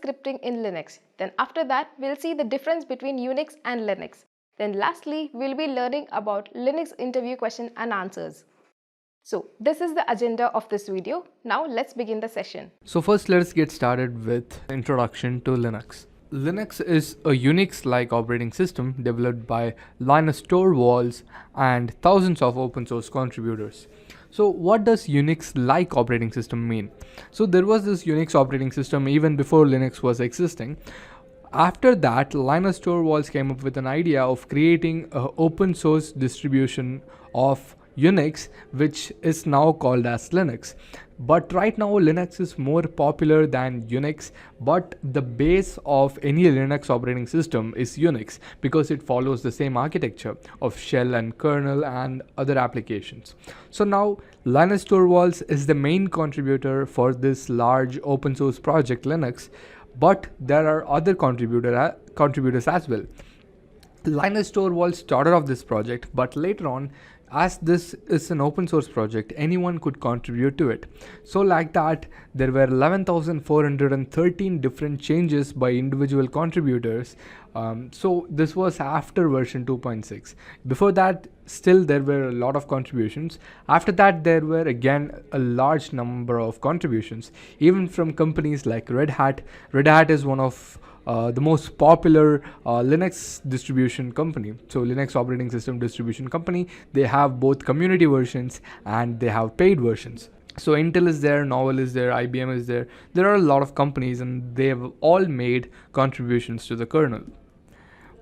scripting in Linux. Then after that, we'll see the difference between Unix and Linux. Then lastly, we'll be learning about Linux interview question and answers. So this is the agenda of this video. Now let's begin the session. So first let's get started with introduction to Linux. Linux is a Unix-like operating system developed by Linus Torvalds and thousands of open source contributors. So what does Unix-like operating system mean? So there was this Unix operating system even before Linux was existing. After that, Linus Torvalds came up with an idea of creating an open source distribution of Unix, which is now called as Linux. But right now Linux is more popular than Unix, but the base of any Linux operating system is Unix because it follows the same architecture of shell and kernel and other applications. So now Linus Torvalds is the main contributor for this large open source project Linux, but there are other contributors as well. Linus Torvalds started off this project, but later on, as this is an open source project, anyone could contribute to it. So like that, there were 11,413 different changes by individual contributors. So this was after version 2.6. Before that, still there were a lot of contributions. After that, there were again a large number of contributions, even from companies like Red Hat. Red Hat is one of the most popular Linux distribution company. So Linux operating system distribution company, they have both community versions and they have paid versions. So Intel is there, Novell is there, IBM is there. There are a lot of companies and they have all made contributions to the kernel.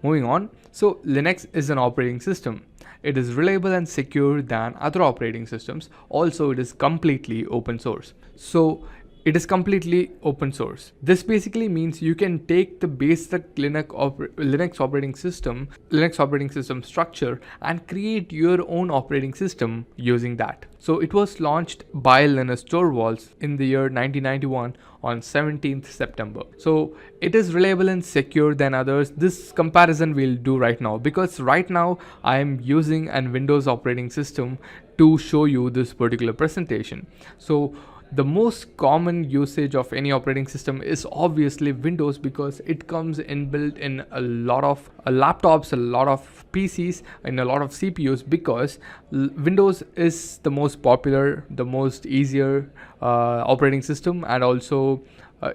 Moving on, so Linux is an operating system. It is reliable and secure than other operating systems. Also, it is completely open source. So it is completely open source. This basically means you can take the basic Linux operating system structure and create your own operating system using that. So it was launched by Linus Torvalds in the year 1991 on 17th September. So it is reliable and secure than others. This comparison we'll do right now because right now I am using an Windows operating system to show you this particular presentation. So the most common usage of any operating system is obviously Windows because it comes inbuilt in a lot of laptops, a lot of PCs, and a lot of CPUs because Windows is the most popular, the most easier operating system, and also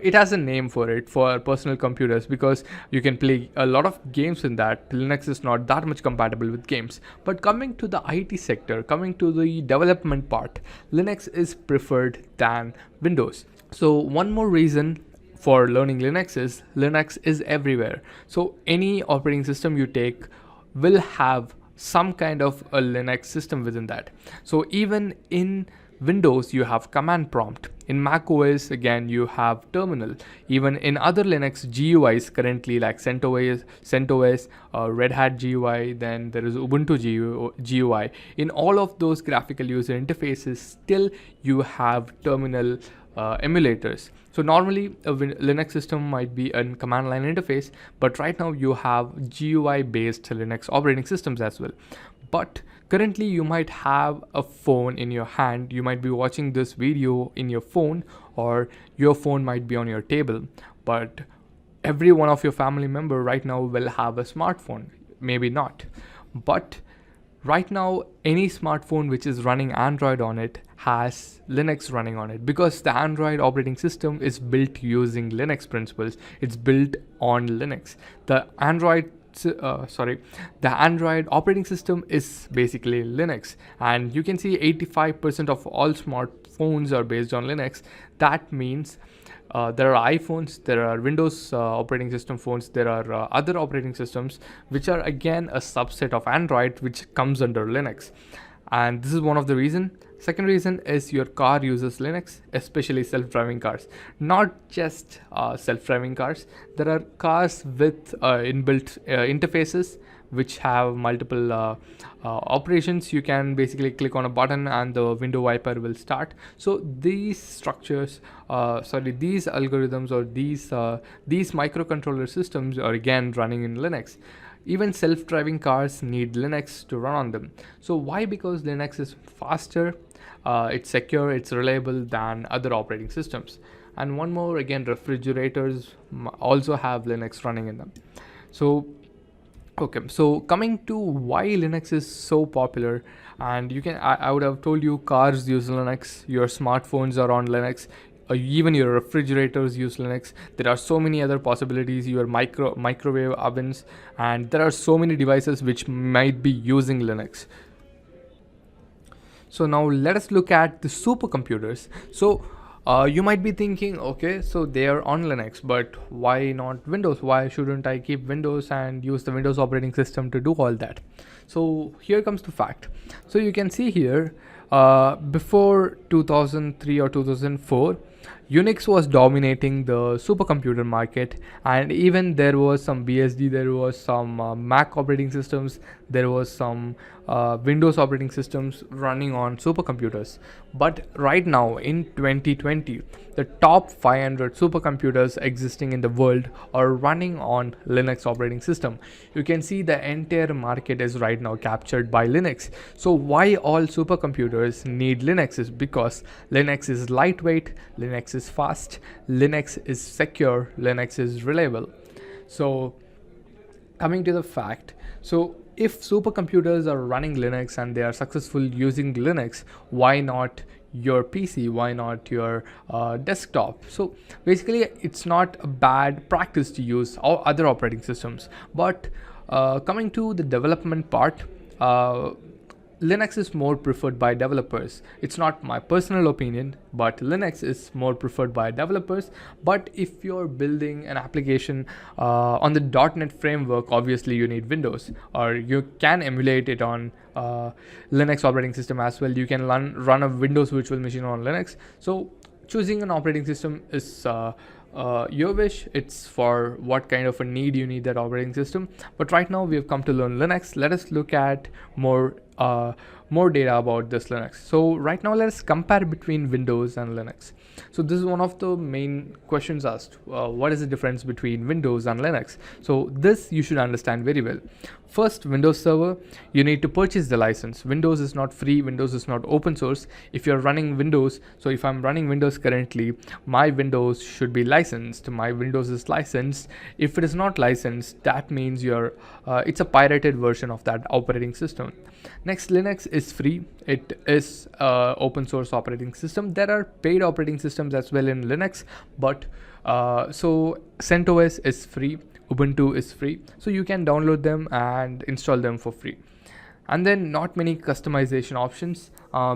it has a name for it for personal computers because you can play a lot of games in that. Linux is not that much compatible with games. But coming to the IT sector, coming to the development part, Linux is preferred than Windows. So one more reason for learning Linux is everywhere. So any operating system you take will have some kind of a Linux system within that. So even in Windows, you have command prompt. In Mac OS, again, you have terminal. Even in other Linux GUIs currently like CentOS, Red Hat GUI, then there is Ubuntu GUI. In all of those graphical user interfaces, still you have terminal emulators. So normally a Linux system might be a command line interface, but right now you have GUI based Linux operating systems as well. But currently you might have a phone in your hand, you might be watching this video in your phone, or your phone might be on your table, but every one of your family member right now will have a smartphone, maybe not. But right now any smartphone which is running Android on it has Linux running on it because the Android operating system is built using Linux principles. It's built on Linux. The Android operating system is basically Linux, and you can see 85% of all smartphones are based on Linux. That means there are iPhones, there are Windows operating system phones, there are other operating systems which are again a subset of Android which comes under Linux, and this is one of the reasons. Second reason is your car uses Linux, especially self-driving cars. Not just self-driving cars. There are cars with inbuilt interfaces which have multiple operations. You can basically click on a button and the window wiper will start. So these structures, these algorithms or these microcontroller systems are again running in Linux. Even self-driving cars need Linux to run on them. So why? Because Linux is faster, it's secure, it's reliable than other operating systems. And one more, again, refrigerators also have Linux running in them. So okay, so coming to why Linux is so popular, and I would have told you cars use Linux, your smartphones are on Linux, even your refrigerators use Linux. There are so many other possibilities, your microwave ovens, and there are so many devices which might be using Linux. So now let us look at the supercomputers. So you might be thinking, okay, so they are on Linux, but why not Windows? Why shouldn't I keep Windows and use the Windows operating system to do all that? So here comes the fact. So you can see here, before 2003 or 2004, Unix was dominating the supercomputer market, and even there was some BSD, there was some Mac operating systems, there was some Windows operating systems running on supercomputers. But right now in 2020, the top 500 supercomputers existing in the world are running on Linux operating system. You can see the entire market is right now captured by Linux. So why all supercomputers need Linux is because Linux is lightweight, Linux is fast, Linux is secure, Linux is reliable. So coming to the fact, so if supercomputers are running Linux and they are successful using Linux, why not your PC? Why not your desktop? So basically, it's not a bad practice to use other operating systems. But coming to the development part, Linux is more preferred by developers. It's not my personal opinion, but Linux is more preferred by developers. But if you're building an application on the .NET framework, obviously you need Windows, or you can emulate it on Linux operating system as well. You can run a Windows virtual machine on Linux. So choosing an operating system is your wish. It's for what kind of a need you need that operating system. But right now we have come to learn Linux. Let us look at more data about this Linux. So right now let's compare between Windows and Linux. So this is one of the main questions asked. What is the difference between Windows and Linux? So this you should understand very well. First, Windows Server, you need to purchase the license. Windows is not free, Windows is not open source. If you're running Windows, so if I'm running Windows currently, my Windows should be licensed. My Windows is licensed. If it is not licensed, that means it's a pirated version of that operating system. Next, Linux is free. It is open source operating system. There are paid operating systems as well in Linux, but so CentOS is free, Ubuntu is free, so you can download them and install them for free. And then not many customization options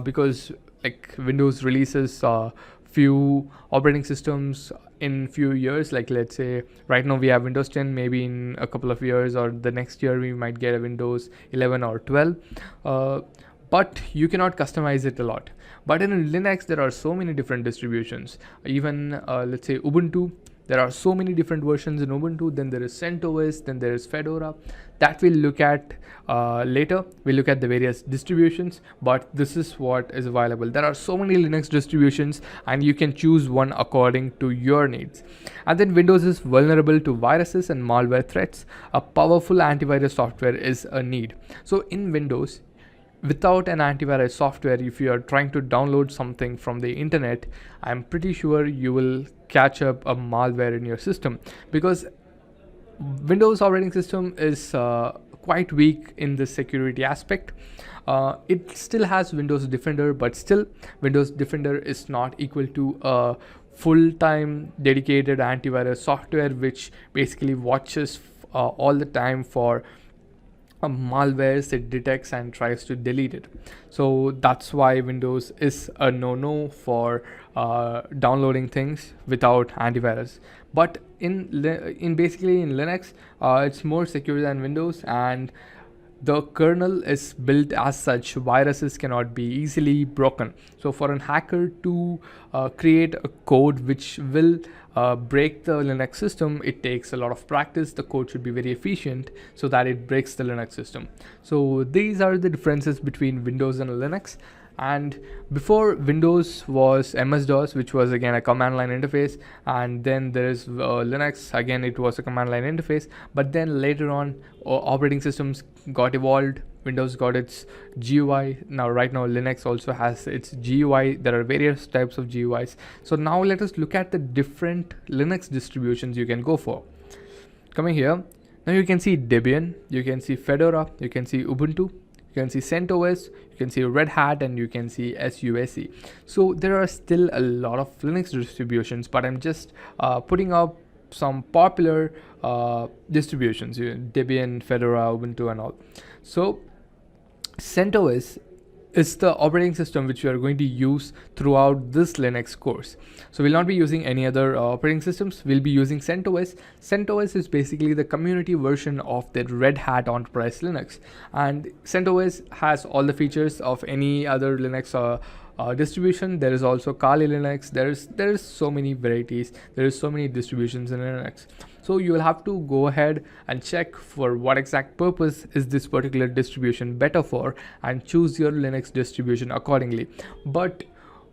because like Windows releases few operating systems in few years. Like let's say right now we have Windows 10, maybe in a couple of years or the next year we might get a Windows 11 or 12, but you cannot customize it a lot. But in Linux there are so many different distributions. Even let's say Ubuntu, there are so many different versions in Ubuntu. Then there is CentOS, then there is Fedora. That we'll look at later. We'll look at the various distributions, but this is what is available. There are so many Linux distributions and you can choose one according to your needs. And then Windows is vulnerable to viruses and malware threats. A powerful antivirus software is a need. So in Windows, without an antivirus software, if you are trying to download something from the internet, I'm pretty sure you will catch up a malware in your system, because Windows operating system is quite weak in the security aspect. It still has Windows Defender, but still Windows Defender is not equal to a full-time dedicated antivirus software which basically watches all the time for malwares it detects and tries to delete it. So that's why Windows is a no-no for downloading things without antivirus. But in basically in Linux, it's more secure than Windows, and the kernel is built as such viruses cannot be easily broken. So for an hacker to create a code which will break the Linux system, it takes a lot of practice. The code should be very efficient so that it breaks the Linux system. So these are the differences between Windows and Linux. And before Windows was MS-DOS, which was again a command line interface, and then there is Linux, again it was a command line interface. But then later on operating systems got evolved, Windows got its GUI. Now right now Linux also has its GUI. There are various types of GUIs. So now let us look at the different Linux distributions you can go for. Coming here, now you can see Debian, you can see Fedora, you can see Ubuntu, you can see CentOS, you can see Red Hat, and you can see SUSE. So there are still a lot of Linux distributions, but I'm just putting up some popular distributions, Debian, Fedora, Ubuntu, and all. So CentOS is the operating system which we are going to use throughout this Linux course. So we'll not be using any other operating systems. We'll be using CentOS. CentOS is basically the community version of the Red Hat Enterprise Linux, and CentOS has all the features of any other Linux distribution. There is also Kali Linux. There is so many varieties. There is so many distributions in Linux. So you will have to go ahead and check for what exact purpose is this particular distribution better for, and choose your Linux distribution accordingly. But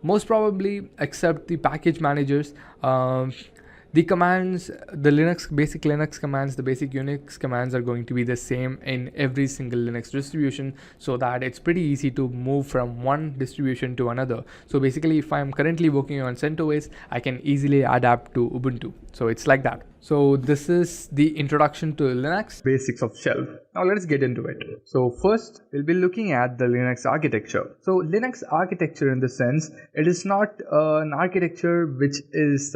most probably, except the package managers, the commands, the basic Linux commands, the basic Unix commands are going to be the same in every single Linux distribution, so that it's pretty easy to move from one distribution to another. So basically, if I'm currently working on CentOS, I can easily adapt to Ubuntu. So it's like that. So this is the introduction to Linux, basics of shell. Now let's get into it. So first, we'll be looking at the Linux architecture. So Linux architecture, in the sense, it is not an architecture which is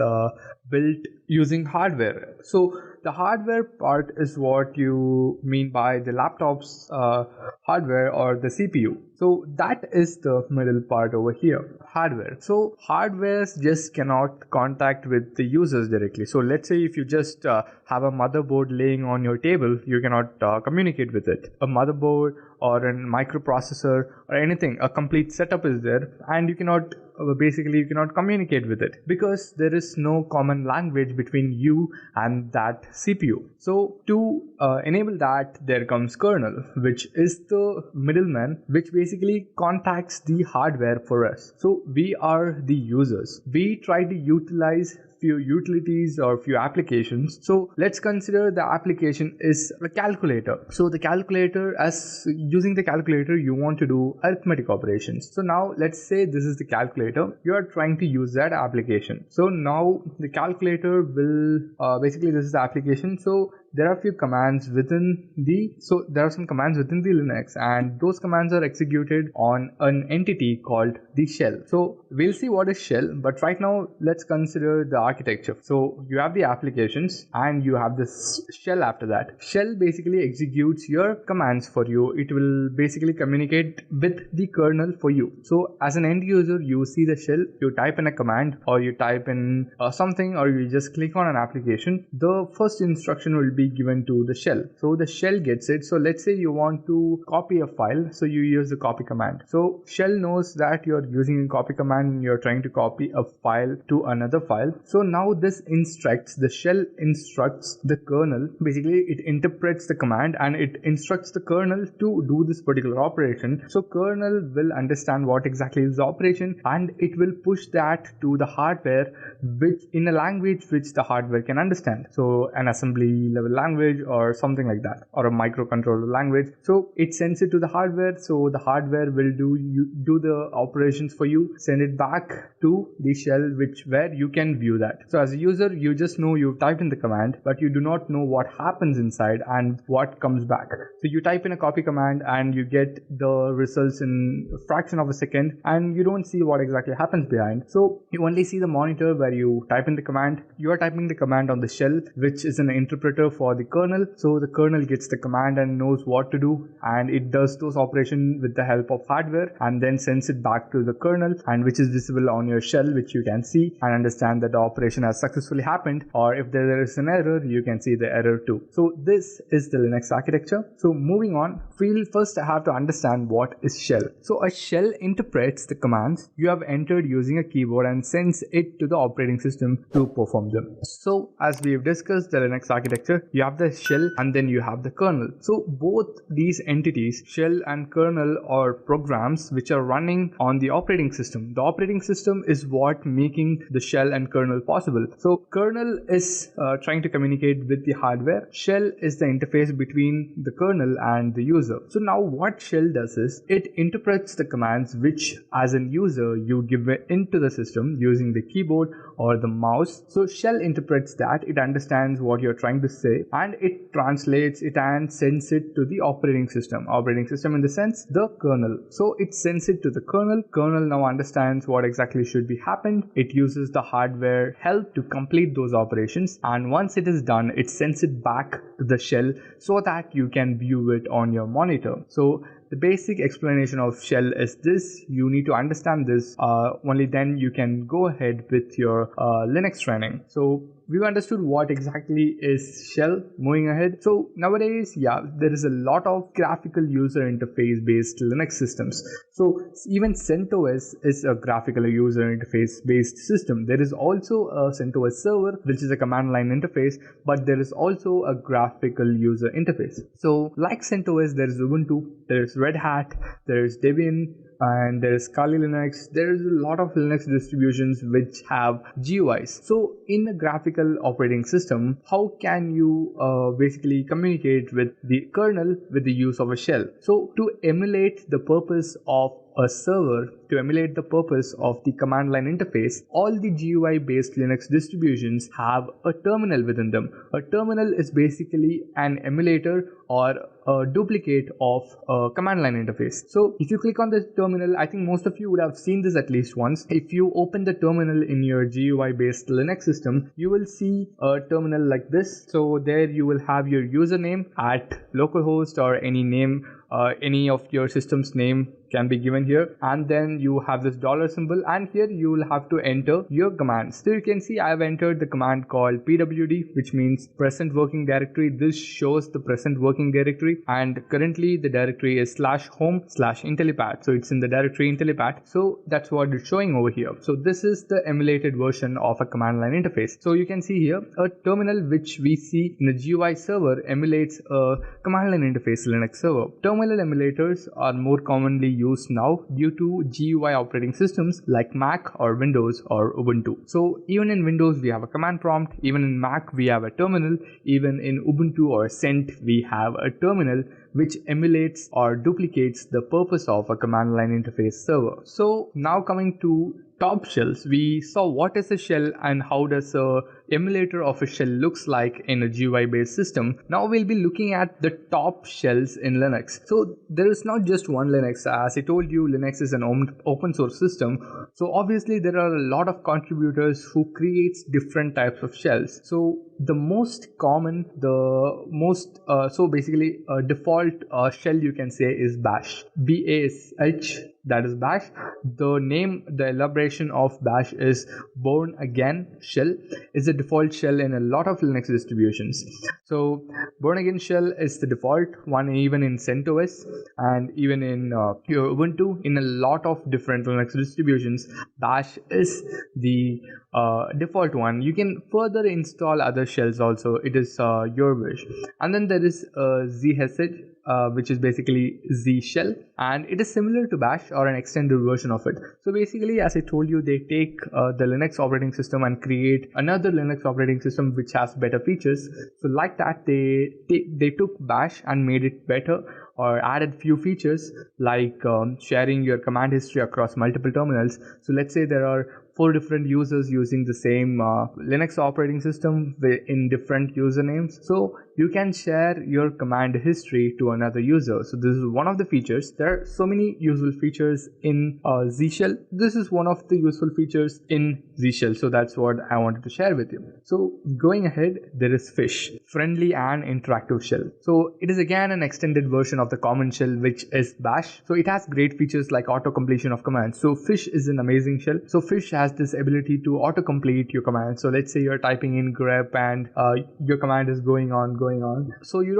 built using hardware. So the hardware part is what you mean by the laptop's hardware or the CPU. So that is the middle part over here, hardware. So hardwares just cannot contact with the users directly. So let's say if you just have a motherboard laying on your table, you cannot communicate with it. A motherboard or a microprocessor or anything, a complete setup is there, and you cannot communicate with it, because there is no common language between you and that CPU. So to enable that, there comes kernel, which is the middleman, which basically contacts the hardware for us. So we are the users. We try to utilize few utilities or few applications. So let's consider the application is a calculator. So the calculator, as using the calculator, you want to do arithmetic operations. So now let's say this is the calculator. You are trying to use that application. So now the calculator will basically, this is the application. So there are some commands within the Linux, and those commands are executed on an entity called the shell. So we'll see what is shell, but right now let's consider the architecture. So you have the applications and you have this shell after that. Shell basically executes your commands for you. It will basically communicate with the kernel for you. So as an end user, you see the shell, you type in a command, or you type in something, or you just click on an application. The first instruction will be given to the shell. So the shell gets it. So let's say you want to copy a file, so you use the copy command. So shell knows that you're using a copy command and you're trying to copy a file to another file. So now the shell instructs the kernel. Basically, it interprets the command and it instructs the kernel to do this particular operation. So kernel will understand what exactly is the operation, and it will push that to the hardware, which in a language which the hardware can understand. So an assembly level language or something like that, or a microcontroller language. So it sends it to the hardware. So the hardware will do the operations for you, send it back to the shell, where you can view that. So as a user, you just know you've typed in the command, but you do not know what happens inside and what comes back. So you type in a copy command and you get the results in a fraction of a second, and you don't see what exactly happens behind. So you only see the monitor where you type in the command. You are typing the command on the shell, which is an interpreter for the kernel. So the kernel gets the command and knows what to do, and it does those operations with the help of hardware, and then sends it back to the kernel, and which is visible on your shell, which you can see and understand that the operation has successfully happened, or if there is an error, you can see the error too. So this is the Linux architecture. So moving on, we'll first have to understand what is shell. So a shell interprets the commands you have entered using a keyboard and sends it to the operating system to perform them. So as we've discussed the Linux architecture, you have the shell and then you have the kernel. So both these entities, shell and kernel, are programs which are running on the operating system. The operating system is what making the shell and kernel possible. So kernel is trying to communicate with the hardware. Shell is the interface between the kernel and the user. So now what shell does is it interprets the commands which as an user you give into the system using the keyboard or the mouse. So shell interprets that, it understands what you're trying to say, and it translates it and sends it to the operating system in the sense the kernel. So it sends it to the kernel now understands what exactly should be happened. It uses the hardware help to complete those operations, and once it is done it sends it back to the shell so that you can view it on your monitor. So the basic explanation of shell is this. You need to understand this, only then you can go ahead with your Linux training. So we've understood what exactly is shell. Moving ahead, so nowadays there is a lot of graphical user interface based Linux systems. So even CentOS is a graphical user interface based system. There is also a CentOS server which is a command line interface, but there is also a graphical user interface. So like CentOS, there is Ubuntu, there is Red Hat, there is Debian, and there is Kali Linux. There is a lot of Linux distributions which have GUIs. So in a graphical operating system, how can you basically communicate with the kernel with the use of a shell? So to emulate the purpose of a server, to emulate the purpose of the command line interface, all the GUI based Linux distributions have a terminal within them. A terminal is basically an emulator or a duplicate of a command line interface. So if you click on this terminal, I think most of you would have seen this at least once. If you open the terminal in your GUI based Linux system, you will see a terminal like this. So there you will have your username at localhost or any name, any of your system's name can be given here, and then you have this dollar symbol, and here you will have to enter your commands. So you can see I have entered the command called pwd, which means present working directory. This shows the present working directory, and currently the directory is /home/Intellipaat, so it's in the directory Intellipaat. So that's what it's showing over here. So this is the emulated version of a command line interface. So you can see here a terminal which we see in a GUI server emulates a command line interface Linux server. Terminal emulators are more commonly used now due to GUI operating systems like Mac or Windows or Ubuntu. So even in Windows we have a command prompt, even in Mac we have a terminal, even in Ubuntu or Cent we have a terminal which emulates or duplicates the purpose of a command line interface server. So now coming to top shells, we saw what is a shell and how does a emulator of a shell looks like in a GUI based system. Now we'll be looking at the top shells in Linux. So there is not just one Linux. As I told you, Linux is an open source system. So obviously there are a lot of contributors who creates different types of shells. So the most common, so basically a default shell you can say is bash. BASH, that is bash. The elaboration of bash is born again shell, is a default shell in a lot of Linux distributions. So born again shell is the default one even in CentOS and even in your Ubuntu. In a lot of different Linux distributions, bash is the default one. You can further install other shells also, it is your wish. And then there is zsh, which is basically Z shell, and it is similar to bash or an extended version of it. So basically, as I told you, they take the Linux operating system and create another Linux operating system which has better features. So like that, they took bash and made it better, or added few features like sharing your command history across multiple terminals. So let's say there are 4 different users using the same Linux operating system in different usernames. So you can share your command history to another user. So this is one of the features. There are so many useful features in Z shell. This is one of the useful features in Z shell. So that's what I wanted to share with you. So going ahead, there is fish, friendly and interactive shell. So it is again an extended version of the common shell, which is bash. So it has great features like auto completion of commands. So fish is an amazing shell. So fish has this ability to auto complete your command. So let's say you're typing in grep and your command is going on. So you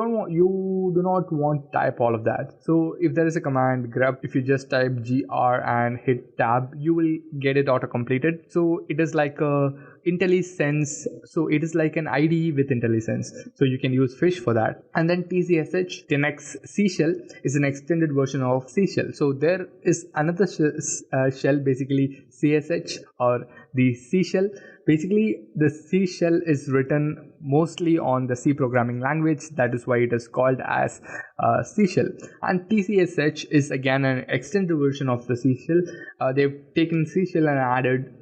do not want to type all of that. So if there is a command grep, if you just type gr and hit tab, you will get it auto completed. So it is like a IntelliSense. So it is like an IDE with IntelliSense. So you can use fish for that. And then TCSH, 10x C shell, is an extended version of C shell. So there is another shell, basically CSH or the C shell, Basically, the C shell is written mostly on the C programming language. That is why it is called as C shell. And TCSH is again an extended version of the C shell. They've taken C shell and added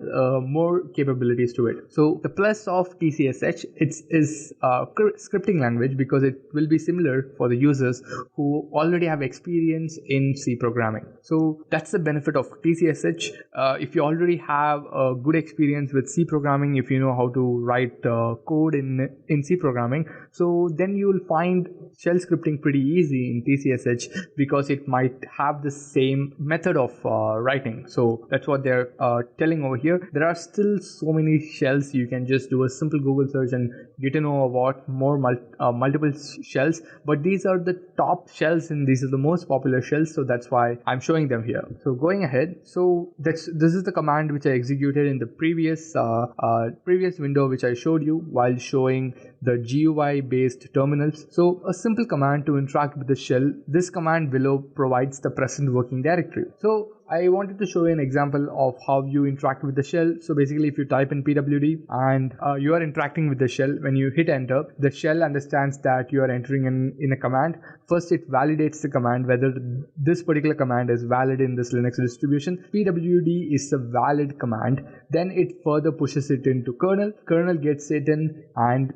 more capabilities to it. So the plus of TCSH is a scripting language because it will be similar for the users who already have experience in C programming. So that's the benefit of TCSH. If you already have a good experience with C programming, if you know how to write code in C programming, so then you will find shell scripting pretty easy in TCSH because it might have the same method of writing. So that's what they're telling over here. There are still so many shells. You can just do a simple Google search and get to know about more multiple shells, but these are the top shells and these are the most popular shells, so that's why I'm showing them here. So going ahead, so this is the command which I executed in the previous window which I showed you while showing the GUI based terminals. So a simple command to interact with the shell. This command below provides the present working directory. So I wanted to show you an example of how you interact with the shell. So basically, if you type in pwd and you are interacting with the shell, when you hit enter, the shell understands that you are entering in a command. First, it validates the command whether this particular command is valid in this Linux distribution. Pwd is a valid command. Then it further pushes it into kernel. Kernel gets it in and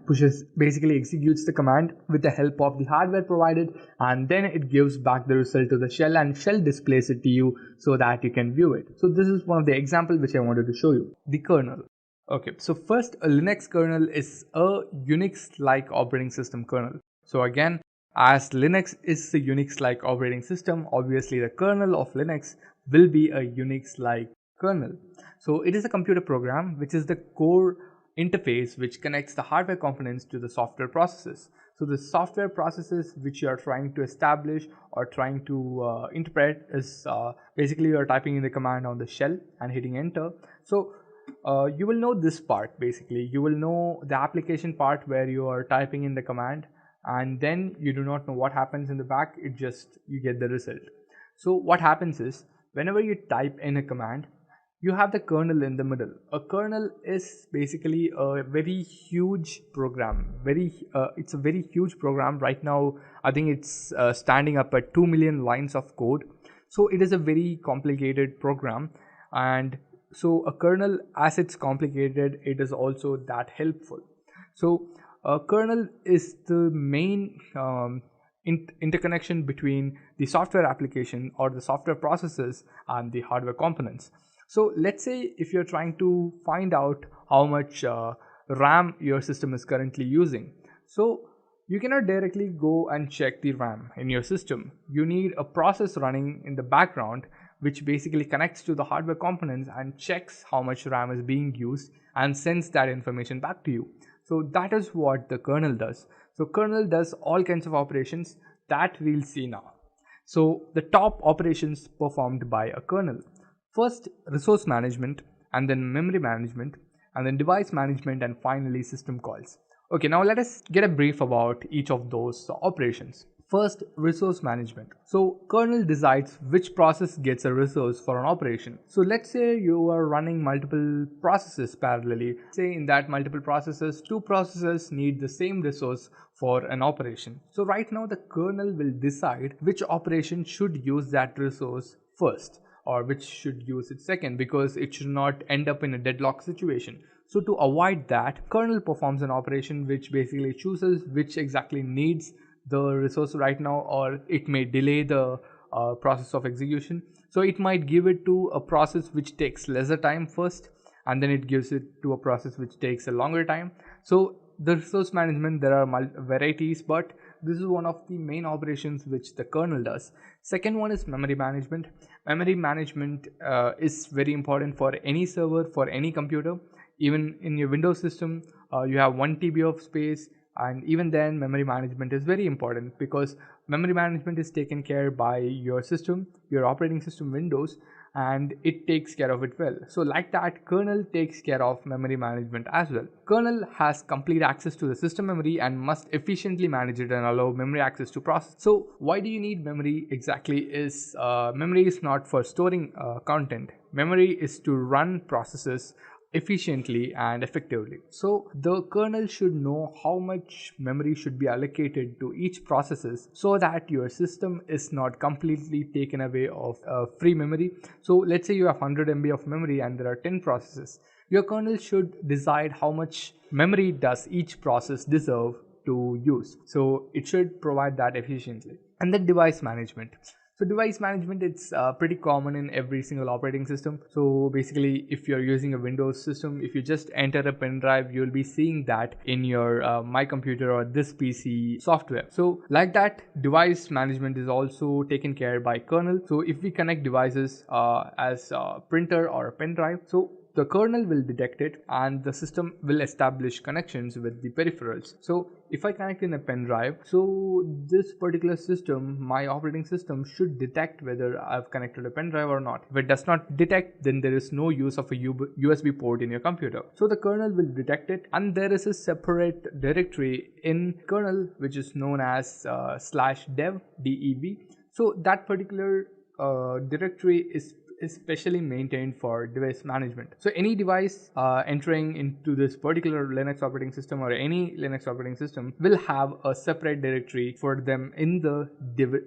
basically executes the command with the help of the hardware provided, and then it gives back the result to the shell, and shell displays it to you so that you can view it. So this is one of the examples which I wanted to show you. The kernel. Okay, so first, a Linux kernel is a Unix-like operating system kernel. So again, as Linux is the Unix-like operating system, obviously the kernel of Linux will be a Unix-like kernel. So it is a computer program which is the core interface which connects the hardware components to the software processes. So the software processes which you are trying to establish or trying to interpret is basically you are typing in the command on the shell and hitting enter. So you will know this part. Basically you will know the application part where you are typing in the command and then you do not know what happens in the back. You get the result. So what happens is whenever you type in a command, you have the kernel in the middle. A kernel is basically a very huge program. It's a very huge program. Right now, I think it's standing up at 2 million lines of code. So it is a very complicated program. And so a kernel, as it's complicated, it is also that helpful. So a kernel is the main interconnection between the software application or the software processes and the hardware components. So let's say if you're trying to find out how much RAM your system is currently using. So you cannot directly go and check the RAM in your system. You need a process running in the background which basically connects to the hardware components and checks how much RAM is being used and sends that information back to you. So that is what the kernel does. So kernel does all kinds of operations that we'll see now. So the top operations performed by a kernel. First, resource management, and then memory management, and then device management, and finally system calls. Okay, now let us get a brief about each of those operations. First, resource management. So kernel decides which process gets a resource for an operation. So let's say you are running multiple processes parallelly. Say in that multiple processes, two processes need the same resource for an operation. So right now the kernel will decide which operation should use that resource first, or which should use it second, because it should not end up in a deadlock situation. So to avoid that, kernel performs an operation which basically chooses which exactly needs the resource right now, or it may delay the process of execution. So it might give it to a process which takes lesser time first, and then it gives it to a process which takes a longer time. So the resource management, there are varieties, but this is one of the main operations which the kernel does. Second one is memory management. Memory management is very important for any server, for any computer. Even in your Windows system, you have 1 TB of space, and even then memory management is very important because memory management is taken care by your system, your operating system Windows, and it takes care of it well. So like that, kernel takes care of memory management as well. Kernel has complete access to the system memory and must efficiently manage it and allow memory access to process. So why do you need memory exactly? Memory is not for storing content. Memory is to run processes efficiently and effectively. So the kernel should know how much memory should be allocated to each processes so that your system is not completely taken away of free memory. So let's say you have 100 MB of memory and there are 10 processes. Your kernel should decide how much memory does each process deserve to use. So it should provide that efficiently. And then device management. So device management, it's pretty common in every single operating system. So basically, if you're using a Windows system, if you just enter a pen drive, you'll be seeing that in your My Computer or this PC software. So like that, device management is also taken care by kernel. So if we connect devices as a printer or a pen drive, so the kernel will detect it and the system will establish connections with the peripherals. So if I connect in a pen drive, so this particular system, my operating system, should detect whether I've connected a pen drive or not. If it does not detect, then there is no use of a USB port in your computer. So the kernel will detect it, and there is a separate directory in kernel which is known as /dev dev. So that particular directory is specially maintained for device management. So any device entering into this particular Linux operating system or any Linux operating system will have a separate directory for them in the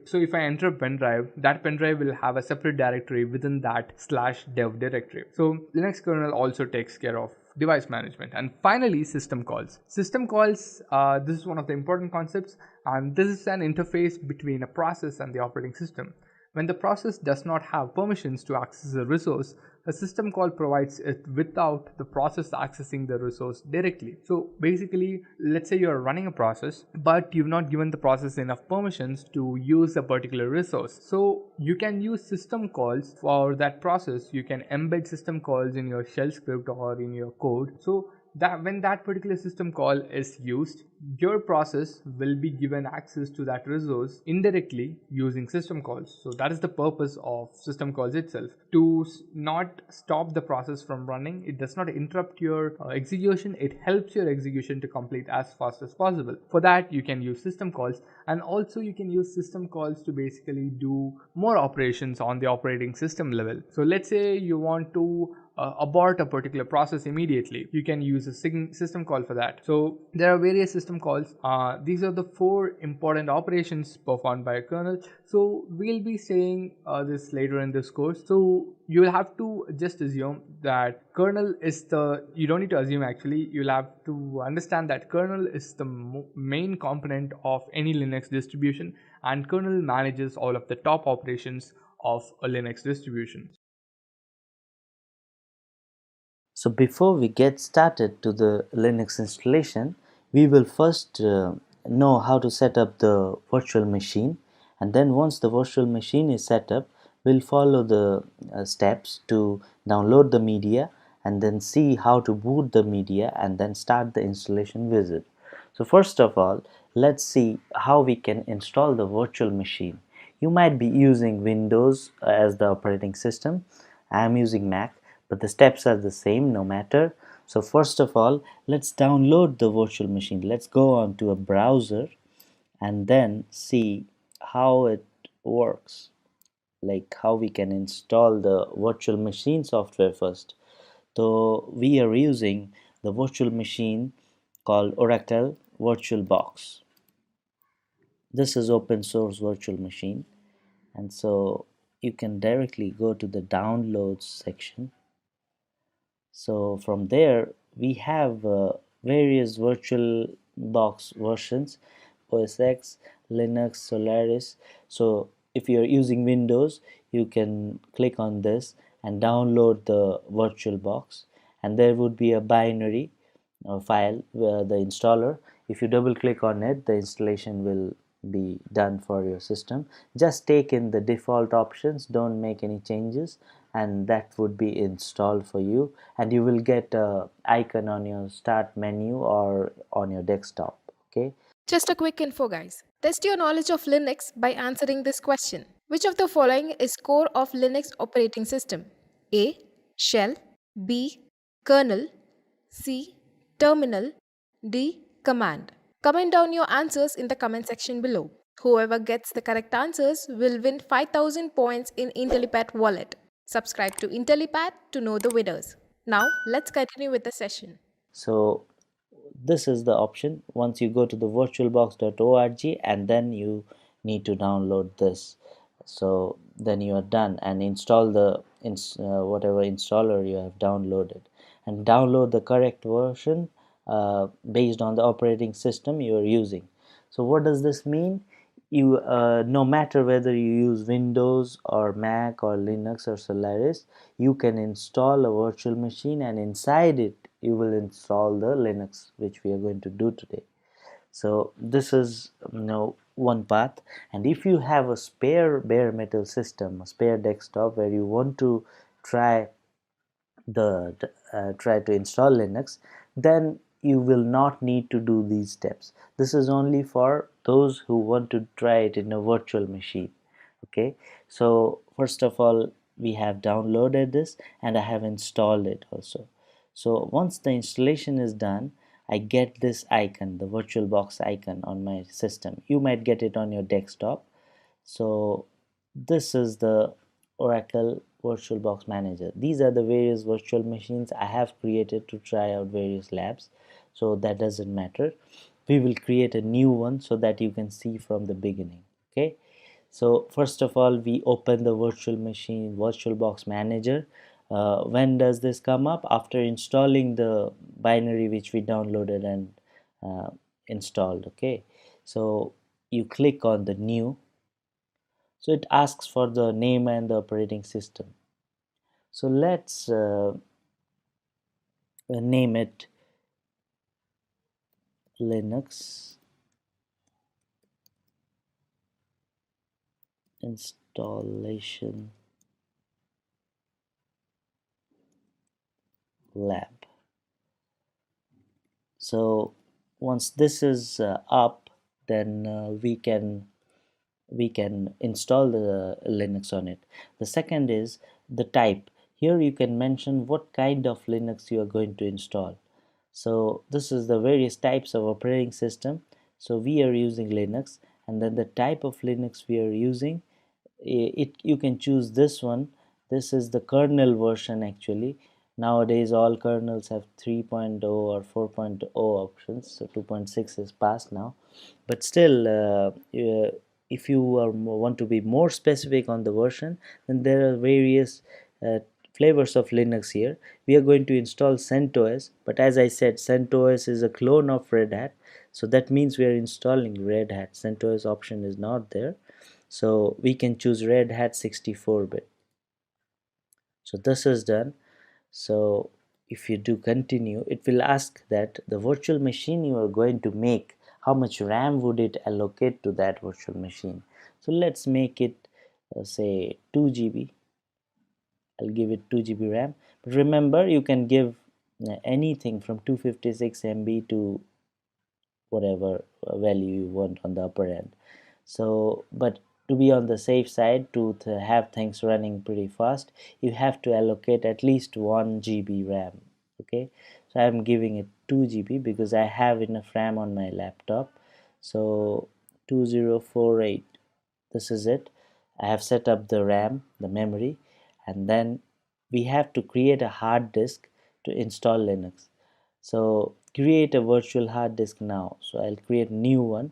so if I enter a pen drive, that pen drive will have a separate directory within that /dev directory. So Linux kernel also takes care of device management. And finally, system calls. System calls, this is one of the important concepts, and this is an interface between a process and the operating system. When the process does not have permissions to access a resource, a system call provides it without the process accessing the resource directly. So basically, let's say you're running a process, but you've not given the process enough permissions to use a particular resource. So you can use system calls for that process. You can embed system calls in your shell script or in your code. So that when that particular system call is used, your process will be given access to that resource indirectly using system calls. So that is the purpose of system calls itself, to not stop the process from running. It does not interrupt your execution. It helps your execution to complete as fast as possible. For that, you can use system calls, and also you can use system calls to basically do more operations on the operating system level. So let's say you want to abort a particular process immediately. You can use a system call for that. So there are various system calls. These are the 4 important operations performed by a kernel. So we'll be saying this later in this course. So you will have to just assume that kernel is you don't need to assume actually, you'll have to understand that kernel is the main component of any Linux distribution, and kernel manages all of the top operations of a Linux distribution. So before we get started to the Linux installation, we will first know how to set up the virtual machine, and then once the virtual machine is set up, we'll follow the steps to download the media and then see how to boot the media and then start the installation visit. So first of all, let's see how we can install the virtual machine. You might be using Windows as the operating system. I am using Mac, but the steps are the same no matter. So first of all, let's download the virtual machine. Let's go on to a browser and then see how it works, like how we can install the virtual machine software first. So we are using the virtual machine called Oracle VirtualBox. This is open source virtual machine, and so you can directly go to the downloads section. So from there we have various virtual box versions: OS X, Linux, Solaris. So if you're using Windows, you can click on this and download the virtual box, and there would be a binary file where the installer. If you double click on it, the installation will be done for your system. Just take in the default options, don't make any changes, and that would be installed for you, and you will get a icon on your start menu or on your desktop. Okay. Just a quick info, guys. Test your knowledge of Linux by answering this question. Which of the following is core of Linux operating system? A. Shell. B. Kernel. C. Terminal. D. Command. Comment down your answers in the comment section below. Whoever gets the correct answers will win 5000 points in Intellipaat wallet. Subscribe to Intellipaat to know the winners. Now, let's continue with the session. So this is the option. Once you go to the virtualbox.org, and then you need to download this. So then you are done, and install the whatever installer you have downloaded, and download the correct version based on the operating system you are using. So what does this mean? You no matter whether you use Windows or Mac or Linux or Solaris, you can install a virtual machine, and inside it you will install the Linux, which we are going to do today. So this is one path. And if you have a spare bare metal system, a spare desktop where you want to try try to install Linux, then you will not need to do these steps. This is only for those who want to try it in a virtual machine. Okay, so first of all, we have downloaded this, and I have installed it also. So once the installation is done, I get this icon, the VirtualBox icon on my system. You might get it on your desktop. So this is the Oracle VirtualBox Manager. These are the various virtual machines I have created to try out various labs. So that doesn't matter. We will create a new one so that you can see from the beginning. Okay. So first of all, we open the virtual machine VirtualBox Manager. When does this come up? After installing the binary which we downloaded and installed. Okay. So you click on the new. So it asks for the name and the operating system. So let's name it Linux installation lab. So once this is up, then we can install the Linux on it. The second is the type. Here you can mention what kind of Linux you are going to install. So this is the various types of operating system. So we are using Linux, and then the type of Linux we are using, you can choose this one. This is the kernel version. Actually, nowadays all kernels have 3.0 or 4.0 options, so 2.6 is past now. But still, if you want to be more specific on the version, then there are various flavors of Linux here. We are going to install CentOS, but as I said, CentOS is a clone of Red Hat, so that means we are installing Red Hat. CentOS option is not there, so we can choose Red Hat 64-bit. So this is done. So if you do continue, it will ask that the virtual machine you are going to make, how much RAM would it allocate to that virtual machine. So let's make it say 2 GB. I'll give it 2 GB RAM, but remember, you can give anything from 256 MB to whatever value you want on the upper end. So but to be on the safe side, to have things running pretty fast, you have to allocate at least 1 GB RAM. Okay, so I'm giving it 2 GB because I have enough RAM on my laptop. So 2048, this is it. I have set up the RAM, the memory, and then we have to create a hard disk to install Linux. So create a virtual hard disk now. So I'll create a new one.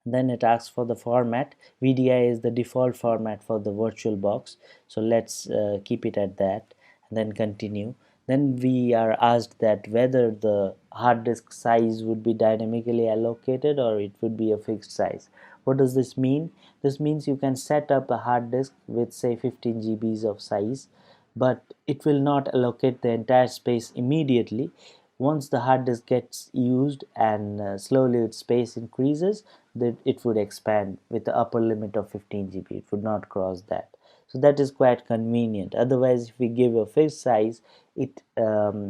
Then it asks for the format. VDI is the default format for the virtual box, so let's keep it at that, and then continue. Then we are asked that whether the hard disk size would be dynamically allocated or it would be a fixed size. What does this mean? This means you can set up a hard disk with say 15 GBs of size, but it will not allocate the entire space immediately. Once the hard disk gets used and slowly its space increases, that it would expand with the upper limit of 15 GB. It would not cross that. So that is quite convenient. Otherwise, if we give a fixed size, it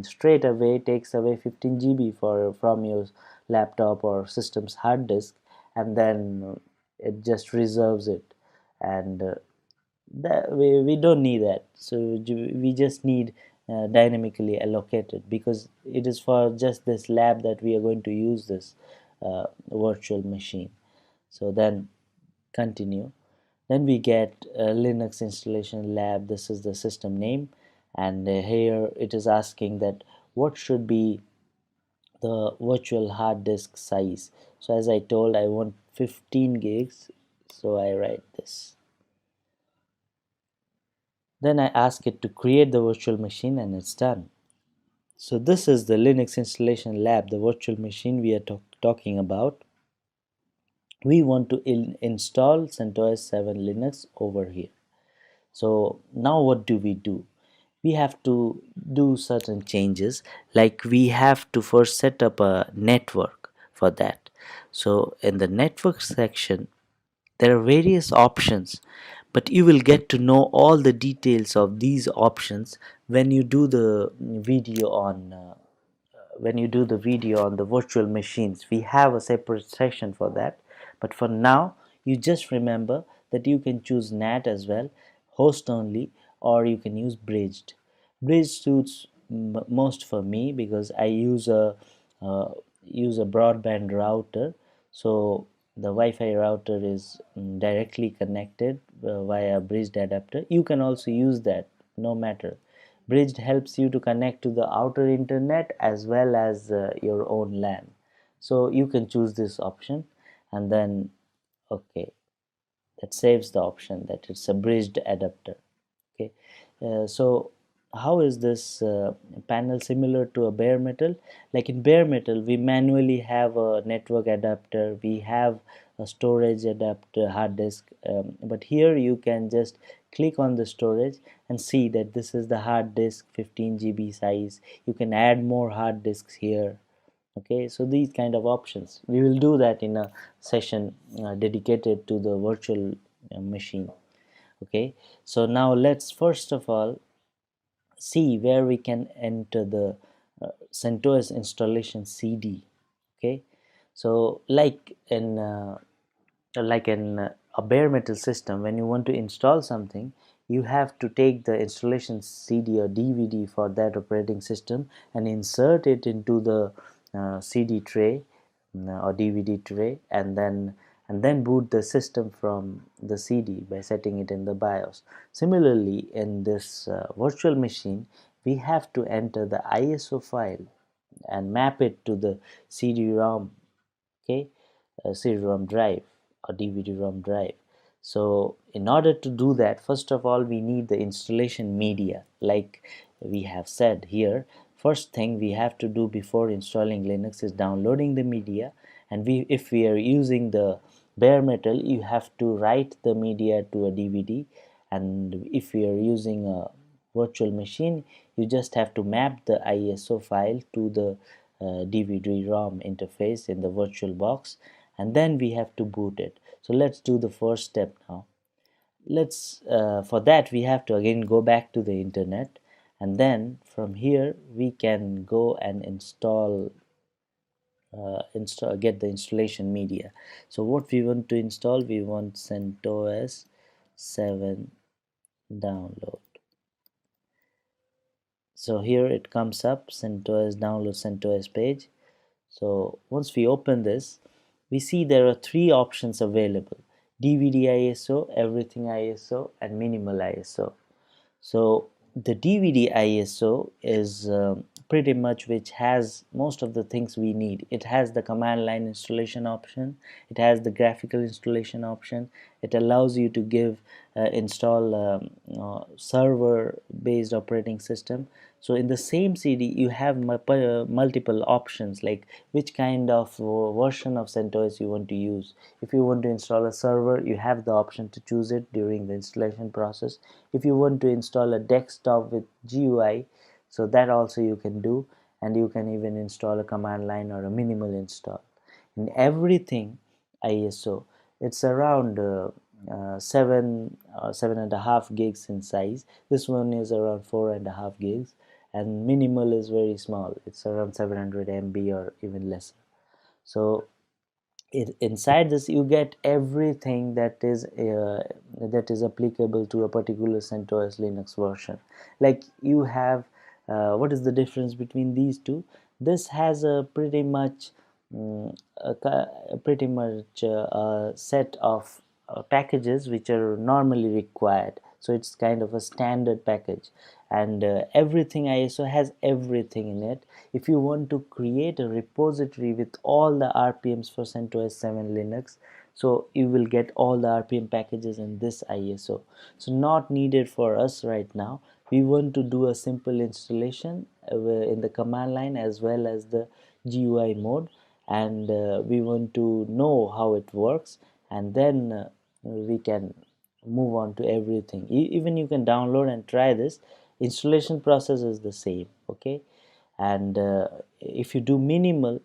straight away takes away 15 GB from your laptop or system's hard disk, and then it just reserves it, and that we don't need that. So we just need dynamically allocated, because it is for just this lab that we are going to use this virtual machine. So then continue. Then we get Linux installation lab. This is the system name, and here it is asking that what should be the virtual hard disk size. So as I told, I want 15 gigs, so I write this. Then I ask it to create the virtual machine, and it's done. So this is the Linux installation lab, the virtual machine we are talking about. We want to install CentOS 7 Linux over here. So now what do? We have to do certain changes, like we have to first set up a network for that. So in the network section, there are various options, but you will get to know all the details of these options when you do the video on the virtual machines. We have a separate section for that, but for now you just remember that you can choose NAT as well, host only, or you can use bridged suits most for me, because I uh, use a broadband router. So the Wi-Fi router is directly connected via bridged adapter. You can also use that, no matter. Bridged helps you to connect to the outer internet as well as your own LAN. So you can choose this option, and then okay, that saves the option that it's a bridged adapter. Okay, so how is this panel similar to a bare metal? Like in bare metal, we manually have a network adapter, we have a storage adapter, hard disk, but here you can just click on the storage and see that this is the hard disk, 15 GB size. You can add more hard disks here. Okay, so these kind of options, we will do that in a session dedicated to the virtual machine. Okay, so now let's first of all see where we can enter the CentOS installation CD. Okay, so like in a bare metal system, when you want to install something, you have to take the installation CD or DVD for that operating system and insert it into the CD tray or DVD tray, and then boot the system from the CD by setting it in the BIOS. Similarly, in this virtual machine, we have to enter the ISO file and map it to the CD-ROM, okay, CD-ROM drive or DVD-ROM drive. So in order to do that, first of all, we need the installation media. Like we have said here, first thing we have to do before installing Linux is downloading the media. And if we are using the bare metal, you have to write the media to a DVD. And if we are using a virtual machine, you just have to map the ISO file to the DVD-ROM interface in the virtual box, and then we have to boot it. So let's do the first step now. For that we have to again go back to the internet, and then from here we can go and get the installation media. So what we want to install, we want CentOS 7 download. So here it comes up, CentOS download CentOS page. So once we open this, we see there are three options available: DVD ISO, everything ISO, and minimal ISO. So the DVD ISO is pretty much which has most of the things we need. It has the command line installation option, it has the graphical installation option, it allows you to install server based operating system. So in the same CD you have multiple options, like which kind of version of CentOS you want to use. If you want to install a server, you have the option to choose it during the installation process. If you want to install a desktop with GUI, so that also you can do, and you can even install a command line or a minimal install. In everything ISO, it's around 7.5 gigs in size. This one is around 4.5 gigs, and minimal is very small, it's around 700 MB or even lesser. So inside this you get everything that is applicable to a particular CentOS Linux version. Like you have what is the difference between these two? This has a pretty much a set of packages which are normally required. so it's kind of a standard package, and everything ISO has everything in it. If you want to create a repository with all the RPMs for CentOS 7 Linux, so you will get all the RPM packages in this ISO. So not needed for us right now. We want to do a simple installation in the command line as well as the GUI mode, and we want to know how it works, and then we can move on to everything. Even you can download and try this. Installation process is the same, okay? And if you do minimal,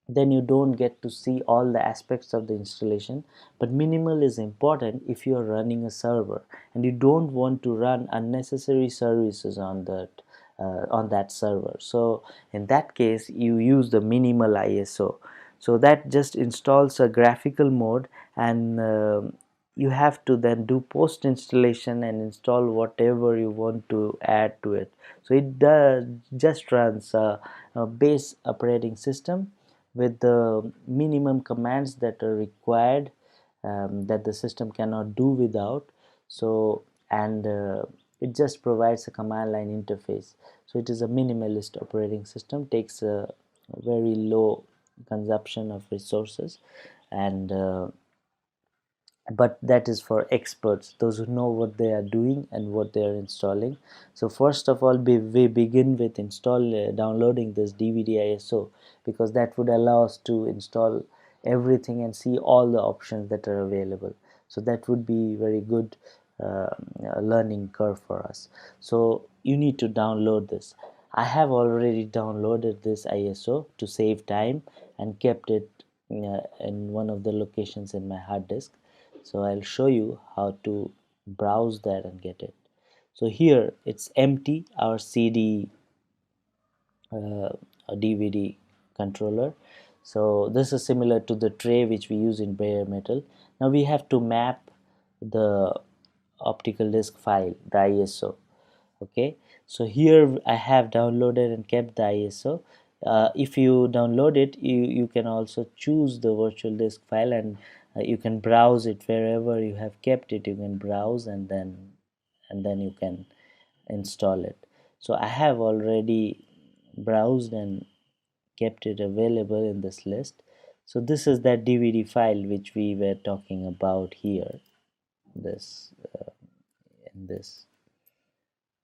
then you don't get to see all the aspects of the installation, but minimal is important if you are running a server and you don't want to run unnecessary services on that server. So in that case you use the minimal ISO. So that just installs a graphical mode, and you have to then do post installation and install whatever you want to add to it. So it does just runs a base operating system with the minimum commands that are required, that the system cannot do without. So and it just provides a command line interface. So it is a minimalist operating system, takes a very low consumption of resources, and but that is for experts, those who know what they are doing and what they are installing. So first of all, we begin with downloading this DVD ISO, because that would allow us to install everything and see all the options that are available. So that would be very good learning curve for us. So you need to download this. I have already downloaded this ISO to save time and kept it in one of the locations in my hard disk. So I'll show you how to browse that and get it. So here it's empty, our CD a DVD controller. So this is similar to the tray which we use in bare metal. Now we have to map the optical disk file, the ISO. Okay, so here I have downloaded and kept the ISO. If you download it, you can also choose the virtual disk file, and you can browse it wherever you have kept it. You can browse, and then you can install it. So I have already browsed and kept it available in this list. So this is that DVD file which we were talking about here, this in this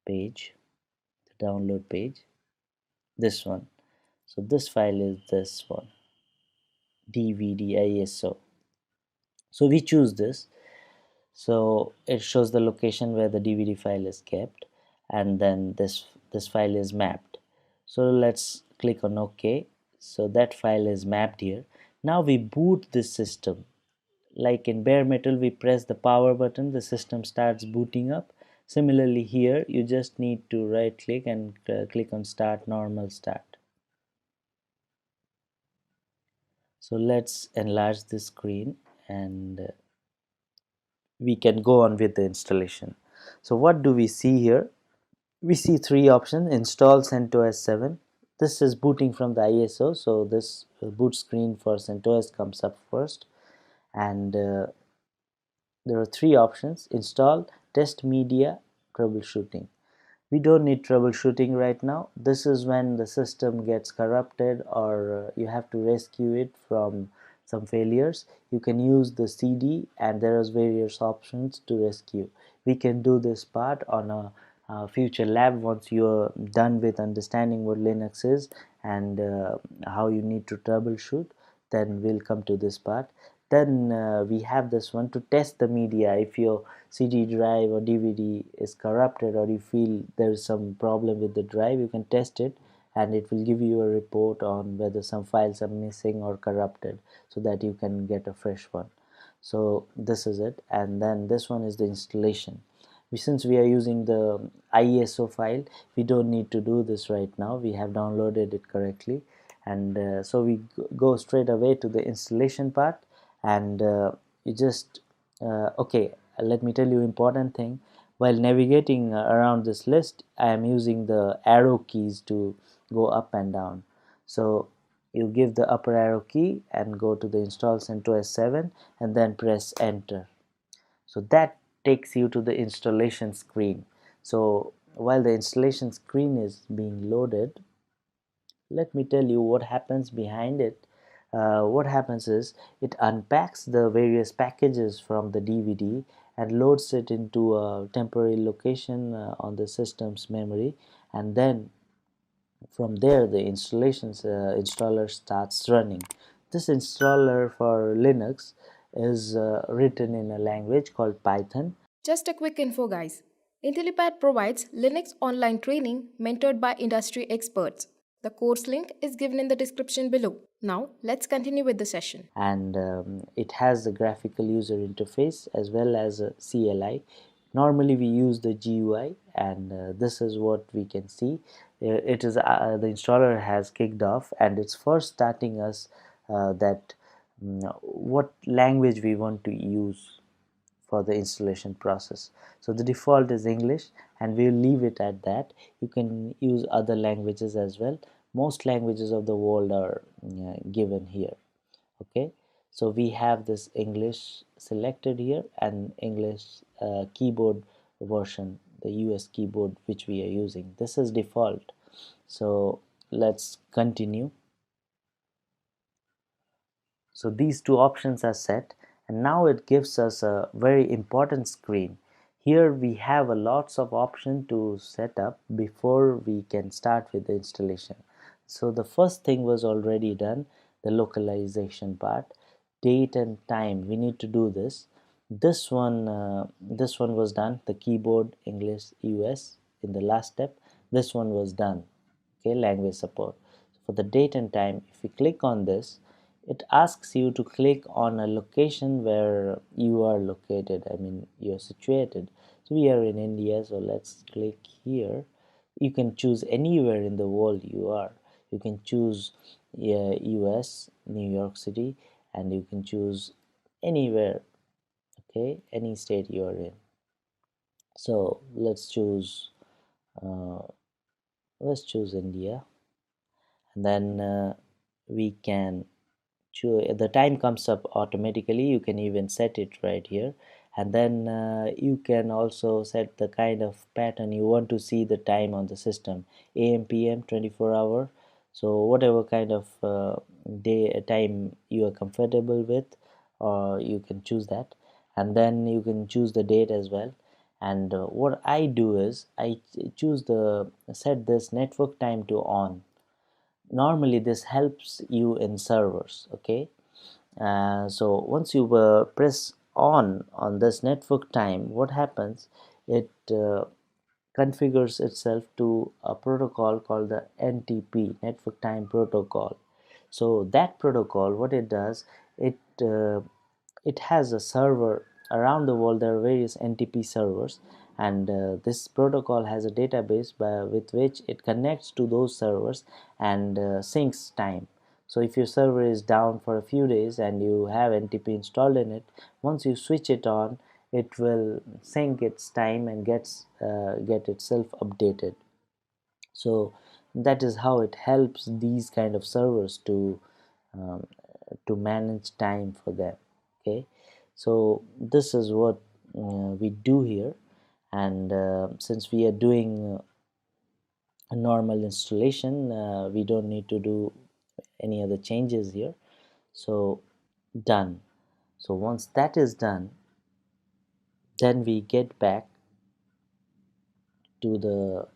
page, the download page, this one. So this file is this one, DVD ISO. So we choose this. So it shows the location where the DVD file is kept, and then this file is mapped. So let's click on OK. So that file is mapped here. Now we boot this system. Like in bare metal, we press the power button, the system starts booting up. Similarly here, you just need to right click and click on start, normal start. So let's enlarge the screen, and we can go on with the installation. So what do we see here? We see three options: install CentOS 7. This is booting from the ISO, so this boot screen for CentOS comes up first, and there are three options: install, test media, troubleshooting. We don't need troubleshooting right now. This is when the system gets corrupted, or you have to rescue it from some failures. You can use the CD, and there is various options to rescue. We can do this part on a future lab once you're done with understanding what Linux is and how you need to troubleshoot. Then we'll come to this part. Then we have this one to test the media. If your CD drive or DVD is corrupted, or you feel there is some problem with the drive, you can test it, and it will give you a report on whether some files are missing or corrupted, so that you can get a fresh one. So this is it. And then this one is the installation. Since we are using the ISO file, we don't need to do this right now. We have downloaded it correctly, and so we go straight away to the installation part. And you just okay, let me tell you important thing. While navigating around this list, I am using the arrow keys to go up and down. So you give the upper arrow key and go to the install CentOS 7, and then press enter. So that takes you to the installation screen. So while the installation screen is being loaded, let me tell you what happens behind it. What happens is it unpacks the various packages from the DVD and loads it into a temporary location on the system's memory, and then from there the installer starts running. This installer for Linux is written in a language called Python. Just a quick info, guys. Intellipaat provides Linux online training mentored by industry experts. The course link is given in the description below. Now, let's continue with the session. And it has the graphical user interface as well as a CLI. Normally we use the GUI, and this is what we can see. It is the installer has kicked off, and it's first starting us that what language we want to use for the installation process. So the default is English, and we'll leave it at that. You can use other languages as well. Most languages of the world are given here. Okay, so we have this English selected here, and English keyboard version, the US keyboard which we are using. This is default. So let's continue. So these two options are set, and now it gives us a very important screen. Here we have a lots of options to set up before we can start with the installation. So the first thing was already done, the localization part, date and time. We need to do this. This one was done, the keyboard English US in the last step. This one was done. Okay, language support. For the date and time, if we click on this, it asks you to click on a location where you are located, I mean you're situated. So we are in India, so let's click here. You can choose anywhere in the world you are. You can choose US, New York City, and you can choose anywhere, okay, any state you are in. So uh, let's choose India, and then we can the time comes up automatically. You can even set it right here, and then you can also set the kind of pattern you want to see the time on the system, AM, PM, 24-hour. So whatever kind of day time you are comfortable with, or you can choose that, and then you can choose the date as well. And what I do is I choose the set this network time to on. Normally this helps you in servers. Okay, so once you press on this network time, what happens, it configures itself to a protocol called the NTP, network time protocol. So that protocol, what it does, it it has a server around the world. There are various NTP servers, and this protocol has a database with which it connects to those servers and syncs time. So if your server is down for a few days and you have NTP installed in it, once you switch it on, it will sync its time and get itself updated. So that is how it helps these kind of servers um, to manage time for them. Okay, so this is what we do here, and since we are doing a normal installation, we don't need to do any other changes here. So done. So once that is done, then we to the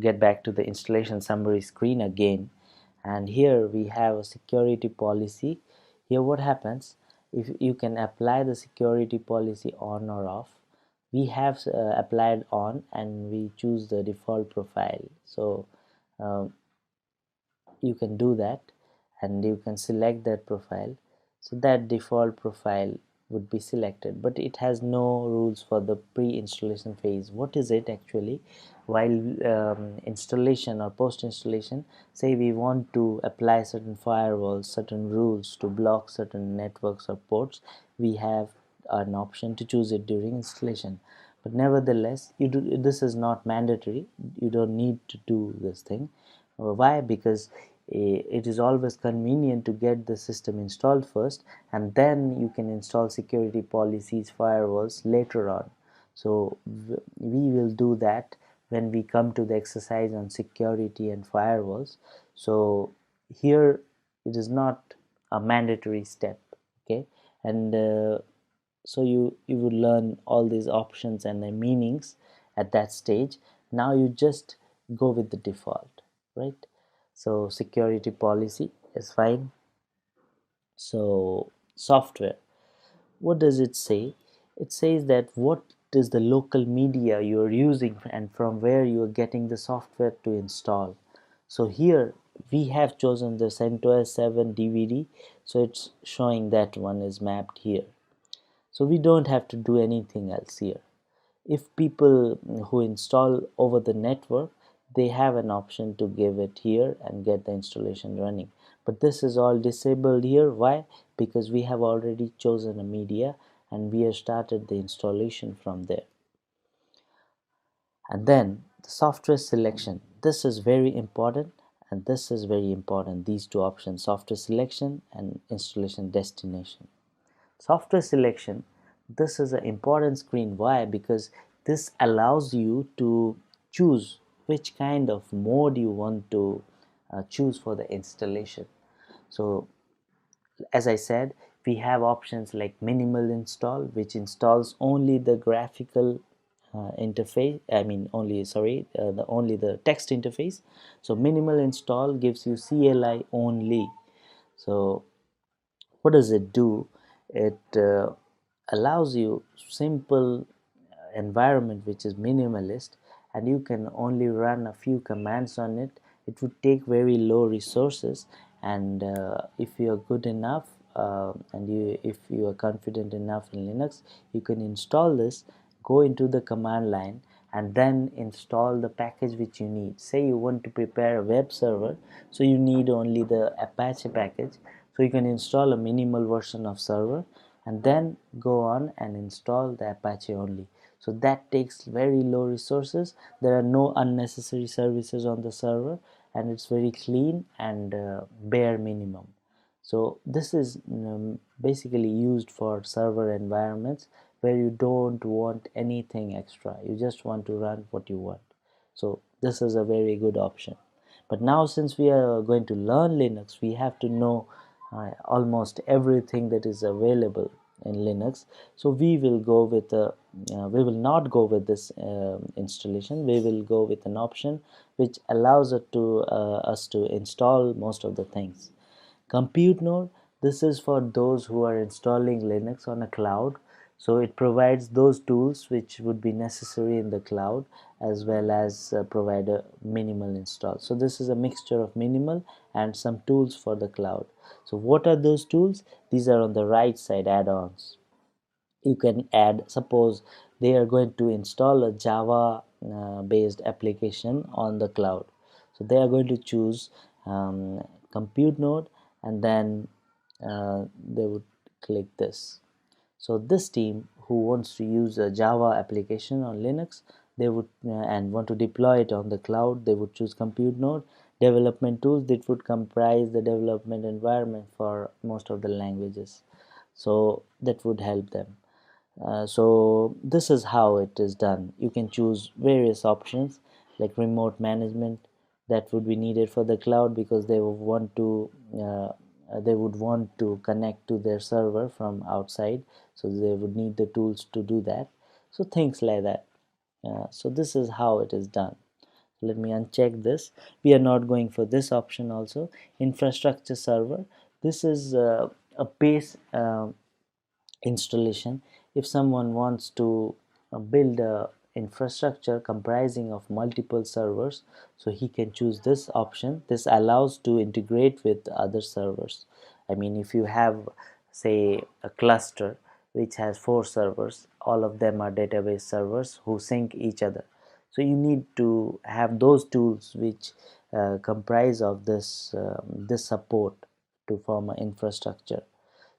get back to the installation summary screen again, and here we have a security policy. Here what happens, if you can apply the security policy on or off. We have applied on, and we choose the default profile. So um, you can do that, and you can select that profile. So that default profile would be selected, but it has no rules for the pre-installation phase. What is it actually? While installation or post-installation, say we want to apply certain firewalls, certain rules to block certain networks or ports, we have an option to choose it during installation. But nevertheless, this is not mandatory. You don't need to do this thing. Why? Because it is always convenient to get the system installed first, and then you can install security policies, firewalls later on. So we will do that when we come to the exercise on security and firewalls. So here it is not a mandatory step, okay? And so you would learn all these options and their meanings at that stage. Now you just go with the default, right? So security policy is fine. So software, what does it say? It says that what is the local media you are using and from where you are getting the software to install. So here we have chosen the CentOS 7 DVD, so it's showing that one is mapped here. So we don't have to do anything else here. If people who install over the network, they have an option to give it here and get the installation running, but this is all disabled here. Why? Because we have already chosen a media and we have started the installation from there. And then the software selection, this is very important, and this is very important, these two options, software selection and installation destination. Software selection, this is an important screen. Why? Because this allows you to choose which kind of mode you want to choose for the installation. So as I said, we have options like minimal install, which installs only the graphical interface, only the text interface. So minimal install gives you CLI only. So what does it do? It allows you simple environment which is minimalist, and you can only run a few commands on it. It would take very low resources, and if you are good enough and if you are confident enough in Linux, you can install this, go into the command line, and then install the package which you need. Say you want to prepare a web server, so you need only the Apache package, so you can install a minimal version of server and then go on and install the Apache only. So that takes very low resources. There are no unnecessary services on the server, and it's very clean and bare minimum. So this is basically used for server environments where you don't want anything extra, you just want to run what you want. So this is a very good option. But now, since we are going to learn Linux, we have to know almost everything that is available in Linux. So we will go with we will not go with this installation. We will go with an option which allows us to install most of the things. Compute node, this is for those who are installing Linux on a cloud. So it provides those tools which would be necessary in the cloud, as well as provide a minimal install. So this is a mixture of minimal and some tools for the cloud. So what are those tools? These are on the right side, add-ons. You can add, suppose they are going to install a Java based application on the cloud, so they are going to choose compute node, and then they would click this. So this team who wants to use a Java application on Linux, they would and want to deploy it on the cloud, they would choose compute node. Development tools, that would comprise the development environment for most of the languages, so that would help them. So this is how it is done. You can choose various options like remote management, that would be needed for the cloud because they would want to connect to their server from outside, so they would need the tools to do that. So things like that. So this is how it is done. Let me uncheck this. We are not going for this option. Also, infrastructure server, this is a base installation. If someone wants to build a infrastructure comprising of multiple servers, so he can choose this option. This allows to integrate with other servers. I mean, if you have, say, a cluster which has 4 servers, all of them are database servers who sync each other, so you need to have those tools which comprise of this support to form an infrastructure.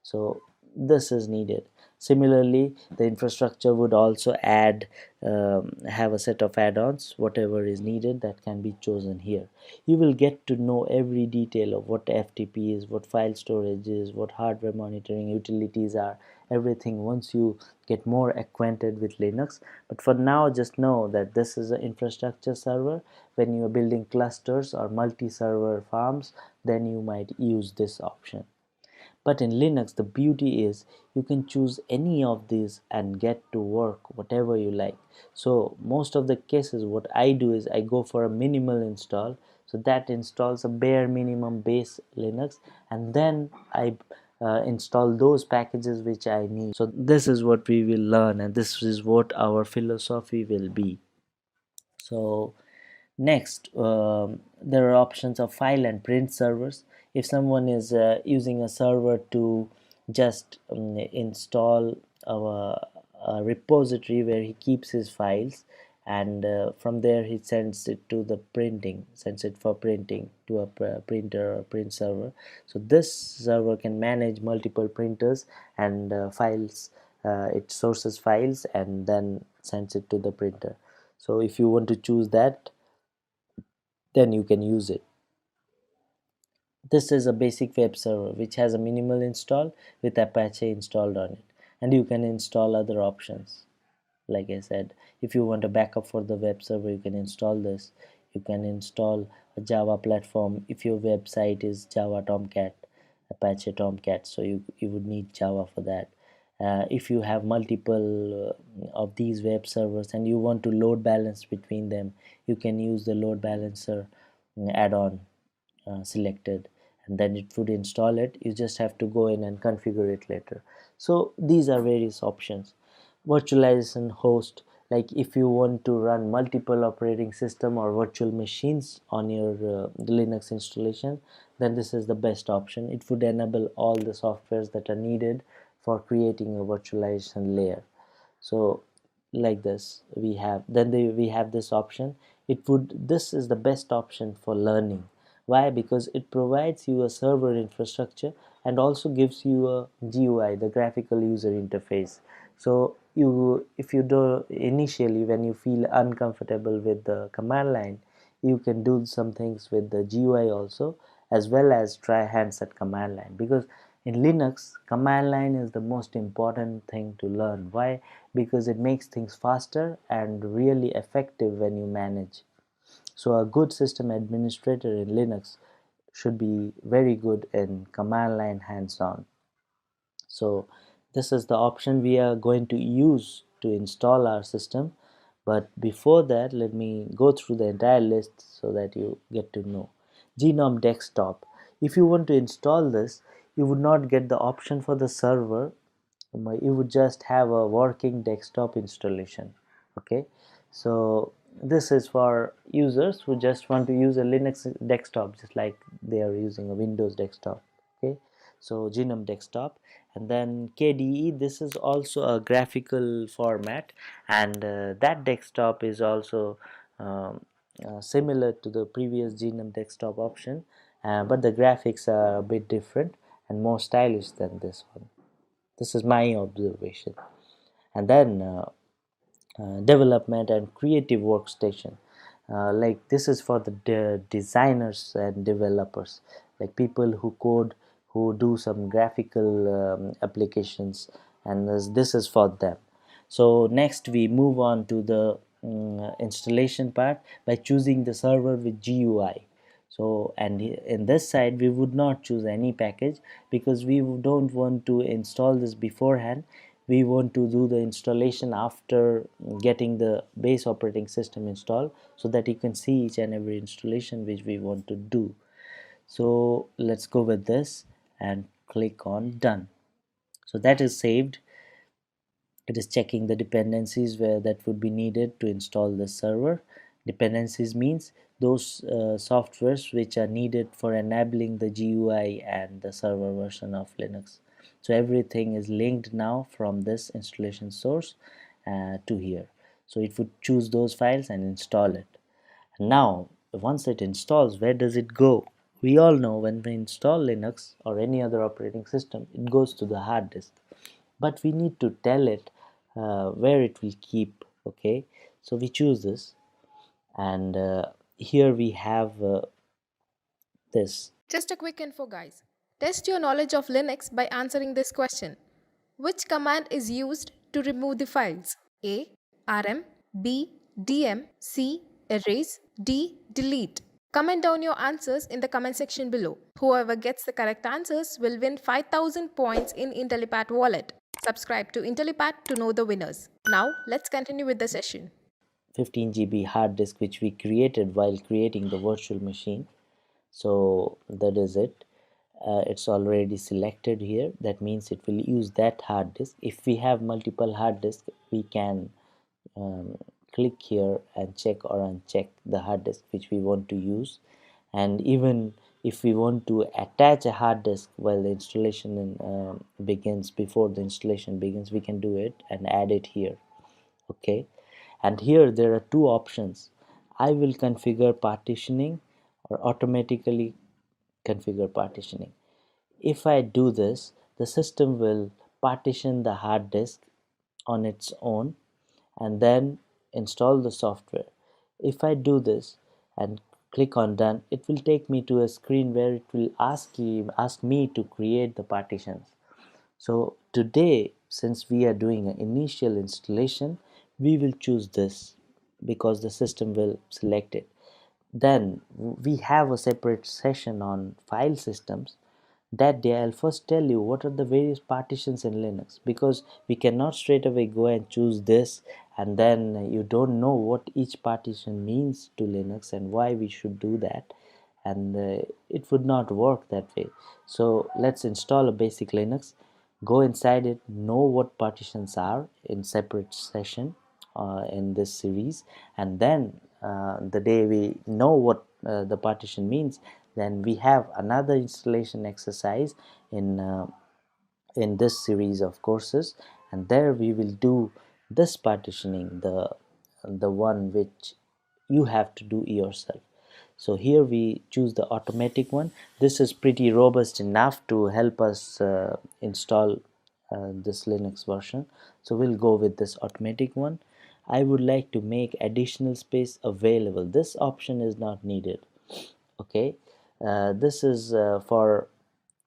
So this is needed. Similarly, the infrastructure would also add have a set of add-ons. Whatever is needed, that can be chosen here. You will get to know every detail of what FTP is, what file storage is, what hardware monitoring utilities are, everything once you get more acquainted with Linux. But for now, just know that this is an infrastructure server. When you are building clusters or multi-server farms, then you might use this option. But in Linux, the beauty is you can choose any of these and get to work whatever you like. So most of the cases, what I do is I go for a minimal install. So that installs a bare minimum base Linux, and then I install those packages which I need. So this is what we will learn, and this is what our philosophy will be. So next, there are options of file and print servers. If someone is using a server to just install a repository where he keeps his files, and from there he sends it to the printing, sends it for printing to a printer or print server. So this server can manage multiple printers and files. It sources files and then sends it to the printer. So if you want to choose that, then you can use it. This is a basic web server which has a minimal install with Apache installed on it, and you can install other options. Like I said, if you want a backup for the web server, you can install this. You can install a Java platform if your website is Java Tomcat, Apache Tomcat, so you would need Java for that. If you have multiple of these web servers and you want to load balance between them, you can use the load balancer add-on selected, and then it would install it. You just have to go in and configure it later. So these are various options. Virtualization host, like if you want to run multiple operating system or virtual machines on your Linux installation, then this is the best option. It would enable all the softwares that are needed for creating a virtualization layer. So like this we have this option. This is the best option for learning. Why? Because it provides you a server infrastructure and also gives you a GUI, the graphical user interface. So if you do initially, when you feel uncomfortable with the command line, you can do some things with the GUI also, as well as try hands at command line, because in Linux, command line is the most important thing to learn. Why? Because it makes things faster and really effective when you manage. So a good system administrator in Linux should be very good in command line hands-on. So this is the option we are going to use to install our system. But before that, let me go through the entire list so that you get to know. Genome Desktop. If you want to install this, you would not get the option for the server. You would just have a working desktop installation. Okay, so this is for users who just want to use a Linux desktop, just like they are using a Windows desktop. Okay, so Genome Desktop. And then KDE, this is also a graphical format, and that desktop is also similar to the previous Genome Desktop option, but the graphics are a bit different and more stylish than this one. This is my observation. And then development and creative workstation, like this is for the designers and developers, like people who code, who do some graphical applications, and this is for them. So next we move on to the installation part by choosing the server with GUI. So, and in this side we would not choose any package because we don't want to install this beforehand. We want to do the installation after getting the base operating system installed, so that you can see each and every installation which we want to do. So let's go with this and click on done. So that is saved. It is checking the dependencies where that would be needed to install the server. Dependencies means those softwares which are needed for enabling the GUI and the server version of Linux. So everything is linked now from this installation source to here. So it would choose those files and install it. And now once it installs, where does it go? We all know when we install Linux or any other operating system, it goes to the hard disk, but we need to tell it where it will keep. Okay, so we choose this, and here we have this. Just a quick info, guys. Test your knowledge of Linux by answering this question. Which command is used to remove the files? A. rm, B. dm, C. erase, D. delete. Comment down your answers in the comment section below. Whoever gets the correct answers will win 5000 points in Intellipaat wallet. Subscribe to Intellipaat to know the winners. Now, let's continue with the session. 15 GB hard disk which we created while creating the virtual machine. So that is it. It's already selected here. That means it will use that hard disk. If we have multiple hard disks, we can click here and check or uncheck the hard disk which we want to use. And even if we want to attach a hard disk while the installation begins, before the installation begins, we can do it and add it here. Okay, and here there are two options. I will configure partitioning or automatically configure partitioning. If I do this, the system will partition the hard disk on its own and then install the software. If I do this and click on done, it will take me to a screen where it will ask me to create the partitions. So today, since we are doing an initial installation, we will choose this because the system will select it. Then we have a separate session on file systems. That day I'll first tell you what are the various partitions in Linux, because we cannot straight away go and choose this and then you don't know what each partition means to Linux and why we should do that, and it would not work that way. So let's install a basic Linux, go inside it, know what partitions are in separate session in this series, and then the day we know what the partition means, then we have another installation exercise in this series of courses, and there we will do this partitioning, the one which you have to do yourself. So here we choose the automatic one. This is pretty robust enough to help us install this Linux version, so we'll go with this automatic one. I would like to make additional space available. This option is not needed. Okay, this is for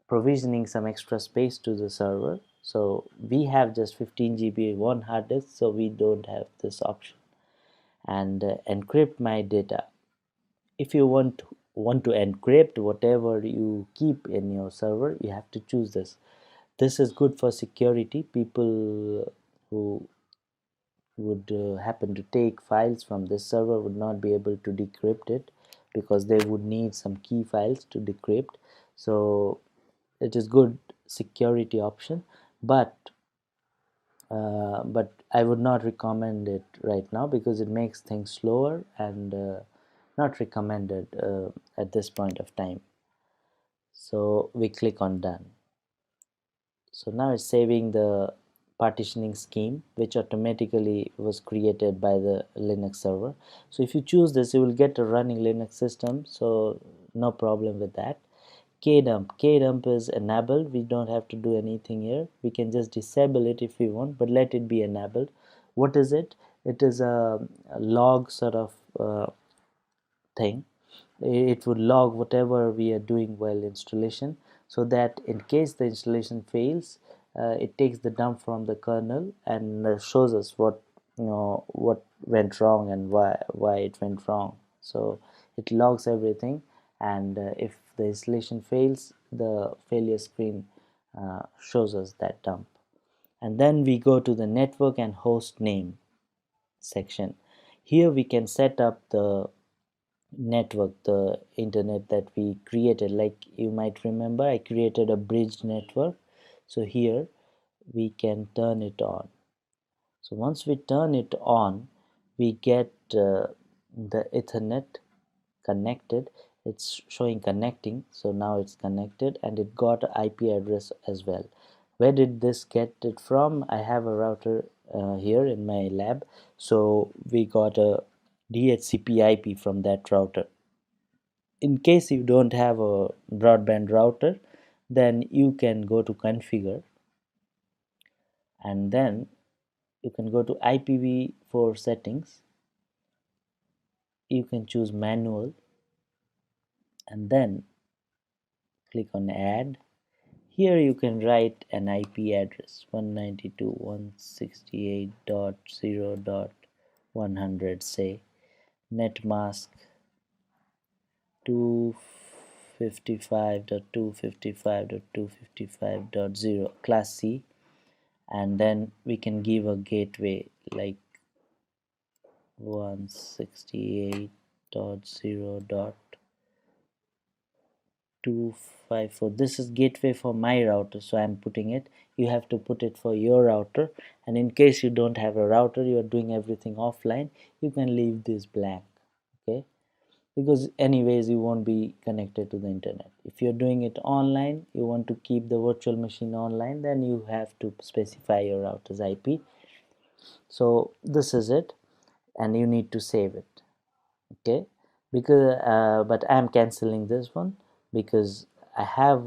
provisioning some extra space to the server. So we have just 15 GB one hard disk, so we don't have this option. And encrypt my data. If you want to encrypt whatever you keep in your server, you have to choose this. This is good for security. People who would happen to take files from this server would not be able to decrypt it, because they would need some key files to decrypt. So it is good security option, but I would not recommend it right now because it makes things slower and not recommended at this point of time. So we click on done. So now it's saving the partitioning scheme which automatically was created by the Linux server. So if you choose this, you will get a running Linux system, so no problem with that. Kdump is enabled. We don't have to do anything here. We can just disable it if we want, but let it be enabled. What is it? It is a log sort of thing. It would log whatever we are doing while installation, so that in case the installation fails, it takes the dump from the kernel and shows us what what went wrong and why it went wrong. So it logs everything, and if the installation fails, the failure screen shows us that dump. And then we go to the network and host name section. Here we can set up the network, the internet that we created. Like you might remember, I created a bridge network, so here we can turn it on. So once we turn it on, we get the Ethernet connected. It's showing connecting, so now it's connected, and it got an IP address as well. Where did this get it from? I have a router here in my lab, so we got a DHCP IP from that router. In case you don't have a broadband router, then you can go to configure, and then you can go to IPv4 settings. You can choose manual and then click on add. Here you can write an IP address 192.168.0.100, say net mask 255.255.255.0 class C, and then we can give a gateway like 168.0.254. This is gateway for my router, so I'm putting it. You have to put it for your router, and in case you don't have a router, you are doing everything offline, you can leave this blank. Okay, because anyways you won't be connected to the internet. If you're doing it online, you want to keep the virtual machine online, then you have to specify your router's IP. So this is it, and you need to save it. Okay, because but I'm canceling this one because I have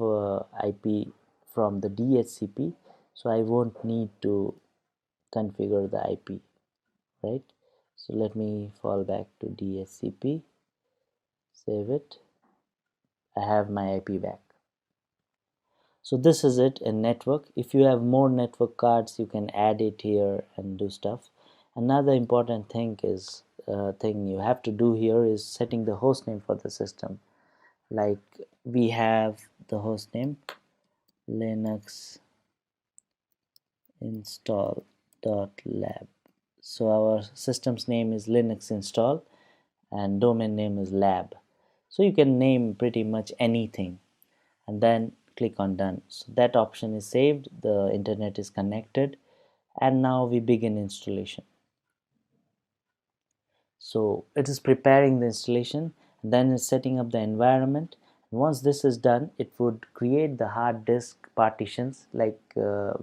IP from the DHCP, so I won't need to configure the IP, right? So let me fall back to DHCP, save it. I have my IP back. So this is it in network. If you have more network cards, you can add it here and do stuff. Another important thing is thing you have to do here is setting the host name for the system. Like we have the host name linux install.lab. So our system's name is linux install and domain name is lab. So you can name pretty much anything and then click on done. So that option is saved, the internet is connected, and now we begin installation. So it is preparing the installation, and then it's setting up the environment. Once this is done, it would create the hard disk partitions like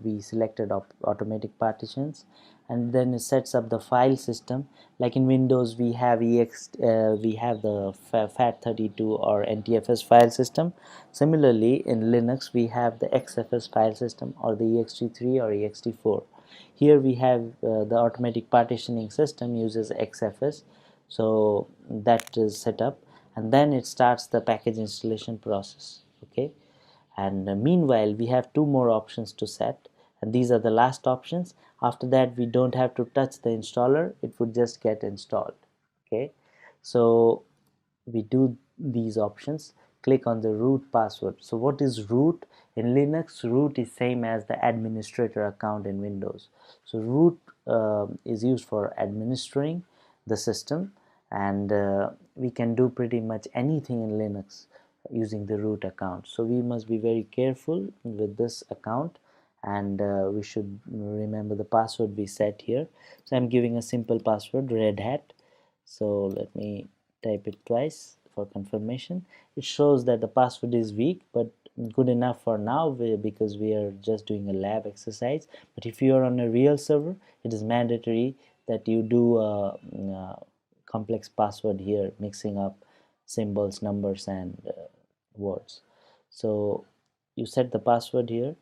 we selected automatic partitions, and then it sets up the file system. Like in Windows we have we have the FAT32 or NTFS file system. Similarly in Linux we have the XFS file system or the ext3 or ext4. Here we have the automatic partitioning system uses XFS, so that is set up, and then it starts the package installation process. Okay, and meanwhile we have two more options to set, and these are the last options. After that we don't have to touch the installer, it would just get installed. Okay, so we do these options. Click on the root password. So what is root in Linux? Root is same as the administrator account in Windows. So root is used for administering the system, and we can do pretty much anything in Linux using the root account. So we must be very careful with this account, and we should remember the password we set here. So I'm giving a simple password, red hat. So let me type it twice for confirmation. It shows that the password is weak, but good enough for now because we are just doing a lab exercise. But if you are on a real server, it is mandatory that you do a complex password here, mixing up symbols, numbers, and words. So you set the password here,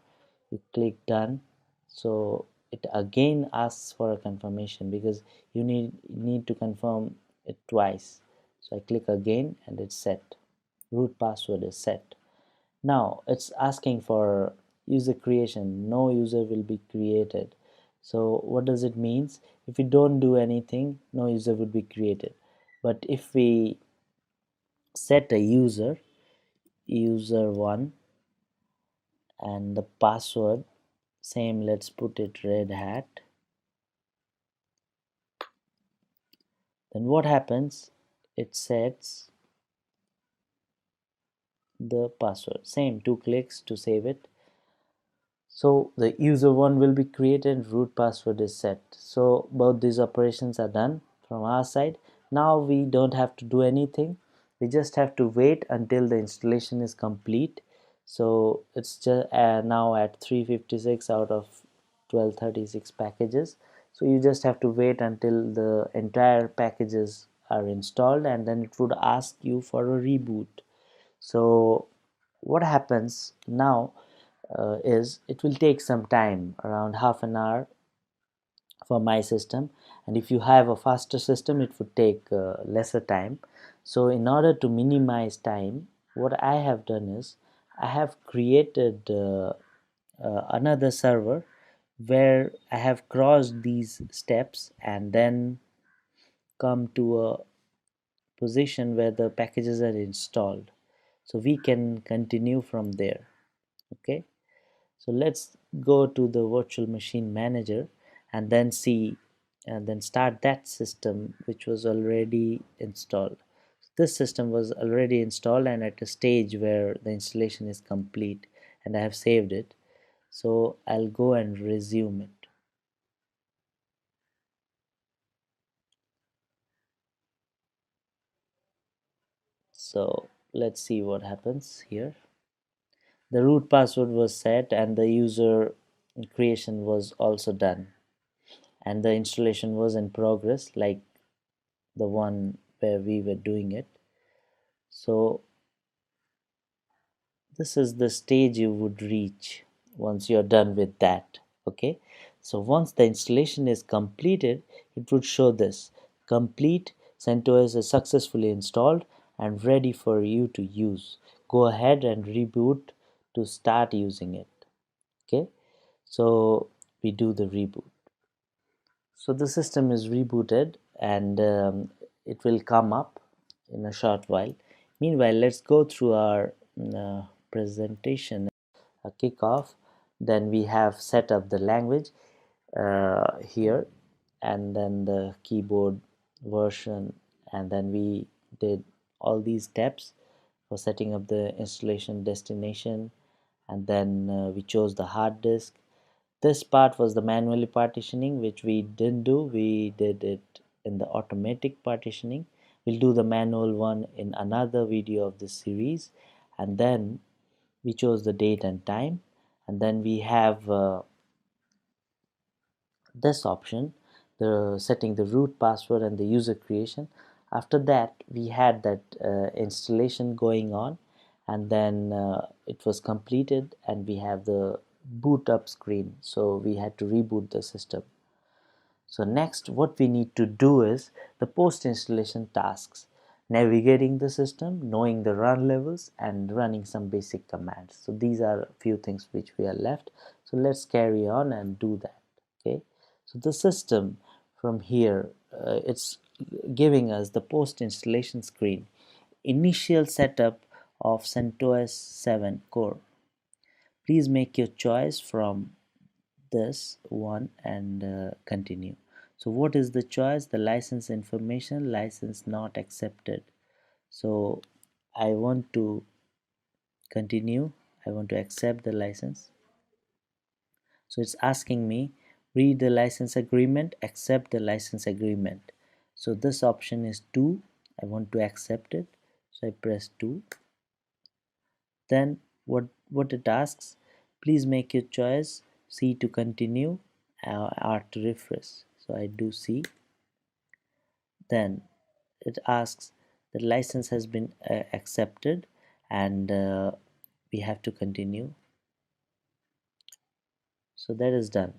you click done. So it again asks for a confirmation because you need to confirm it twice. So I click again and it's set. Root password is set. Now it's asking for user creation. No user will be created. So what does it means? If we don't do anything, no user would be created. But if we set a user, user1, and the password same, let's put it red hat, then what happens, it sets the password, same, 2 clicks to save it. So the user1 will be created, root password is set. So both these operations are done from our side. Now we don't have to do anything, we just have to wait until the installation is complete. So it's just now at 356 out of 1236 packages. So you just have to wait until the entire packages are installed, and then it would ask you for a reboot. So what happens now is it will take some time, around half an hour for my system, and if you have a faster system it would take lesser time. So in order to minimize time, what I have done is I have created another server where I have crossed these steps and then come to a position where the packages are installed, so we can continue from there. Okay, so let's go to the virtual machine manager and then see and then start that system which was already installed. This system was already installed and at a stage where the installation is complete, and I have saved it. So I'll go and resume it. So let's see what happens here. The root password was set and the user creation was also done, and the installation was in progress like the one where we were doing it. So this is the stage you would reach once you're done with that. Okay, so once the installation is completed, it would show this: complete, CentOS is successfully installed and ready for you to use. Go ahead and reboot to start using it. Okay, so we do the reboot. So the system is rebooted, and it will come up in a short while. Meanwhile, let's go through our presentation. A kickoff, then we have set up the language here, and then the keyboard version, and then we did all these steps for setting up the installation destination, and then we chose the hard disk. This part was the manually partitioning, which we didn't do. We did it in the automatic partitioning. We'll do the manual one in another video of this series. And then we chose the date and time, and then we have this option, the setting the root password and the user creation. After that we had that installation going on, and then it was completed and we have the boot up screen, so we had to reboot the system. So next what we need to do is the post installation tasks: navigating the system, knowing the run levels, and running some basic commands. So these are a few things which we are left, so let's carry on and do that. Okay, so the system from here, it's giving us the post installation screen: initial setup of CentOS 7 core. Please make your choice from this one and continue. So what is the choice? The license information, license not accepted. So I want to continue, I want to accept the license. So it's asking me read the license agreement, accept the license agreement. So this option is 2. I want to accept it, so I press 2. Then what it asks: please make your choice, C to continue, R to refresh. So I do C. Then it asks the license has been accepted, and we have to continue. So that is done.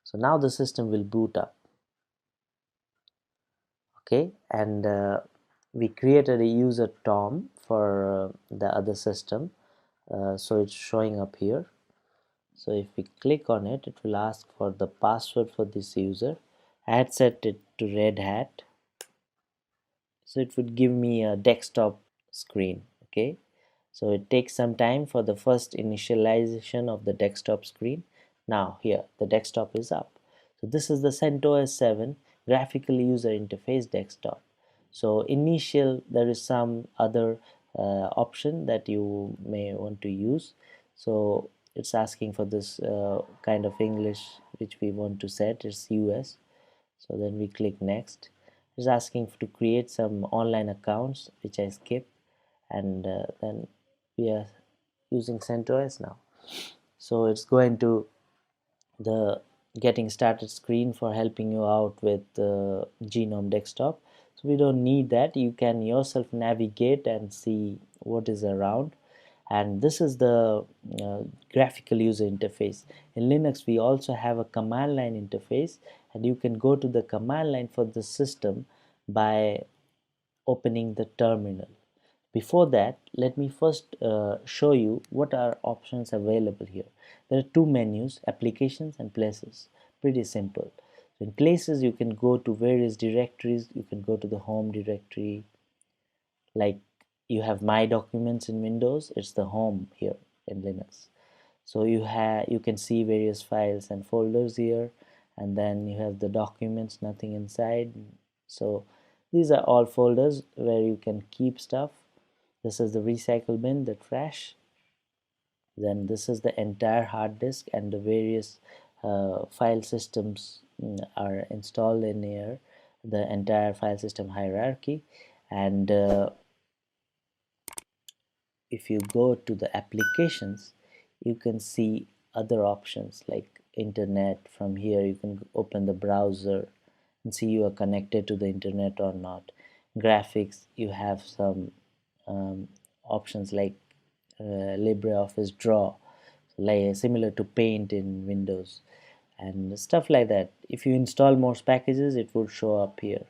So now the system will boot up. Okay, and we created a user Tom for the other system, so it's showing up here. So if we click on it, it will ask for the password for this user. I had set it to Red Hat, so it would give me a desktop screen. Okay, so it takes some time for the first initialization of the desktop screen. Now here the desktop is up. So this is the CentOS 7 graphical user interface desktop. So initial, there is some other option that you may want to use. So it's asking for this kind of English which we want to set. It's US. So then we click next. It's asking to create some online accounts, which I skip, and then we are using CentOS now. So it's going to the getting started screen for helping you out with Genome Desktop. So we don't need that. You can yourself navigate and see what is around. And this is the graphical user interface. In Linux we also have a command line interface, and you can go to the command line for the system by opening the terminal. Before that, let me first show you what are options available here. There are two menus, applications and places. Pretty simple. So in places, you can go to various directories. You can go to the home directory, like you have my documents in Windows. It's the home here in Linux. So you can see various files and folders here, and then you have the documents, nothing inside. So these are all folders where you can keep stuff. This is the recycle bin, the trash. Then this is the entire hard disk, and the various file systems are installed in here, the entire file system hierarchy. And if you go to the applications, you can see other options like internet. From here you can open the browser and see you are connected to the internet or not. Graphics, you have some options like LibreOffice Draw, like similar to Paint in Windows, and stuff like that. If you install most packages, it will show up here.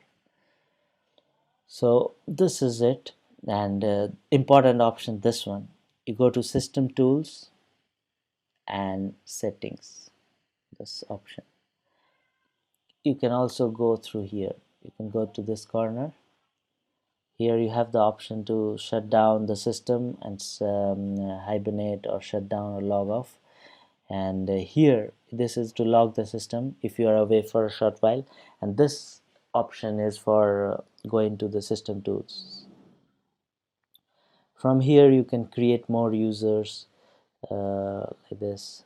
So this is it. And important option, this one, you go to System Tools and Settings, this option. You can also go through here. You can go to this corner. Here you have the option to shut down the system and hibernate or shut down or log off. And here, this is to log the system if you are away for a short while, and this option is for going to the System Tools. From here you can create more users, like this.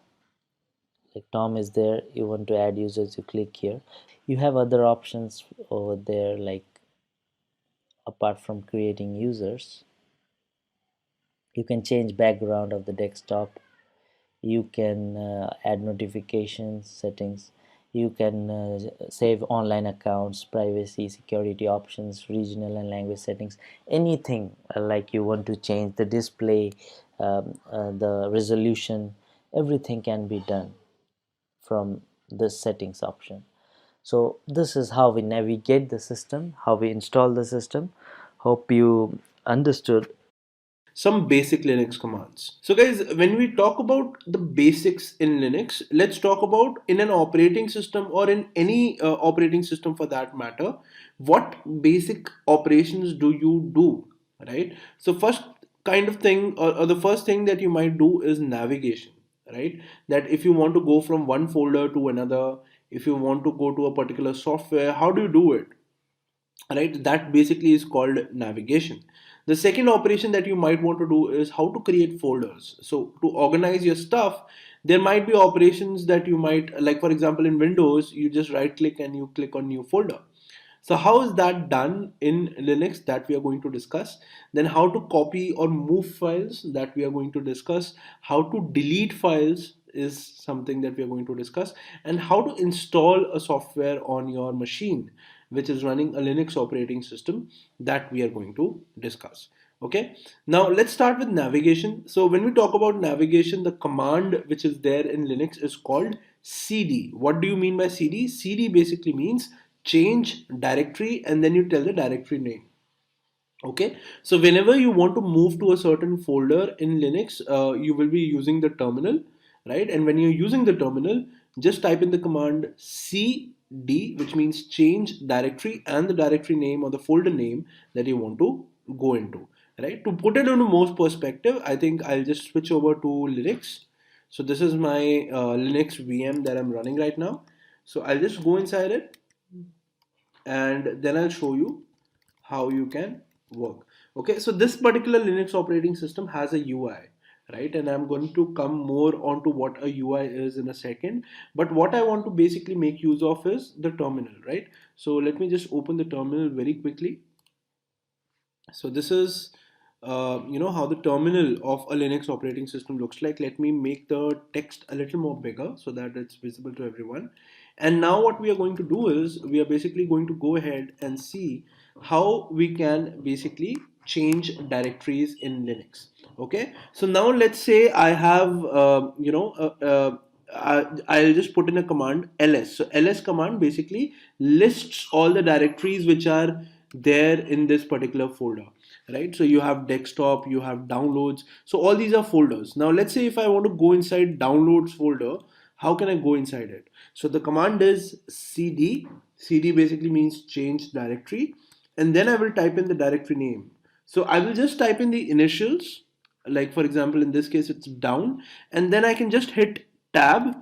Like Tom is there, you want to add users, you click here. You have other options over there, like apart from creating users, you can change background of the desktop. You can add notifications, settings. You can save online accounts, privacy, security options, regional and language settings, anything like you want to change the display, the resolution, everything can be done from this settings option. So this is how we navigate the system, how we install the system. Hope you understood. Some basic Linux commands. So guys, when we talk about the basics in Linux, let's talk about in an operating system or in any operating system for that matter, what basic operations do you do, right? So first kind of thing, or the first thing that you might do is navigation, right? That if you want to go from one folder to another, if you want to go to a particular software, how do you do it? Right, that basically is called navigation. The second operation that you might want to do is how to create folders. So to organize your stuff, there might be operations that you might like. For example, in Windows, you just right click and you click on new folder. So how is that done in Linux, that we are going to discuss. Then how to copy or move files, that we are going to discuss. How to delete files is something that we are going to discuss. And how to install a software on your machine which is running a Linux operating system, that we are going to discuss. Okay, now let's start with navigation. So when we talk about navigation, the command which is there in Linux is called cd. What do you mean by cd? Cd basically means change directory, and then you tell the directory name. Okay, so whenever you want to move to a certain folder in Linux, you will be using the terminal, right? And when you're using the terminal, just type in the command cd, which means change directory, and the directory name or the folder name that you want to go into, right? To put it into most perspective, I think I'll just switch over to Linux. So this is my Linux VM that I'm running right now. So I'll just go inside it, and then I'll show you how you can work. Okay, so this particular Linux operating system has a UI, right? And I'm going to come more onto what a UI is in a second. But what I want to basically make use of is the terminal, right? So let me just open the terminal very quickly. So this is how the terminal of a Linux operating system looks like. Let me make the text a little more bigger so that it's visible to everyone. And now what we are going to do is we are basically going to go ahead and see how we can basically change directories in Linux. Okay, so now let's say I have I'll just put in a command ls. So ls command basically lists all the directories which are there in this particular folder, right? So you have desktop, you have downloads, so all these are folders. Now let's say if I want to go inside downloads folder, how can I go inside it? So the command is cd basically means change directory, and then I will type in the directory name. So I will just type in the initials, like for example in this case it's down, and then I can just hit tab,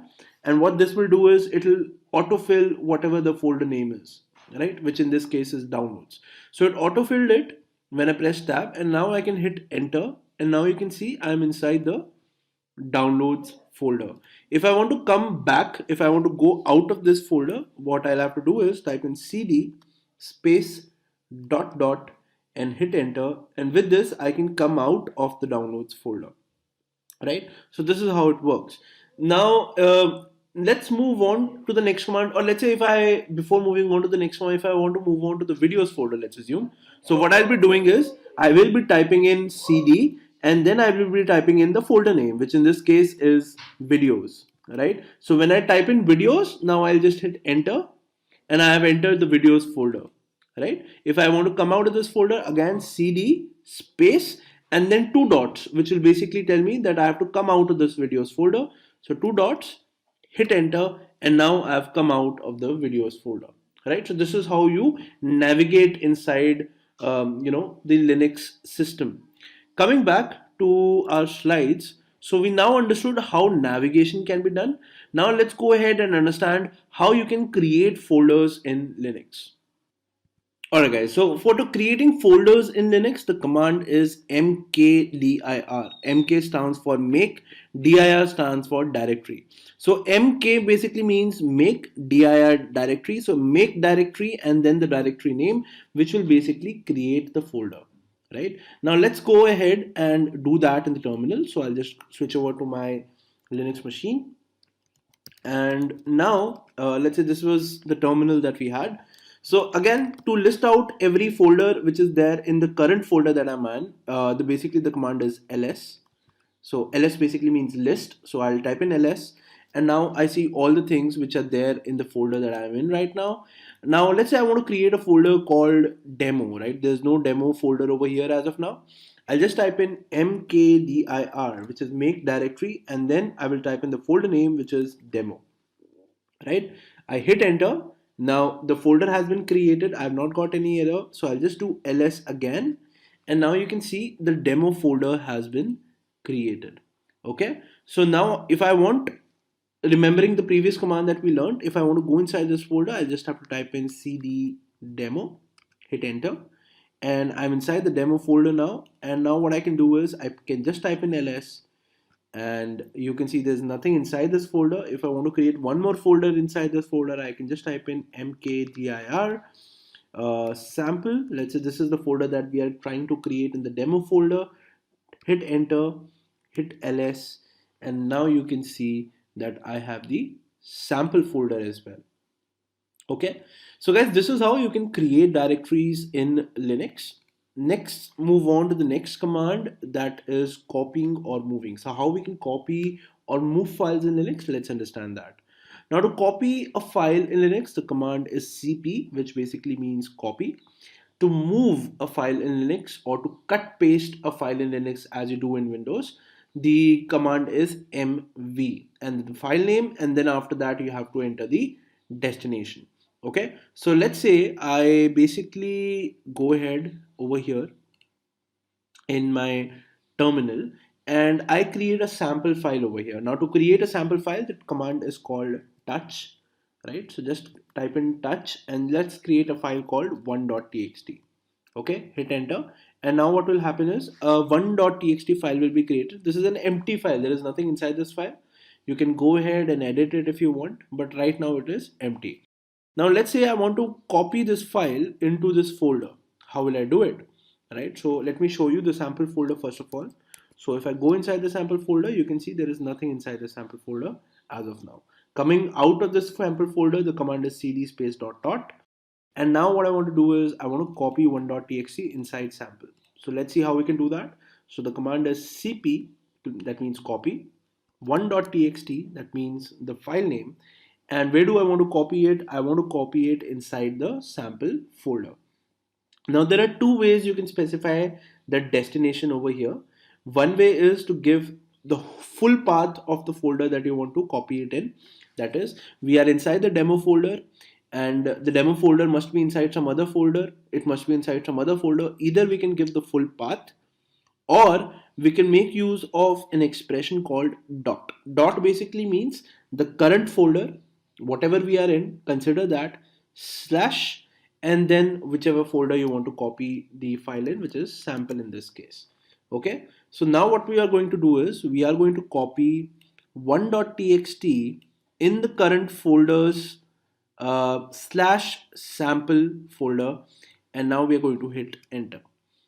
and what this will do is it will autofill whatever the folder name is, right, which in this case is downloads. So it autofilled it when I press tab, and now I can hit enter, and now you can see I'm inside the downloads folder. If I want to come back, if I want to go out of this folder, what I'll have to do is type in cd space dot dot and hit enter, and with this I can come out of the downloads folder, right? So this is how it works. Now let's move on to the next command, or let's say if I, before moving on to the next one, if I want to move on to the videos folder, let's assume. So what I'll be doing is I will be typing in cd, and then I will be typing in the folder name, which in this case is videos, right? So when I type in videos, now I'll just hit enter, and I have entered the videos folder, right? If I want to come out of this folder, again cd space and then two dots, which will basically tell me that I have to come out of this videos folder. So two dots, hit enter, and now I've come out of the videos folder, right? So this is how you navigate inside the Linux system. Coming back to our slides, so we now understood how navigation can be done. Now let's go ahead and understand how you can create folders in Linux. Alright guys, so for creating folders in Linux, the command is mkdir. Mk stands for make, dir stands for directory. So mk basically means make, dir directory. So make directory and then the directory name, which will basically create the folder, right? Now let's go ahead and do that in the terminal. So I'll just switch over to my Linux machine. And now let's say this was the terminal that we had. So again, to list out every folder which is there in the current folder that I'm in, basically the command is ls. So ls basically means list. So I'll type in ls, and now I see all the things which are there in the folder that I'm in right now. Now let's say I want to create a folder called demo, right? There's no demo folder over here as of now. I'll just type in mkdir, which is make directory, and then I will type in the folder name, which is demo, right? I hit enter. Now the folder has been created. I have not got any error. So I'll just do ls again. And now you can see the demo folder has been created. Okay. So now if I want, remembering the previous command that we learned, if I want to go inside this folder, I just have to type in cd demo, hit enter, and I'm inside the demo folder now. And now what I can do is I can just type in ls, and you can see there's nothing inside this folder. If I want to create one more folder inside this folder, I can just type in mkdir sample. Let's say this is the folder that we are trying to create in the demo folder. Hit enter, hit ls, and now you can see that I have the sample folder as well. Okay, so guys, this is how you can create directories in Linux. Next, move on to the next command, that is copying or moving. So how we can copy or move files in Linux, let's understand that. Now to copy a file in Linux, the command is cp, which basically means copy. To move a file in Linux, or to cut paste a file in Linux as you do in Windows, the command is mv and the file name, and then after that you have to enter the destination. Okay, so let's say I basically go ahead over here in my terminal and I create a sample file over here. Now to create a sample file, the command is called touch, right? So just type in touch and let's create a file called 1.txt. Okay, hit enter, and now what will happen is a 1.txt file will be created. This is an empty file, there is nothing inside this file. You can go ahead and edit it if you want, but right now it is empty. Now let's say I want to copy this file into this folder. How will I do it? right? So let me show you the sample folder first of all. So if I go inside the sample folder, you can see there is nothing inside the sample folder as of now. Coming out of this sample folder, the command is cd space dot dot. And now what I want to do is I want to copy 1.txt inside sample. So let's see how we can do that. So the command is cp, that means copy, 1.txt, that means the file name. And where do I want to copy it? I want to copy it inside the sample folder. Now there are two ways you can specify the destination over here. One way is to give the full path of the folder that you want to copy it in. That is, we are inside the demo folder and the demo folder must be inside some other folder. It must be inside some other folder. Either we can give the full path or we can make use of an expression called dot. Dot basically means the current folder, whatever we are in, consider that, slash, and then whichever folder you want to copy the file in, which is sample in this case. Okay, so now what we are going to do is we are going to copy 1.txt in the current folders slash sample folder, and now we are going to hit enter.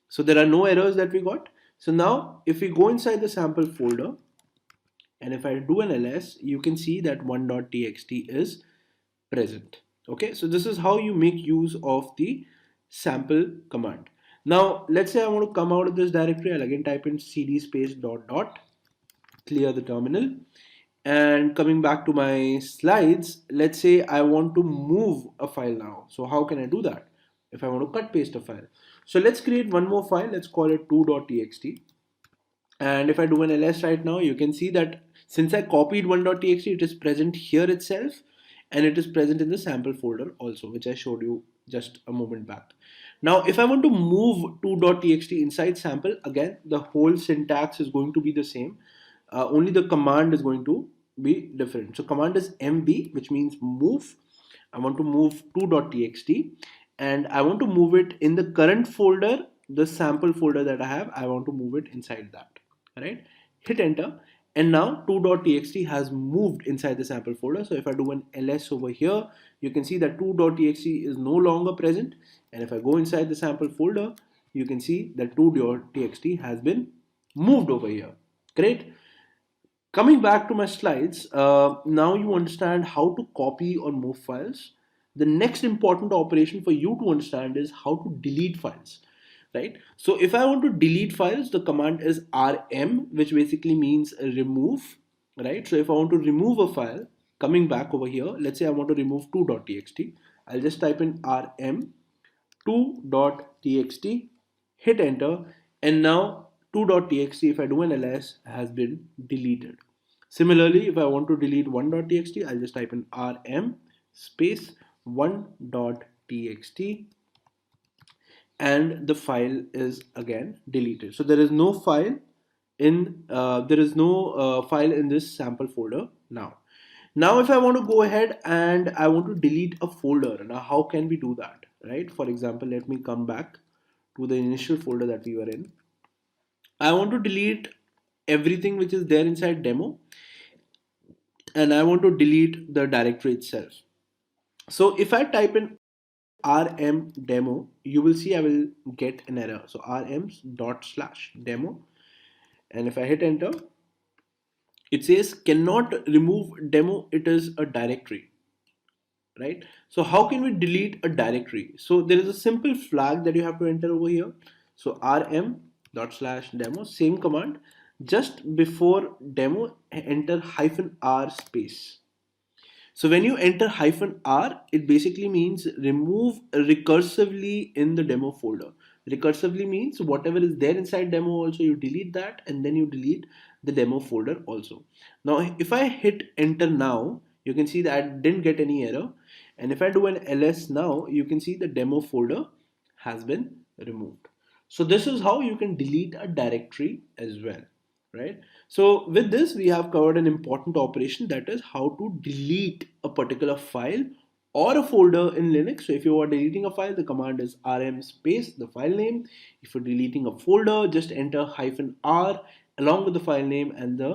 So there are no errors that we got. So now if we go inside the sample folder and if I do an ls, you can see that 1.txt is present. Okay, so this is how you make use of the sample command. Now let's say I want to come out of this directory. I'll again type in cd space dot dot, clear the terminal, and coming back to my slides, let's say I want to move a file now. So how can I do that? If I want to cut paste a file, so let's create one more file. Let's call it 2.txt. And if I do an ls right now, you can see that since I copied 1.txt, it is present here itself, and it is present in the sample folder also, which I showed you just a moment back. Now if I want to move 2.txt inside sample, again the whole syntax is going to be the same, only the command is going to be different. So command is mb, which means move. I want to move 2.txt and I want to move it in the current folder, the sample folder that I have. I want to move it inside that. Right, hit enter, and now 2.txt has moved inside the sample folder. So if I do an ls over here, you can see that 2.txt is no longer present, and if I go inside the sample folder, you can see that 2.txt has been moved over here. Great. Coming back to my slides, now you understand how to copy or move files. The next important operation for you to understand is how to delete files. Right, so if I want to delete files, the command is rm, which basically means remove. Right, so if I want to remove a file, coming back over here, let's say I want to remove 2.txt, I'll just type in rm 2.txt, hit enter, and now 2.txt, if I do an ls, has been deleted. Similarly, if I want to delete 1.txt, I'll just type in rm space 1.txt, and the file is again deleted. So there is no file in file in this sample folder now. Now if I want to go ahead and I want to delete a folder, now how can we do that? Right, for example, let me come back to the initial folder that we were in. I want to delete everything which is there inside demo, and I want to delete the directory itself. So if I type in rm demo, you will see I will get an error. So rm/demo, and if I hit enter, it says cannot remove demo, it is a directory. Right, so how can we delete a directory? So there is a simple flag that you have to enter over here. So rm/demo, same command, just before demo enter -r space. So when you enter -r, it basically means remove recursively in the demo folder. Recursively means whatever is there inside demo also you delete that, and then you delete the demo folder also. Now if I hit enter now, you can see that I didn't get any error, and if I do an ls now, you can see the demo folder has been removed. So this is how you can delete a directory as well. Right, so with this we have covered an important operation, that is how to delete a particular file or a folder in Linux. So if you are deleting a file, the command is rm space the file name. If you're deleting a folder, just enter -r along with the file name and the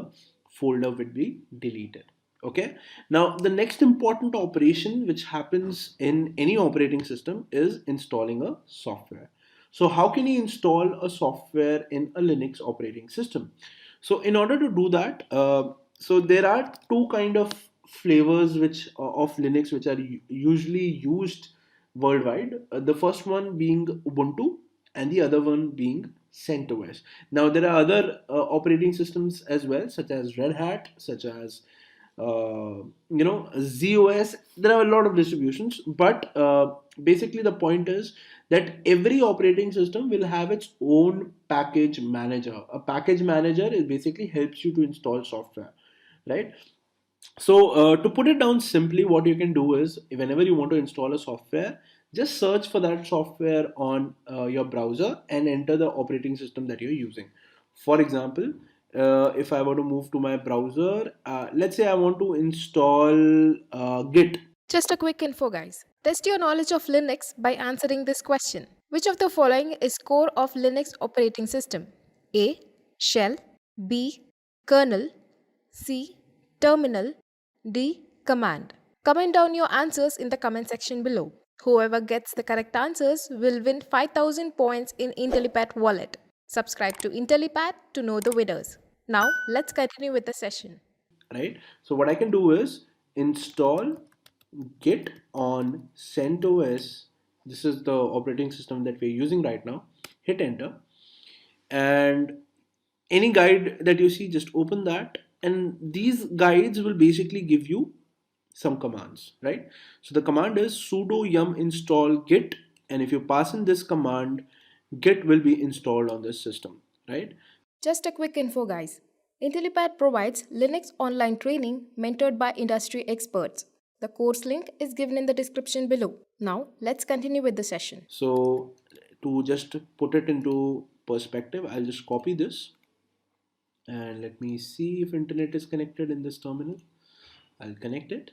folder will be deleted. Okay, now the next important operation which happens in any operating system is installing a software. So how can you install a software in a Linux operating system? So in order to do that, so there are two kind of flavors which of Linux which are usually used worldwide. The first one being Ubuntu, and the other one being CentOS. Now there are other operating systems as well, such as Red Hat, such as ZOS. There are a lot of distributions, but basically the point is that every operating system will have its own package manager. A package manager is basically helps you to install software, right? So to put it down simply, what you can do is whenever you want to install a software, just search for that software on your browser and enter the operating system that you're using. For example, if I were to move to my browser, let's say I want to install Git. Just a quick info, guys. Test your knowledge of Linux by answering this question. Which of the following is core of Linux operating system? A. Shell. B. Kernel. C. Terminal. D. Command. Comment down your answers in the comment section below. Whoever gets the correct answers will win 5000 points in Intellipaat wallet. Subscribe to Intellipaat to know the winners. Now, let's continue with the session. Right? So what I can do is install Git on CentOS. This is the operating system that we're using right now. Hit enter, and any guide that you see, just open that, and these guides will basically give you some commands, right? So the command is sudo yum install git, and if you pass in this command, Git will be installed on this system, right? Just a quick info, guys. Intellipaat provides Linux online training mentored by industry experts. The course link is given in the description below. Now, let's continue with the session. So to just put it into perspective, I'll just copy this, and let me see if internet is connected in this terminal. I'll connect it.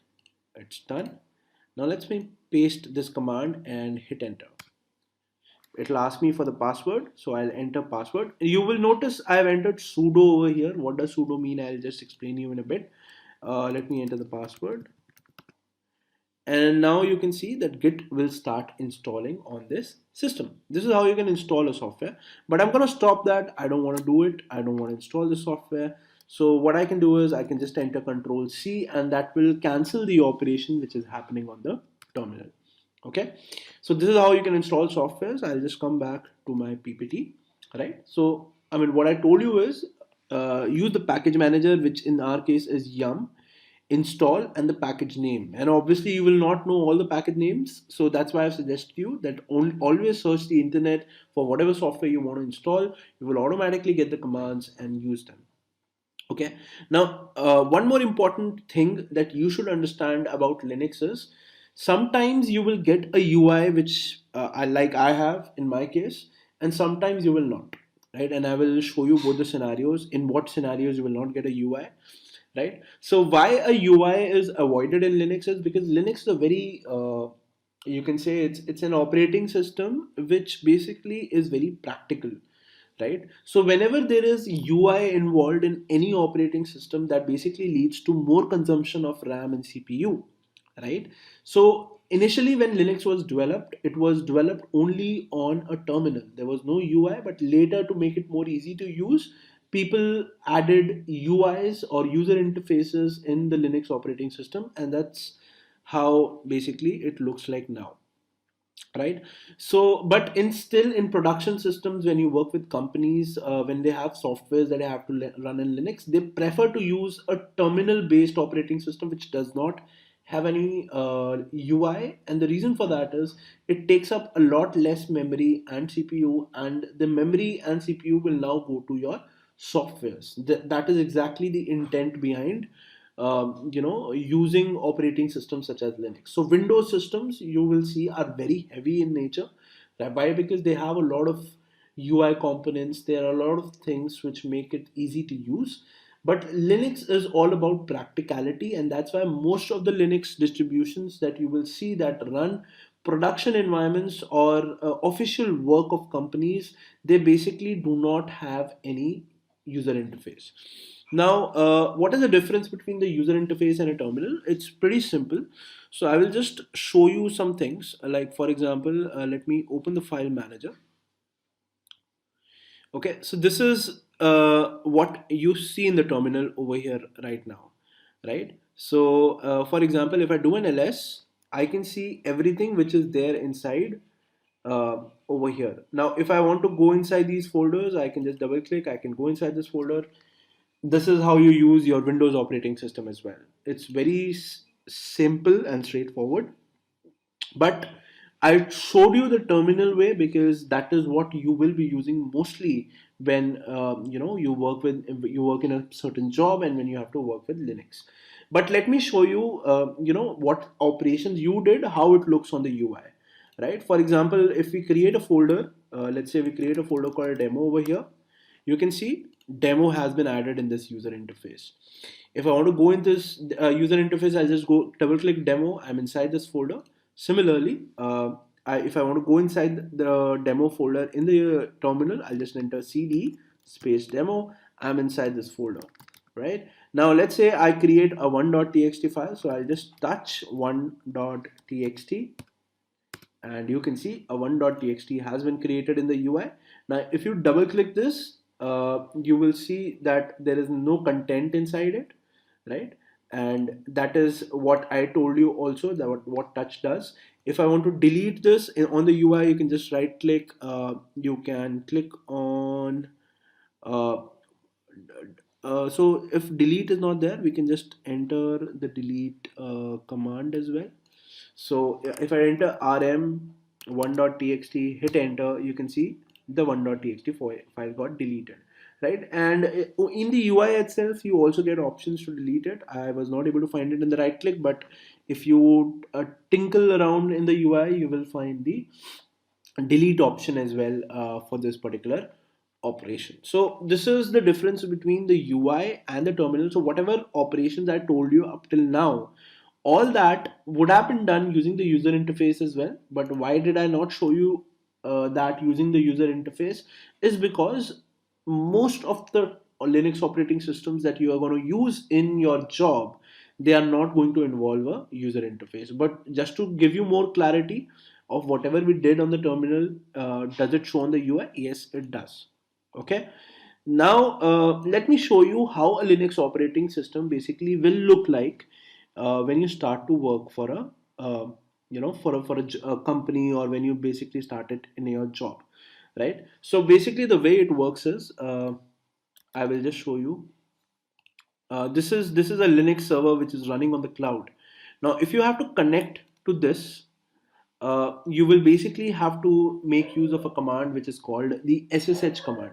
It's done. Now let's me paste this command and hit enter. It'll ask me for the password, so I'll enter password. You will notice I've entered sudo over here. What does sudo mean? I'll just explain you in a bit. Let me enter the password, and now you can see that Git will start installing on this system. This is how you can install a software, but I'm gonna stop that. I don't want to do it. I don't want to install the software. So what I can do is I can just enter Control C, and that will cancel the operation which is happening on the terminal. Okay, so this is how you can install softwares. I'll just come back to my PPT, right? So I mean, what I told you is use the package manager, which in our case is yum, install, and the package name. And obviously you will not know all the package names, so that's why I've suggested you that always search the internet for whatever software you want to install. You will automatically get the commands and use them. Okay, now one more important thing that you should understand about Linux is sometimes you will get a UI which I have in my case, and sometimes you will not, right? And I will show you both the scenarios. In what scenarios you will not get a UI, right? So why a UI is avoided in Linux is because Linux is a very you can say it's an operating system which basically is very practical, right? So whenever there is UI involved in any operating system, that basically leads to more consumption of RAM and CPU, right? So initially when Linux was developed, it was developed only on a terminal. There was no UI, but later to make it more easy to use, people added UIs or user interfaces in the Linux operating system, and that's how basically it looks like now, right? So but in still in production systems, when you work with companies, when they have softwares that they have to run in Linux, they prefer to use a terminal based operating system which does not have any UI. And the reason for that is it takes up a lot less memory and CPU, and the memory and CPU will now go to your softwares. That is exactly the intent behind using operating systems such as Linux. So Windows systems, you will see, are very heavy in nature. Why? Because they have a lot of UI components. There are a lot of things which make it easy to use. But Linux is all about practicality, and that's why most of the Linux distributions that you will see that run production environments or official work of companies, they basically do not have any user interface. Now, what is the difference between the user interface and a terminal? It's pretty simple. So I will just show you some things. Like for example, let me open the file manager. Okay, so this is what you see in the terminal over here right now, right? So for example, if I do an ls, I can see everything which is there inside uh, over here. Now if I want to go inside these folders, I can just double click, I can go inside this folder. This is how you use your Windows operating system as well. It's very simple and straightforward, but I showed you the terminal way because that is what you will be using mostly when you work in a certain job and when you have to work with Linux. But let me show you what operations you did, how it looks on the UI, right? For example, if we create a folder, let's say we create a folder called demo over here, you can see demo has been added in this user interface. If I want to go in this user interface, I'll just go double click demo. I'm inside this folder. Similarly, if I want to go inside the demo folder in the terminal, I'll just enter cd space demo. I'm inside this folder, right? Now let's say I create a 1.txt file. So I'll just touch 1.txt and you can see a 1.txt has been created in the UI. Now if you double click this, you will see that there is no content inside it, right? And that is what I told you also, that what touch does. If I want to delete this on the UI, you can just right click, you can click on uh, so if delete is not there, we can just enter the delete command as well. So if I enter rm 1.txt, hit enter, you can see the 1.txt file got deleted, right? And in the UI itself, you also get options to delete it. I was not able to find it in the right click, but if you tinkle around in the UI, you will find the delete option as well for this particular operation. So this is the difference between the UI and the terminal. So whatever operations I told you up till now, all that would have been done using the user interface as well. But why did I not show you that using the user interface? Is because most of the Linux operating systems that you are going to use in your job, they are not going to involve a user interface. But just to give you more clarity of whatever we did on the terminal, does it show on the UI? Yes, it does. Okay. Now let me show you how a Linux operating system basically will look like when you start to work for a a company, or when you basically start it in your job, right? So basically the way it works is, I will just show you. This is a Linux server which is running on the cloud. Now if you have to connect to this, you will basically have to make use of a command which is called the SSH command.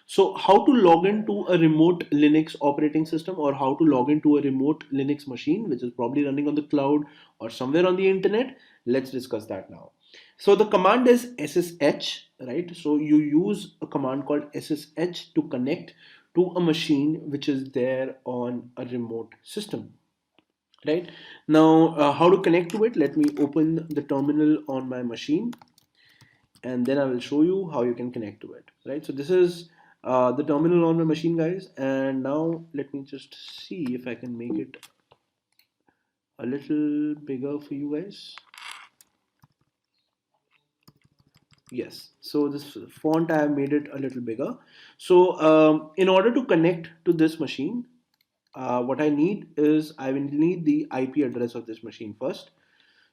So how to log into a remote Linux operating system, or how to log into a remote Linux machine which is probably running on the cloud or somewhere on the internet, let's discuss that now. So the command is SSH, right? So you use a command called SSH to connect to a machine which is there on a remote system, right? Now how to connect to it, let me open the terminal on my machine and then I will show you how you can connect to it, right? So this is the terminal on my machine, guys, and now let me just see if I can make it a little bigger for you guys. Yes, so this font I have made it a little bigger. So in order to connect to this machine, what I need is, I will need the IP address of this machine first.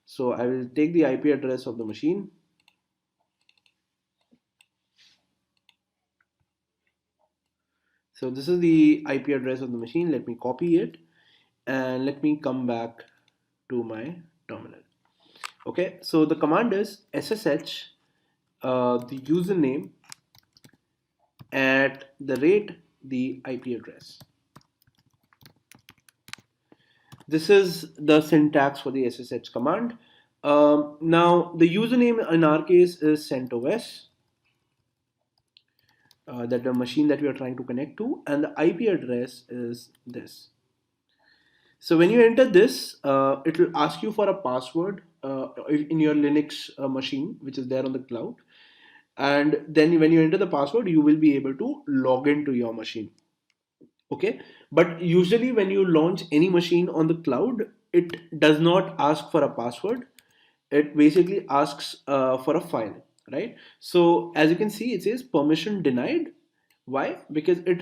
So I will take the IP address of the machine. So this is the IP address of the machine. Let me copy it and let me come back to my terminal. Okay, so the command is SSH, the username at the rate the IP address. This is the syntax for the SSH command. Now the username in our case is CentOS, that the machine that we are trying to connect to, and the IP address is this. So when you enter this, it will ask you for a password in your Linux machine, which is there on the cloud. And then when you enter the password, you will be able to log into your machine. Okay. But usually when you launch any machine on the cloud, it does not ask for a password. It basically asks for a file, right? So as you can see, it says permission denied. Why? Because it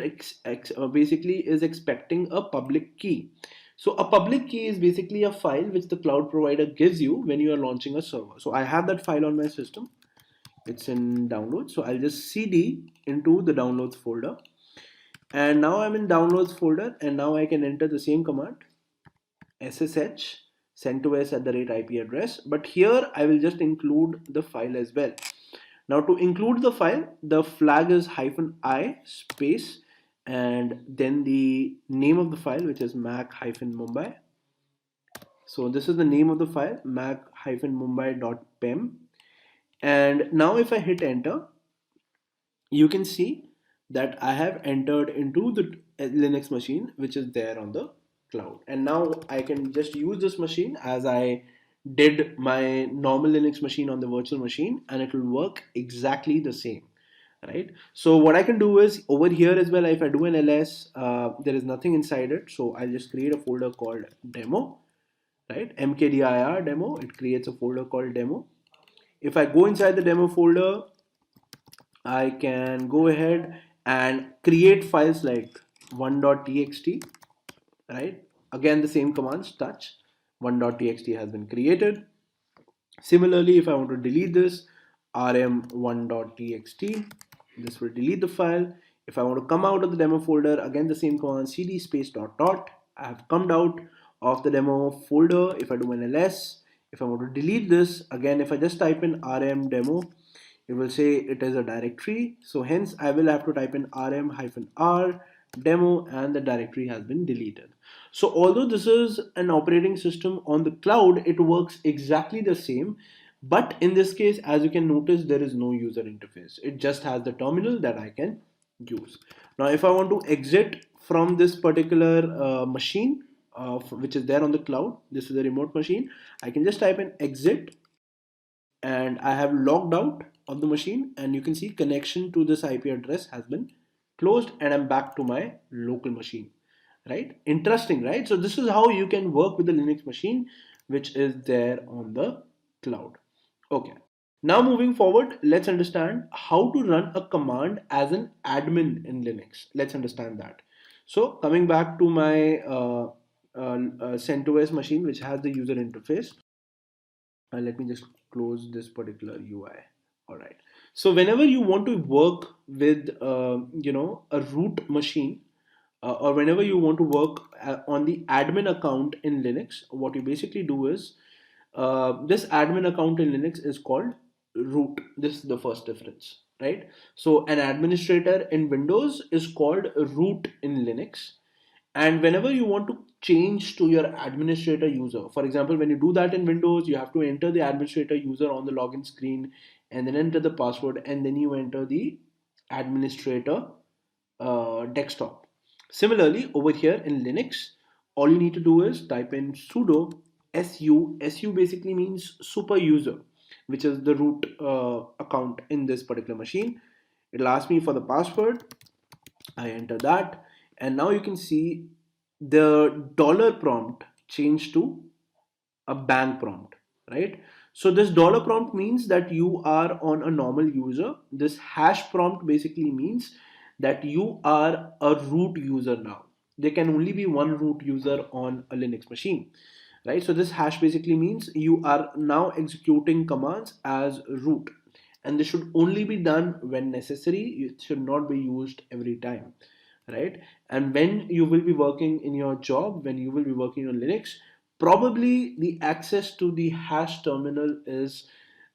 basically is expecting a public key. So a public key is basically a file which the cloud provider gives you when you are launching a server. So I have that file on my system. It's in downloads. So I'll just cd into the downloads folder. And now I'm in downloads folder, and now I can enter the same command, SSH send to s at the rate IP address. But here I will just include the file as well. Now to include the file, the flag is -i space and then the name of the file, which is mac-mumbai. So this is the name of the file, mac-mumbai.pem. And now if I hit enter, you can see that I have entered into the Linux machine which is there on the cloud. And now I can just use this machine as I did my normal Linux machine on the virtual machine, and it will work exactly the same. Right. So what I can do is over here as well, if I do an ls, there is nothing inside it. So I'll just create a folder called demo, right? Mkdir demo. It creates a folder called demo. If I go inside the demo folder, I can go ahead and create files like 1.txt, right? Again, the same commands, touch 1.txt has been created. Similarly, if I want to delete this, rm1.txt, this will delete the file. If I want to come out of the demo folder, again the same command, cd space dot dot. I have come out of the demo folder. If I do an ls, if I want to delete this, again if I just type in rm demo, it will say it is a directory. So hence I will have to type in rm-r demo, and the directory has been deleted. So although this is an operating system on the cloud, it works exactly the same. But in this case, as you can notice, there is no user interface. It just has the terminal that I can use. Now, if I want to exit from this particular machine, which is there on the cloud, this is a remote machine, I can just type in exit, and I have logged out of the machine, and you can see connection to this IP address has been closed, and I'm back to my local machine. Right? Interesting, right? So this is how you can work with the Linux machine which is there on the cloud. Okay. Now moving forward, let's understand how to run a command as an admin in Linux. Let's understand that. So coming back to my CentOS machine, which has the user interface, let me just close this particular UI. All right. So whenever you want to work with a root machine, or whenever you want to work on the admin account in Linux, what you basically do is this admin account in Linux is called root. This is the first difference, right? So an administrator in Windows is called root in Linux. And whenever you want to change to your administrator user, for example, when you do that in Windows, you have to enter the administrator user on the login screen and then enter the password, and then you enter the administrator desktop. Similarly, over here in Linux, all you need to do is type in sudo su. Su basically means super user, which is the root account in this particular machine. It'll ask me for the password. I enter that, and now you can see the dollar prompt changed to a bang prompt, right? So this dollar prompt means that you are on a normal user. This hash prompt basically means that you are a root user now. There can only be one root user on a Linux machine, right? So this hash basically means you are now executing commands as root, and this should only be done when necessary. It should not be used every time, right? And when you will be working in your job, when you will be working on Linux, probably the access to the hash terminal is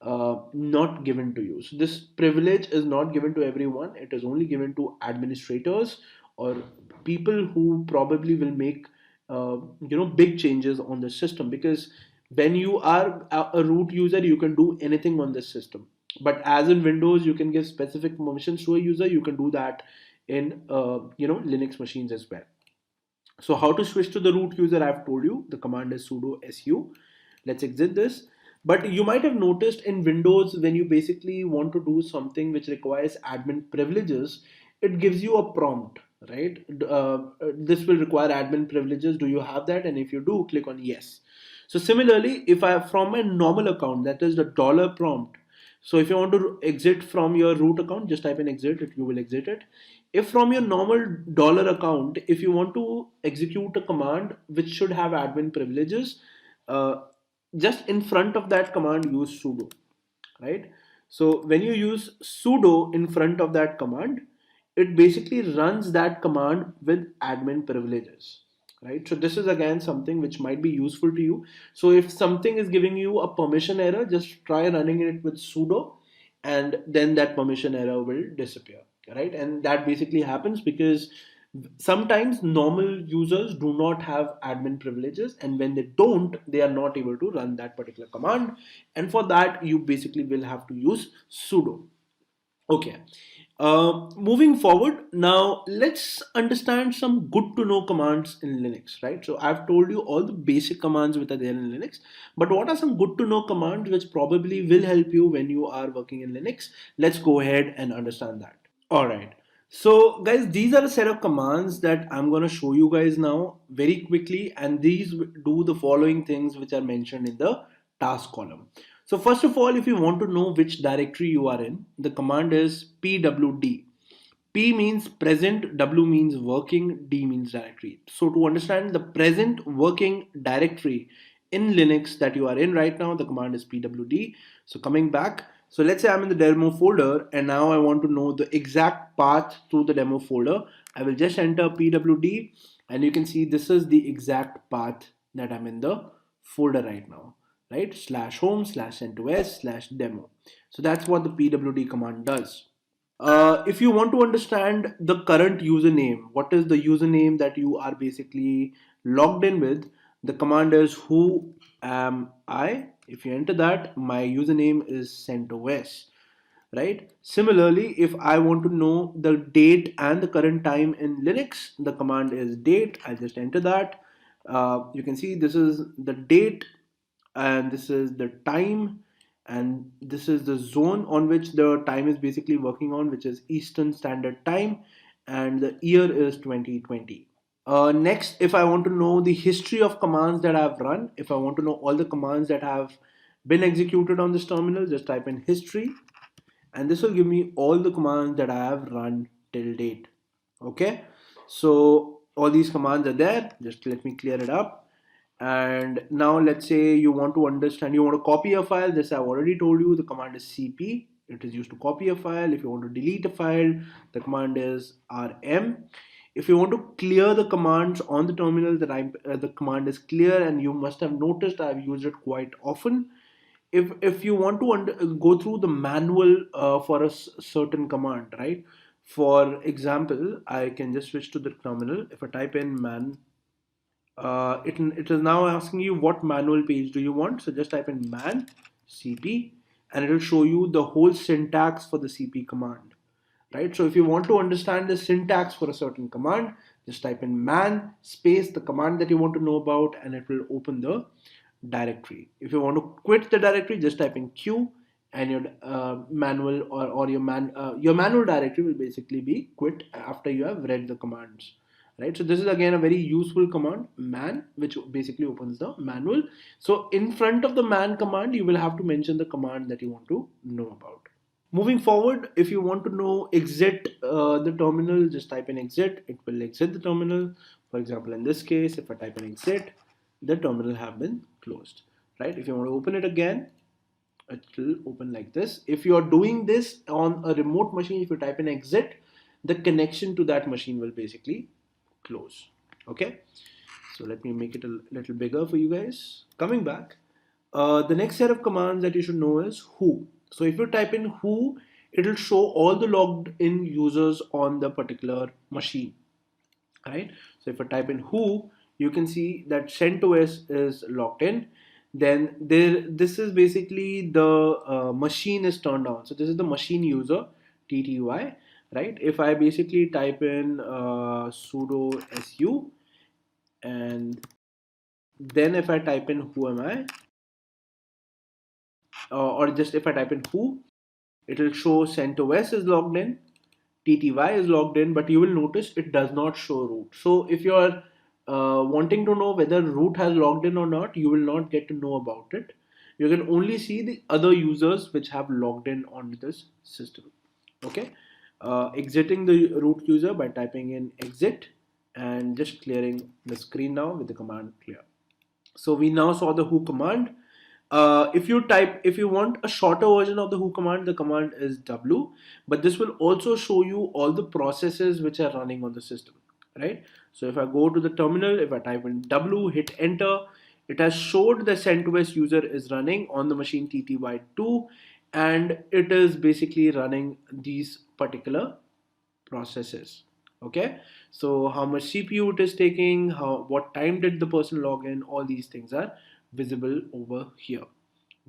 not given to you. So this privilege is not given to everyone. It is only given to administrators or people who probably will make big changes on the system, because when you are a root user, you can do anything on this system. But as in Windows, you can give specific permissions to a user. You can do that in Linux machines as well. So how to switch to the root user, I've told you. The command is sudo su. Let's exit this. But you might have noticed in Windows, when you basically want to do something which requires admin privileges, it gives you a prompt, right? This will require admin privileges. Do you have that? And if you do, click on yes. So similarly, if I from my normal account, that is the dollar prompt. So if you want to exit from your root account, just type in exit, you will exit it. If from your normal dollar account, if you want to execute a command which should have admin privileges, uh, just in front of that command use sudo, right? So when you use sudo in front of that command, it basically runs that command with admin privileges, right? So this is again something which might be useful to you. So if something is giving you a permission error, just try running it with sudo, and then that permission error will disappear, right? And that basically happens because sometimes normal users do not have admin privileges, and when they don't, they are not able to run that particular command, and for that you basically will have to use sudo. Okay. Moving forward, now let's understand some good to know commands in Linux, right? So I've told you all the basic commands which are there in Linux, but what are some good to know commands which probably will help you when you are working in Linux? Let's go ahead and understand that. All right. So guys, these are a set of commands that I'm going to show you guys now very quickly, and these do the following things which are mentioned in the task column. So first of all, if you want to know which directory you are in, the command is pwd. P means present, W means working, D means directory. So to understand the present working directory in Linux that you are in right now, the command is pwd. So coming back, so let's say I'm in the demo folder and now I want to know the exact path to the demo folder. I will just enter pwd and you can see this is the exact path that I'm in the folder right now, right? /home /CentOS/demo. So that's what the pwd command does. If you want to understand the current username, what is the username that you are basically logged in with, the command is who am I. If you enter that, my username is CentOS, right? Similarly, if I want to know the date and the current time in Linux, the command is date. I just enter that. You can see this is the date and this is the time, and this is the zone on which the time is basically working on, which is Eastern Standard Time, and the year is 2020. Next, if I want to know the history of commands that I've run, if I want to know all the commands that have been executed on this terminal, just type in history, and this will give me all the commands that I have run till date. Okay, so all these commands are there. Just let me clear it up. And now let's say you want to understand, you want to copy a file. This I've already told you, the command is cp. It is used to copy a file. If you want to delete a file, the command is rm. If you want to clear the commands on the terminal, the command is clear, and you must have noticed I've used it quite often. If you want to go through the manual for a certain command, right? For example, I can just switch to the terminal. If I type in man, it is now asking you what manual page do you want. So just type in man cp, and it will show you the whole syntax for the cp command, right? So if you want to understand the syntax for a certain command, just type in man space the command that you want to know about, and it will open the directory. If you want to quit the directory, just type in q, and your manual or your manual directory will basically be quit after you have read the commands, right? So this is again a very useful command, man, which basically opens the manual. So in front of the man command, you will have to mention the command that you want to know about. Moving forward, if you want to know exit the terminal, just type in exit. It will exit the terminal. For example, in this case, if I type in exit, the terminal have been closed, right? If you want to open it again, it will open like this. If you are doing this on a remote machine, if you type in exit, the connection to that machine will basically close. Okay, so let me make it a little bigger for you guys. Coming back, the next set of commands that you should know is who. So if you type in who, it will show all the logged in users on the particular machine, right? So if I type in who, you can see that CentOS is logged in. Then this is basically the machine is turned on. So this is the machine user, TTY, right? If I basically type in sudo su, and then if I type in who am I, or just if I type in who, it will show CentOS is logged in, TTY is logged in, but you will notice it does not show root. So if you are wanting to know whether root has logged in or not, you will not get to know about it. You can only see the other users which have logged in on this system. Okay. exiting the root user by typing in exit and just clearing the screen now with the command clear. So we now saw the who command. If you want a shorter version of the who command, the command is w, but this will also show you all the processes which are running on the system, right? So if I go to the terminal, if I type in w, hit enter, it has showed the CentOS user is running on the machine TTY2, and it is basically running these particular processes. Okay, so how much CPU it is taking, what time did the person log in, all these things are visible over here.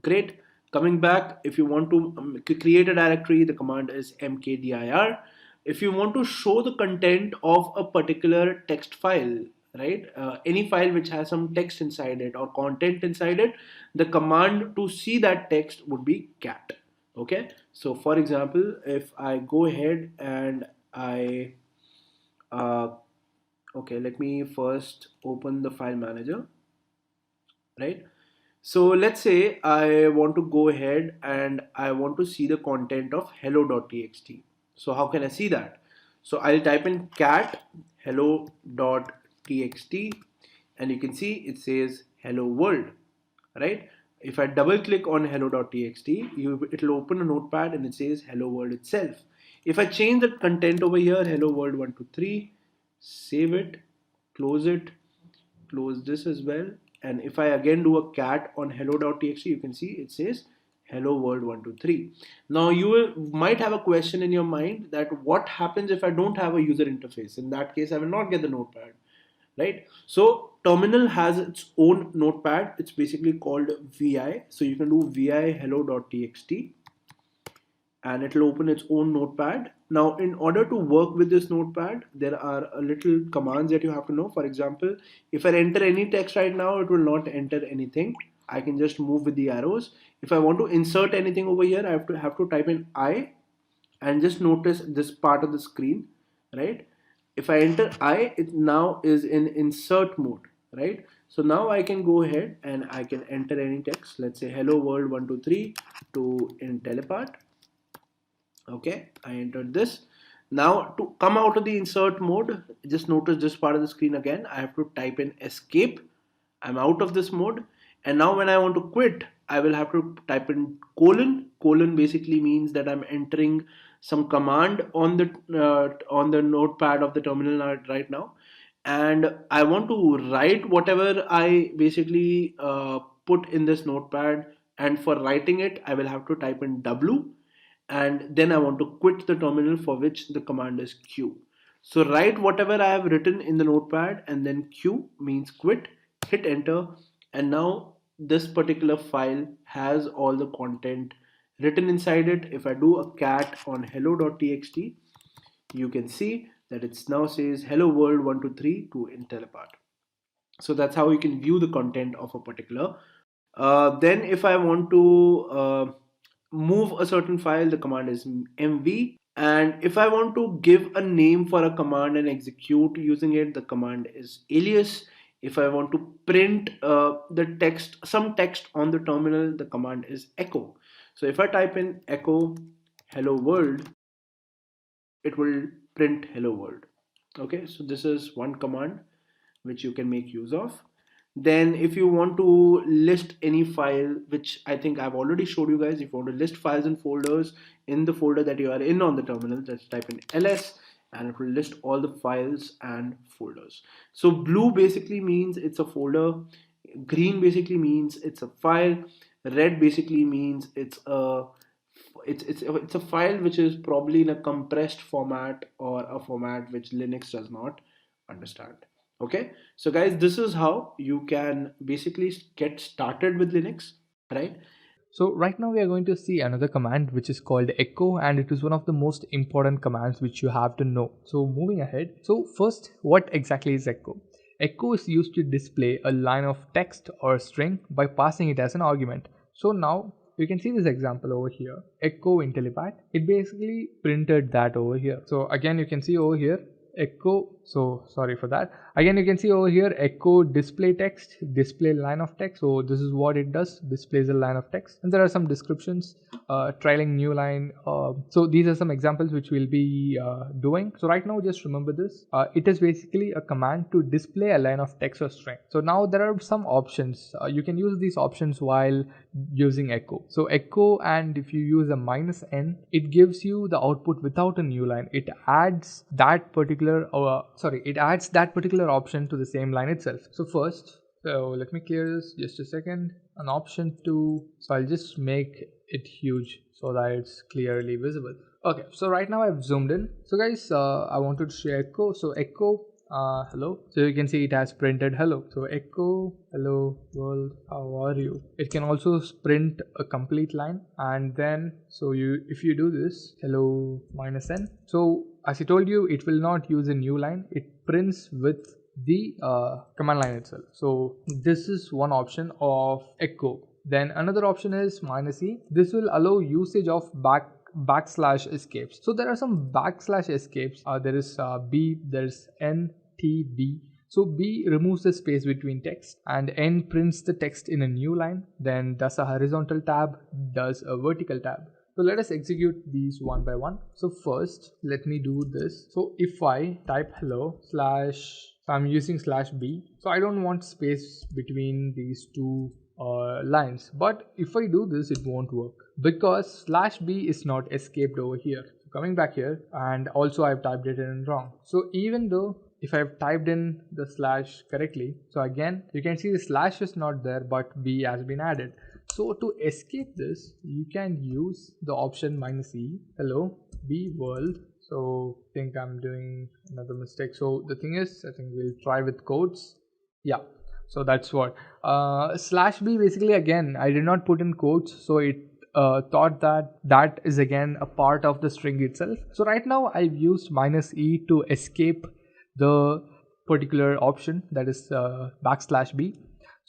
Great. Coming back, if you want to create a directory, the command is mkdir. If you want to show the content of a particular text file, right, any file which has some text inside it or content inside it, the command to see that text would be cat. Okay, so for example, if I go ahead and I okay, let me first open the file manager, right? So let's say I want to go ahead and I want to see the content of hello.txt. So how can I see that? So I'll type in cat hello.txt, and you can see it says hello world, right? If I double click on hello.txt, it'll open a notepad and it says hello world itself. If I change the content over here, hello world 123, save it, close this as well, and if I again do a cat on hello.txt, you can see it says hello world 123. Now might have a question in your mind that what happens if I don't have a user interface? In that case, I will not get the notepad, right? So terminal has its own notepad. It's basically called vi. So you can do vi hello.txt and it will open its own notepad. Now, in order to work with this notepad, there are a little commands that you have to know. For example, if I enter any text right now, it will not enter anything. I can just move with the arrows. If I want to insert anything over here, I have to type in I and just notice this part of the screen, right? If I enter I, it now is in insert mode, right? So now I can go ahead and I can enter any text. Let's say hello world 123 to Intellipaat. Okay, I entered this. Now to come out of the insert mode, just notice this part of the screen again. I have to type in escape. I'm out of this mode, and now when I want to quit, I will have to type in colon. Colon basically means that I'm entering some command on the notepad of the terminal right now, and I want to write whatever I basically put in this notepad. And for writing it, I will have to type in W, and then I want to quit the terminal, for which the command is Q. So write whatever I have written in the notepad, and then Q means quit, hit enter, and now this particular file has all the content written inside it. If I do a cat on hello.txt, you can see that it now says hello world 123 to Intellipaat. So that's how you can view the content of a particular. Then if I want to move a certain file, the command is mv. And if I want to give a name for a command and execute using it, the command is alias. If I want to print some text on the terminal, the command is echo. So if I type in echo hello world, it will print hello world. Okay, so this is one command which you can make use of. Then if you want to list any file, which I think I've already showed you guys, if you want to list files and folders in the folder that you are in on the terminal, just type in ls and it will list all the files and folders. So blue basically means it's a folder, green basically means it's a file, red basically means it's a file which is probably in a compressed format or a format which Linux does not understand. Okay, so guys, this is how you can basically get started with Linux, right? So right now we are going to see another command which is called echo, and it is one of the most important commands which you have to know. So moving ahead, so first, what exactly is echo? Echo is used to display a line of text or string by passing it as an argument. So now you can see this example over here, echo Intellipaat. It basically printed that over here. So again, you can see over here, echo So sorry for that. Again, you can see over here echo display text, display line of text. So this is what it does, displays a line of text, and there are some descriptions, trailing new line. So these are some examples which we'll be doing. So right now, just remember this. It is basically a command to display a line of text or string. So now there are some options. You can use these options while using echo. So echo, and if you use a -n, it gives you the output without a new line. It adds that particular option to the same line itself. So first, so let me clear this just a second. An option to, so I'll just make it huge so that it's clearly visible. Okay, so right now I've zoomed in. So guys, I wanted to share echo. So echo hello. So you can see it has printed hello. So echo hello world, how are you? It can also print a complete line, and then so if you do this hello -n, so as I told you, it will not use a new line. It prints with the command line itself. So this is one option of echo. Then another option is -e. This will allow usage of backslash escapes. So there are some backslash escapes. There is b, there's n, t, b. So b removes the space between text, and n prints the text in a new line, then does a horizontal tab, does a vertical tab. So let us execute these one by one. So first, let me do this. So if I type hello slash, so I'm using /b. So I don't want space between these two lines. But if I do this, it won't work because /b is not escaped over here. So coming back here, and also I've typed it in wrong. So even though if I've typed in the slash correctly, so again, you can see the slash is not there, but b has been added. So to escape this, you can use the option -e, hello, b world. So I think I'm doing another mistake. So the thing is, I think we'll try with quotes. Yeah, so that's what. /b basically, again, I did not put in quotes, so it thought that is again a part of the string itself. So right now I've used -e to escape the particular option, that is \b.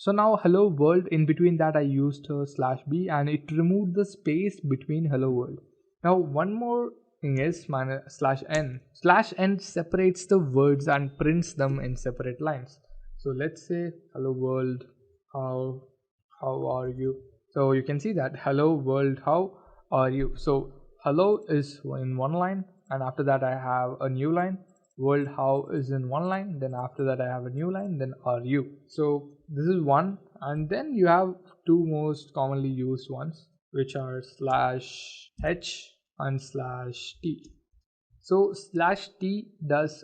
So now hello world, in between that I used /b, and it removed the space between hello world. Now one more thing is /n. /n separates the words and prints them in separate lines. So let's say hello world, how are you? So you can see that hello world, how are you? So hello is in one line, and after that I have a new line. World how is in one line, then after that I have a new line, then are you. So this is one, and then you have two most commonly used ones, which are /h and /t. So /t does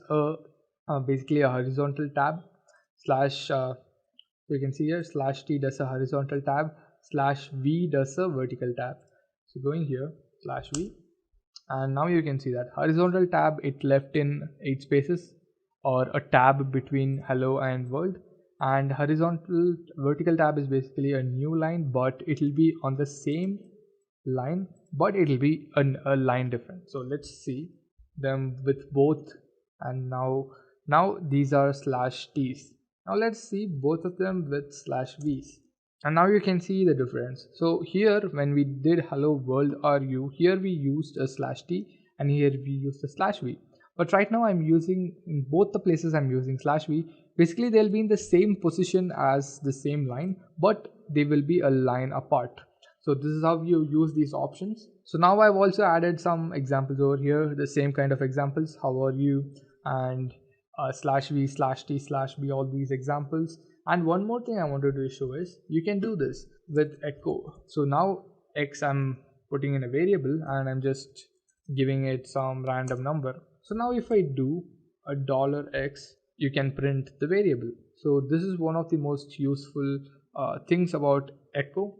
basically a horizontal tab, you can see here /t does a horizontal tab, /v does a vertical tab. So going here /v, and now you can see that horizontal tab, it left in 8 spaces, or a tab between hello and world, and vertical tab is basically a new line, but it will be on the same line, but it will be a line different. So let's see them with both, and now these are /t's. Now let's see both of them with /v's. And now you can see the difference. So here when we did hello world are you, here we used a /t, and here we used a /v. But right now I'm using, in both the places I'm using /v. Basically they'll be in the same position as the same line, but they will be a line apart. So this is how you use these options. So now I've also added some examples over here, the same kind of examples, how are you, and /v, /t, /b, all these examples. And one more thing I wanted to show is you can do this with echo. So now x I'm putting in a variable, and I'm just giving it some random number. So now if I do a $x, you can print the variable. So this is one of the most useful things about echo.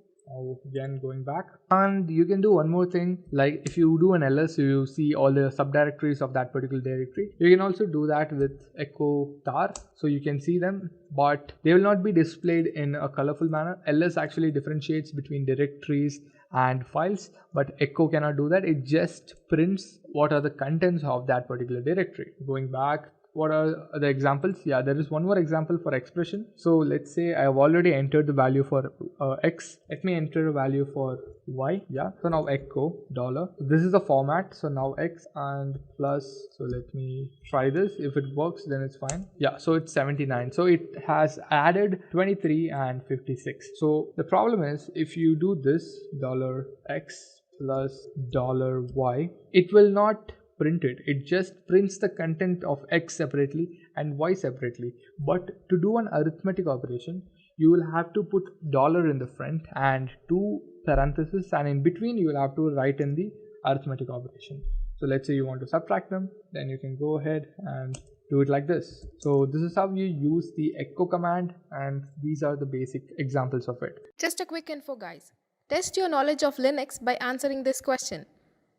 Again, going back, and you can do one more thing, like if you do an ls, you see all the subdirectories of that particular directory. You can also do that with echo tar, so you can see them, but they will not be displayed in a colorful manner. Ls actually differentiates between directories and files, but echo cannot do that. It just prints what are the contents of that particular directory. Going back, What are the examples? Yeah, there is one more example for expression. So let's say I have already entered the value for x. Let me enter a value for y. Yeah, so now echo dollar. This is the format. So now x and plus, so let me try this. If it works, then it's fine. Yeah, so it's 79. So it has added 23 and 56. So the problem is, if you do this dollar x plus dollar y, it will not print it. It just prints the content of x separately and y separately. But to do an arithmetic operation, you will have to put dollar in the front and two parentheses, and in between you will have to write in the arithmetic operation. So let's say you want to subtract them, then you can go ahead and do it like this. So this is how you use the echo command, and these are the basic examples of it. Just a quick info, guys. Test your knowledge of Linux by answering this question.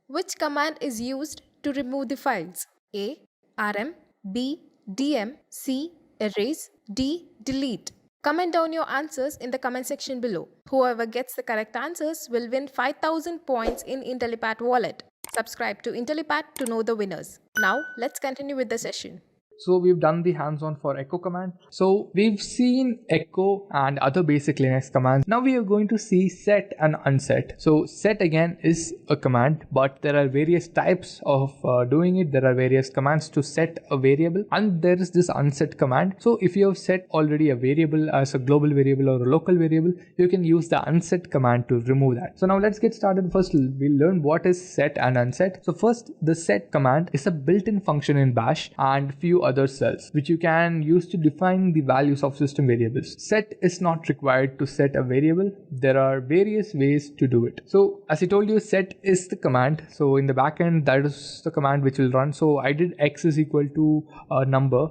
Which command is used to remove the files? A. rm, B. dm, C. erase, D. delete. Comment down your answers in the comment section below. Whoever gets the correct answers will win 5,000 points in Intellipaat wallet. Subscribe to Intellipaat to know the winners. Now let's continue with the session. So we've done the hands-on for echo command. So we've seen echo and other basic Linux commands. Now we are going to see set and unset. So set again is a command, but there are various types of doing it. There are various commands to set a variable, and there is this unset command. So if you have set already a variable as a global variable or a local variable, you can use the unset command to remove that. So now let's get started. First we'll learn what is set and unset. So first, the set command is a built-in function in bash and few other cells which you can use to define the values of system variables. Set is not required to set a variable. There are various ways to do it. So as I told you, set is the command. So in the backend, that is the command which will run. So I did x is equal to a number,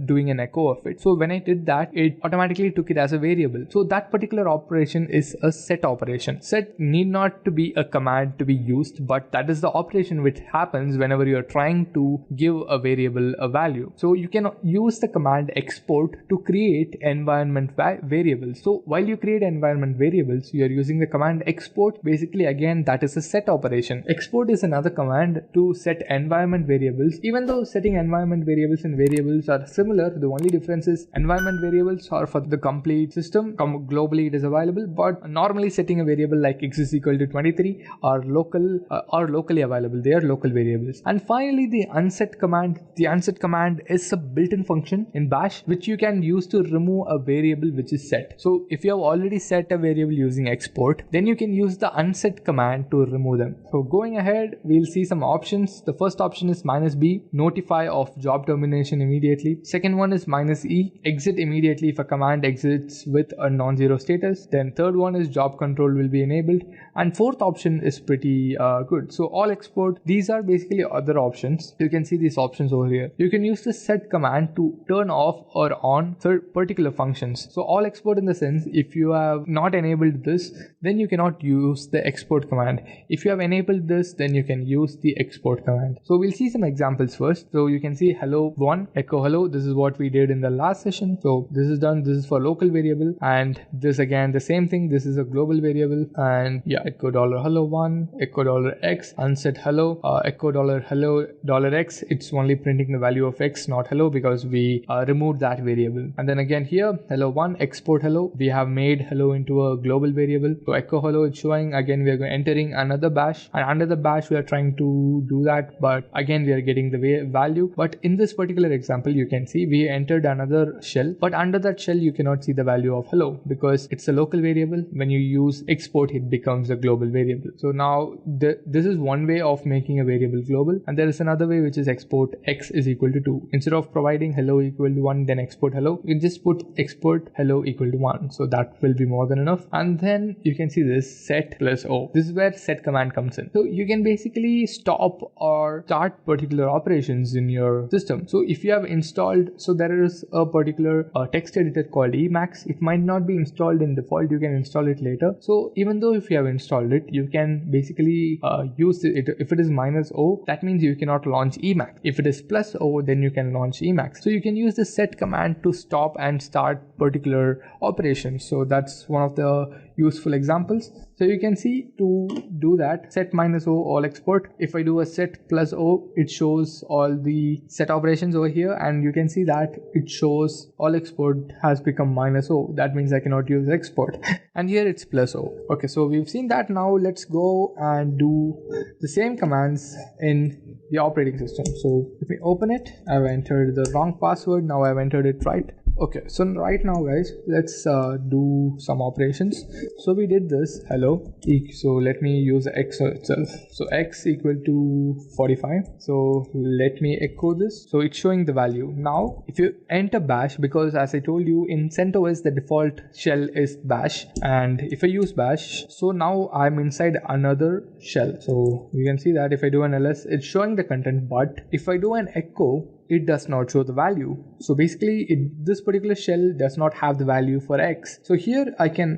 doing an echo of it. So when I did that, it automatically took it as a variable. So that particular operation is a set operation. Set need not to be a command to be used, but that is the operation which happens whenever you are trying to give a variable a value. So you can use the command export to create environment variables. So while you create environment variables, you are using the command export. Basically, again, that is a set operation. Export is another command to set environment variables. Even though setting environment variables and variables are similar, the only difference is environment variables are for the complete system. Globally it is available, but normally setting a variable like x is equal to 23 are locally available. They are local variables. And finally, the unset command. The unset command is a built-in function in bash which you can use to remove a variable which is set. So if you have already set a variable using export, then you can use the unset command to remove them. So going ahead, we'll see some options. The first option is -b, notify of job termination immediately. Second one is -e, exit immediately if a command exits with a non-zero status. Then third one is job control will be enabled. And fourth option is pretty good. So all export, these are basically other options. You can see these options over here. You can use the set command to turn off or on particular functions. So all export in the sense, if you have not enabled this, then you cannot use the export command. If you have enabled this, then you can use the export command. So we'll see some examples first. So you can see hello 1, echo hello. This is what we did in the last session. So this is done. This is for local variable, and this again the same thing. This is a global variable, and yeah, echo $hello 1, echo $x, unset hello, echo $hello $x. It's only printing the value of x, not hello, because we removed that variable. And then again here, hello 1, export hello. We have made hello into a global variable. So echo hello is showing. Again, we are entering another bash, and under the bash we are trying to do that, but again we are getting the value. But in this particular example, you can see we entered another shell, but under that shell you cannot see the value of hello because it's a local variable. When you use export, it becomes a global variable. So now this is one way of making a variable global, and there is another way which is export x is equal to 2. Instead of providing hello equal to 1 then export hello, you just put export hello equal to 1. So that will be more than enough. And then you can see this set plus o. This is where set command comes in. So you can basically stop or start particular operations in your system. So if you have installed, so there is a particular text editor called Emacs. It might not be installed in default. You can install it later. So even though if you have installed it, you can basically use it. If it is -o, that means you cannot launch Emacs. If it is +o, then you you can launch Emacs. So you can use the set command to stop and start particular operations. So that's one of the useful examples. So you can see to do that, set -o all export. If I do a set +o, it shows all the set operations over here, and you can see that it shows all export has become -o. That means I cannot use export. And here it's +o. Okay, so we've seen that. Now let's go and do the same commands in the operating system. So if we open it, I've entered the wrong password. Now I've entered it right. Okay, so right now guys, let's do some operations. So we did this hello, so let me use x itself. So x equal to 45. So let me echo this. So it's showing the value. Now if you enter bash, because as I told you in CentOS the default shell is bash, and if I use bash, so now I'm inside another shell. So you can see that if I do an ls, it's showing the content, but if I do an echo, it does not show the value. So basically this particular shell does not have the value for x. So here I can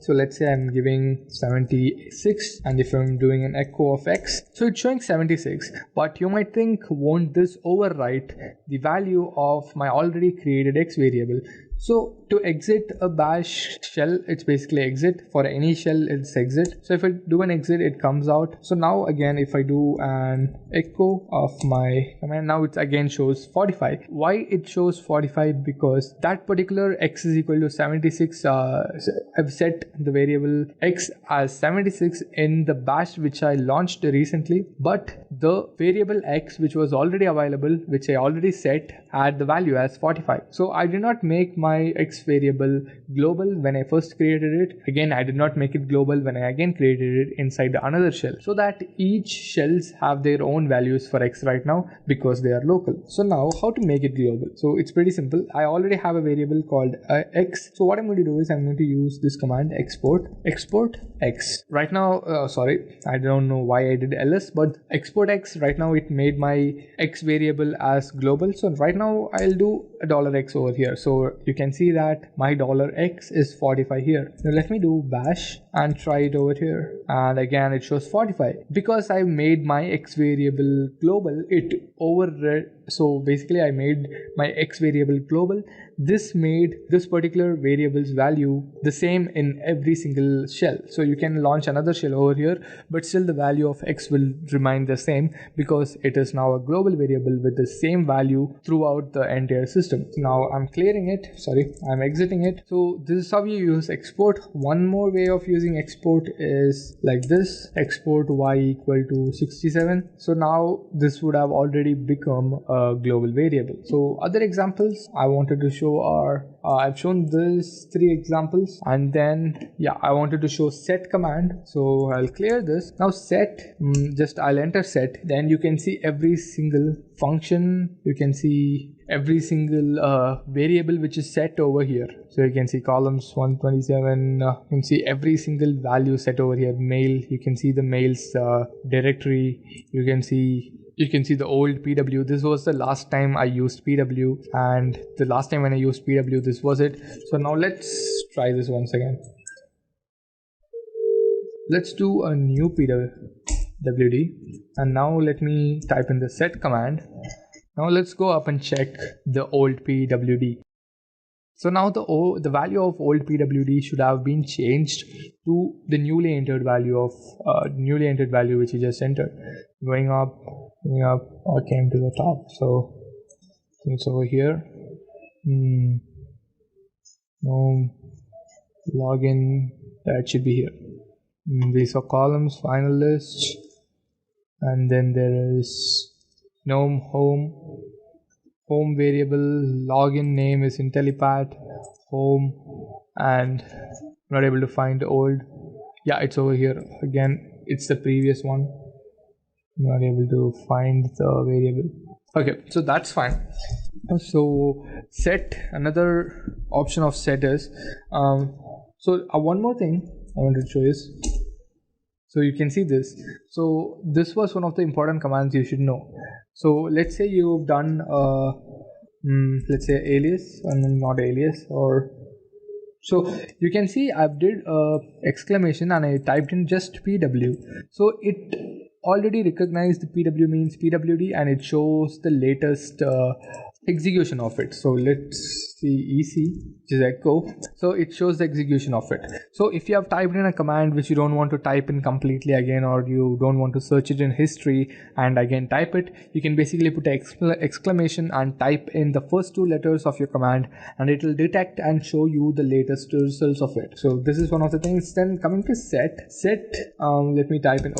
so let's say I'm giving 76, and if I'm doing an echo of x, so it's showing 76. But you might think, won't this overwrite the value of my already created x variable? So to exit a bash shell, it's basically exit. For any shell, it's exit. So if I do an exit, it comes out. So now again, if I do an echo of my command, now it again shows 45. Why it shows 45? Because that particular x is equal to 76. I've set the variable x as 76 in the bash which I launched recently, but the variable x which was already available, which I already set, had the value as 45. So I did not make my x variable global when I first created it. Again, I did not make it global when I again created it inside another shell, so that each shells have their own values for x right now because they are local. So now how to make it global? So it's pretty simple. I already have a variable called x. So what I'm going to do is I'm going to use this command export x. Right now, sorry, I don't know why I did ls, but export x, right now it made my x variable as global. So right now I'll do a $x over here. So you can see that my $x is 45 here. Now let me do bash and try it over here, and again it shows 45. Because I made my x variable global, it overread. So basically I made my x variable global. This made this particular variable's value the same in every single shell. So you can launch another shell over here, but still the value of x will remain the same because it is now a global variable with the same value throughout the entire system. Now I'm clearing it, sorry, I'm exiting it. So this is how you use export. One more way of using export is like this: export y equal to 67. So now this would have already become a global variable. So other examples I wanted to show are I've shown these 3 examples, and then I wanted to show set command. So I'll clear this. Now set, just I'll enter set, then you can see every single function, you can see every single variable which is set over here. So you can see columns 127, you can see every single value set over here. Mail, you can see the mails directory, you can see the old PW. This was the last time I used PW, and the last time when I used PW, this was it. So now let's try this once again. Let's do a new PWD, and now let me type in the set command. Now let's go up and check the old PWD. So now the value of old PWD should have been changed to the newly entered value which you just entered. Going up, I came to the top. So it's over here. No login. That should be here. We saw columns, final list, and then there is GNOME home variable. Login name is Intellipaat home, and I'm not able to find the old. It's over here again. It's the previous one. I'm not able to find the variable. Okay, so that's fine. So set, another option of set is one more thing I want to show is, so you can see this. So this was one of the important commands you should know. So let's say you've done let's say alias, and not alias, or so you can see I did exclamation and I typed in just PW. So it already recognized the PW means PWD, and it shows the latest execution of it. So let's see EC, which is echo. So it shows the execution of it. So if you have typed in a command which you don't want to type in completely again, or you don't want to search it in history and again type it, you can basically put an exclamation and type in the first two letters of your command, and it will detect and show you the latest results of it. So this is one of the things. Then coming to set, let me type in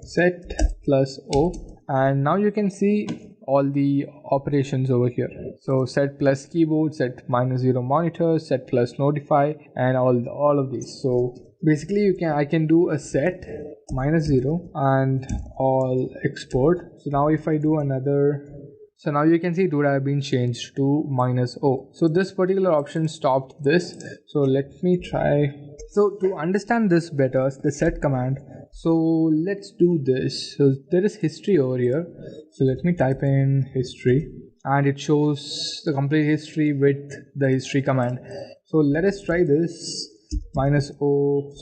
set plus O, and now you can see all the operations over here. So set plus keyboard, set -0 monitor, set plus notify, and all of these. So basically I can do a set -0 and all export. So now if I do another, so now you can see it would have been changed to -O. So this particular option stopped this. So let me try. So to understand this better, the set command, so let's do this. So there is history over here. So let me type in history, and it shows the complete history with the history command. So let us try this plus O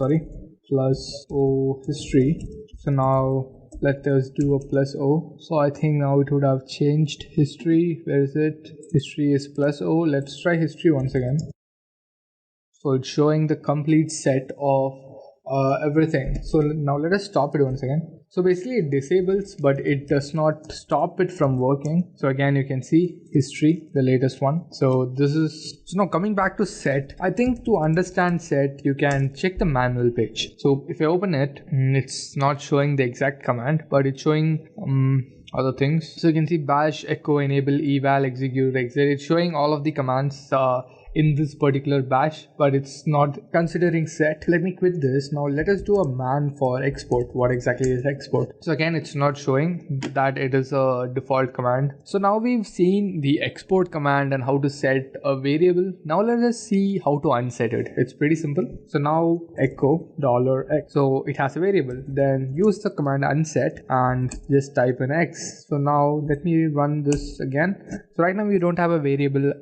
history. So now let us do a plus O. So I think now it would have changed history. Where is it? History is plus O. Let's try history once again. So it's showing the complete set of everything. So now let us stop it once again. So basically it disables, but it does not stop it from working. So again, you can see history, the latest one. So this is, so now coming back to set, I think to understand set, you can check the manual page. So if I open it, it's not showing the exact command, but it's showing other things. So you can see bash, echo, enable, eval, execute, exit. It's showing all of the commands in this particular bash, but it's not considering set. Let me quit this. Now let us do a man for export. What exactly is export? So again, it's not showing that it is a default command. So now we've seen the export command and how to set a variable. Now let us see how to unset it. It's pretty simple. So now echo $x. So it has a variable. Then use the command unset and just type in x. So now let me run this again. So right now we don't have a variable.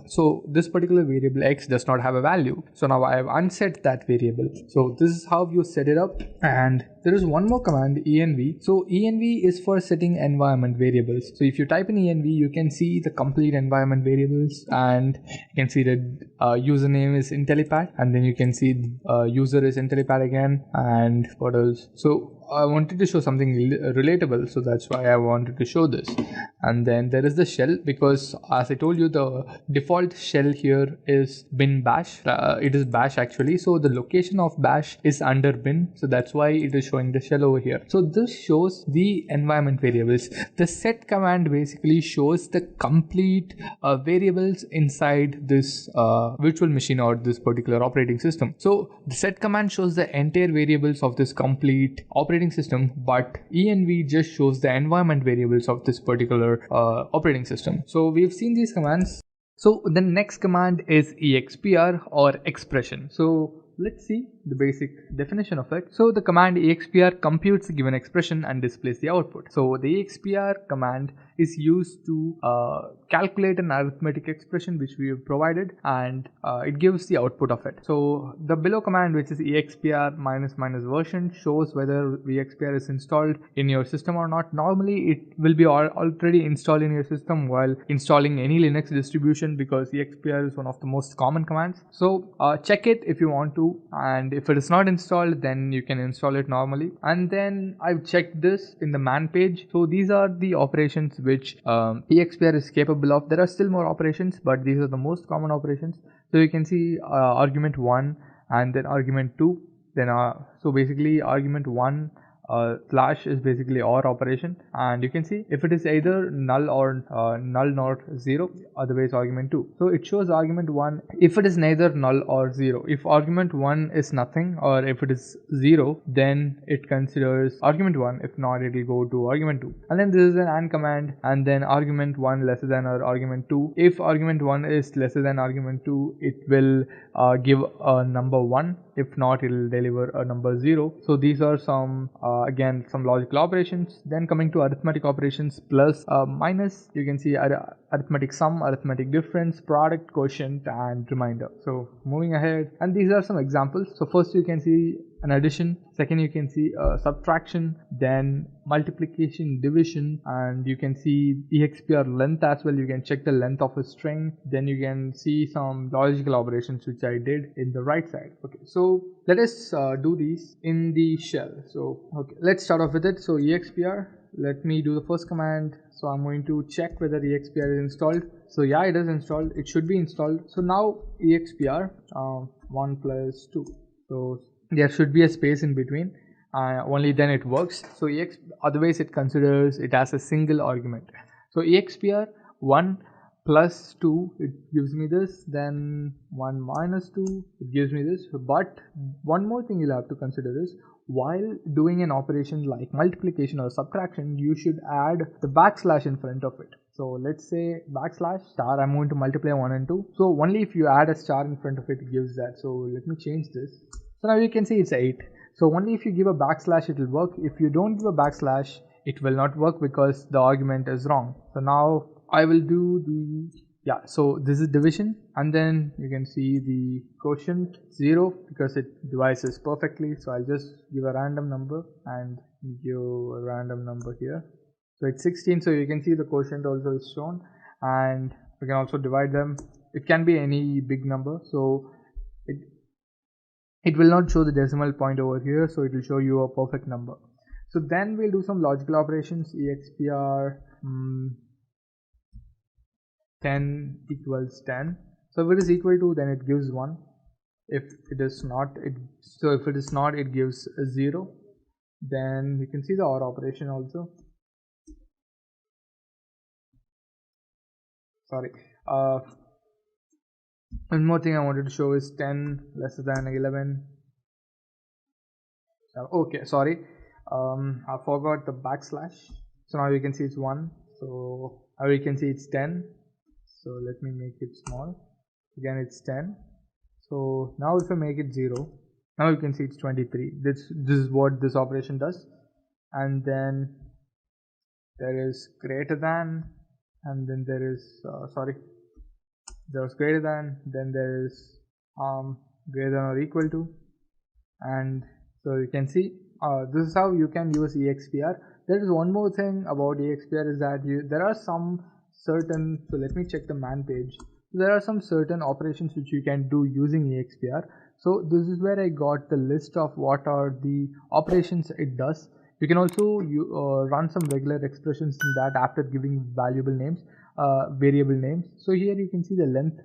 So this particular variable x does not have a value. So now I have unset that variable. So this is how you set it up. And there is one more command, env. So env is for setting environment variables. So if you type in env, you can see the complete environment variables, and you can see that username is Intellipaat, and then you can see user is Intellipaat again, and what else? So I wanted to show something relatable, so that's why I wanted to show this. And then there is the shell, because as I told you, the default shell here is bin bash. It is bash actually, so the location of bash is under bin, so that's why it is showing the shell over here. So this shows the environment variables. The set command basically shows the complete variables inside this virtual machine or this particular operating system. So the set command shows the entire variables of this complete operating system, but env just shows the environment variables of this particular operating system. So we've seen these commands. So the next command is expr or expression. So let's see the basic definition of it. So the command expr computes a given expression and displays the output. So the expr command is used to calculate an arithmetic expression which we have provided, and it gives the output of it. So the below command, which is expr -- version, shows whether expr is installed in your system or not. Normally it will be already installed in your system while installing any Linux distribution, because expr is one of the most common commands. So check it if you want to, and if it is not installed, then you can install it normally. And then I've checked this in the man page. So these are the operations which expr is capable of. There are still more operations, but these are the most common operations. So you can see argument 1 and then argument 2. Then so basically argument 1 slash is basically OR operation, and you can see if it is either null or null not 0, otherwise argument 2. So it shows argument 1 if it is neither null or 0. If argument 1 is nothing, or if it is 0, then it considers argument 1. If not, it will go to argument 2. And then this is an AND command, and then argument 1 lesser than or argument 2. If argument 1 is lesser than argument 2, it will give a number 1. If not, it will deliver a number 0. So these are some again some logical operations. Then coming to arithmetic operations, plus minus, you can see arithmetic sum, arithmetic difference, product, quotient, and remainder. So moving ahead, and these are some examples. So first you can see an addition, second you can see a subtraction, then multiplication, division, and you can see expr length as well. You can check the length of a string, then you can see some logical operations which I did in the right side. Okay, so let us do these in the shell. So okay, let's start off with it. So expr, let me do the first command. So I'm going to check whether expr is installed. So yeah, it is installed, it should be installed. So now expr 1 plus 2, so there should be a space in between, only then it works. So otherwise it considers it as a single argument. So expr 1 plus 2, it gives me this, then 1 minus 2, it gives me this. But one more thing you'll have to consider is, while doing an operation like multiplication or subtraction, you should add the backslash in front of it. So let's say backslash star, I'm going to multiply 1 and 2. So only if you add a star in front of it, it gives that. So let me change this. So now you can see it's 8. So only if you give a backslash it will work. If you don't give a backslash, it will not work because the argument is wrong. So now I will do the, yeah, so this is division, and then you can see the quotient 0 because it divides perfectly. So I'll just give a random number and give a random number here. So it's 16, so you can see the quotient also is shown, and we can also divide them. It can be any big number, so it will not show the decimal point over here, so it will show you a perfect number. So then we'll do some logical operations. Expr 10 equals 10. So if it is equal to, then it gives 1. If it is not, it gives a 0. Then you can see the OR operation also. Sorry. One more thing I wanted to show is 10 lesser than 11. Okay, sorry. I forgot the backslash. So now you can see it's 1. So now you can see it's 10. So let me make it small. Again it's 10. So now if I make it 0, now you can see it's 23. This is what this operation does. And then there is greater than, and then there is there's greater than, then there is greater than or equal to. And so you can see this is how you can use expr. There is one more thing about expr is that there are some certain, so let me check the man page. There are some certain operations which you can do using expr. So this is where I got the list of what are the operations it does. You can also run some regular expressions in that after giving variable names. So here you can see the length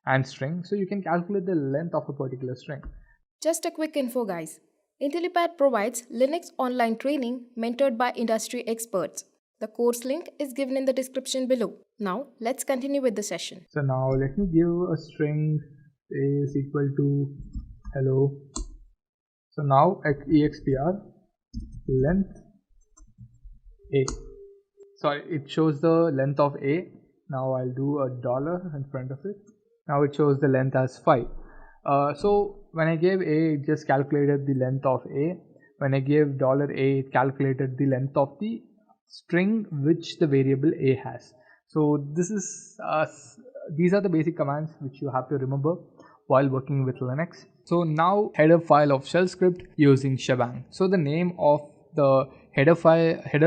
and string, so you can calculate the length of a particular string. Just a quick info, guys. Intellipaat provides Linux online training mentored by industry experts. The course link is given in the description below. Now let's continue with the session. So now let me give a string is equal to hello. So now at expr length a. Sorry, it shows the length of a. Now I'll do a dollar in front of it. Now it shows the length as 5. So when I gave a, it just calculated the length of a. When I gave $a, it calculated the length of the string which the variable a has. So this is these are the basic commands which you have to remember while working with Linux. So now header file of shell script using shebang. So the name of the header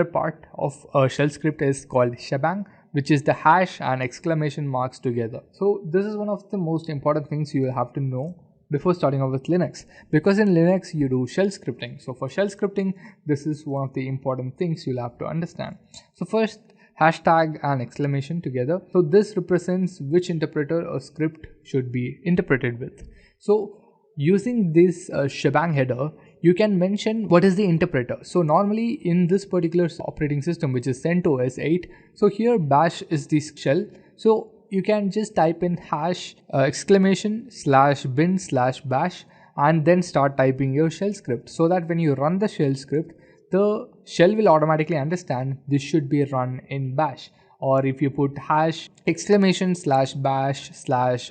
part of a shell script is called shebang, which is the hash and exclamation marks together. So this is one of the most important things you will have to know before starting off with Linux, because in Linux you do shell scripting. So for shell scripting, this is one of the important things you'll have to understand. So first, hashtag and exclamation together. So this represents which interpreter a script should be interpreted with. So using this shebang header, you can mention what is the interpreter. So normally in this particular operating system, which is CentOS 8, so here bash is the shell. So you can just type in hash exclamation /bin/bash and then start typing your shell script, so that when you run the shell script, the shell will automatically understand this should be run in bash. Or if you put hash exclamation /bash/csh,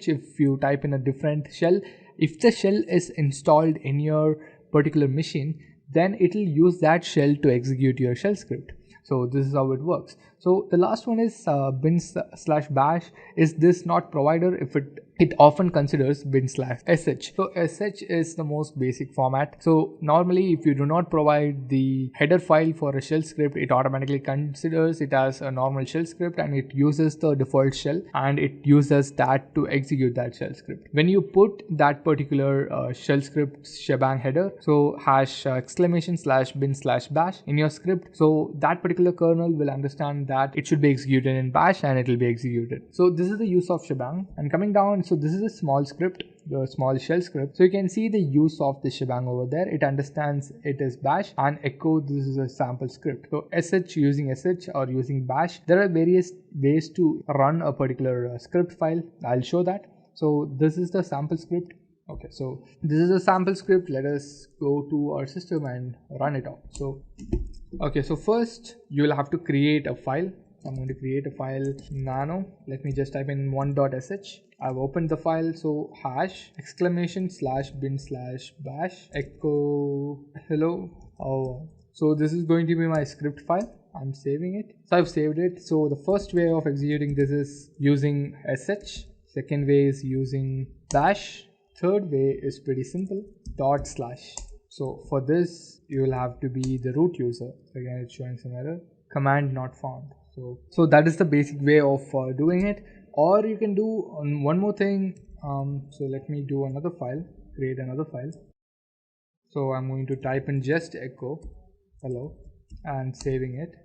if you type in a different shell, if the shell is installed in your particular machine, then it will use that shell to execute your shell script. So this is how it works. So the last one is bin/bash. Is this not provider if it often considers bin/sh. So sh is the most basic format. So normally if you do not provide the header file for a shell script, it automatically considers it as a normal shell script and it uses the default shell and it uses that to execute that shell script. When you put that particular shell script shebang header, so hash !bin/bash in your script, so that particular kernel will understand that it should be executed in bash and it will be executed. So this is the use of shebang. And coming down, so this is a small script, the small shell script. So you can see the use of the shebang over there. It understands it is bash, and echo, this is a sample script. So sh, using sh or using bash, there are various ways to run a particular script file. I'll show that. So this is the sample script. Okay, so this is a sample script. Let us go to our system and run it out. So okay, so first you will have to create a file. I'm going to create a file nano. Let me just type in 1.sh. I've opened the file. So hash !bin/bash echo hello. Oh, so this is going to be my script file. I'm saving it. So I've saved it. So the first way of executing this is using sh. Second way is using bash. Third way is pretty simple, /. So for this, you will have to be the root user. Again, it's showing some error. Command not found. So that is the basic way of doing it. Or you can do one more thing. So let me do another file, create another file. So I'm going to type in just echo hello and saving it.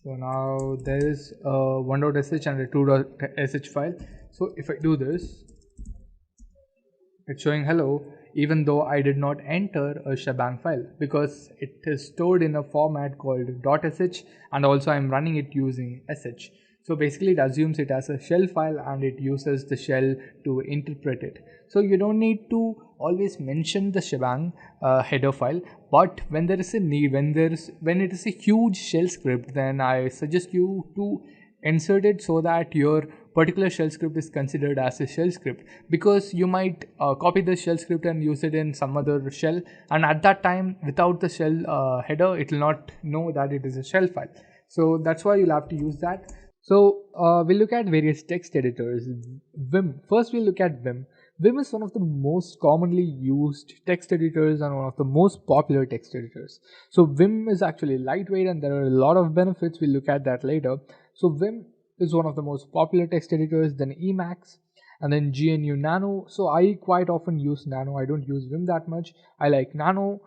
So now there is a 1.sh and a 2.sh file. So if I do this, it's showing hello, even though I did not enter a shebang file because it is stored in a format called .sh, and also I'm running it using sh. So basically it assumes it as a shell file and it uses the shell to interpret it. So you don't need to always mention the shebang header file, but when there is a need, when it is a huge shell script, then I suggest you to insert it so that your particular shell script is considered as a shell script, because you might copy the shell script and use it in some other shell, and at that time without the shell header it will not know that it is a shell file. So that's why you'll have to use that. So we'll look at various text editors. Vim. First we'll look at Vim. Vim is one of the most commonly used text editors and one of the most popular text editors. So Vim is actually lightweight and there are a lot of benefits. We'll look at that later. So Vim is one of the most popular text editors, then Emacs, and then GNU Nano. So I quite often use Nano. I don't use Vim that much. I like Nano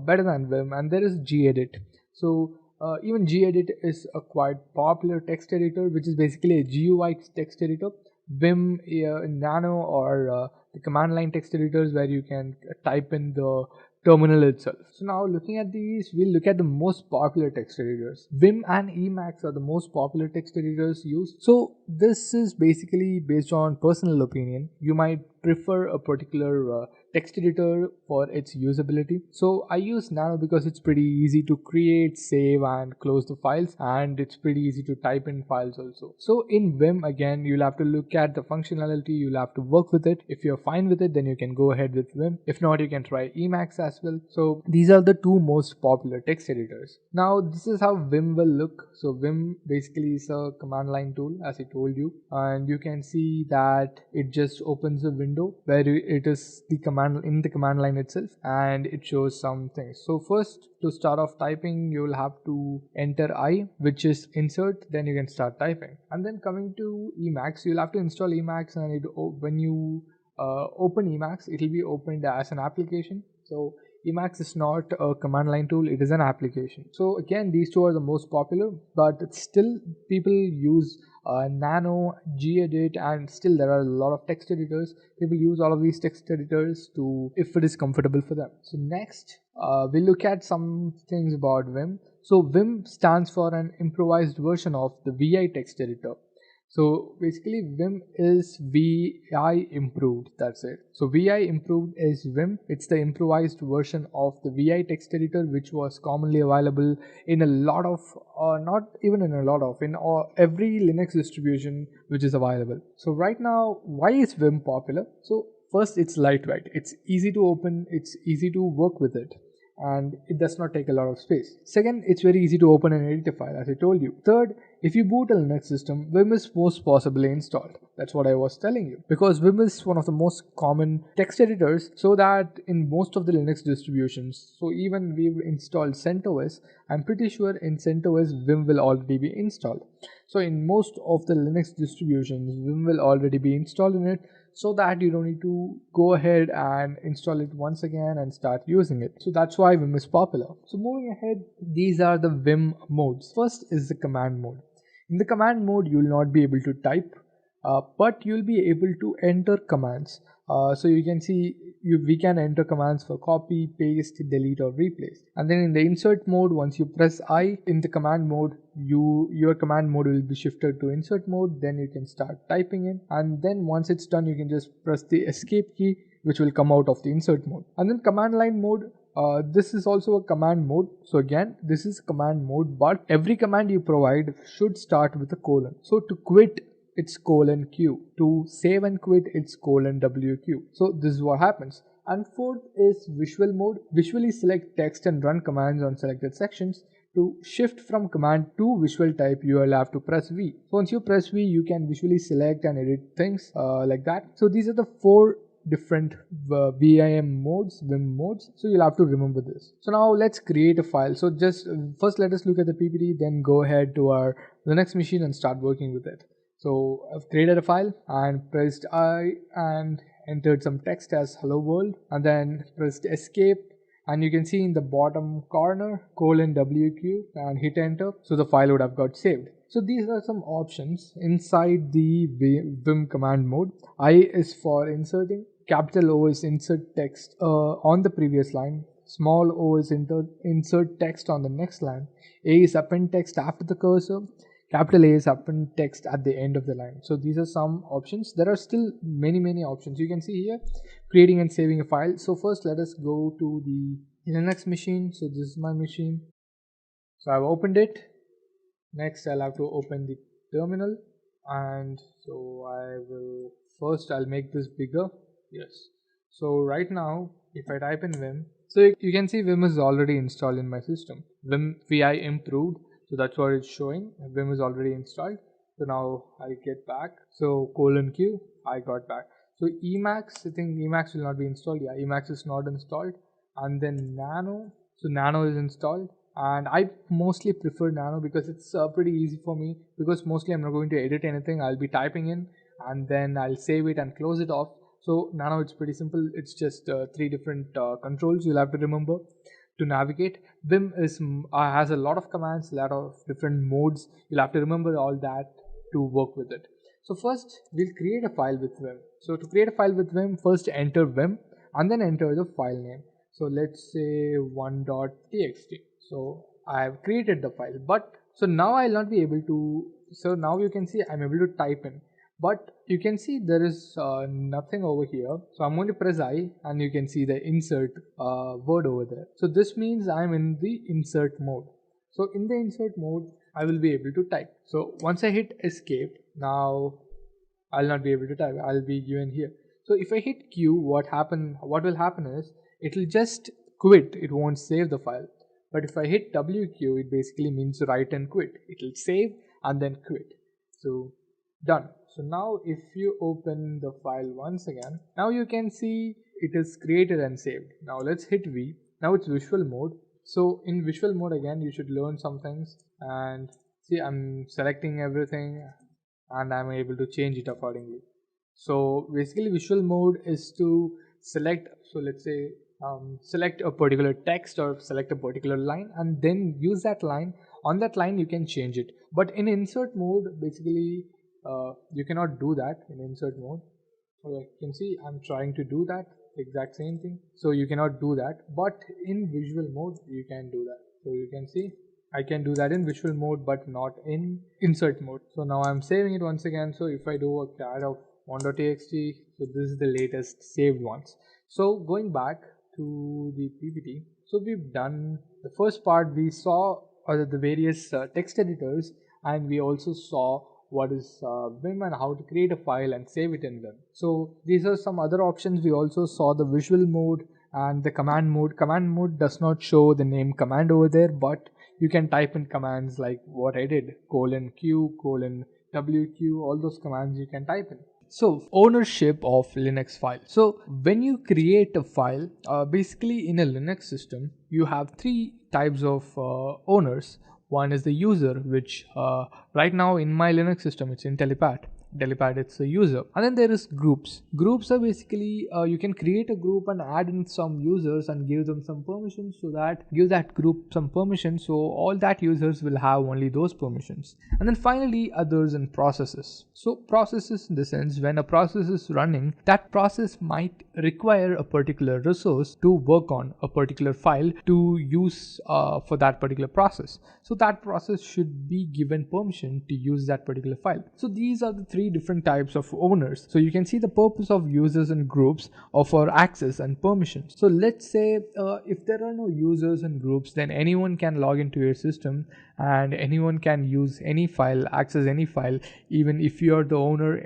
better than Vim, and there is Gedit. So even Gedit is a quite popular text editor, which is basically a GUI text editor. Vim, Nano, or the command line text editors where you can type in the terminal itself. So now looking at these, we'll look at the most popular text editors. Vim and Emacs are the most popular text editors used. So this is basically based on personal opinion. You might prefer a particular text editor for its usability. So I use Nano because it's pretty easy to create, save and close the files, and it's pretty easy to type in files also. So in Vim, again, you'll have to look at the functionality, you'll have to work with it. If you're fine with it, then you can go ahead with Vim. If not, you can try Emacs as well. So these are the two most popular text editors. Now this is how Vim will look. So Vim basically is a command line tool, as I told you, and you can see that it just opens a window where it is the command line itself, and it shows some things. So first, to start off typing, you will have to enter I, which is insert, then you can start typing. And then coming to Emacs, you'll have to install Emacs, and when you open Emacs, it will be opened as an application. So Emacs is not a command line tool, it is an application. So again, these two are the most popular, but still people use Nano, Gedit, and still there are a lot of text editors. People use all of these text editors if it is comfortable for them. So next, we'll look at some things about Vim. So Vim stands for an improvised version of the VI text editor. So basically Vim is VI improved, that's it. So VI improved is Vim. It's the improvised version of the VI text editor, which was commonly available in a lot of, not even in a lot of, in every Linux distribution which is available. So right now, why is Vim popular? So first, it's lightweight. It's easy to open. It's easy to work with it. and it does not take a lot of space. Second, it's very easy to open and edit a file, as I told you. Third, if you boot a Linux system, Vim is most possibly installed. That's what I was telling you. Because Vim is one of the most common text editors, so that in most of the Linux distributions, so even we've installed CentOS, I'm pretty sure in CentOS Vim will already be installed. So in most of the Linux distributions, Vim will already be installed in it, so that you don't need to go ahead and install it once again and start using it. So that's why Vim is popular. So moving ahead, these are the Vim modes. First is the command mode. In the command mode, you will not be able to type, but you'll be able to enter commands. So you can see we can enter commands for copy, paste, delete, or replace. And then in the insert mode, once you press I in the command mode, your command mode will be shifted to insert mode. Then you can start typing in, and then once it's done, you can just press the escape key, which will come out of the insert mode. And then command line mode. This is also a command mode. So again, this is command mode, but every command you provide should start with a colon. So to quit, it's colon Q. To save and quit, it's colon WQ. So this is what happens. And fourth is visual mode. Visually select text and run commands on selected sections. To shift from command to visual type, you will have to press V. So once you press V, you can visually select and edit things like that. So these are the four different Vim modes. So you'll have to remember this. So now let's create a file. So just first let us look at the PPT, then go ahead to our Linux machine and start working with it. So I've created a file and pressed I and entered some text as hello world, and then pressed escape, and you can see in the bottom corner colon WQ and hit enter. So the file would have got saved. So these are some options inside the Vim command mode. I is for inserting, capital O is insert text on the previous line, small o is insert text on the next line, A is append text after the cursor, capital A is append text at the end of the line. So these are some options. There are still many options. You can see here creating and saving a file. So first let us go to the Linux machine. So this is my machine. So I've opened it. Next I'll have to open the terminal, and so I'll make this bigger. Yes. So right now if I type in Vim, so you can see Vim is already installed in my system. Vim VI improved. So that's what it's showing. Vim is already installed. So now I'll get back. So colon Q, I got back. So Emacs, I think Emacs will not be installed. Yeah, Emacs is not installed. And then Nano. So Nano is installed. And I mostly prefer Nano because it's pretty easy for me. Because mostly I'm not going to edit anything. I'll be typing in and then I'll save it and close it off. So Nano, it's pretty simple. It's just 3 different controls you'll have to remember to navigate. Vim has a lot of commands, a lot of different modes. You'll have to remember all that to work with it. So first we'll create a file with Vim. So to create a file with Vim, first enter Vim and then enter the file name. So let's say 1.txt. So I have created the file, but so now I'll not be able to. So now you can see I'm able to type in, but you can see there is nothing over here. So I'm going to press I and you can see the insert word over there. So this means I'm in the insert mode. So in the insert mode, I will be able to type. So once I hit escape, now I'll not be able to type. I'll be given here. So if I hit Q, what will happen is it will just quit. It won't save the file. But if I hit WQ, it basically means write and quit. It will save and then quit. So done. So now if you open the file once again, now you can see it is created and saved. Now let's hit V. Now it's visual mode. So in visual mode again, you should learn some things, and see I'm selecting everything and I'm able to change it accordingly. So basically visual mode is to select, so let's say select a particular text or select a particular line and then use that line. On that line you can change it, but in insert mode basically you cannot do that in insert mode. So you can see I'm trying to do that exact same thing, so you cannot do that, but in visual mode you can do that. So you can see I can do that in visual mode but not in insert mode. So now I'm saving it once again. So if I do a cat of 1.txt, so this is the latest saved ones. So going back to the PPT, so we've done the first part. We saw the various text editors, and we also saw what is Vim and how to create a file and save it in Vim. So these are some other options. We also saw the visual mode and the command mode does not show the name command over there, but you can type in commands like what I did, :q, :wq, all those commands you can type in. So ownership of Linux file. So when you create a file, basically in a Linux system, you have three types of owners. One is the user, which right now in my Linux system, it's Intellipaat. Intellipaat, it's a user. And then there is groups. Groups are basically, you can create a group and add in some users and give them some permissions, so that give that group some permissions, so all that users will have only those permissions. And then finally, others and processes. So processes in the sense, when a process is running, that process might require a particular resource to work on a particular file to use for that particular process. So that process should be given permission to use that particular file. So these are the three different types of owners. So you can see the purpose of users and groups or for access and permissions. So let's say if there are no users and groups, then anyone can log into your system and anyone can use any file, access any file, even if you're the owner.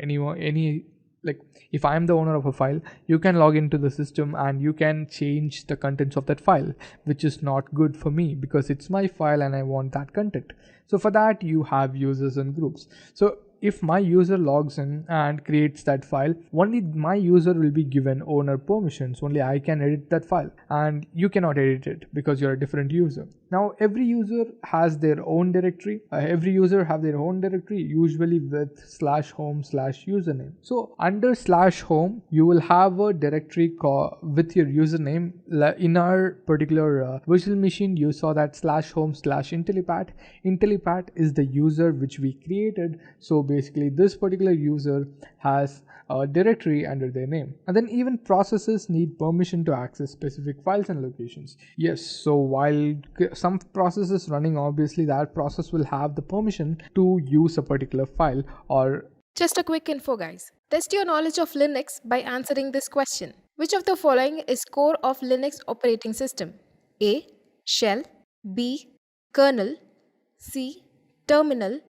Like if I'm the owner of a file, you can log into the system and you can change the contents of that file, which is not good for me because it's my file and I want that content. So for that, you have users and groups. So if my user logs in and creates that file, only my user will be given owner permissions. Only I can edit that file and you cannot edit it because you're a different user. Now every user has their own directory. Every user have their own directory, usually with /home/username. So under /home, you will have a directory with your username. In our particular virtual machine, you saw that /home/Intellipaat. Intellipaat is the user which we created. So basically this particular user has a directory under their name. And then even processes need permission to access specific files and locations. Yes, so while some process is running, obviously that process will have the permission to use a particular file. Or just a quick info, guys. Test your knowledge of Linux by answering this question. Which of the following is core of Linux operating system? A. Shell. B. Kernel. C. Terminal.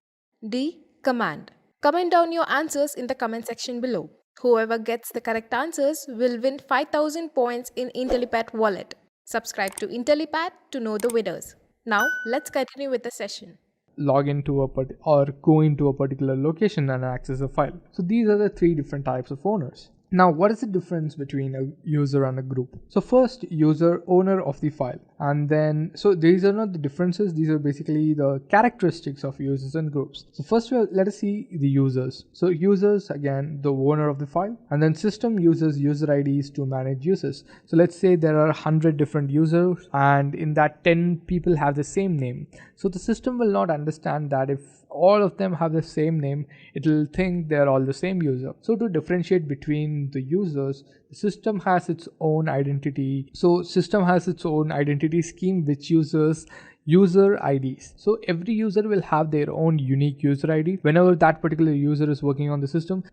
D. Command. Comment down your answers in the comment section below. Whoever gets the correct answers will win 5,000 points in Intellipaat wallet. Subscribe to Intellipaat to know the winners. Now let's continue with the session. Log into or go into a particular location and access a file. So these are the three different types of owners. Now, what is the difference between a user and a group? So first, user, owner of the file. And then, so these are not the differences. These are basically the characteristics of users and groups. So first, let us see the users. So users, again, the owner of the file. And then system uses user IDs to manage users. So let's say there are 100 different users and in that 10 people have the same name. So the system will not understand that if all of them have the same name, it will think they're all the same user. So to differentiate between the users, the system has its own identity. So system has its own identity scheme which uses user IDs. So every user will have their own unique user ID. Whenever that particular user is working on the system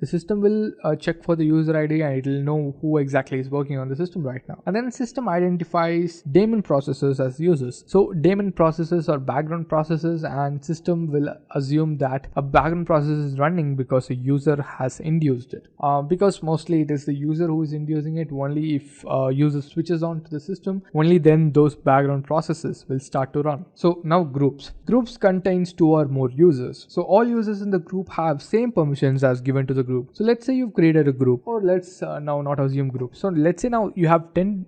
will check for the user ID and it will know who exactly is working on the system right now. And then the system identifies daemon processes as users. So daemon processes are background processes, and system will assume that a background process is running because a user has induced it. Because mostly it is the user who is inducing it. Only if user switches on to the system, only then those background processes will start to run. So now groups. Groups contains 2 or more users. So all users in the group have same permissions as given to the group. So let's say you've created a group, or let's now not assume group. So let's say now you have 10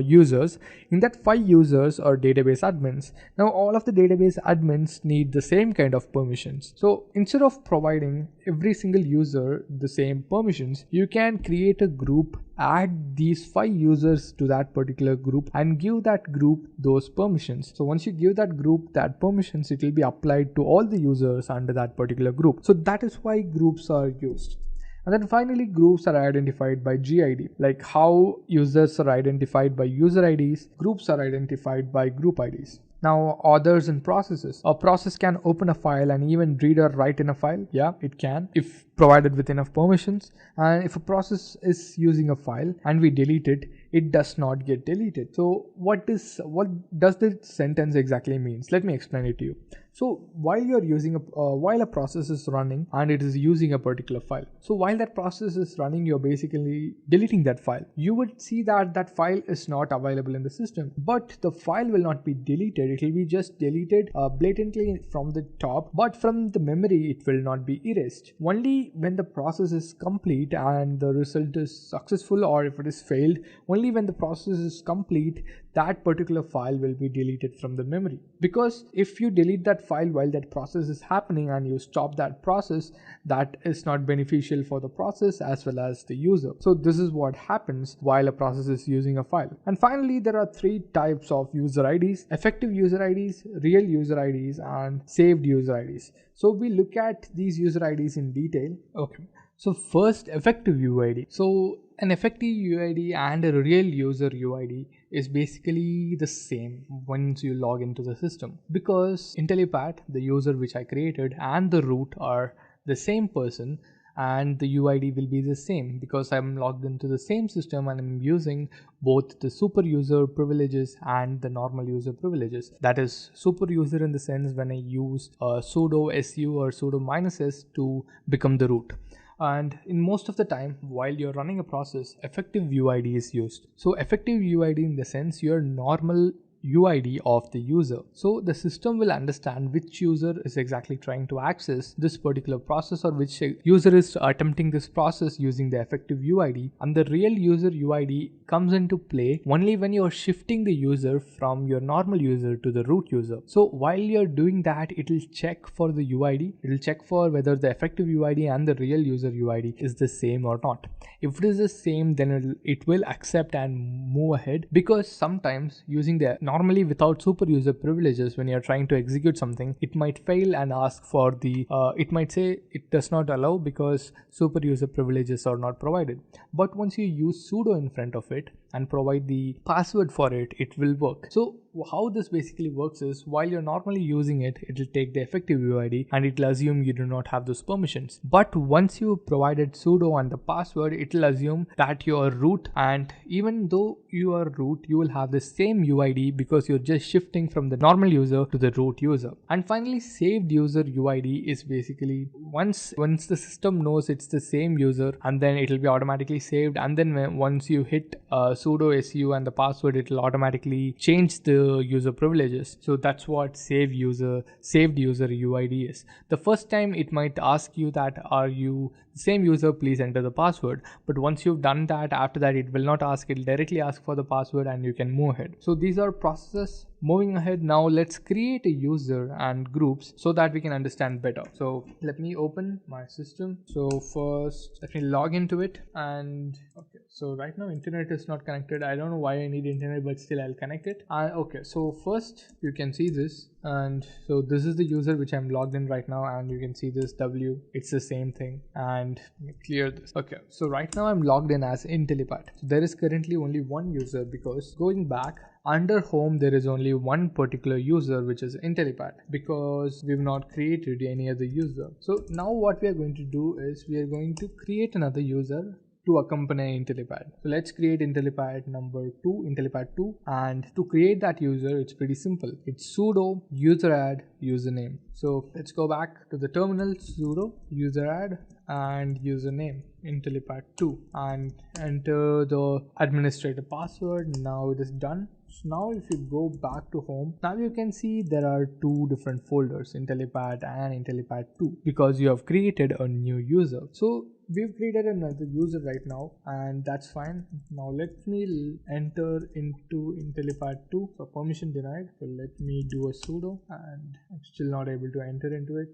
users. In that 5 users are database admins. Now all of the database admins need the same kind of permissions. So instead of providing every single user the same permissions, you can create a group, add these 5 users to that particular group and give that group those permissions. So once you give that group that permissions, it will be applied to all the users under that particular group. So that is why groups are used. And then finally, groups are identified by GID. Like how users are identified by user IDs, groups are identified by group IDs. Now, authors and processes. A process can open a file and even read or write in a file. Yeah, it can, if provided with enough permissions. And if a process is using a file and we delete it, it does not get deleted. So what does this sentence exactly means? Let me explain it to you. So while a process is running and it is using a particular file, so while that process is running, you're basically deleting that file. You would see that that file is not available in the system, but the file will not be deleted. It will be just deleted blatantly from the top, but from the memory it will not be erased. Only when the process is complete and the result is successful, or if it is failed, only when the process is complete, that particular file will be deleted from the memory. Because if you delete that file while that process is happening and you stop that process, that is not beneficial for the process as well as the user. So this is what happens while a process is using a file. And finally, there are three types of user IDs: effective user IDs, real user IDs, and saved user IDs. So we look at these user IDs in detail. Okay. So first, effective UID. So an effective UID and a real user UID is basically the same once you log into the system, because Intellipaat, the user which I created, and the root are the same person, and the UID will be the same because I'm logged into the same system and I'm using both the super user privileges and the normal user privileges. That is super user in the sense when I use sudo su or sudo -s to become the root. And in most of the time while you're running a process, effective UID is used. So effective UID in the sense your normal UID of the user. So the system will understand which user is exactly trying to access this particular process, or which user is attempting this process using the effective UID. And the real user UID comes into play only when you're shifting the user from your normal user to the root user. So while you're doing that, it will check for the UID. It will check for whether the effective UID and the real user UID is the same or not. If it is the same, then it will accept and move ahead, because sometimes using the normally without super user privileges, when you're trying to execute something, it might fail and ask for the it might say it does not allow because super user privileges are not provided. But once you use sudo in front of it and provide the password for it, it will work. So how this basically works is, while you're normally using it, it will take the effective UID and it will assume you do not have those permissions. But once you provided sudo and the password, it will assume that you are root, and even though you are root, you will have the same UID because you're just shifting from the normal user to the root user. And finally, saved user UID is basically once the system knows it's the same user, and then it will be automatically saved, and then once you hit sudo su and the password, it will automatically change the user privileges. So that's what saved user UID is. The first time it might ask you that are you the same user, please enter the password. But once you've done that, after that it will not ask, it will directly ask for the password and you can move ahead. So these are processes. Moving ahead, now let's create a user and groups so that we can understand better. So let me open my system. So first let me log into it, and okay, so right now internet is not connected. I don't know why I need internet, but still I'll connect it. Okay, so first you can see this, and so this is the user which I'm logged in right now, and you can see this W, it's the same thing. And clear this. Okay, so right now I'm logged in as Intellipaat. So there is currently only one user, because going back under home there is only one particular user, which is Intellipaat, because we've not created any other user. So now what we are going to do is we are going to create another user to accompany Intellipaat. So let's create Intellipaat number 2, Intellipaat 2, and to create that user, it's pretty simple. It's sudo user add username. So let's go back to the terminal, sudo user add and username Intellipaat 2, and enter the administrator password. Now it is done. So now if you go back to home, now you can see there are two different folders, Intellipaat and Intellipaat 2, because you have created a new user. So we've created another user right now, and that's fine. Now let me enter into Intellipaat 2. So permission denied. So let me do a sudo, and I'm still not able to enter into it.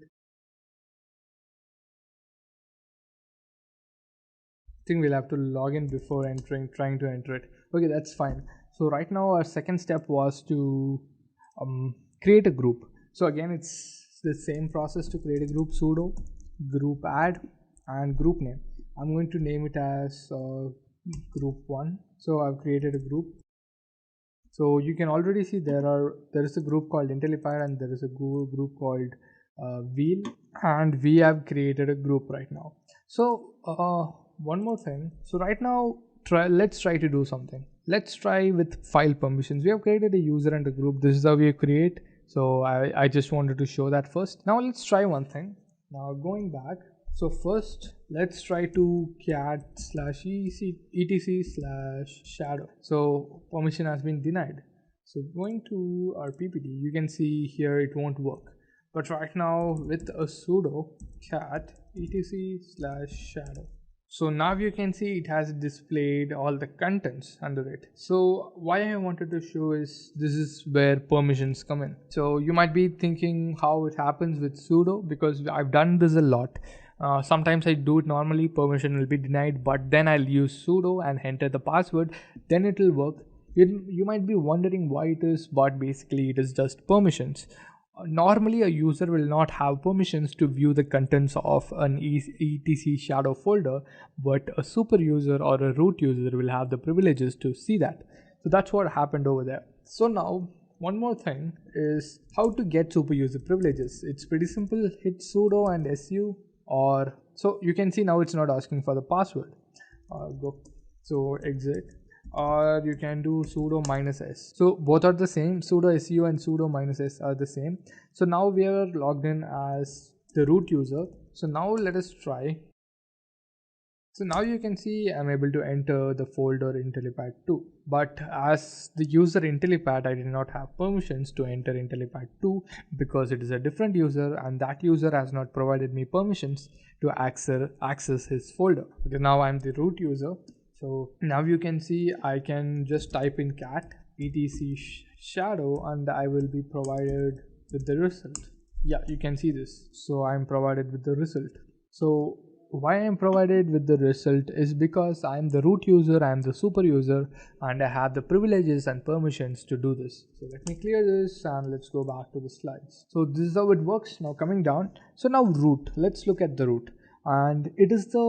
I think we'll have to log in before trying to enter it. Okay, that's fine. So right now our second step was to create a group. So again, it's the same process to create a group. Sudo group add and group name. I'm going to name it as group 1. So I've created a group. So you can already see there is a group called Intellipaat and there is a group called Wheel, and we have created a group right now. So one more thing. So right now let's try to do something. Let's try with file permissions. We have created a user and a group. This is how we create. So I just wanted to show that first. Now let's try one thing. Now going back, so first let's try to cat slash etc slash shadow. So permission has been denied. So going to our PPT, you can see here it won't work. But right now with a sudo cat etc slash shadow. So now you can see it has displayed all the contents under it. So why I wanted to show is this is where permissions come in. So you might be thinking how it happens with sudo, because I've done this a lot. Sometimes I do it normally, permission will be denied, but then I'll use sudo and enter the password, then it will work. You might be wondering why it is, but basically it is just permissions. Normally a user will not have permissions to view the contents of an etc shadow folder, but a super user or a root user will have the privileges to see that. So that's what happened over there. So now one more thing is how to get super user privileges. It's pretty simple. Hit sudo and su, or so you can see now it's not asking for the password. So exit, or you can do sudo -s. So both are the same. Sudo su and sudo -s are the same. So now we are logged in as the root user. So now let us try. So now you can see I'm able to enter the folder Intellipaat 2. But as the user Intellipaat, I did not have permissions to enter Intellipaat 2 because it is a different user, and that user has not provided me permissions to access his folder. Okay, now I'm the root user. So now you can see I can just type in cat etc shadow and I will be provided with the result. Yeah, you can see this. So I'm provided with the result. So why I'm provided with the result is because I'm the root user, I'm the super user, and I have the privileges and permissions to do this. So let me clear this and let's go back to the slides. So this is how it works. Now coming down. So now root, let's look at the root. And it is the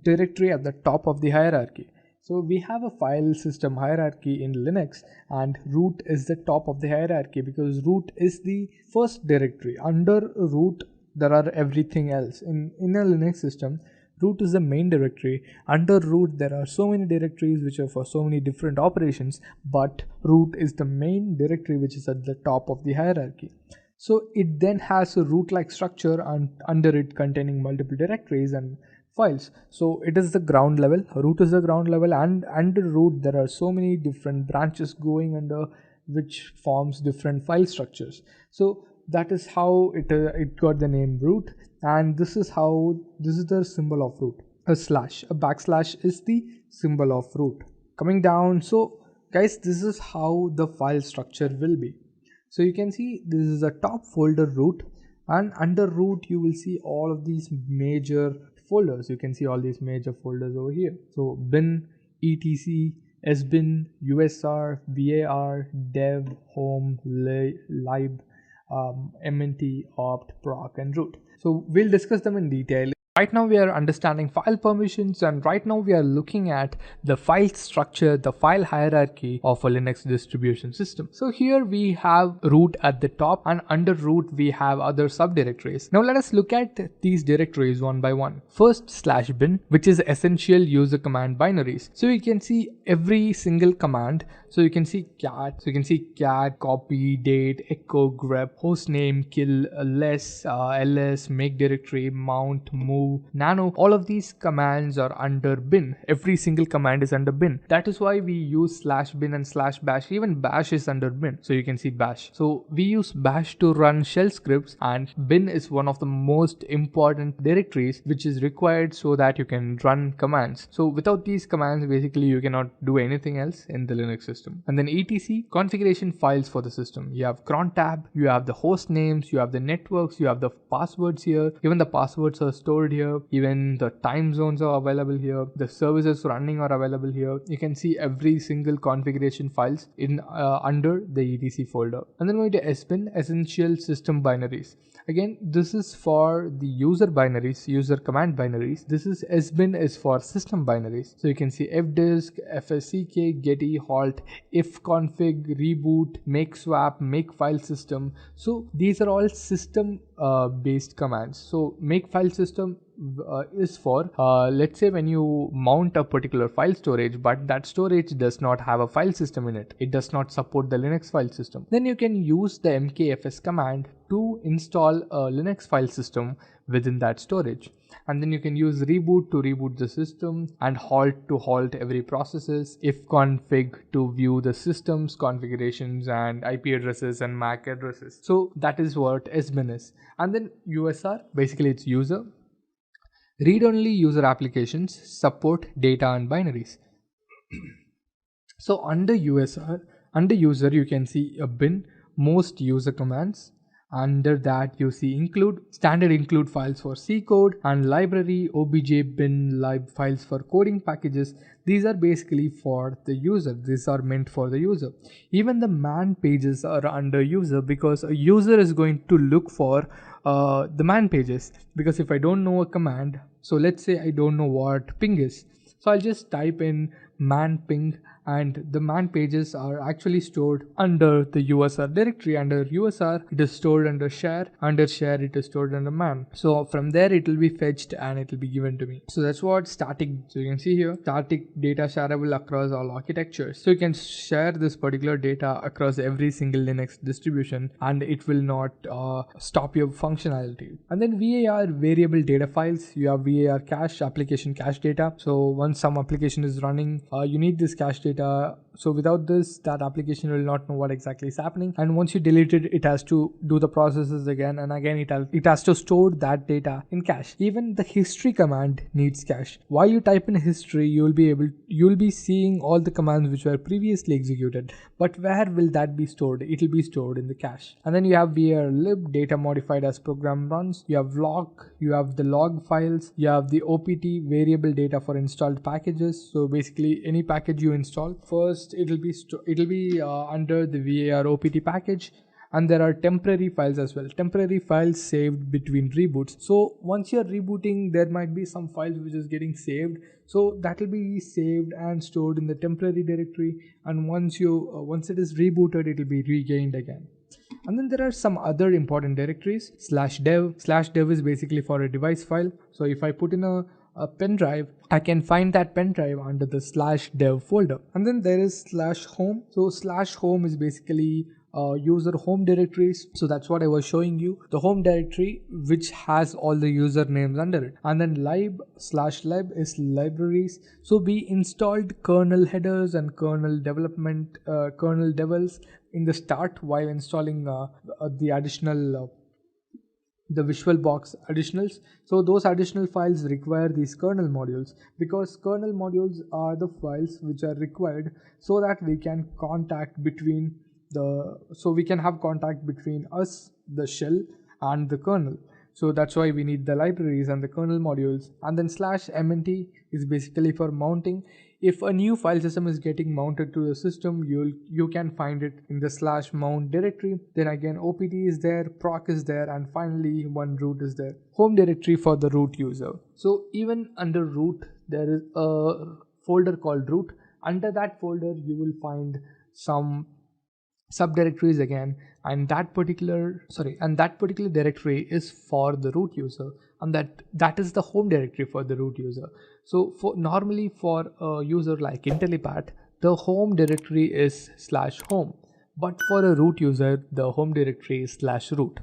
directory at the top of the hierarchy. So we have a file system hierarchy in Linux, and root is the top of the hierarchy because root is the first directory. Under root there are everything else. In a Linux system, root is the main directory. Under root there are so many directories which are for so many different operations, but root is the main directory which is at the top of the hierarchy. So it then has a root-like structure and under it containing multiple directories and files. So it is the ground level. Root is the ground level, and under root there are so many different branches going under which forms different file structures. So that is how it got the name root, and this is the symbol of root. A backslash is the symbol of root. Coming down, so guys, this is how the file structure will be. So you can see this is a top folder root, and under root you will see all of these major folders. You can see all these major folders over here. So bin, etc, sbin, usr, var, dev, home, lib, mnt, opt, proc, and root. So we'll discuss them in detail. Right now we are understanding file permissions, and right now we are looking at the file structure, the file hierarchy of a Linux distribution system. So here we have root at the top, and under root we have other subdirectories. Now let us look at these directories one by one. First, /bin, which is essential user command binaries. So you can see every single command. So you can see cat, copy, date, echo, grep, hostname, kill, less, ls, make directory, mount, move, nano. All of these commands are under bin. Every single command is under bin. That is why we use /bin and /bash. Even bash is under bin. So you can see bash. So we use bash to run shell scripts, and bin is one of the most important directories which is required so that you can run commands. So without these commands, basically you cannot do anything else in the Linux system. And then etc, configuration files for the system. You have cron tab, you have the host names, you have the networks, you have the passwords here. Even the passwords are stored here. Even the time zones are available here. The services running are available here. You can see every single configuration files in under the etc folder. And then going to sbin, essential system binaries. Again, this is for the user binaries, user command binaries. This is sbin is for system binaries. So you can see fdisk, fsck, getty, halt, ifconfig, reboot, make swap, make file system. So these are all system based commands. So make file system is for let's say when you mount a particular file storage, but that storage does not have a file system in it, it does not support the Linux file system, then you can use the mkfs command to install a Linux file system within that storage. And then you can use reboot to reboot the system, and halt to halt every processes, if config to view the system's configurations and IP addresses and MAC addresses. So that is what sbin is. And then USR, basically it's user. Read-only user applications support data and binaries. So under USR, under user, you can see a bin, most user commands. Under that you see include, standard include files for C code, and library, obj, bin, lib files for coding packages. These are basically for the user. These are meant for the user. Even the man pages are under user, because a user is going to look for the man pages. Because if I don't know a command, so let's say I don't know what ping is, so I'll just type in man ping, and the man pages are actually stored under the USR directory. Under USR it is stored under share, under share it is stored under man. So from there it will be fetched and it will be given to me. So that's what static, so you can see here, static data shareable across all architectures. So you can share this particular data across every single Linux distribution, and it will not stop your functionality. And then VAR, variable data files. You have VAR cache, application cache data. So once some application is running, you need this cache data. So without this, that application will not know what exactly is happening, and once you delete it, it has to do the processes again, and again it has to store that data in cache. Even the history command needs cache. While you type in history, you'll be seeing all the commands which were previously executed, but where will that be stored? It will be stored in the cache. And then you have var lib, data modified as program runs. You have log, you have the log files, you have the opt, variable data for installed packages. So basically any package you install, first it will be under the var opt package. And there are temporary files as well, temporary files saved between reboots. So once you're rebooting, there might be some files which is getting saved, so that will be saved and stored in the temporary directory, and once it is rebooted, it will be regained again. And then there are some other important directories. /dev is basically for a device file. So if I put in a pen drive, I can find that pen drive under the /dev folder. And then there is /home. So /home is basically user home directories. So that's what I was showing you, the home directory which has all the user names under it. And then lib is libraries. So we installed kernel headers and kernel development, kernel devils in the start while installing the additional the VisualBox additionals. So those additional files require these kernel modules, because kernel modules are the files which are required so that we can have contact between us, the shell, and the kernel. So that's why we need the libraries and the kernel modules. And then /mnt is basically for mounting. If a new file system is getting mounted to the system, you can find it in the /mount directory. Then again opt is there, proc is there, and finally one root is there. Home directory for the root user. So even under root there is a folder called root. Under that folder you will find some subdirectories again, and that particular directory is for the root user, and that is the home directory for the root user. So normally for a user like Intellipaat, the home directory is /home, but for a root user the home directory is /root.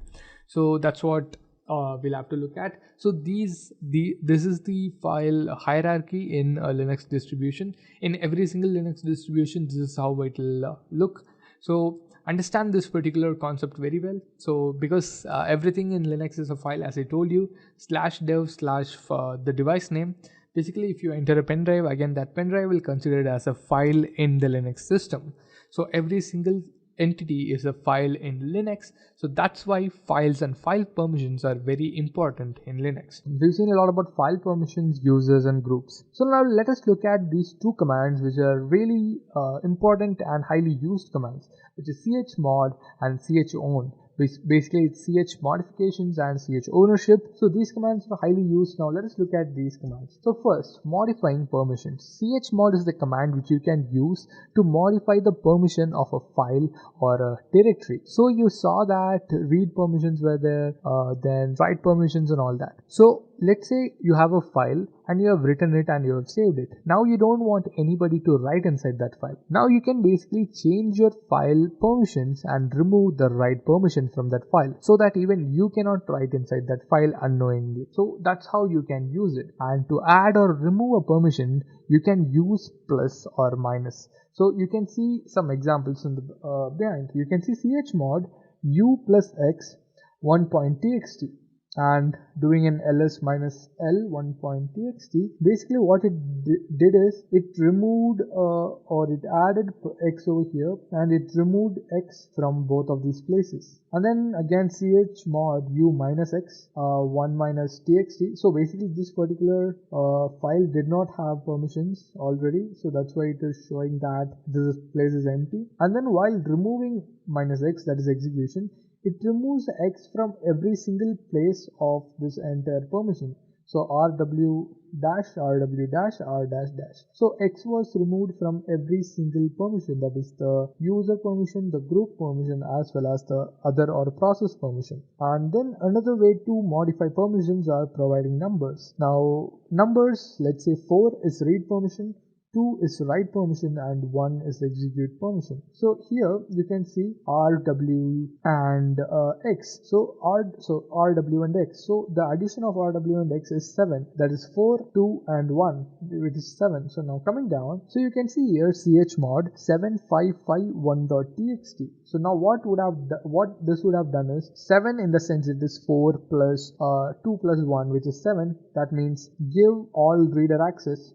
So that's what we'll have to look at. So this is the file hierarchy in a Linux distribution. In every single Linux distribution, this is how it will look. So understand this particular concept very well. So because everything in Linux is a file, as I told you, /dev/ the device name. Basically, if you enter a pen drive, again that pen drive will consider it as a file in the Linux system. So every single entity is a file in Linux. So that's why files and file permissions are very important in Linux. We've seen a lot about file permissions, users, and groups. So now let us look at these two commands which are really important and highly used commands, which is chmod and chown. Basically, it's ch modifications and ch ownership. So these commands are highly used. Now let us look at these commands. So first, modifying permissions. Chmod is the command which you can use to modify the permission of a file or a directory. So you saw that read permissions were there, then write permissions and all that. So let's say you have a file and you have written it and you have saved it. Now you don't want anybody to write inside that file. Now you can basically change your file permissions and remove the write permission from that file so that even you cannot write inside that file unknowingly. So that's how you can use it. And to add or remove a permission, you can use plus or minus. So you can see some examples in the behind. You can see chmod u plus x 1.txt and doing an ls minus l 1.txt. Basically what it did is it removed or it added x over here and it removed x from both of these places. And then again chmod u minus x 1 minus txt. So basically this particular file did not have permissions already, so that's why it is showing that this place is empty. And then while removing minus x, that is execution, it removes x from every single place of this entire permission. So rw dash, rw dash, r dash dash. So x was removed from every single permission, that is the user permission, the group permission, as well as the other or process permission. And then another way to modify permissions are providing numbers. Now numbers, let's say 4 is read permission, 2 is write permission, and 1 is execute permission. So here you can see rw and x. So rw and x. So the addition of rw and x is 7. That is 4, 2 and 1, which is 7. So now coming down, so you can see here chmod 7551.txt. So now what this would have done is 7 in the sense it is 4 plus 2 plus 1, which is 7. That means give all reader access,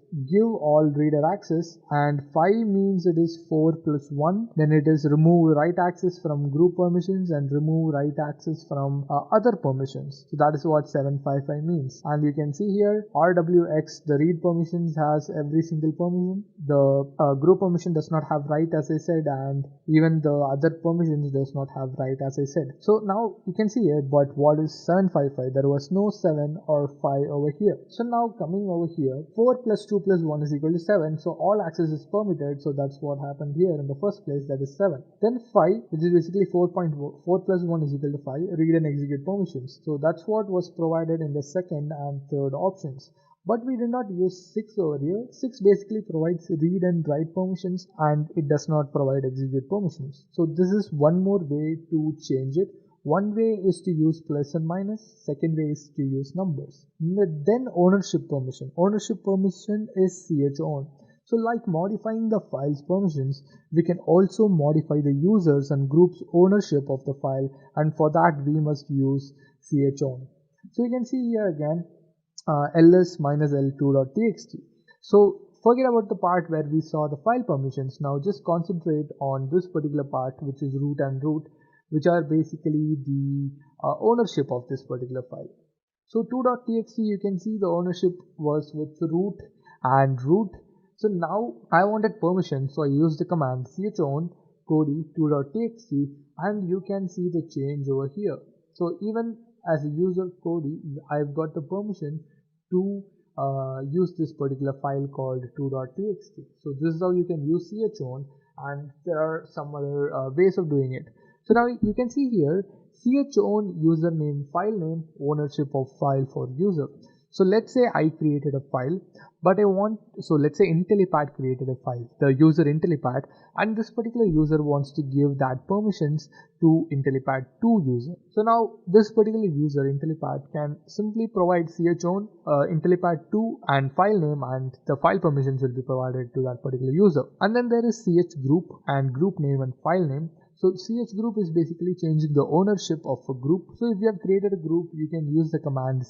and 5 means it is 4 plus 1. Then it is remove write access from group permissions and remove write access from other permissions. So that is what 755 means. And you can see here rwx, the read permissions has every single permission. The group permission does not have write, as I said, and even the other permissions does not have write, as I said. So now you can see here, but what is 755? There was no 7 or 5 over here. So now coming over here, 4 plus 2 plus 1 is equal to 7. So all access is permitted. So that's what happened here in the first place, that is 7. Then 5, which is basically 4 plus 1 is equal to 5, read and execute permissions. So that's what was provided in the second and third options. But we did not use 6 over here. 6 basically provides read and write permissions and it does not provide execute permissions. So this is one more way to change it. One way is to use plus and minus, second way is to use numbers. Then ownership permission. Ownership permission is chown. So like modifying the file's permissions, we can also modify the users and groups ownership of the file, and for that we must use chown. So you can see here again ls minus l2.txt. So forget about the part where we saw the file permissions. Now just concentrate on this particular part, which is root and root, which are basically the ownership of this particular file. So 2.txt, you can see the ownership was with root and root. So now I wanted permission, so I used the command chown cody 2.txt, and you can see the change over here. So even as a user cody, I've got the permission to use this particular file called 2.txt. So this is how you can use chown, and there are some other ways of doing it. So now you can see here chown username, file name, ownership of file for user. So let's say I created a file, but let's say Intellipaat created a file, the user Intellipaat, and this particular user wants to give that permissions to Intellipaat 2 user. So now this particular user Intellipaat can simply provide chown Intellipaat 2 and file name, and the file permissions will be provided to that particular user. And then there is group and group name and file name. So group is basically changing the ownership of a group. So if you have created a group, you can use the command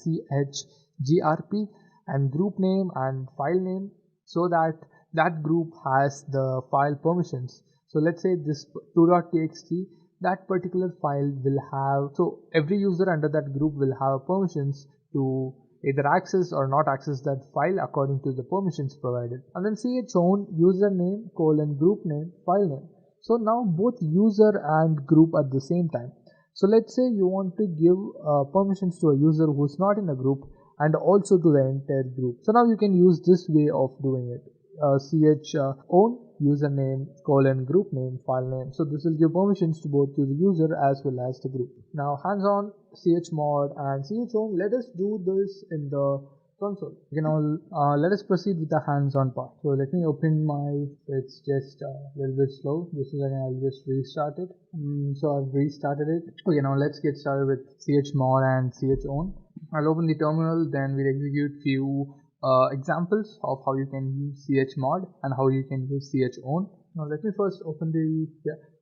grp and group name and file name, so that that group has the file permissions. So let's say this 2.txt, that particular file will have, so every user under that group will have permissions to either access or not access that file according to the permissions provided. And then chown username colon group name file name. So now both user and group at the same time. So let's say you want to give permissions to a user who's not in a group and also to the entire group. So now you can use this way of doing it. Ch own username colon group name file name. So this will give permissions to both to the user as well as the group. Now hands-on chmod and chown. Let us do this in the console. You can let us proceed with the hands-on part. So let me open my, it's just a little bit slow. This is again, I'll just restart it. So I've restarted it. Okay, now let's get started with chmod and chown. I'll open the terminal, then we'll execute few examples of how you can use chmod and how you can use chown. Now let me first open the,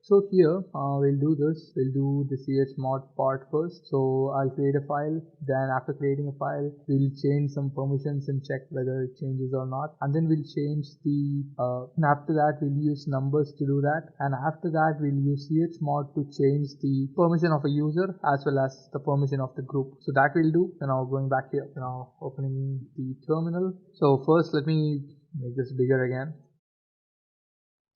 so here we'll do this, we'll do the chmod part first. So I'll create a file, then after creating a file, we'll change some permissions and check whether it changes or not. And then we'll change the, and after that we'll use numbers to do that. And after that we'll use chmod to change the permission of a user as well as the permission of the group. So that we'll do. Now going back here, now opening the terminal. So first let me make this bigger again.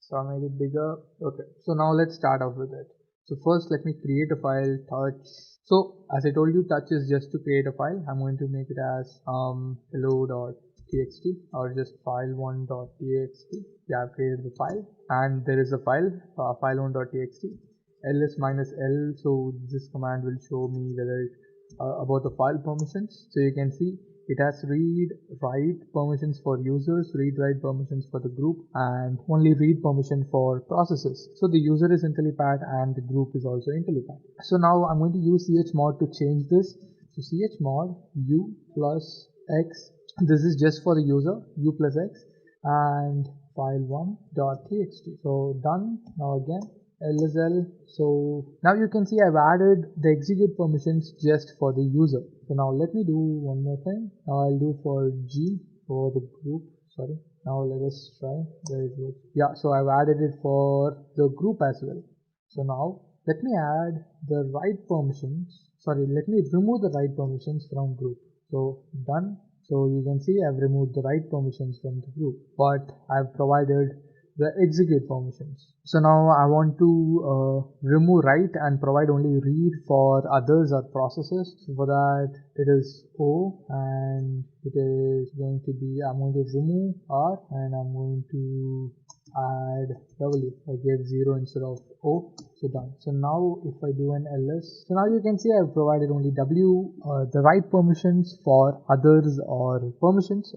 So I made it bigger. Okay, so now let's start off with it. So first let me create a file touch. So as I told you, touch is just to create a file. I'm going to make it as hello.txt or just file1.txt. Yeah, I've created the file and there is a file file1.txt ls minus l. So this command will show me whether it, about the file permissions. So you can see it has read write permissions for users, read write permissions for the group, and only read permission for processes. So the user is Intellipaat and the group is also Intellipaat. So now I'm going to use chmod to change this. So chmod u plus x, this is just for the user, u plus x, and file1.txt. So done. Now again lsl. So now you can see I've added the execute permissions just for the user. So now let me do one more thing. Now I'll do for G for the group. Sorry. Now let us try. There it goes. Yeah, so I've added it for the group as well. So now let me add the write permissions. Sorry, let me remove the write permissions from group. So done. So you can see I've removed the write permissions from the group, but I've provided the execute permissions. So now I want to remove write and provide only read for others or processes. So for that it is O and it is going to be, I'm going to remove R and I'm going to add W. I gave 0 instead of O. So done. So now if I do an ls, so now you can see I've provided only W, the write permissions for others or permissions,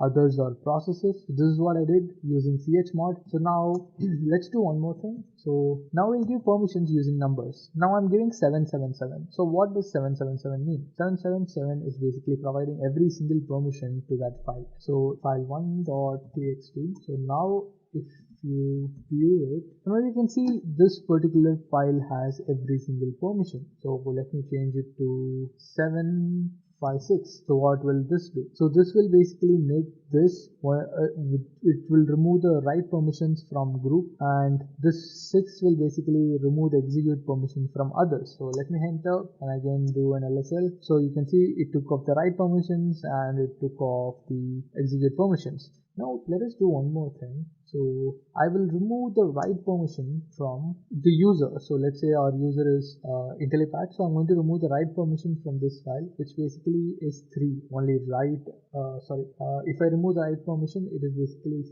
others or processes. So this is what I did using chmod. So now let's do one more thing. So now we'll give permissions using numbers. Now I'm giving 777. So what does 777 mean? 777 is basically providing every single permission to that file. So file1.txt. So now if you view it, now you can see this particular file has every single permission. So let me change it to 756. So what will this do? So this will basically make this, it will remove the write permissions from group, and this 6 will basically remove the execute permission from others. So let me enter and again do an lsl. So you can see it took off the write permissions and it took off the execute permissions. Now let us do one more thing. So I will remove the write permission from the user. So let's say our user is Intellipaat. So I'm going to remove the write permission from this file, which basically is 3. Only write, if I remove the write permission, it is basically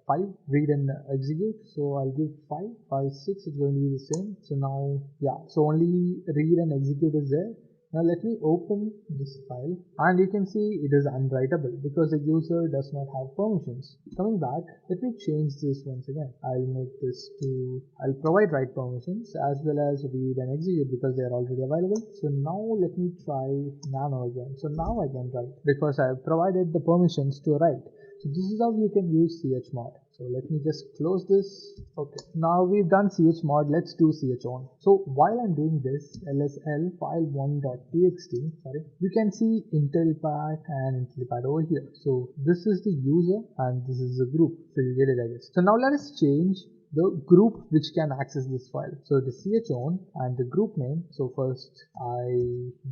5, read and execute. So I'll give 5, 5, 6 is going to be the same. So now, yeah, so only read and execute is there. Now let me open this file and you can see it is unwritable because the user does not have permissions. Coming back, let me change this once again. I'll provide write permissions as well as read and execute because they are already available. So now let me try nano again. So now I can write because I have provided the permissions to write. So this is how you can use chmod. So let me just close this. Okay, now we've done chmod. Let's do chown. So while I'm doing this, lsl file1.txt, you can see Intellipaat and Intellipaat over here. So this is the user and this is the group. So you get it, I guess. So now let us change the group which can access this file. So the chown and the group name. So first, I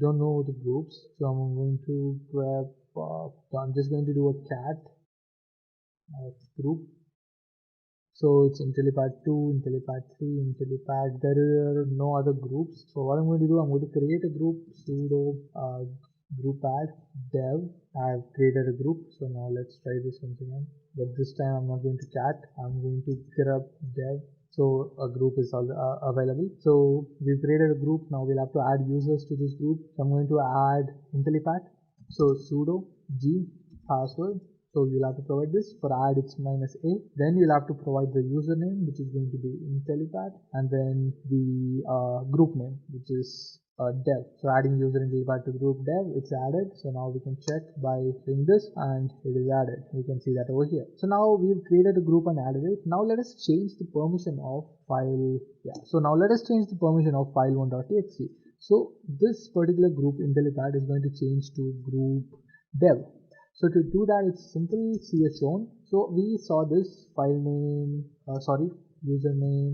don't know the groups, so I'm going to grab, I'm just going to do a cat group. So it's Intellipaat 2, Intellipaat 3, Intellipaat. There are no other groups. So what I'm going to do, I'm going to create a group, sudo group add dev. I've created a group. So now let's try this once again. But this time I'm not going to cat. I'm going to grub dev. So a group is available. So we've created a group. Now we'll have to add users to this group. So I'm going to add Intellipaat. So sudo g password. So you'll have to provide this. For add it's -a. Then you'll have to provide the username, which is going to be Intellipaat, and then the group name, which is dev. So adding user Intellipaat to group dev, it's added. So now we can check by doing this, and it is added. You can see that over here. So now we've created a group and added it. Now let us change the permission of file. Yeah. So now let us change the permission of file1.txt. So this particular group Intellipaat is going to change to group dev. So to do that, it's simple chown. So we saw this file name, username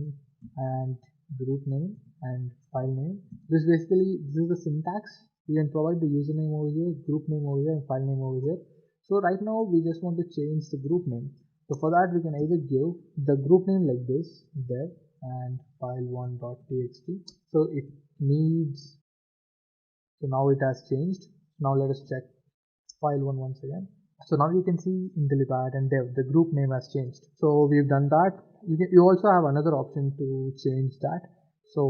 and group name and file name. This is the syntax. You can provide the username over here, group name over here, and file name over here. So right now we just want to change the group name. So for that we can either give the group name like this, dev and file1.txt. So it needs, so now it has changed. Now let us check file1 once again. So now you can see Intellipaat and dev, the group name has changed. So we've done that. You also have another option to change that. So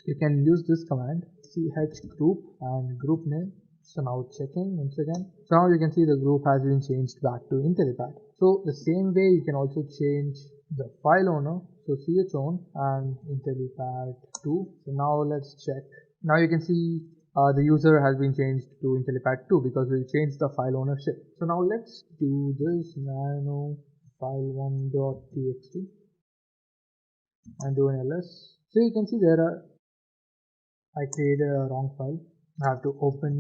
you can use this command chgroup and group name. So now checking once again. So now you can see the group has been changed back to Intellipaat. So the same way you can also change the file owner. So chown and Intellipaat2. So now let's check. Now you can see the user has been changed to Intellipaat 2 because we changed the file ownership. So now let's do this nano file1.txt and do an ls. So you can see I created a wrong file. I have to open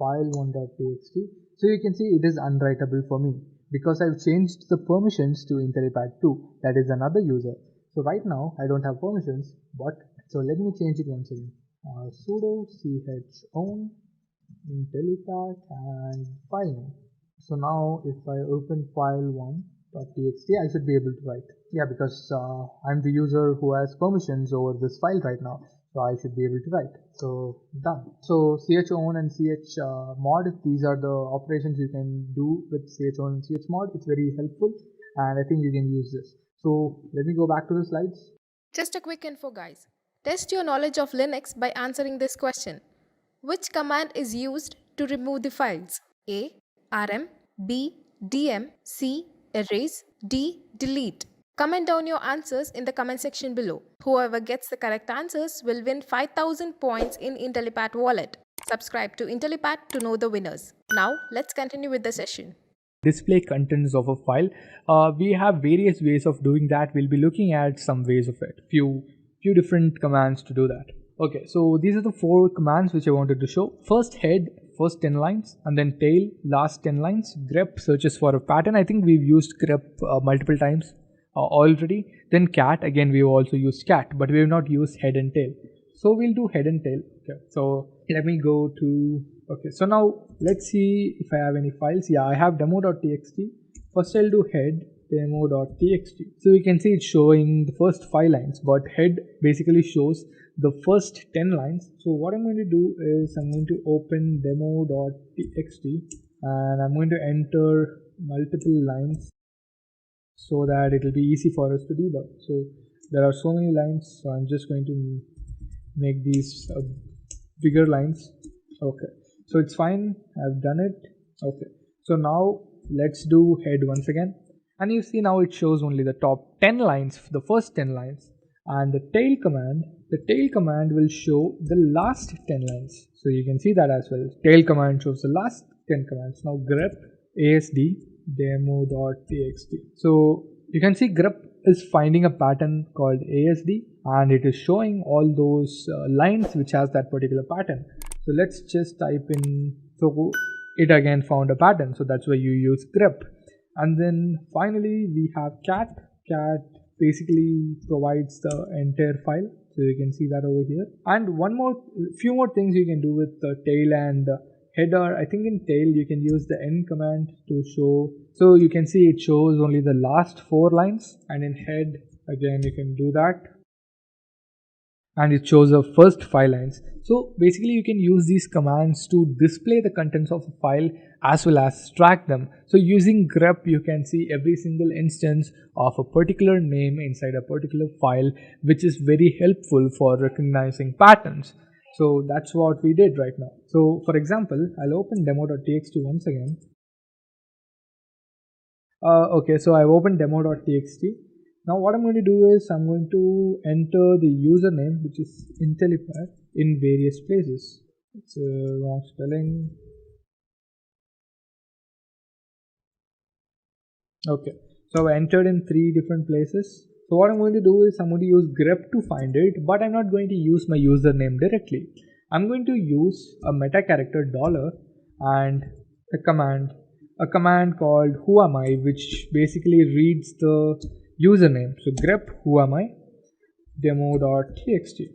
file1.txt. So you can see it is unwritable for me because I've changed the permissions to Intellipaat 2. That is another user. So right now I don't have permissions, but so let me change it once again. Sudo chown Intellipaat and file name. So now if I open file1.txt, I should be able to write. Yeah, because I'm the user who has permissions over this file right now, so I should be able to write. So done. So chown and chmod, these are the operations you can do with chown and chmod. It's very helpful, and I think you can use this. So let me go back to the slides. Just a quick info, guys. Test your knowledge of Linux by answering this question. Which command is used to remove the files? A. rm, B. dm, C. erase, D. delete. Comment down your answers in the comment section below. Whoever gets the correct answers will win 5000 points in Intellipaat wallet. Subscribe to Intellipaat to know the winners. Now let's continue with the session. Display contents of a file. We have various ways of doing that. We'll be looking at some ways of it. Few different commands to do that. Okay, so these are the 4 commands which I wanted to show. First head, first 10 lines, and then tail, last 10 lines. grep searches for a pattern. I think we've used grep multiple times already. Then cat, again we've also used cat, but we have not used head and tail. So we'll do head and tail. Okay, so let me go to, okay, so now let's see if I have any files. Yeah, I have demo.txt. First I'll do head demo.txt. So you can see it's showing the first 5 lines, but head basically shows the first 10 lines. So what I'm going to do is I'm going to open demo.txt and I'm going to enter multiple lines so that it will be easy for us to debug. So there are so many lines, so I'm just going to make these bigger lines. Okay, so it's fine, I've done it. Okay, so now let's do head once again, and you see now it shows only the top 10 lines, the first 10 lines, and the tail command will show the last 10 lines. So you can see that as well. Tail command shows the last 10 commands. Now grep asd demo.txt. So you can see grep is finding a pattern called asd, and it is showing all those lines which has that particular pattern. So let's just type in, so it again found a pattern, so that's why you use grep. And then finally we have cat basically provides the entire file, so you can see that over here. And few more things you can do with the tail and header. I think in tail you can use the end command to show, so you can see it shows only the last 4 lines, and in head Again, you can do that, and it shows the first 5 lines. So basically you can use these commands to display the contents of a file as well as track them. So using grep, you can see every single instance of a particular name inside a particular file, which is very helpful for recognizing patterns. So that's what we did right now. So for example, I'll open demo.txt once again. Okay, so I've opened demo.txt. Now what I'm going to do is I'm going to enter the username, which is Intellipaat, in various places. It's a wrong spelling. Okay, so I've entered in 3 different places. So what I'm going to do is I'm going to use grep to find it, but I'm not going to use my username directly. I'm going to use a meta character dollar and a command called whoami, which basically reads the username. So grep whoami demo.txt.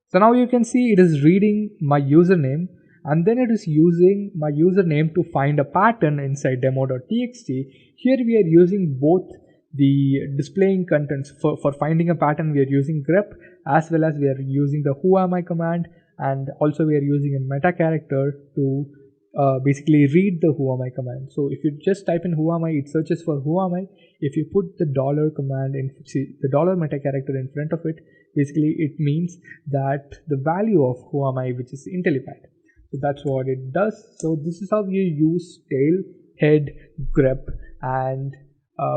So now you can see it is reading my username, and then it is using my username to find a pattern inside demo.txt. Here we are using both the displaying contents. For finding a pattern, we are using grep, as well as we are using the whoami command, and also we are using a meta character to basically read the whoami command. So if you just type in whoami, it searches for whoami. If you put the dollar command in, the dollar meta character in front of it, basically it means that the value of whoami, which is Intellipaat. So that's what it does. So this is how you use tail, head, grep, and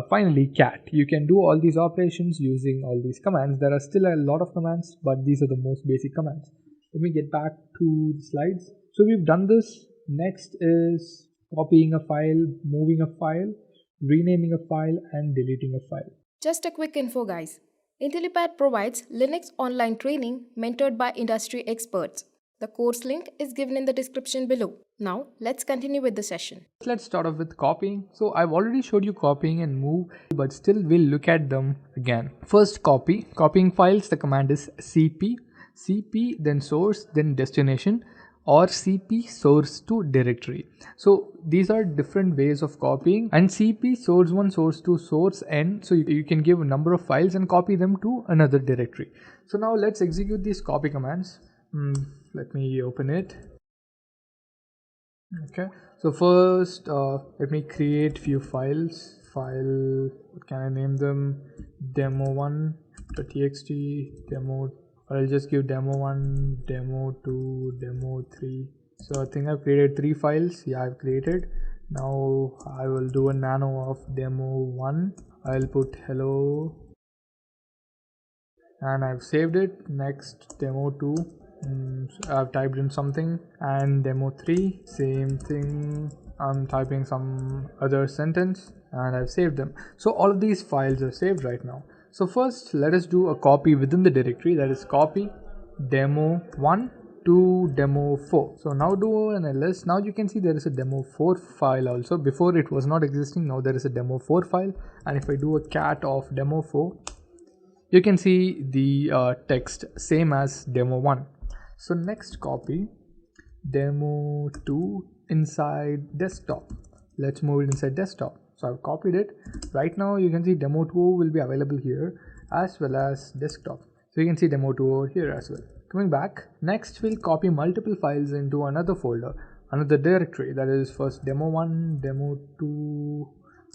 finally cat. You can do all these operations using all these commands. There are still a lot of commands, but these are the most basic commands. Let me get back to the slides. So we've done this. Next is copying a file, moving a file, renaming a file, and deleting a file. Just a quick info, guys. Intellipaat provides Linux online training mentored by industry experts. The course link is given in the description below. Now, let's continue with the session. Let's start off with copying. So I've already showed you copying and move, but still we'll look at them again. First, copying files. The command is cp, then source, then destination, or cp source to directory. So these are different ways of copying, and cp source 1, source 2, source n. So you can give a number of files and copy them to another directory. So now let's execute these copy commands. Let me open it. Okay, so first let me create few files. What can I name them? demo1.txt, demo, or I'll just give demo1, demo2, demo3. So I think I've created 3 files. Yeah, I've created. Now I will do a nano of demo1. I'll put hello, and I've saved it. Next, demo2. I've typed in something, and demo3, same thing. I'm typing some other sentence, and I've saved them. So all of these files are saved right now. So first, let us do a copy within the directory. That is copy demo1 to demo4. So now do an ls. Now you can see there is a demo4 file also. Before it was not existing. Now there is a demo4 file, and if I do a cat of demo4, you can see the text same as demo1. So next, copy demo2 inside desktop. Let's move it inside desktop. So I've copied it. Right now you can see demo2 will be available here as well as desktop. So you can see demo2 over here as well. Coming back, next we'll copy multiple files into another folder, another directory. That is first demo1, demo2,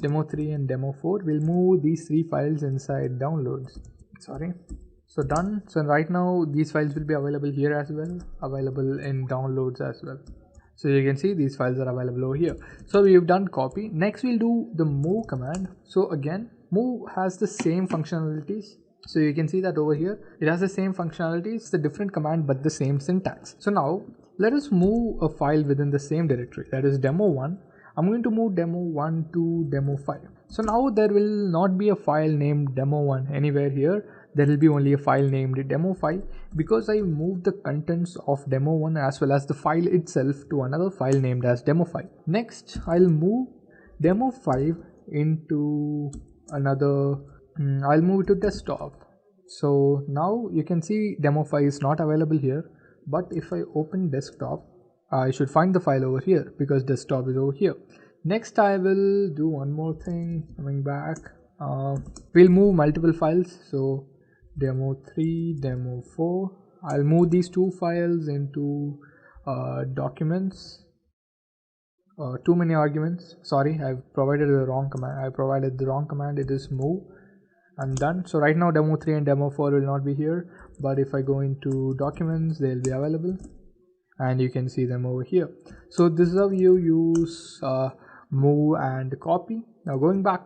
demo3, and demo4. We'll move these 3 files inside downloads. So done. So right now these files will be available here as well, available in downloads as well. So you can see these files are available over here. So we've done copy. Next we'll do the move command. So again, move has the same functionalities. So you can see that over here it has the same functionalities. It's a different command but the same syntax. So now let us move a file within the same directory, that is demo1. I'm going to move demo1 to demo5. So now there will not be a file named demo1 anywhere here. There will be only a file named demo5, because I moved the contents of demo1 as well as the file itself to another file named as demo5. Next, I'll move demo5 into another, I'll move it to desktop. So now you can see demo5 is not available here, but if I open desktop, I should find the file over here because desktop is over here. Next, I will do one more thing. Coming back, We'll move multiple files, so demo3, demo4. I'll move these two files into documents. Too many arguments, sorry, I've provided the wrong command. It is move. I'm done. So right now demo3 and demo4 will not be here, but if I go into documents, they'll be available and you can see them over here. So this is how you use move and copy. Now going back,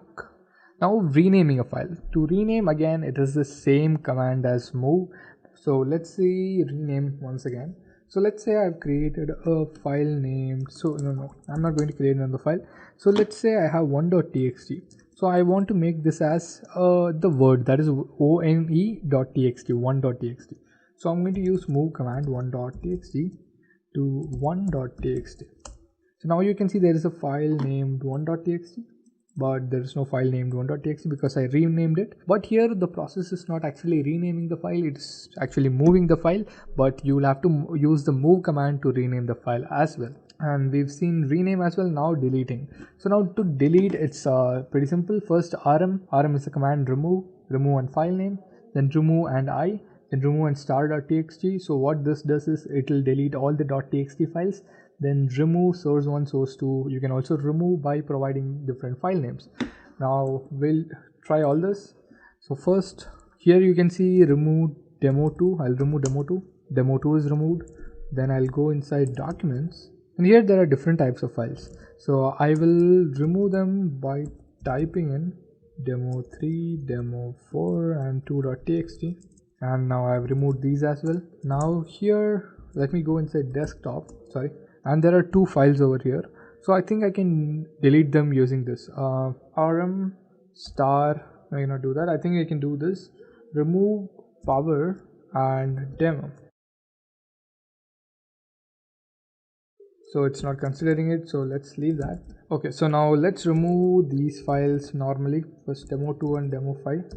now renaming a file. To rename, again, it is the same command as move. So let's see, rename once again. So let's say I've created a file named, so no, I'm not going to create another file. So let's say I have one.txt. So I want to make this as the word, that is one.txt, one.txt. So I'm going to use move command one.txt to one.txt. So now you can see there is a file named one.txt, but there is no file named one.txt because I renamed it. But here the process is not actually renaming the file, it's actually moving the file, but you will have to use the move command to rename the file as well. And we've seen rename as well. Now deleting. So now to delete, it's pretty simple. First rm is the command remove and file name, then remove and I, then remove and star.txt. So what this does is it will delete all the .txt files. Then remove source1, source2. You can also remove by providing different file names. Now we'll try all this. So first here you can see remove demo2. I'll remove demo2. Demo2 is removed. Then I'll go inside documents, and here there are different types of files. So I will remove them by typing in demo3, demo4 and 2.txt. And now I've removed these as well. Now here let me go inside desktop, and there are two files over here. So I think I can delete them using this rm star. I cannot do that. I think I can do this, remove power and demo. So it's not considering it, so let's leave that. Okay, so now let's remove these files normally. First demo2 and demo5,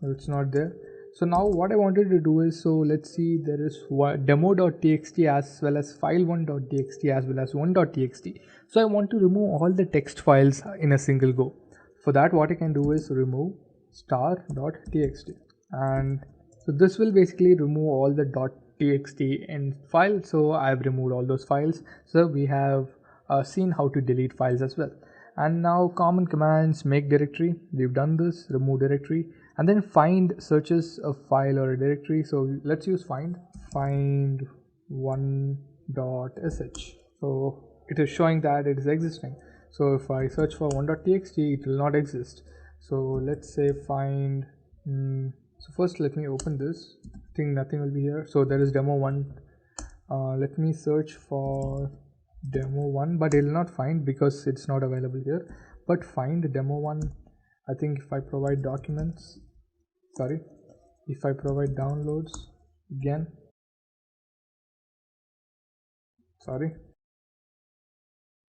it's not there. So now what I wanted to do is, so let's see, there is demo.txt as well as file1.txt as well as 1.txt. So I want to remove all the text files in a single go. For that, what I can do is remove star.txt, and so this will basically remove all the .txt in file. So I've removed all those files. So we have seen how to delete files as well. And now common commands, make directory, we've done this, remove directory, and then find searches a file or a directory. So let's use find one.sh. So it is showing that it is existing. So if I search for one.txt, it will not exist. So let's say find, so first let me open this. I think nothing will be here. So there is demo1. Let me search for demo1, but it will not find because it's not available here. But find demo1. I think if I provide documents, if I provide downloads again,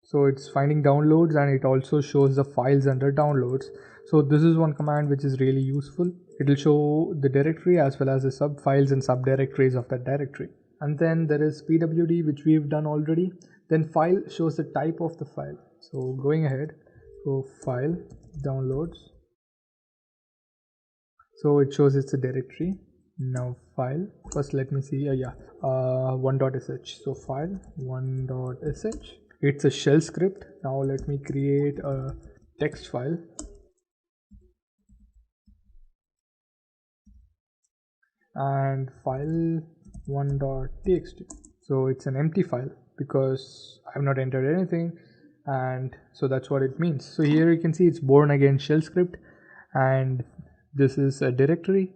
so it's finding downloads, and it also shows the files under downloads. So this is one command which is really useful. It will show the directory as well as the sub files and subdirectories of that directory. And then there is pwd, which we've done already. Then file shows the type of the file. So going ahead, so file downloads, so it shows it's a directory. Now file, first let me see, one.sh. so file one.sh, it's a shell script. Now let me create a text file, and file one.txt. So it's an empty file because I've not entered anything, and so that's what it means. So here you can see it's born again shell script, and this is a directory,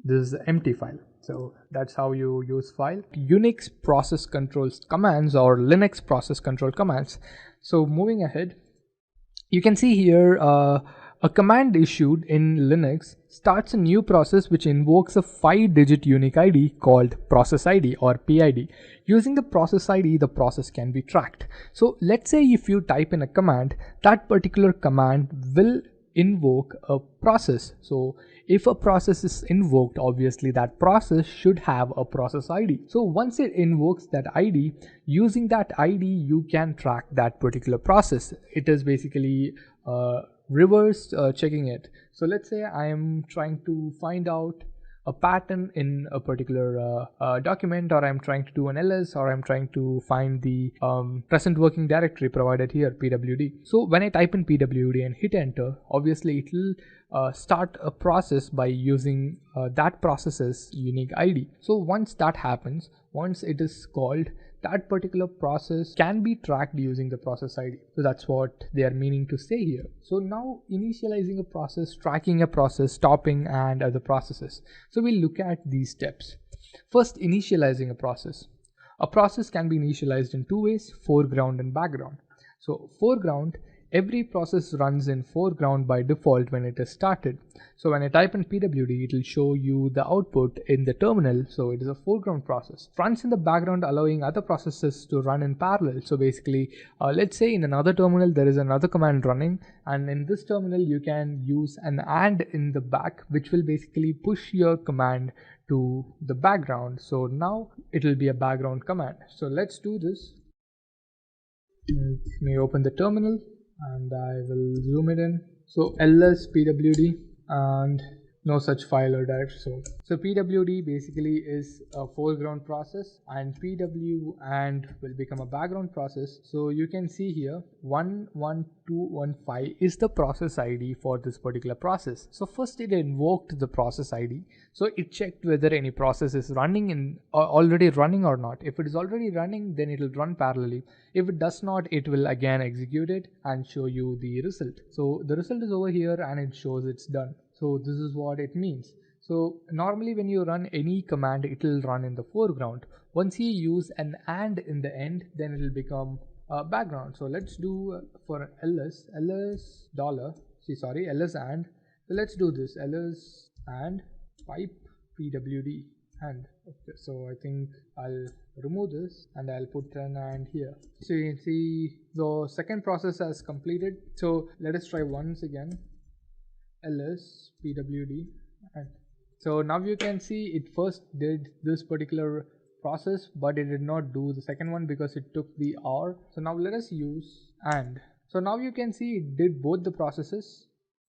this is an empty file. So that's how you use file. Unix process controls commands or Linux process control commands. So moving ahead, you can see here a command issued in Linux starts a new process which invokes a 5-digit unique ID called process ID or PID. Using the process ID, the process can be tracked. So let's say if you type in a command, that particular command will invoke a process. So if a process is invoked, obviously that process should have a process ID. So once it invokes that ID, using that ID you can track that particular process. It is basically reverse checking it. So let's say I am trying to find out a pattern in a particular document, or I'm trying to do an ls, or I'm trying to find the present working directory provided here, pwd. So when I type in pwd and hit enter, obviously it will start a process by using that process's unique id. So once that happens, once it is called, that particular process can be tracked using the process ID. So that's what they are meaning to say here. So now initializing a process, tracking a process, stopping, and other processes. So we'll look at these steps. First, initializing a process. A process can be initialized in two ways: foreground and background. So foreground, every process runs in foreground by default when it is started. So when I type in pwd, it will show you the output in the terminal. So it is a foreground process. Runs in the background, allowing other processes to run in parallel. So basically, let's say in another terminal there is another command running, and in this terminal you can use an and in the back, which will basically push your command to the background. So now it will be a background command. So let's do this. Let me open the terminal and I will zoom it in. So ls pwd, and no such file or directory. So pwd basically is a foreground process, and pw and will become a background process. So you can see here 11215 is the process ID for this particular process. So first it invoked the process ID. So it checked whether any process is running in already running or not. If it is already running, then it will run parallelly. If it does not, it will again execute it and show you the result. So the result is over here and it shows it's done. So this is what it means. So normally when you run any command, it will run in the foreground. Once you use an and in the end, then it will become background. So let's do for ls ls and. So let's do this ls and pipe pwd and. Okay, so I think I'll remove this and I'll put an and here. So you can see the second process has completed. So let us try once again. ls pwd and. So now you can see it first did this particular process, but it did not do the second one because it took the or. So now let us use and. So now you can see it did both the processes.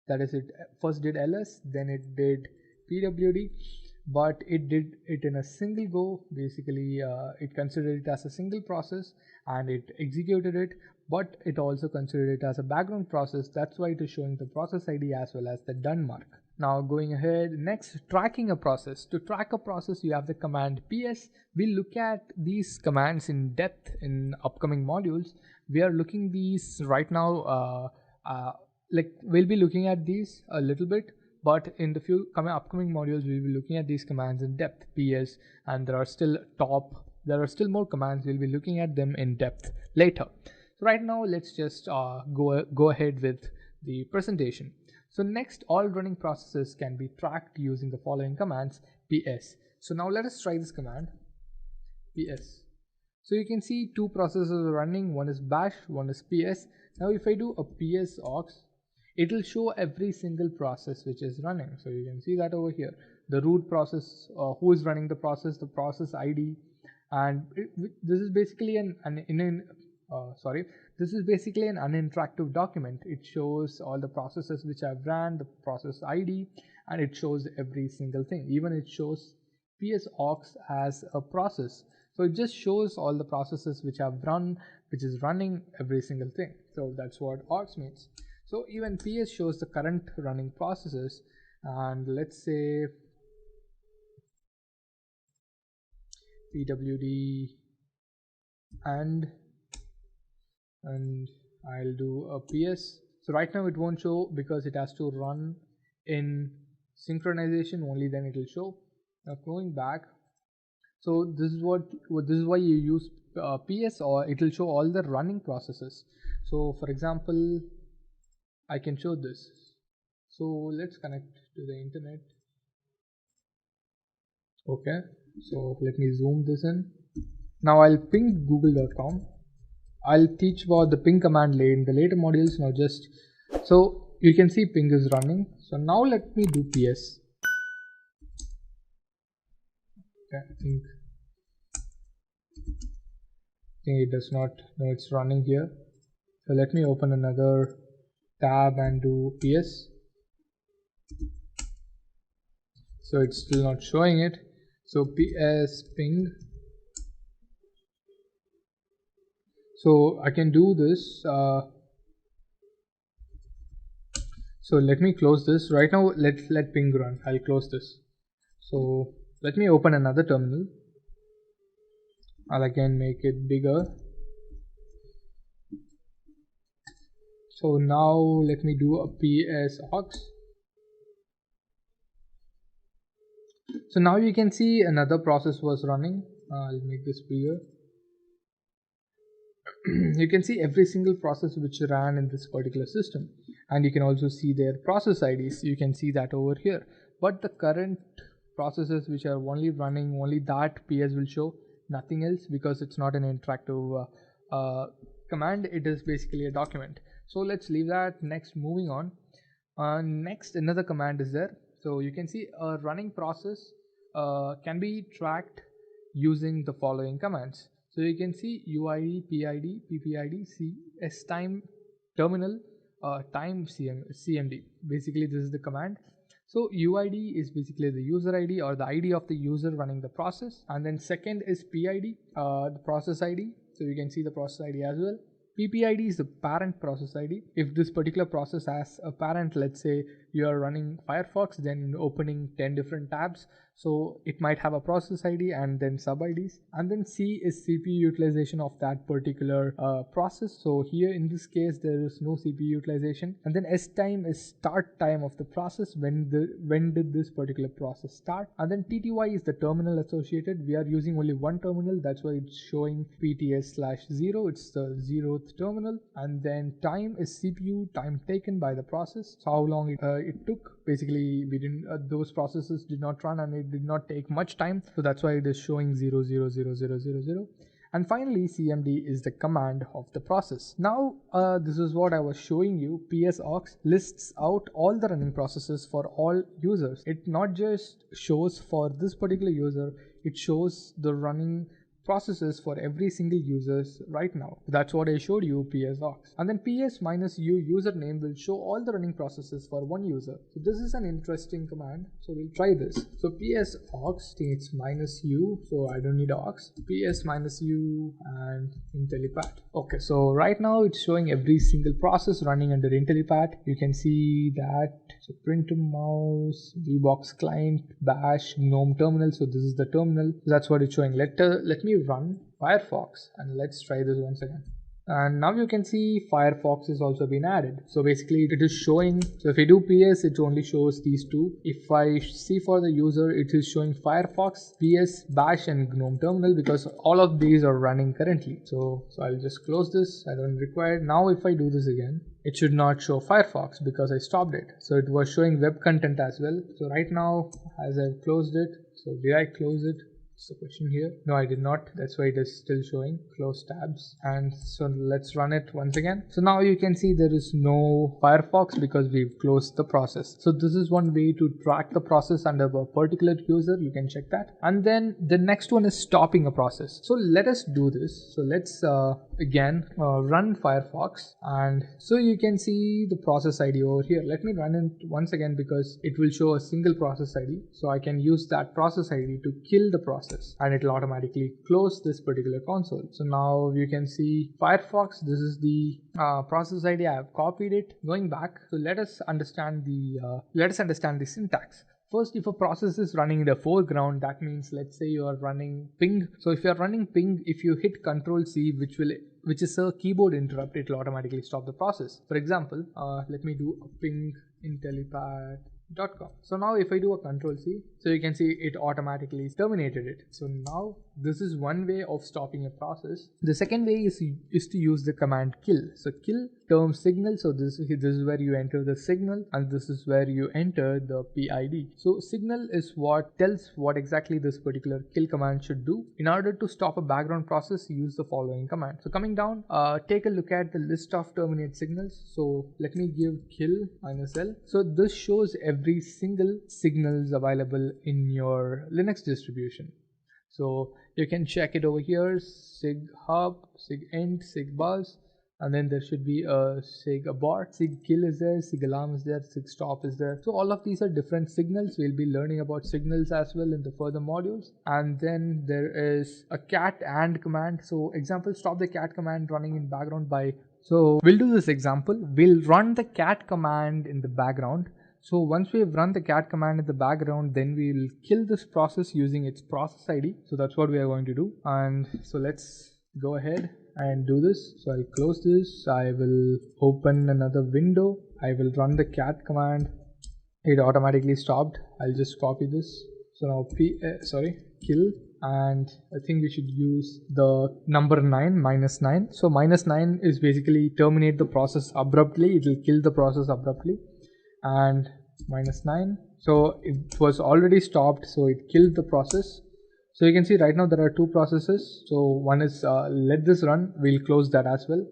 That is, it first did ls, then it did pwd, but it did it in a single go. Basically it considered it as a single process and it executed it, but it also considered it as a background process. That's why it is showing the process ID as well as the done mark. Now going ahead, next, tracking a process. To track a process, you have the command ps. We'll look at these commands in depth in upcoming modules. We are looking these right now, like we'll be looking at these a little bit, but in the few upcoming modules we'll be looking at these commands in depth, ps, and there are still more commands. We'll be looking at them in depth later. So right now let's just go ahead with the presentation. So next, all running processes can be tracked using the following commands: ps. So now let us try this command, ps. So you can see two processes are running, one is bash, one is ps. Now if I do a ps aux, it will show every single process which is running. So you can see that over here, the root process, who is running the process ID, and this is basically this is basically an uninteractive document. It shows all the processes which have ran, the process ID, and it shows every single thing. Even it shows ps aux as a process. So it just shows all the processes which have run, which is running every single thing. So that's what aux means. So even ps shows the current running processes, and let's say pwd and I'll do a ps. So right now it won't show because it has to run in synchronization, only then it will show. Now going back, so this is why you use ps, or it will show all the running processes. So for example, I can show this. So let's connect to the internet. Okay, so let me zoom this in. Now I'll ping google.com. I'll teach about the ping command in the later modules. Now just so you can see ping is running. So now let me do ps. Okay, I think it does not know it's running here. So let me open another tab and do ps. So it's still not showing it. So ps ping. So I can do this. So let me close this right now. Let ping run. I'll close this. So let me open another terminal. I'll again make it bigger. So now let me do a ps aux. So now you can see another process was running. I'll make this bigger. You can see every single process which ran in this particular system, and you can also see their process IDs. You can see that over here. But the current processes which are only running, only that PS will show, nothing else, because it's not an interactive command. It is basically a document. So let's leave that. Next, moving on. Next, another command is there. So you can see a running process can be tracked using the following commands. So you can see UID, PID, PPID, time, terminal, time CMD. Basically, this is the command. So UID is basically the user ID or the ID of the user running the process. And then second is PID, the process ID. So you can see the process ID as well. PPID is the parent process ID. If this particular process has a parent, let's say you are running Firefox, then opening 10 different tabs, so it might have a process ID and then sub IDs. And then C is CPU utilization of that particular process. So here in this case there is no CPU utilization. And then S time is start time of the process, when did this particular process start. And then TTY is the terminal associated. We are using only one terminal, that's why it's showing PTS/0. It's the 0th terminal. And then time is CPU time taken by the process, so how long it took. Basically we didn't those processes did not run and it did not take much time, so that's why it is showing 0000000. And finally CMD is the command of the process. Now this is what I was showing you. PS aux lists out all the running processes for all users. It not just shows for this particular user, it shows the running processes for every single users right now. That's what I showed you, PS aux. And then PS minus U username will show all the running processes for one user. So this is an interesting command, so we'll try this. So PS aux states minus U, so I don't need aux. PS minus U and Intellipaat. Okay, so right now it's showing every single process running under Intellipaat. You can see that. So print to mouse, VBox client, bash, GNOME terminal. So this is the terminal. That's what it's showing. Let me run Firefox and let's try this once again. And now you can see Firefox has also been added. So basically it is showing, so if I do PS, it only shows these two. If I see for the user, it is showing Firefox, PS, bash and GNOME terminal, because all of these are running currently. So I'll just close this. I don't require it. Now if I do this again, it should not show Firefox because I stopped it. So it was showing web content as well. So right now, as I've closed it, so did I close it? The question here. No, I did not. That's why it is still showing close tabs. And so let's run it once again. So now you can see there is no Firefox because we've closed the process. So this is one way to track the process under a particular user. You can check that. And then the next one is stopping a process. So let us do this. So let's again run Firefox, and so you can see the process ID over here. Let me run it once again because it will show a single process ID. So I can use that process ID to kill the process and it will automatically close this particular console. So now you can see Firefox. This is the process ID. I have copied it. Going back, so let us understand the syntax. First, if a process is running in the foreground, that means let's say you are running ping. So if you are running ping, if you hit Control C, which is a keyboard interrupt, it will automatically stop the process. For example, let me do a ping Intellipaat.com. So now if I do a Control C, so you can see it automatically terminated it. So now this is one way of stopping a process. The second way is to use the command kill. So kill term signal. So this is where you enter the signal and this is where you enter the PID. So signal is what tells what exactly this particular kill command should do. In order to stop a background process, use the following command. So coming down, take a look at the list of terminate signals. So let me give kill -L. So this shows every single signals available in your Linux distribution. So you can check it over here: sig hub, sig int, sig buzz, and then there should be a sig abort, sig kill is there, sig alarm is there, sig stop is there. So all of these are different signals. We'll be learning about signals as well in the further modules. And then there is a cat and command. So example, stop the cat command running in background by, so we'll do this example. We'll run the cat command in the background. So once we have run the cat command in the background, then we'll kill this process using its process ID. So that's what we are going to do. And so let's go ahead and do this. So I'll close this. I will open another window. I will run the cat command. It automatically stopped. I'll just copy this. So now kill, and I think we should use the number 9, -9. So -9 is basically terminate the process abruptly. It will kill the process abruptly. And -9, so it was already stopped, so it killed the process. So you can see right now there are two processes. So one is let this run. We'll close that as well.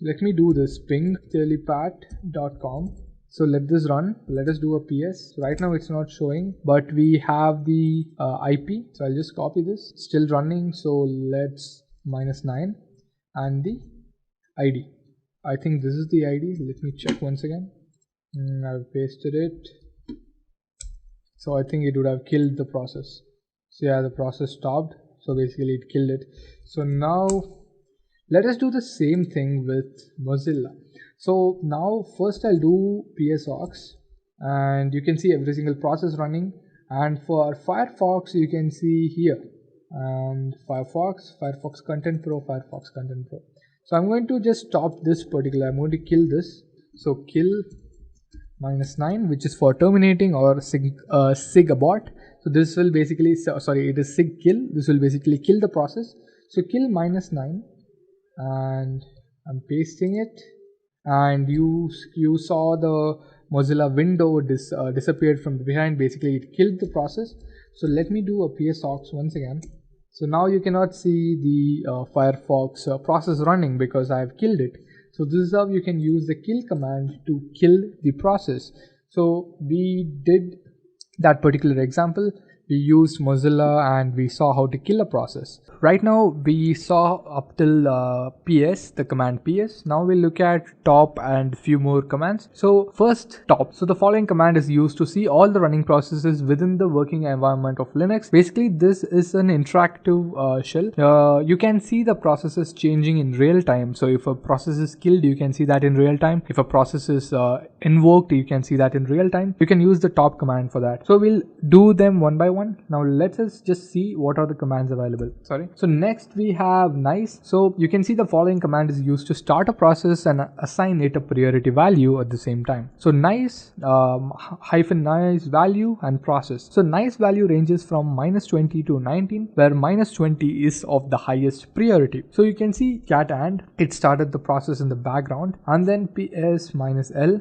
Let me do this ping intellipaat.com. So let this run. Let us do a PS. Right now it's not showing, but we have the IP. So I'll just copy this. Still running. So let's -9 and the ID. I think this is the ID. Let me check once again. I've pasted it. So I think it would have killed the process. So yeah, the process stopped. So basically it killed it. So now let us do the same thing with Mozilla. So now first I'll do PSOX, and you can see every single process running. And for Firefox, you can see here, and Firefox Content Pro, Firefox Content Pro. So I'm going to just stop this particular, I'm going to kill this. So kill -9, which is for terminating, or sig abort. So this will basically, it is sig kill. This will basically kill the process. So kill -9, and I'm pasting it. And you saw the Mozilla window disappeared from behind. Basically it killed the process. So let me do a PSOX once again. So now you cannot see the Firefox process running because I have killed it. So this is how you can use the kill command to kill the process. So we did that particular example. We used Mozilla and we saw how to kill a process. Right now we saw up till PS, the command PS. Now we'll look at top and few more commands. So first, top. So the following command is used to see all the running processes within the working environment of Linux. Basically this is an interactive shell. You can see the processes changing in real time. So if a process is killed, you can see that in real time. If a process is invoked, you can see that in real time. You can use the top command for that. So we'll do them one by one. Now let us just see what are the commands available. So next we have nice. So you can see the following command is used to start a process and assign it a priority value at the same time. So nice, -nice value and process. So nice value ranges from -20 to 19, where -20 is of the highest priority. So you can see cat and it started the process in the background, and then ps -l,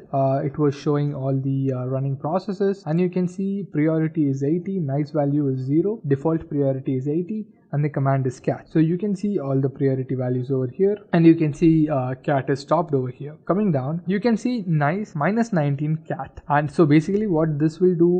it was showing all the running processes, and you can see priority is 80, nice value is 0, default priority is 80, and the command is cat. So you can see all the priority values over here, and you can see cat is stopped over here. Coming down, you can see nice -19 cat. And so basically what this will do,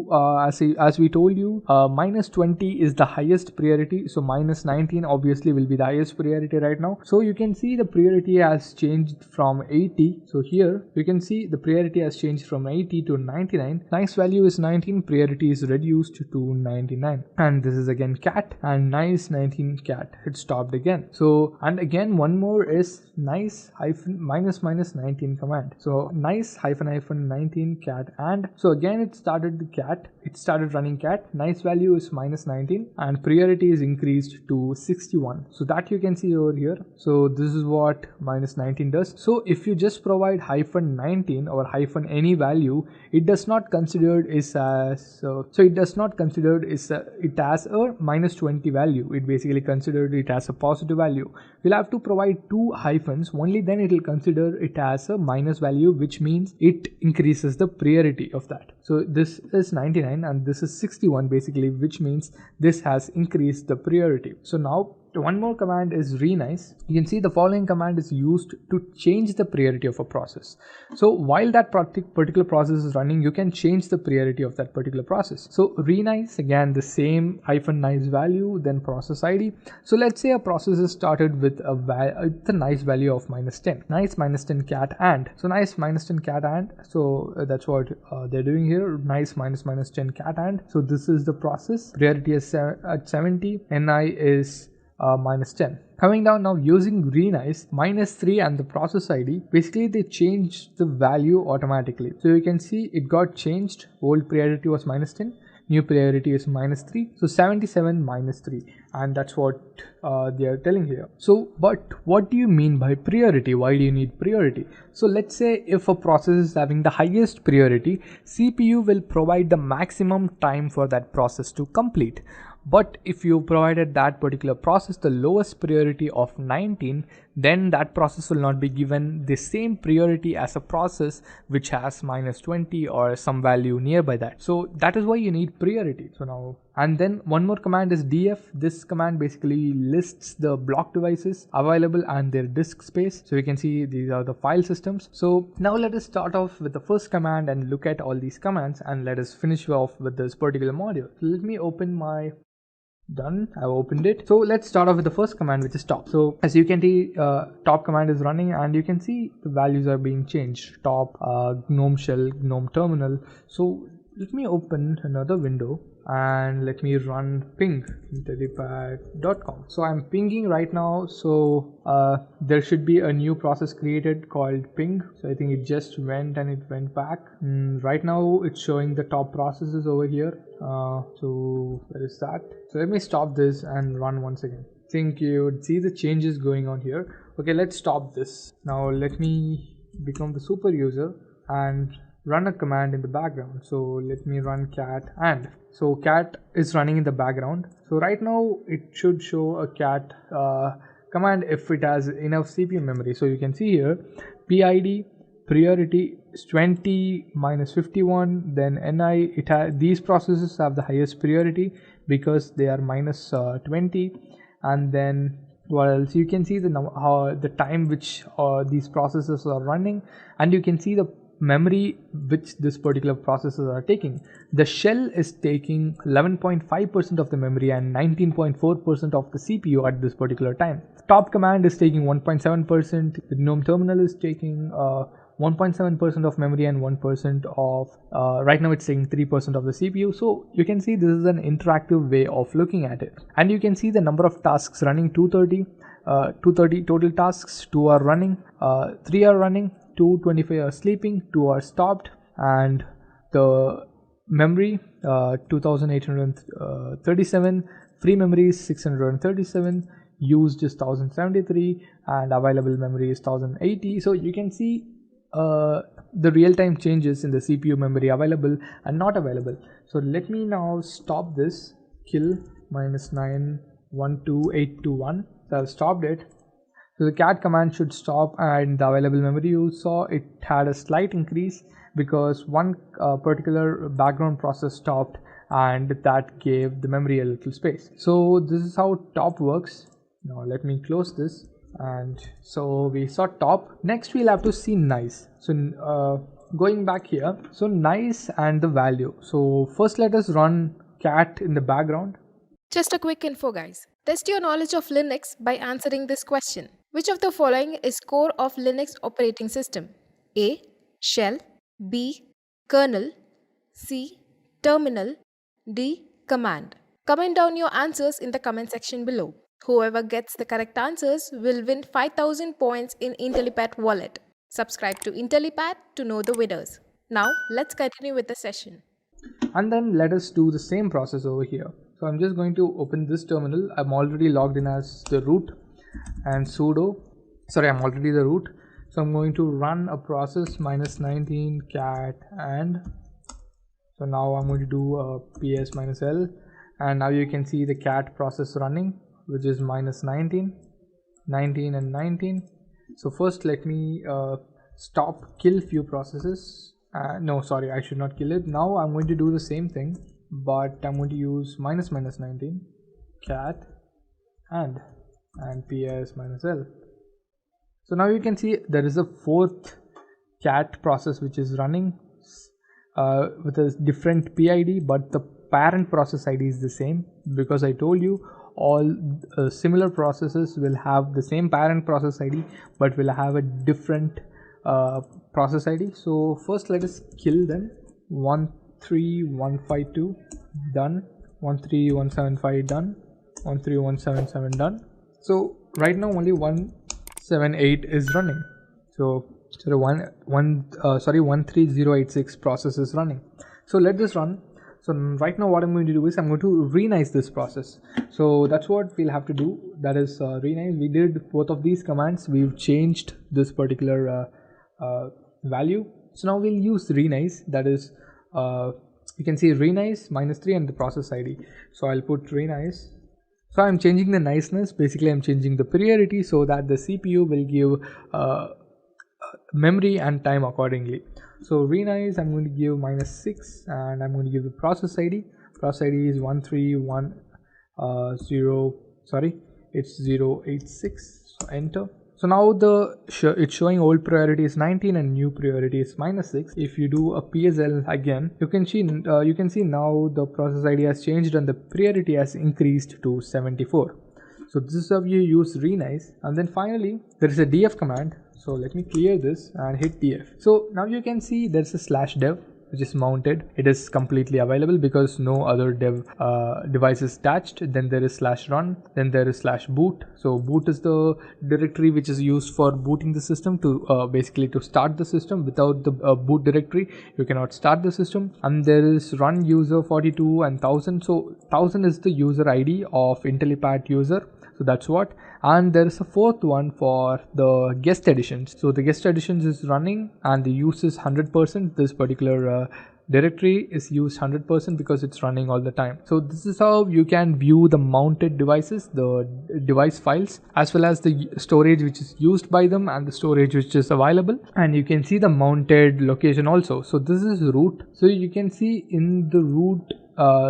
as we told you, -20 is the highest priority. So -19 obviously will be the highest priority right now. So you can see the priority has changed from 80. So here you can see the priority has changed from 80 to 99. Nice value is 19, priority is reduced to 99. And this is again cat, and nice 19 cat, it stopped again. So, and again one more is nice -19 command. So nice -19 cat, and so again it started the cat, it started running cat. Nice value is -19 and priority is increased to 61. So that you can see over here. So this is what -19 does. So if you just provide -19 or -any value, it does not consider it as it does not consider it as a -20 value. It basically considered it as a positive value. We'll have to provide 2 hyphens, only then it will consider it as a minus value, which means it increases the priority of that. So this is 99 and this is 61 basically, which means this has increased the priority. So now one more command is renice. You can see the following command is used to change the priority of a process. So while that particular process is running, you can change the priority of that particular process. So renice, again the same -nice value, then process ID. So let's say a process is started with a nice value of -10. Nice -10 cat and. So nice -10 cat and. So that's what they're doing here. Nice -10 cat and. So this is the process. Priority is at 70. Ni is -10. Coming down now, using renice, -3 and the process ID, basically they changed the value automatically. So you can see it got changed. Old priority was -10, new priority is -3, so 77 -3, and that's what they are telling here. So but what do you mean by priority? Why do you need priority? So let's say if a process is having the highest priority, CPU will provide the maximum time for that process to complete. But if you provided that particular process the lowest priority of 19, then that process will not be given the same priority as a process which has -20 or some value nearby that. So that is why you need priority. So now, and then one more command is df. This command basically lists the block devices available and their disk space. So you can see these are the file systems. So now let us start off with the first command and look at all these commands, and let us finish off with this particular module. So let me open my done. I've opened it. So let's start off with the first command, which is top. So as you can see, top command is running and you can see the values are being changed. Top, gnome shell, gnome terminal. So let me open another window and let me run ping intellipaat.com. So I'm pinging right now. So there should be a new process created called ping. So I think it just went and it went back. Right now it's showing the top processes over here. So where is that? So let me stop this and run once again. I think you would see the changes going on here. Okay, let's stop this. Now let me become the super user and run a command in the background. So let me run cat and. So cat is running in the background. So right now it should show a cat command if it has enough CPU memory. So you can see here PID priority is 20 -51, then NI, these processes have the highest priority because they are -20, and then what else? You can see the time which these processes are running, and you can see the memory which this particular processes are taking. The shell is taking 11.5% of the memory and 19.4% of the CPU at this particular time. Top command is taking 1.7%. The gnome terminal is taking 1.7% of memory and 1% of right now it's taking 3% of the CPU. So you can see this is an interactive way of looking at it, and you can see the number of tasks running. 230 total tasks, 2 are running, 3 are running, 225 are sleeping, 2 are stopped, and the memory 2837, free memory is 637, used is 1073, and available memory is 1080. So you can see the real-time changes in the CPU memory available and not available. So let me now stop this. Kill -912821. So I've stopped it. So the cat command should stop, and the available memory you saw it had a slight increase because one particular background process stopped, and that gave the memory a little space. So this is how top works. Now let me close this. And so we saw top. Next we'll have to see nice. So going back here, so nice and the value. So first let us run cat in the background. Just a quick info, guys. Test your knowledge of Linux by answering this question. Which of the following is core of Linux operating system? A. Shell. B. Kernel. C. Terminal. D. Command. Comment down your answers in the comment section below. Whoever gets the correct answers will win 5000 points in Intellipaat wallet. Subscribe to Intellipaat to know the winners. Now let's continue with the session. And then let us do the same process over here. So I'm just going to open this terminal. I'm already logged in as the root, and I'm already the root. So I'm going to run a process -19 cat and. So now I'm going to do a ps -l, and now you can see the cat process running, which is -19, 19 and 19. So first let me kill few processes. No, sorry, I should not kill it. Now I'm going to do the same thing, but I'm going to use minus minus 19 cat and ps minus l. So now you can see there is a fourth cat process which is running with a different PID, but the parent process ID is the same, because I told you all similar processes will have the same parent process ID but will have a different process ID. So first let us kill them. 13152 done, 13175 done, 13177 done. So right now only 178 is running. So 13086 process is running. So let this run. So right now what I'm going to do is I'm going to renize this process. So that's what we'll have to do. That is renize. We did both of these commands. We've changed this particular value. So now we'll use renize. That is you can see renize -3 and the process ID. So I'll put renize. So I'm changing the niceness. Basically I'm changing the priority so that the CPU will give memory and time accordingly. So renize, I'm going to give -6 and I'm going to give the process ID. Process ID is 13110, sorry, it's 086. So enter. So now it's showing old priority is 19 and new priority is -6. If you do a PSL again, you can see now the process ID has changed and the priority has increased to 74. So this is how you use renize. And then finally there is a df command. So let me clear this and hit df. So now you can see there's a /dev which is mounted. It is completely available because no other dev device is attached. Then there is /run, then there is /boot. So boot is the directory which is used for booting the system to basically to start the system. Without the boot directory you cannot start the system. And there is run user 42 and 1000. So 1000 is the user ID of Intellipaat user. So that's what. And there is a fourth one for the guest editions. So the guest editions is running and the use is 100%. This particular directory is used 100% because it's running all the time. So this is how you can view the mounted devices, the device files, as well as the storage which is used by them and the storage which is available. And you can see the mounted location also. So this is root. So you can see in the root,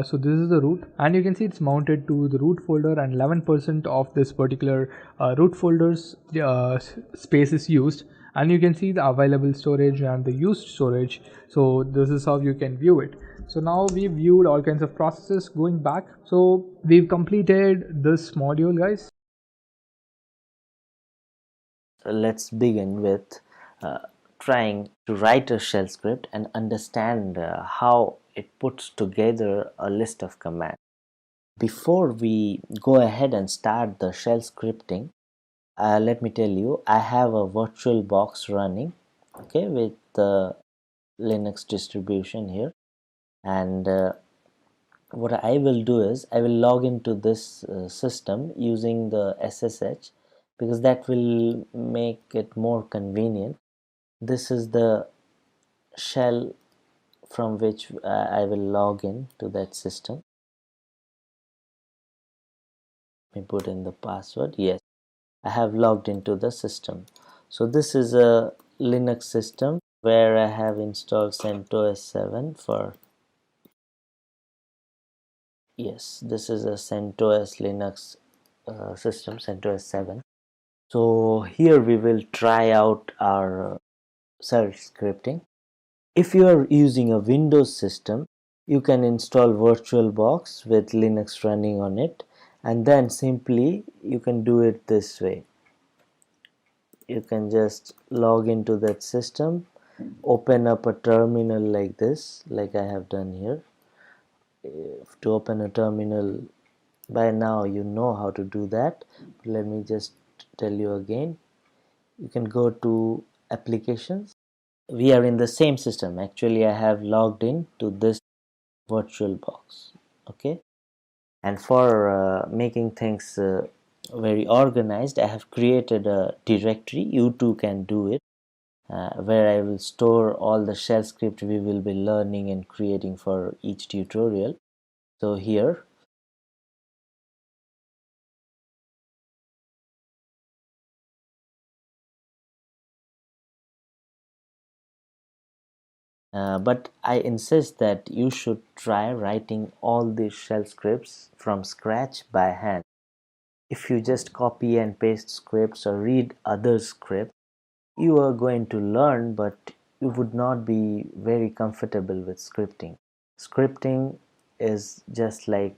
so this is the root, and you can see it's mounted to the root folder, and 11% of this particular root folder's space is used. And you can see the available storage and the used storage. So this is how you can view it. So now we viewed all kinds of processes. Going back, so we've completed this module, guys. Let's begin with trying to write a shell script and understand how it puts together a list of commands. Before we go ahead and start the shell scripting, let me tell you, I have a virtual box running, okay, with the Linux distribution here. And what I will do is I will log into this system using the SSH, because that will make it more convenient. This is the shell from which I will log in to that system. Let me put in the password. Yes, I have logged into the system. So this is a Linux system where I have installed CentOS 7 for, yes, this is a CentOS Linux system, CentOS 7. So here we will try out our shell scripting. If you are using a Windows system, you can install VirtualBox with Linux running on it, and then simply you can do it this way. You can just log into that system, open up a terminal like this, like I have done here. To open a terminal, by now you know how to do that, but let me just tell you again. You can go to applications. We are in the same system. Actually, I have logged in to this VirtualBox, okay. And for making things very organized, I have created a directory. You too can do it, where I will store all the shell script we will be learning and creating for each tutorial. So here, But I insist that you should try writing all these shell scripts from scratch by hand. If you just copy and paste scripts or read other scripts, you are going to learn, but you would not be very comfortable with scripting. Scripting is just like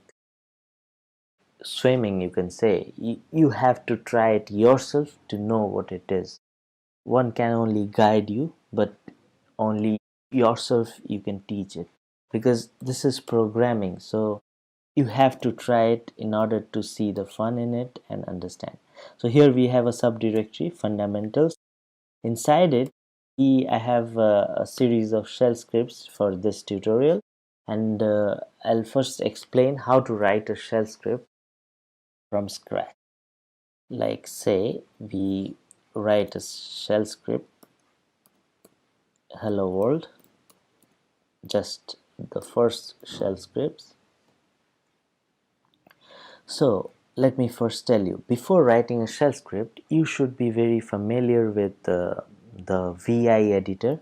swimming, you can say. You have to try it yourself to know what it is. One can only guide you, but only yourself you can teach it, because this is programming, so you have to try it in order to see the fun in it and understand. So here we have a subdirectory, fundamentals. Inside it, I have a series of shell scripts for this tutorial, and I'll first explain how to write a shell script from scratch. Like, say we write a shell script, hello world, just the first shell scripts. So let me first tell you, before writing a shell script, you should be very familiar with the VI editor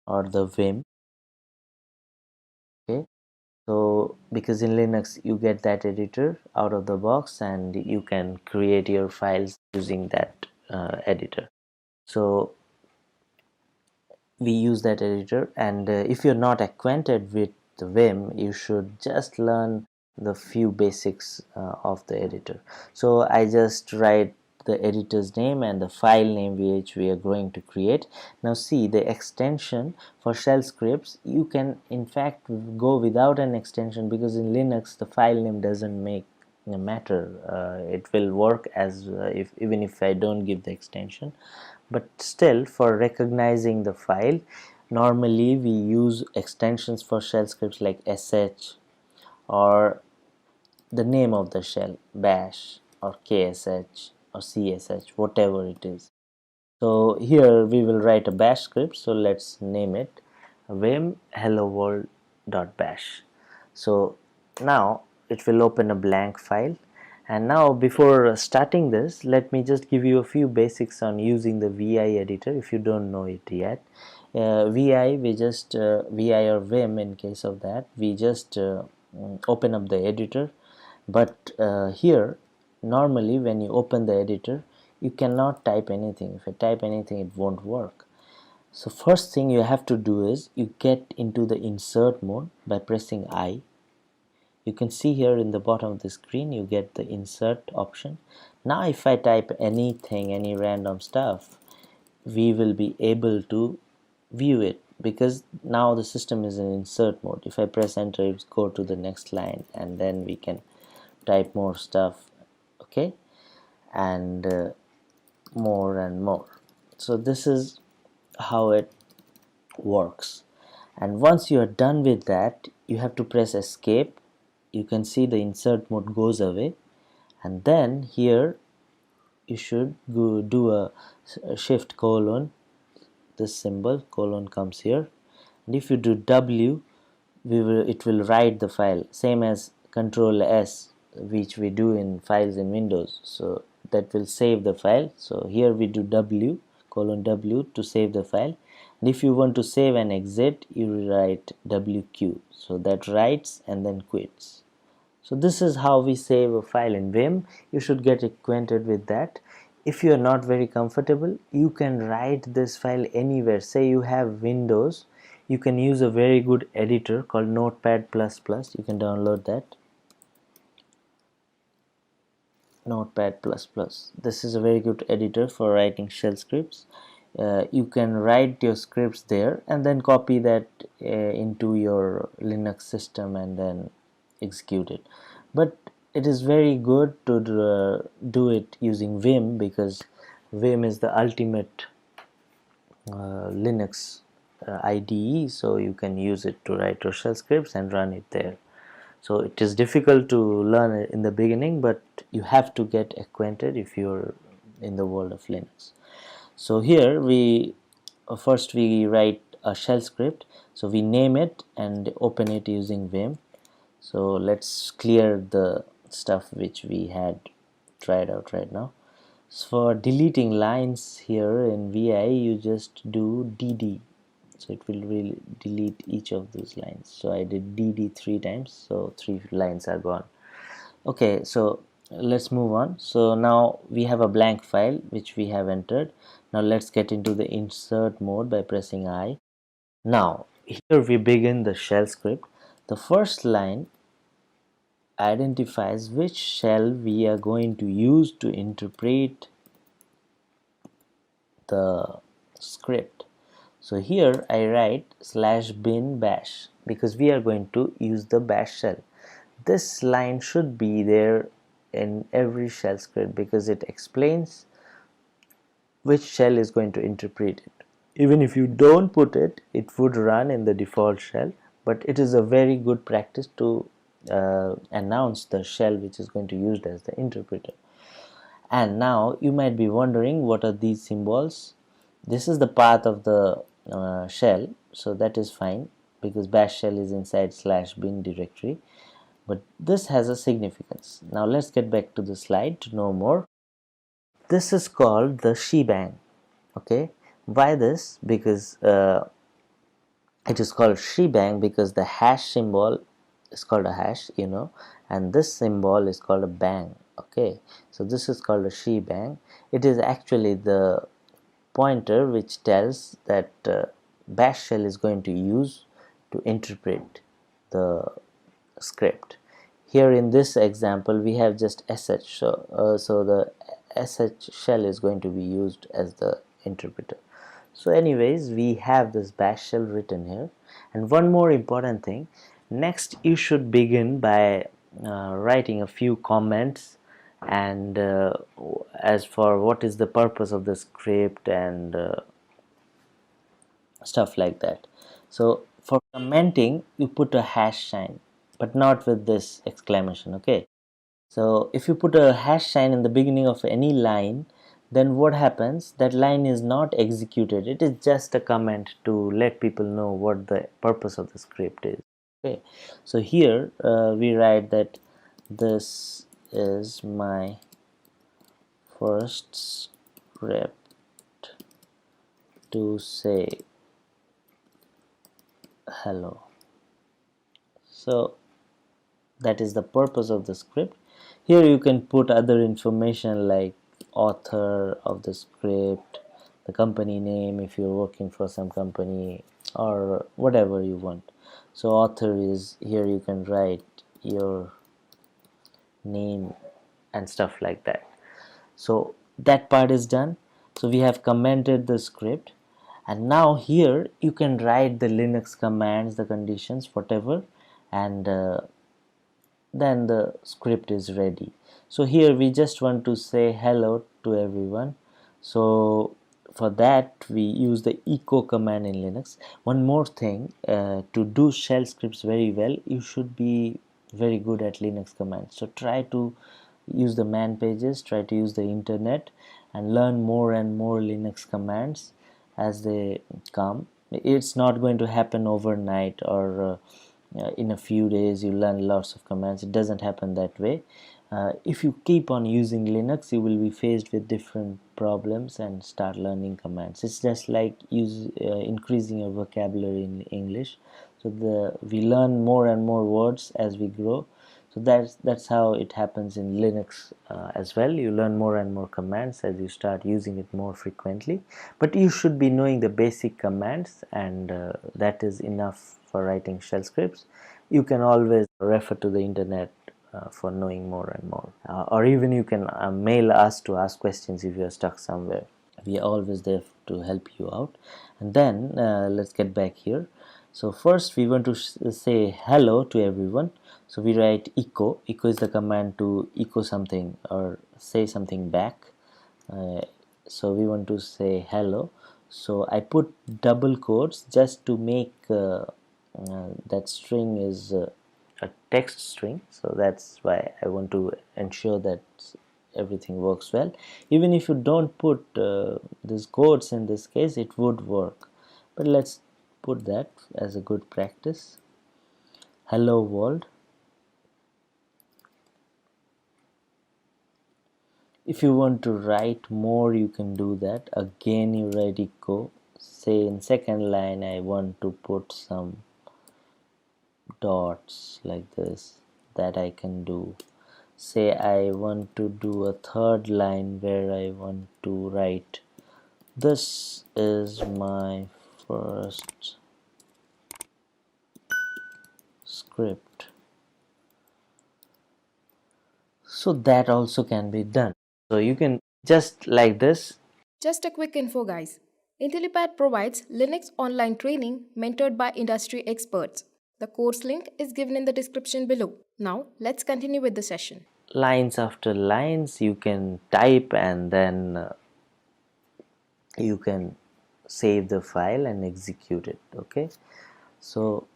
or the Vim. Okay, so because in Linux you get that editor out of the box and you can create your files using that editor. So we use that editor, and if you're not acquainted with the Vim, you should just learn the few basics of the editor. So I just write the editor's name and the file name which we are going to create. Now see, the extension for shell scripts, you can in fact go without an extension, because in Linux the file name doesn't make a matter. It will work as if even if I don't give the extension. But still, for recognizing the file, normally we use extensions for shell scripts like sh or the name of the shell, bash or ksh or csh, whatever it is. So here we will write a bash script, so let's name it vim hello world.bash. So now it will open a blank file. And now, before starting this, let me just give you a few basics on using the VI editor if you don't know it yet. VI, we just VI or Vim, in case of that, we just open up the editor. But here, normally when you open the editor, you cannot type anything. If you type anything, it won't work. So first thing you have to do is you get into the insert mode by pressing I. You can see here in the bottom of the screen you get the insert option. Now if I type anything, any random stuff, we will be able to view it, because now the system is in insert mode. If I press enter, it will go to the next line, and then we can type more stuff, okay, and more and more. So this is how it works. And once you are done with that, you have to press escape. You can see the insert mode goes away, and then here you should go do a shift colon, this symbol colon comes here, and if you do W, it will write the file, same as control S, which we do in files in Windows. So that will save the file. So here we do W colon W to save the file, and if you want to save and exit, you write WQ, so that writes and then quits. So this is how we save a file in Vim. You should get acquainted with that. If you are not very comfortable, you can write this file anywhere. Say you have Windows, you can use a very good editor called Notepad++. You can download that. Notepad++. This is a very good editor for writing shell scripts. You can write your scripts there and then copy that into your Linux system and then execute it. But it is very good to do it using Vim, because Vim is the ultimate Linux IDE, so you can use it to write your shell scripts and run it there. So it is difficult to learn it in the beginning, but you have to get acquainted if you're in the world of Linux. So here we first we write a shell script, so we name it and open it using Vim. So let's clear the stuff which we had tried out right now. So for deleting lines here in VI, you just do DD, so it will really delete each of those lines. So I did dd 3 times, so 3 lines are gone. Okay, so let's move on. So now we have a blank file which we have entered. Now let's get into the insert mode by pressing I. Now here we begin the shell script. The first line identifies which shell we are going to use to interpret the script. So here I write /bin bash because we are going to use the bash shell. This line should be there in every shell script because it explains which shell is going to interpret it. Even if you don't put it, it would run in the default shell, but it is a very good practice to announce the shell which is going to be used as the interpreter. And now you might be wondering, what are these symbols? This is the path of the shell, so that is fine because bash shell is inside /bin directory, but this has a significance. Now let's get back to the slide to know more. This is called the shebang. Okay, why this? Because it is called shebang because the hash symbol is called a hash, and this symbol is called a bang. Okay, so this is called a shebang. It is actually the pointer which tells that bash shell is going to use to interpret the script. Here in this example we have just sh, so the sh shell is going to be used as the interpreter. So anyways, we have this bash shell written here. And one more important thing, next you should begin by writing a few comments and as for what is the purpose of the script and stuff like that. So for commenting you put a hash sign, but not with this exclamation. Okay, so if you put a hash sign in the beginning of any line, then what happens, that line is not executed. It is just a comment to let people know what the purpose of the script is. Okay, so here we write that this is my first script to say hello. So that is the purpose of the script. Here you can put other information like author of the script, the company name if you're working for some company, or whatever you want. So author is here, you can write your name and stuff like that. So that part is done. So we have commented the script, and now here you can write the Linux commands, the conditions, whatever, and then the script is ready. So here we just want to say hello to everyone. So for that we use the echo command in Linux. One more thing, to do shell scripts very well you should be very good at Linux commands. So try to use the man pages, try to use the internet and learn more and more Linux commands as they come. It's not going to happen overnight or in a few days you learn lots of commands. It doesn't happen that way. If you keep on using Linux you will be faced with different problems and start learning commands. It's just like increasing your vocabulary in English. So we learn more and more words as we grow. So that's how it happens in Linux as well. You learn more and more commands as you start using it more frequently, but you should be knowing the basic commands, and that is enough for writing shell scripts. You can always refer to the internet for knowing more and more, or even you can mail us to ask questions if you are stuck somewhere. We are always there to help you out. And then let's get back here. So first we want to say hello to everyone. So we write echo. Echo is the command to echo something or say something back. So we want to say hello. So I put double quotes just to make that string is a text string. So that's why I want to ensure that everything works well. Even if you don't put these quotes in this case, it would work, but let's put that as a good practice. Hello world. If you want to write more you can do that. Again you write echo say in second line I want to put some dots like this, that I can do. Say I want to do a third line where I want to write, this is my first script. So that also can be done. So you can just like this. Just a quick info, guys. Intellipaat provides Linux online training mentored by industry experts. The course link is given in the description below. Now, let's continue with the session. Lines after lines you can type, and then you can save the file and execute it. Okay, so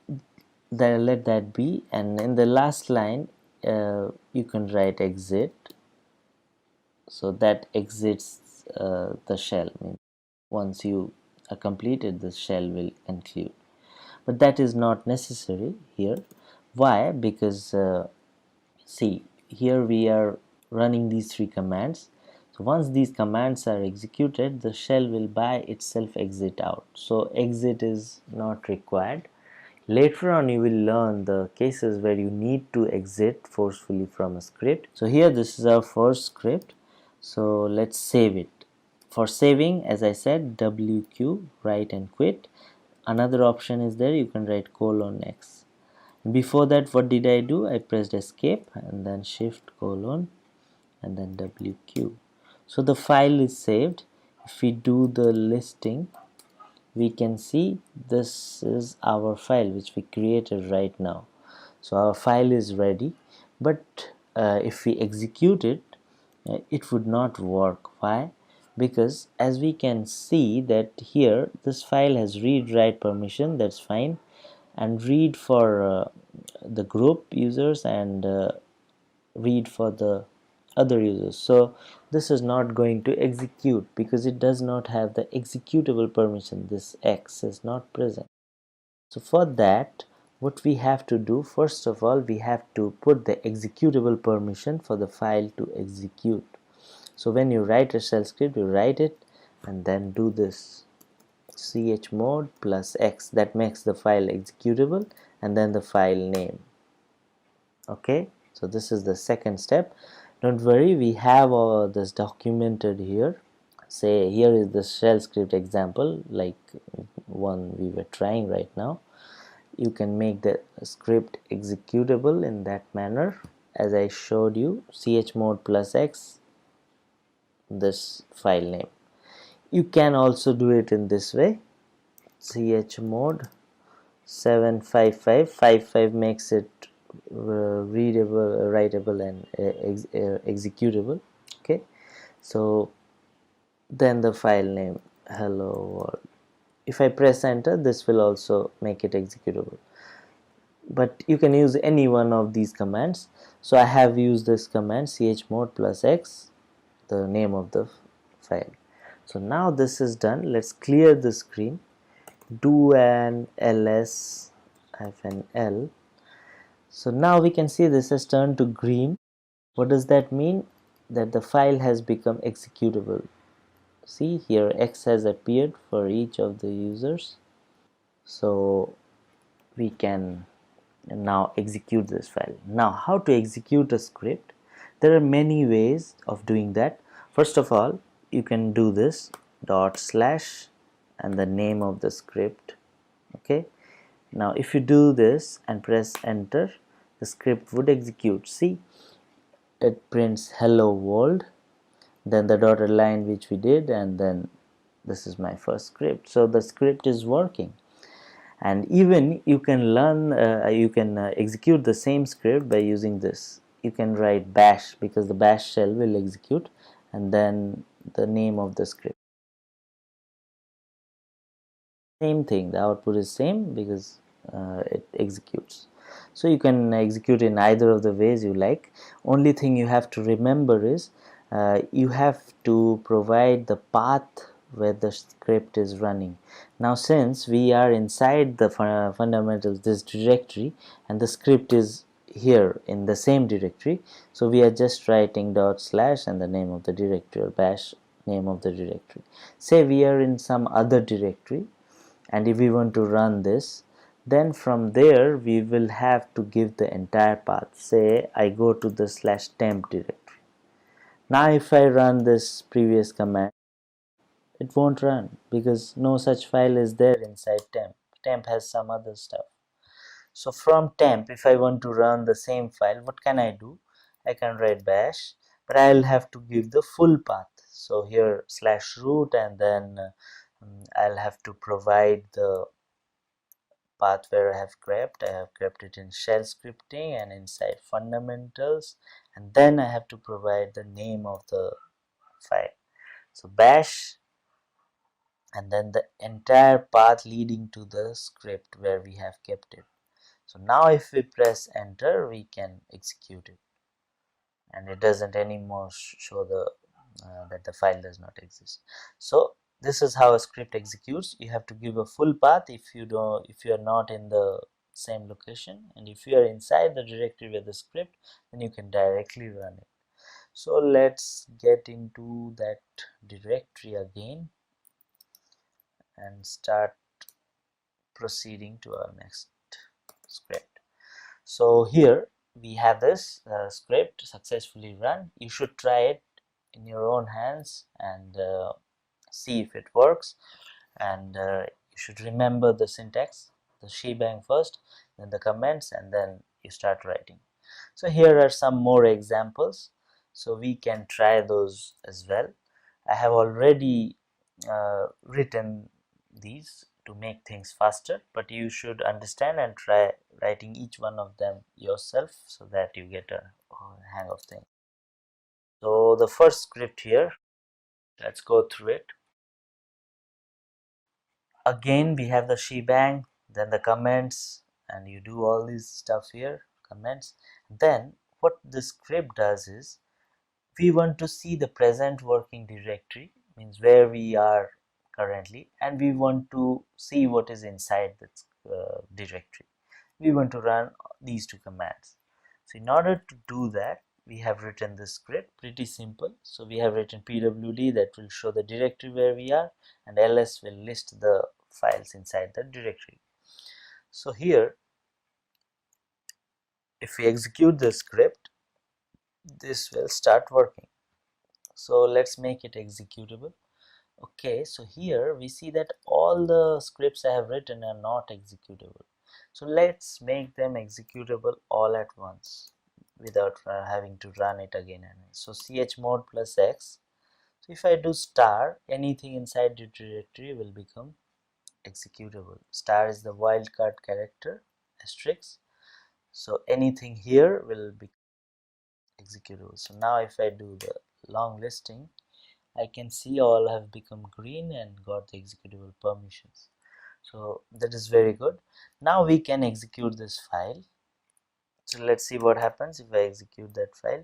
then let that be, and in the last line you can write exit, so that exits the shell. I mean, once you are completed, the shell will conclude, but that is not necessary here. Why? Because see, here we are running these three commands. So once these commands are executed, the shell will by itself exit out. So exit is not required. Later on you will learn the cases where you need to exit forcefully from a script. So here this is our first script. So let's save it. For saving, as I said, WQ, write and quit. Another option is there, you can write :X. Before that, what did I do? I pressed escape and then shift : and then WQ. So the file is saved. If we do the listing, we can see this is our file which we created right now. So our file is ready, but if we execute it, it would not work. Why? Because as we can see that here this file has read write permission, that's fine, and read for the group users and read for the other users. So this is not going to execute because it does not have the executable permission. This X is not present. So for that, what we have to do, first of all, we have to put the executable permission for the file to execute. So when you write a shell script, you write it and then do this chmod plus X, that makes the file executable, and then the file name. Okay, so this is the second step. Don't worry, we have all this documented here. Say here is the shell script example, like one we were trying right now. You can make the script executable in that manner as I showed you, chmod plus X, this file name. You can also do it in this way, chmod 75555 makes it readable, writable, and executable. Okay, so then the file name hello world. If I press enter, this will also make it executable, but you can use any one of these commands. So I have used this command chmod plus X, the name of the file. So now this is done. Let's clear the screen, do an ls-l. So now we can see this has turned to green. What does that mean? That the file has become executable. See here, X has appeared for each of the users. So we can now execute this file. Now how to execute a script? There are many ways of doing that. First of all, you can do this // and the name of the script. Okay, now if you do this and press enter, the script would execute. See, it prints hello world, then the dotted line which we did, and then this is my first script. So the script is working. And even you can learn, execute the same script by using this. You can write bash, because the bash shell will execute, and then the name of the script. Same thing, the output is same because it executes. So you can execute in either of the ways you like. Only thing you have to remember is you have to provide the path where the script is running. Now since we are inside the fundamentals, this directory, and the script is here in the same directory, so we are just writing // and the name of the directory, or bash name of the directory. Say we are in some other directory, and if we want to run this, then from there we will have to give the entire path. Say I go to the /temp directory. Now if I run this previous command, it won't run because no such file is there inside temp. Temp has some other stuff. So from temp, if I want to run the same file, what can I do? I can write bash, but I'll have to give the full path. So here /root, and then I'll have to provide the path where I have crept. I have crept it in shell scripting and inside fundamentals, and then I have to provide the name of the file. So bash, and then the entire path leading to the script where we have kept it. So now if we press enter, we can execute it, and it doesn't anymore show the that the file does not exist. So this is how a script executes. You have to give a full path if you are not in the same location, and if you are inside the directory with the script, then you can directly run it. So let's get into that directory again and start proceeding to our next script. So here we have this script successfully run. You should try it in your own hands and see if it works, and you should remember the syntax, the shebang first, then the comments, and then you start writing. So here are some more examples, so we can try those as well. I have already written these to make things faster, but you should understand and try writing each one of them yourself so that you get a hang of things. So the first script here, let's go through it. Again we have the shebang, then the comments, and you do all this stuff here, comments. Then what the script does is, we want to see the present working directory, means where we are currently, and we want to see what is inside this directory. We want to run these two commands. So in order to do that, we have written this script, pretty simple. So we have written pwd, that will show the directory where we are, and ls will list the files inside the directory. So here, if we execute the script, this will start working. So let's make it executable. Okay, so here we see that all the scripts I have written are not executable. So let's make them executable all at once without having to run it again and again. So chmod plus x. So if I do star, anything inside the directory will become executable. Star is the wildcard character, asterisk. So anything here will be executable. So now if I do the long listing, I can see all have become green and got the executable permissions. So that is very good. Now we can execute this file. So let's see what happens if I execute that file.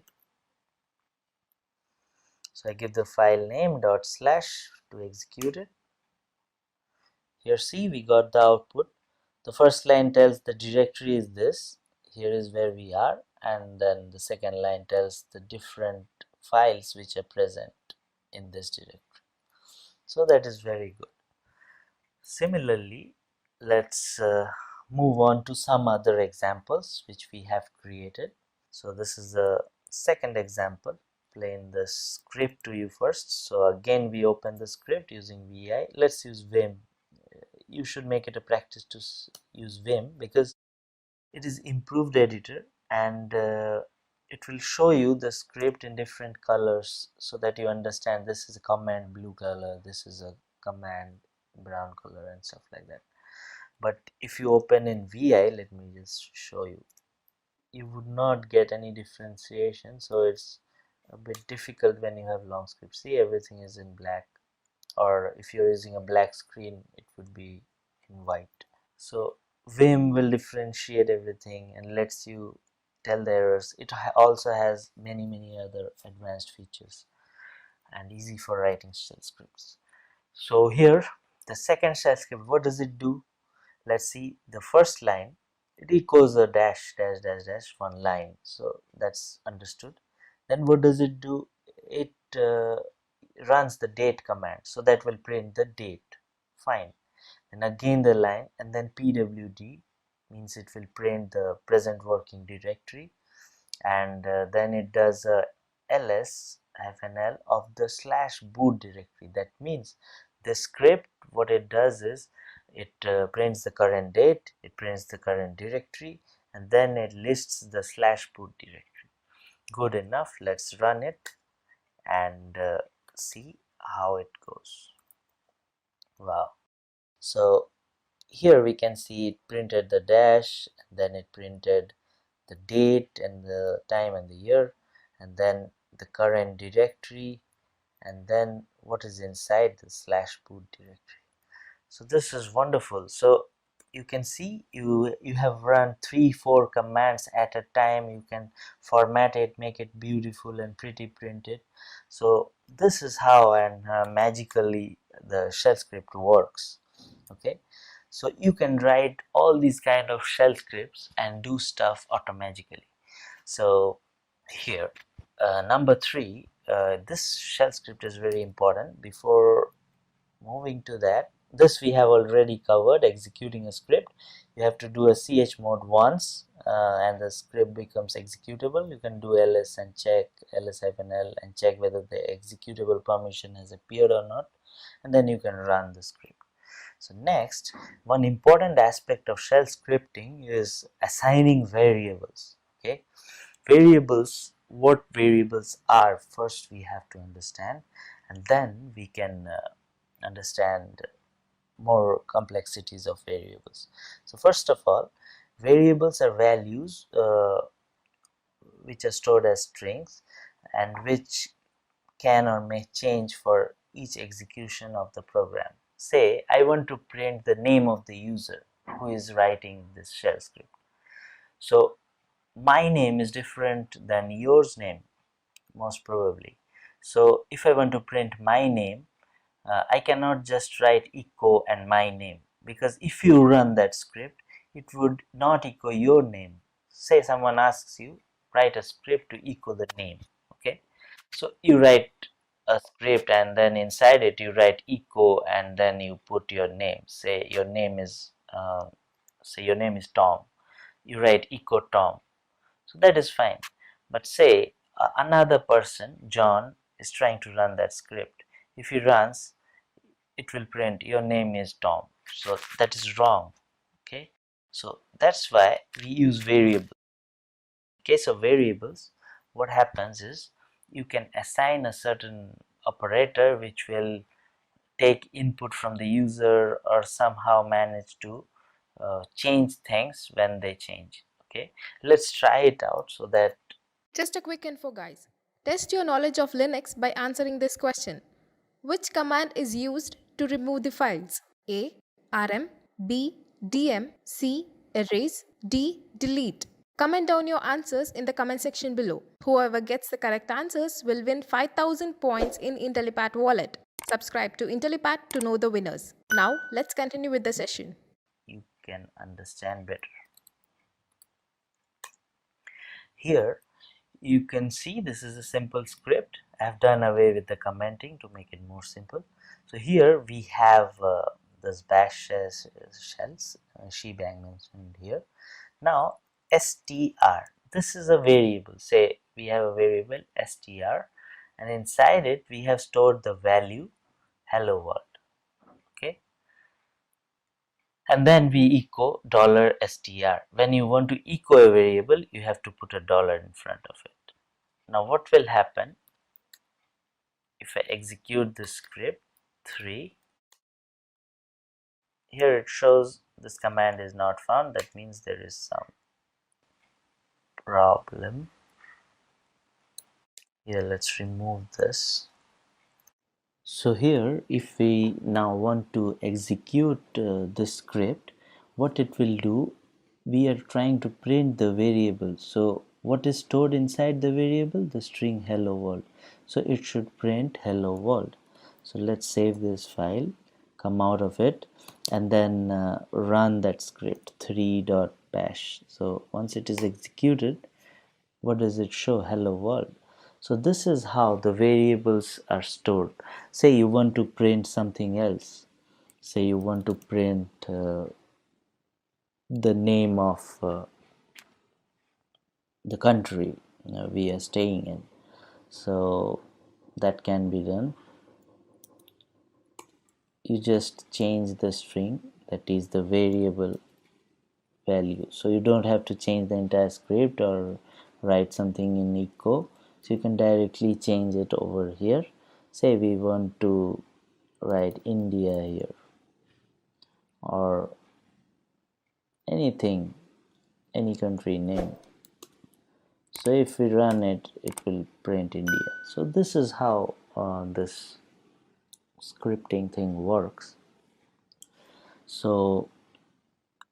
So I give the file name dot slash to execute it. Here see, we got the output. The first line tells the directory is this, here is where we are, and then the second line tells the different files which are present in this directory. So that is very good. Similarly, let's move on to some other examples which we have created. So this is the second example, playing the script to you first. So again we open the script using vi. Let's use vim. You should make it a practice to use vim because it is improved editor, and it will show you the script in different colors so that you understand this is a command blue color, this is a command brown color, and stuff like that. But if you open in vi, let me just show you, you would not get any differentiation. So it's a bit difficult when you have long scripts. See, everything is in black, or if you're using a black screen, it would be in white. So vim will differentiate everything and lets you tell the errors. It also has many other advanced features and easy for writing shell scripts. So here the second shell script, what does it do? Let's see. The first line, it echoes a dash dash dash dash one line, so that's understood. Then what does it do? It runs the date command, so that will print the date. Fine. And again the line, and then pwd means it will print the present working directory, and then it does a ls-l of the /boot directory. That means the script, what it does is it prints the current date, it prints the current directory, and then it lists the /boot directory. Good enough. Let's run it and see how it goes. Wow. So here we can see it printed the dash, and then it printed the date and the time and the year, and then the current directory, and then what is inside the /boot directory. So this is wonderful. So you can see you have run 3-4 commands at a time. You can format it, make it beautiful and pretty printed. So this is how and magically the shell script works. Okay, so you can write all these kind of shell scripts and do stuff automatically. So here number 3, this shell script is very important. Before moving to that, this we have already covered. Executing a script, you have to do a chmod once and the script becomes executable. You can do ls and check ls-l and check whether the executable permission has appeared or not, and then you can run the script. So next, one important aspect of shell scripting is assigning variables. Okay, variables, what variables are, first we have to understand, and then we can understand more complexities of variables. So first of all, variables are values which are stored as strings and which can or may change for each execution of the program. Say I want to print the name of the user who is writing this shell script. So my name is different than yours name, most probably. So if I want to print my name, I cannot just write echo and my name, because if you run that script, it would not echo your name. Say someone asks you, write a script to echo the name. Okay, so you write a script and then inside it you write echo and then you put your name. Say your name is Tom. You write echo Tom. So that is fine. But say another person, John, is trying to run that script. If he runs, it will print your name is Tom. So that is wrong. Okay, so that's why we use variables. In case of variables, what happens is you can assign a certain operator which will take input from the user or somehow manage to change things when they change. Okay, let's try it out so that. Just a quick info, guys. Test your knowledge of Linux by answering this question. Which command is used to remove the files? A. rm, B. dm, C. erase, D. delete. Comment down your answers in the comment section below. Whoever gets the correct answers will win 5000 points in Intellipaat wallet. Subscribe to Intellipaat to know the winners. Now, let's continue with the session. You can understand better. Here you can see this is a simple script. I have done away with the commenting to make it more simple. So here we have this bash shells, shebang mentioned here. Now str, this is a variable. Say we have a variable str and inside it we have stored the value hello world. Okay, and then we echo $str. When you want to echo a variable, you have to put a dollar in front of it. Now what will happen if I execute the script 3? Here it shows this command is not found. That means there is some problem. Here let's remove this. So here if we now want to execute the script, what it will do, we are trying to print the variable. So what is stored inside the variable? The string hello world. So it should print hello world. So let's save this file, come out of it, and then run that script 3.bash. So once it is executed, what does it show? Hello world. So this is how the variables are stored. Say you want to print something else. Say you want to print the name of the country we are staying in. So that can be done. You just change the string, that is the variable value. So you don't have to change the entire script or write something in echo. So you can directly change it over here. Say we want to write India here, or anything, any country name. So if we run it, it will print India. So this is how this scripting thing works. So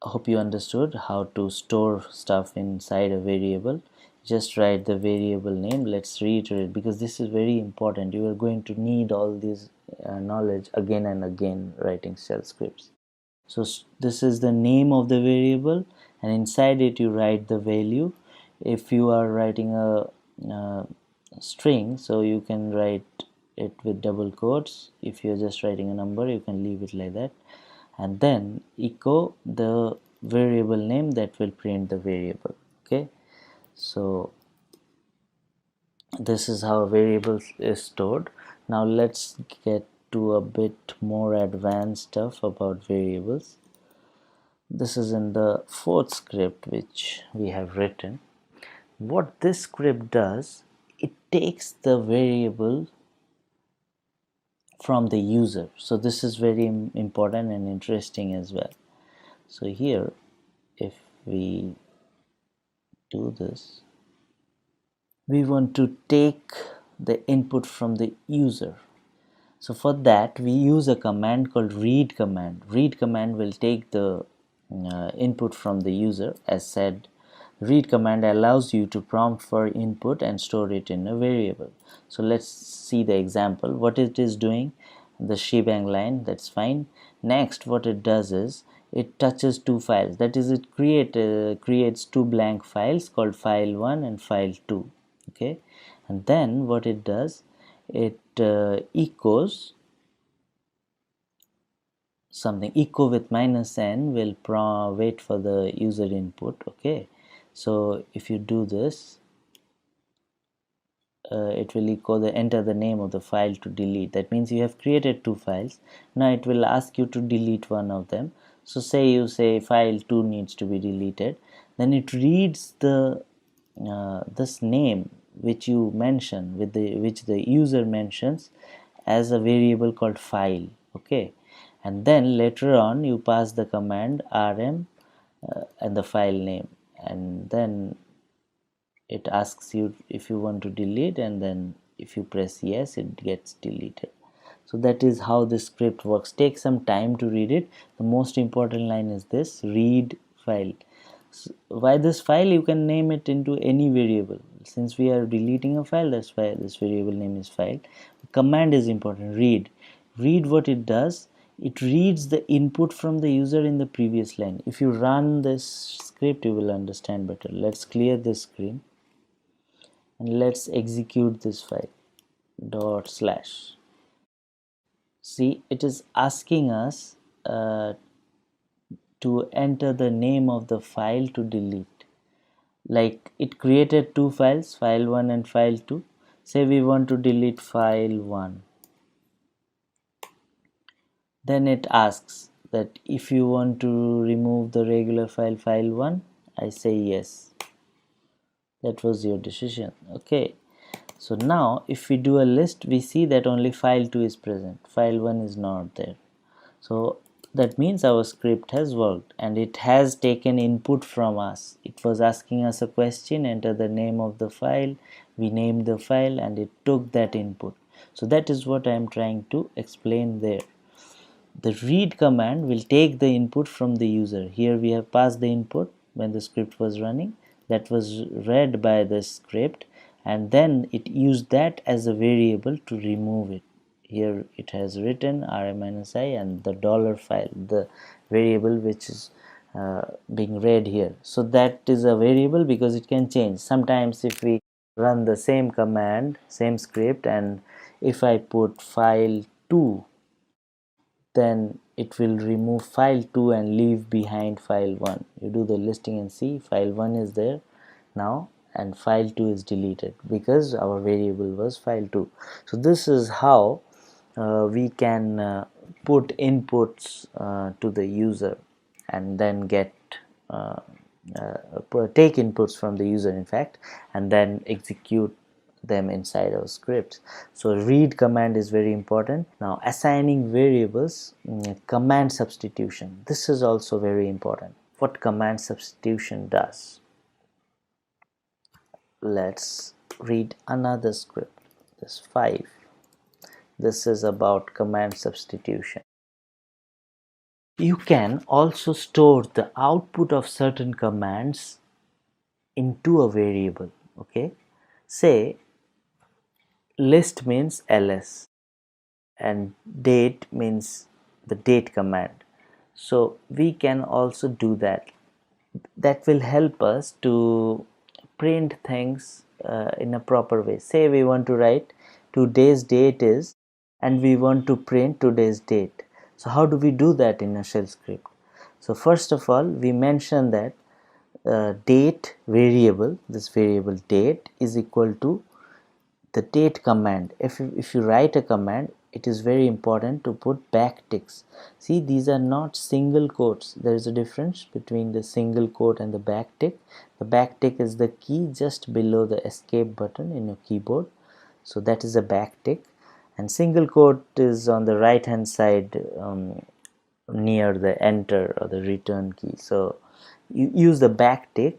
I hope you understood how to store stuff inside a variable. Just write the variable name. Let's reiterate, because this is very important. You are going to need all this knowledge again and again writing shell scripts. So this is the name of the variable, and inside it you write the value. If you are writing a string, so you can write it with double quotes. If you're just writing a number, you can leave it like that, and then echo the variable name that will print the variable. Okay, so this is how a variable is stored. Now let's get to a bit more advanced stuff about variables. This is in the fourth script which we have written. What this script does, it takes the variable from the user. So this is very important and interesting as well. So here, if we do this, we want to take the input from the user. So for that we use a command called read command. Read command will take the input from the user. As said, read command allows you to prompt for input and store it in a variable. So let's see the example. What it is doing, the shebang line, that's fine. Next, what it does is it touches two files, that is it creates two blank files called file1 and file2. Okay, and then what it does, it echoes something. Echo with -n will wait for the user input. Okay, so if you do this, it will echo the enter the name of the file to delete. That means you have created two files. Now it will ask you to delete one of them. So say you say file 2 needs to be deleted, then it reads the this name which you mention, with the which the user mentions, as a variable called file. Okay, and then later on you pass the command rm and the file name, and then it asks you if you want to delete, and then if you press yes, it gets deleted. So that is how this script works. Take some time to read it. The most important line is this: read file. So why this file? You can name it into any variable. Since we are deleting a file, that's why this variable name is file. The command is important. Read what it does. It reads the input from the user in the previous line. If you run this script, you will understand better. Let's clear this screen and let's execute this file /. See, it is asking us to enter the name of the file to delete. Like, it created two files, file 1 and file 2. Say we want to delete file 1. Then it asks that if you want to remove the regular file, file 1. I say yes. That was your decision. Okay. So now if we do a list, we see that only file 2 is present, file 1 is not there. So that means our script has worked, and it has taken input from us. It was asking us a question, enter the name of the file, we named the file, and it took that input. So that is what I am trying to explain there. The read command will take the input from the user. Here we have passed the input when the script was running, that was read by the script, and then it used that as a variable to remove it. Here it has written rm-i and the $file, the variable which is being read here. So that is a variable because it can change. Sometimes if we run the same command, same script, and if I put file 2, then it will remove file 2 and leave behind file 1. You do the listing and see file 1 is there now and file 2 is deleted because our variable was file 2. So this is how we can put inputs to the user and then get take inputs from the user, in fact, and then execute them inside our scripts. So read command is very important. Now assigning variables, command substitution, this is also very important. What command substitution does, let's read another script, this 5. This is about command substitution. You can also store the output of certain commands into a variable. Okay, say list means ls and date means the date command. So we can also do that. That will help us to print things in a proper way. Say we want to write today's date is, and we want to print today's date. So how do we do that in a shell script? So first of all, we mention that date variable, this variable date is equal to the date command. If you write a command, it is very important to put backticks. See, these are not single quotes. There is a difference between the single quote and the backtick. The backtick is the key just below the escape button in your keyboard. So that is a backtick, and single quote is on the right hand side near the enter or the return key. So you use the backtick,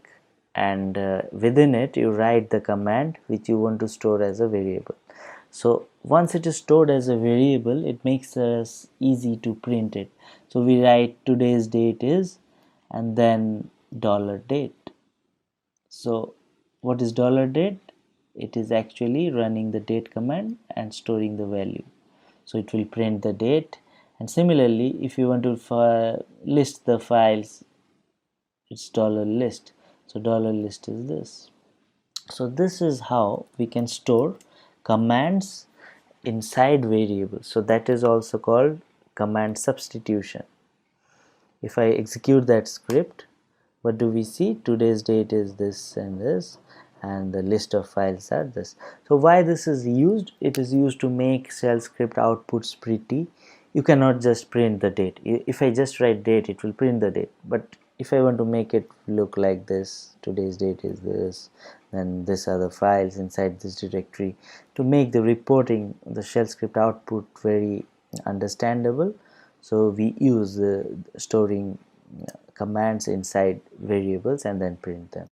and within it you write the command which you want to store as a variable. So once it is stored as a variable, it makes us easy to print it. So we write today's date is and then $date. So what is $date? It is actually running the date command and storing the value. So it will print the date. And similarly, if you want to list the files, it's $list. So $list is this. So this is how we can store commands inside variables. So that is also called command substitution. If I execute that script, what do we see? Today's date is this and this, and the list of files are this. So why this is used? It is used to make shell script outputs pretty. You cannot just print the date. If I just write date, it will print the date, but if I want to make it look like this, today's date is this, then these are the files inside this directory, to make the reporting, the shell script output very understandable. So we use storing commands inside variables and then print them.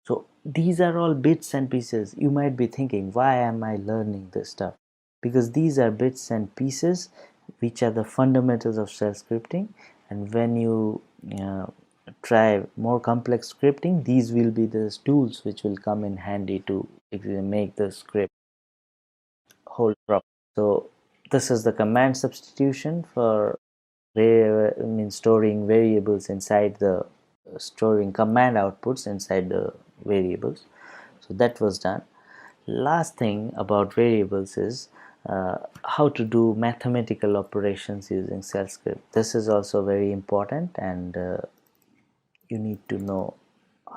So these are all bits and pieces. You might be thinking, why am I learning this stuff? Because these are bits and pieces which are the fundamentals of shell scripting, and when you try more complex scripting, these will be the tools which will come in handy to make the script hold proper. So this is the command substitution for storing variables inside the storing command outputs inside the variables. So that was done. Last thing about variables is how to do mathematical operations using shell script. This is also very important, and you need to know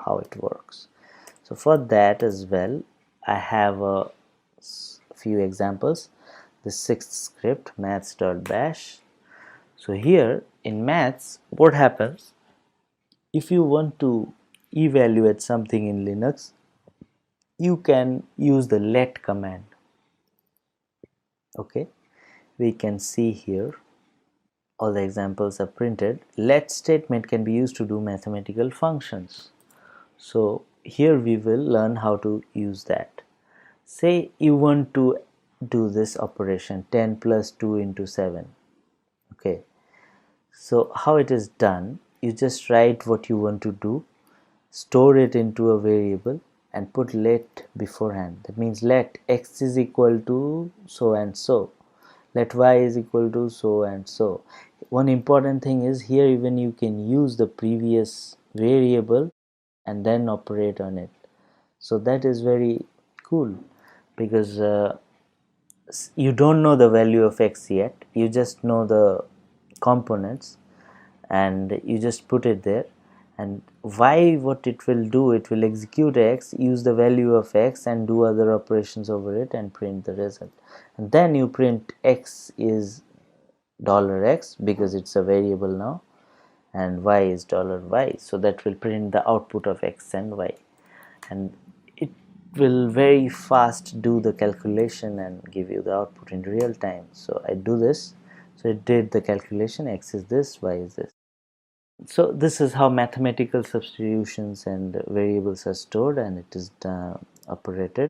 how it works. So for that as well, I have a few examples. The sixth script, maths.bash. So here in maths, what happens if you want to evaluate something in Linux? You can use the let command. Okay, we can see here all the examples are printed. Let statement can be used to do mathematical functions. So here we will learn how to use that. Say you want to do this operation 10 plus 2 into 7. Okay, so how it is done, you just write what you want to do, store it into a variable and put let beforehand. That means let x is equal to so and so, let y is equal to so and so. One important thing is here, even you can use the previous variable and then operate on it. So that is very cool, because you don't know the value of x yet, you just know the components and you just put it there. And y, what it will do, it will execute x, use the value of x and do other operations over it and print the result. And then you print x is $x because it's a variable now, and y is $y, so that will print the output of x and y, and it will very fast do the calculation and give you the output in real time. So I do this, so it did the calculation, x is this, y is this. So this is how mathematical substitutions and variables are stored, and it is operated.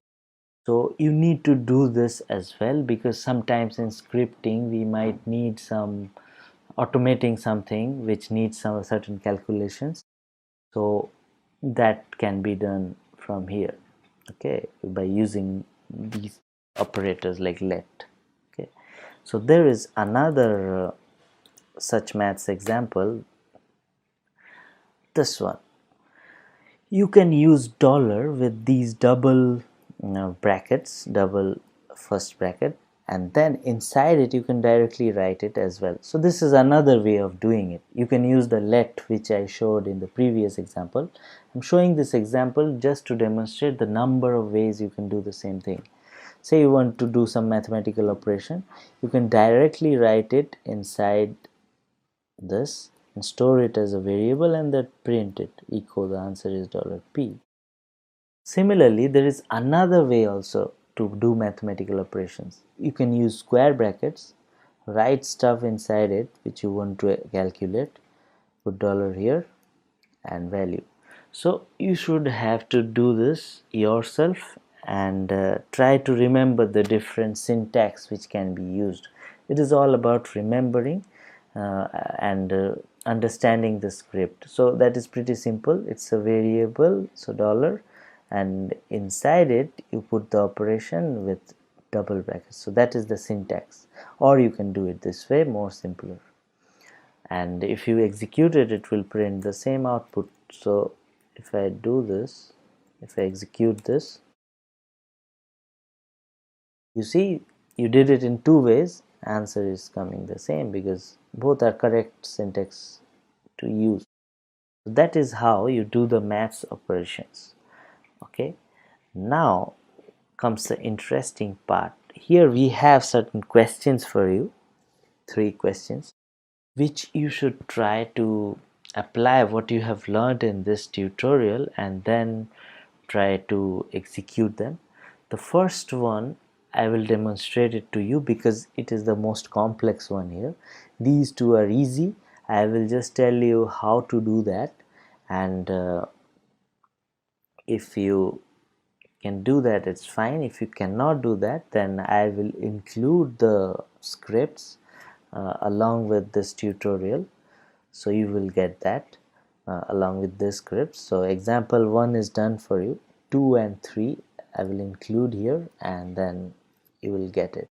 So you need to do this as well, because sometimes in scripting we might need some automating something which needs some certain calculations, so that can be done from here, okay, by using these operators like let. Okay, so there is another such maths example, this one. You can use dollar with these double brackets, double first bracket, and then inside it you can directly write it as well. So this is another way of doing it. You can use the let, which I showed in the previous example. I'm showing this example just to demonstrate the number of ways you can do the same thing. Say you want to do some mathematical operation, you can directly write it inside this and store it as a variable and then print it, echo the answer is $p. Similarly, there is another way also to do mathematical operations. You can use square brackets, write stuff inside it which you want to calculate, put dollar here and value. So you should have to do this yourself and try to remember the different syntax which can be used. It is all about remembering and understanding the script. So that is pretty simple. It's a variable, so dollar, and inside it you put the operation with double brackets. So that is the syntax, or you can do it this way, more simpler. And if you execute it, it will print the same output. So if I do this, if I execute this, you see you did it in two ways, answer is coming the same because both are correct syntax to use. So that is how you do the maths operations. Okay, now comes the interesting part. Here we have certain questions for you, 3 questions, which you should try to apply what you have learned in this tutorial and then try to execute them. The first one I will demonstrate it to you because it is the most complex one here. These two are easy. I will just tell you how to do that, and if you can do that, it's fine. If you cannot do that, then I will include the scripts along with this tutorial, so you will get that along with this script. So example 1 is done for you, 2 and 3 I will include here, and then you will get it.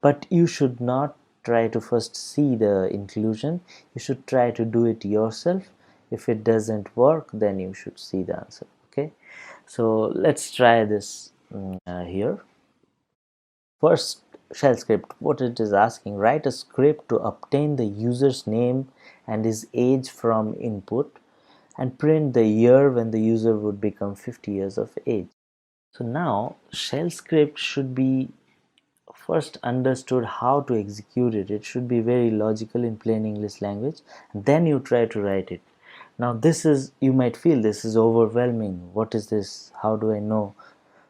But you should not try to first see the inclusion, you should try to do it yourself. If it doesn't work, then you should see the answer. Okay, so let's try this here. First shell script, what it is asking, write a script to obtain the user's name and his age from input and print the year when the user would become 50 years of age. So now shell script should be first understood how to execute it. It should be very logical in plain English language, and then you try to write it. Now this is, you might feel this is overwhelming. What is this? How do I know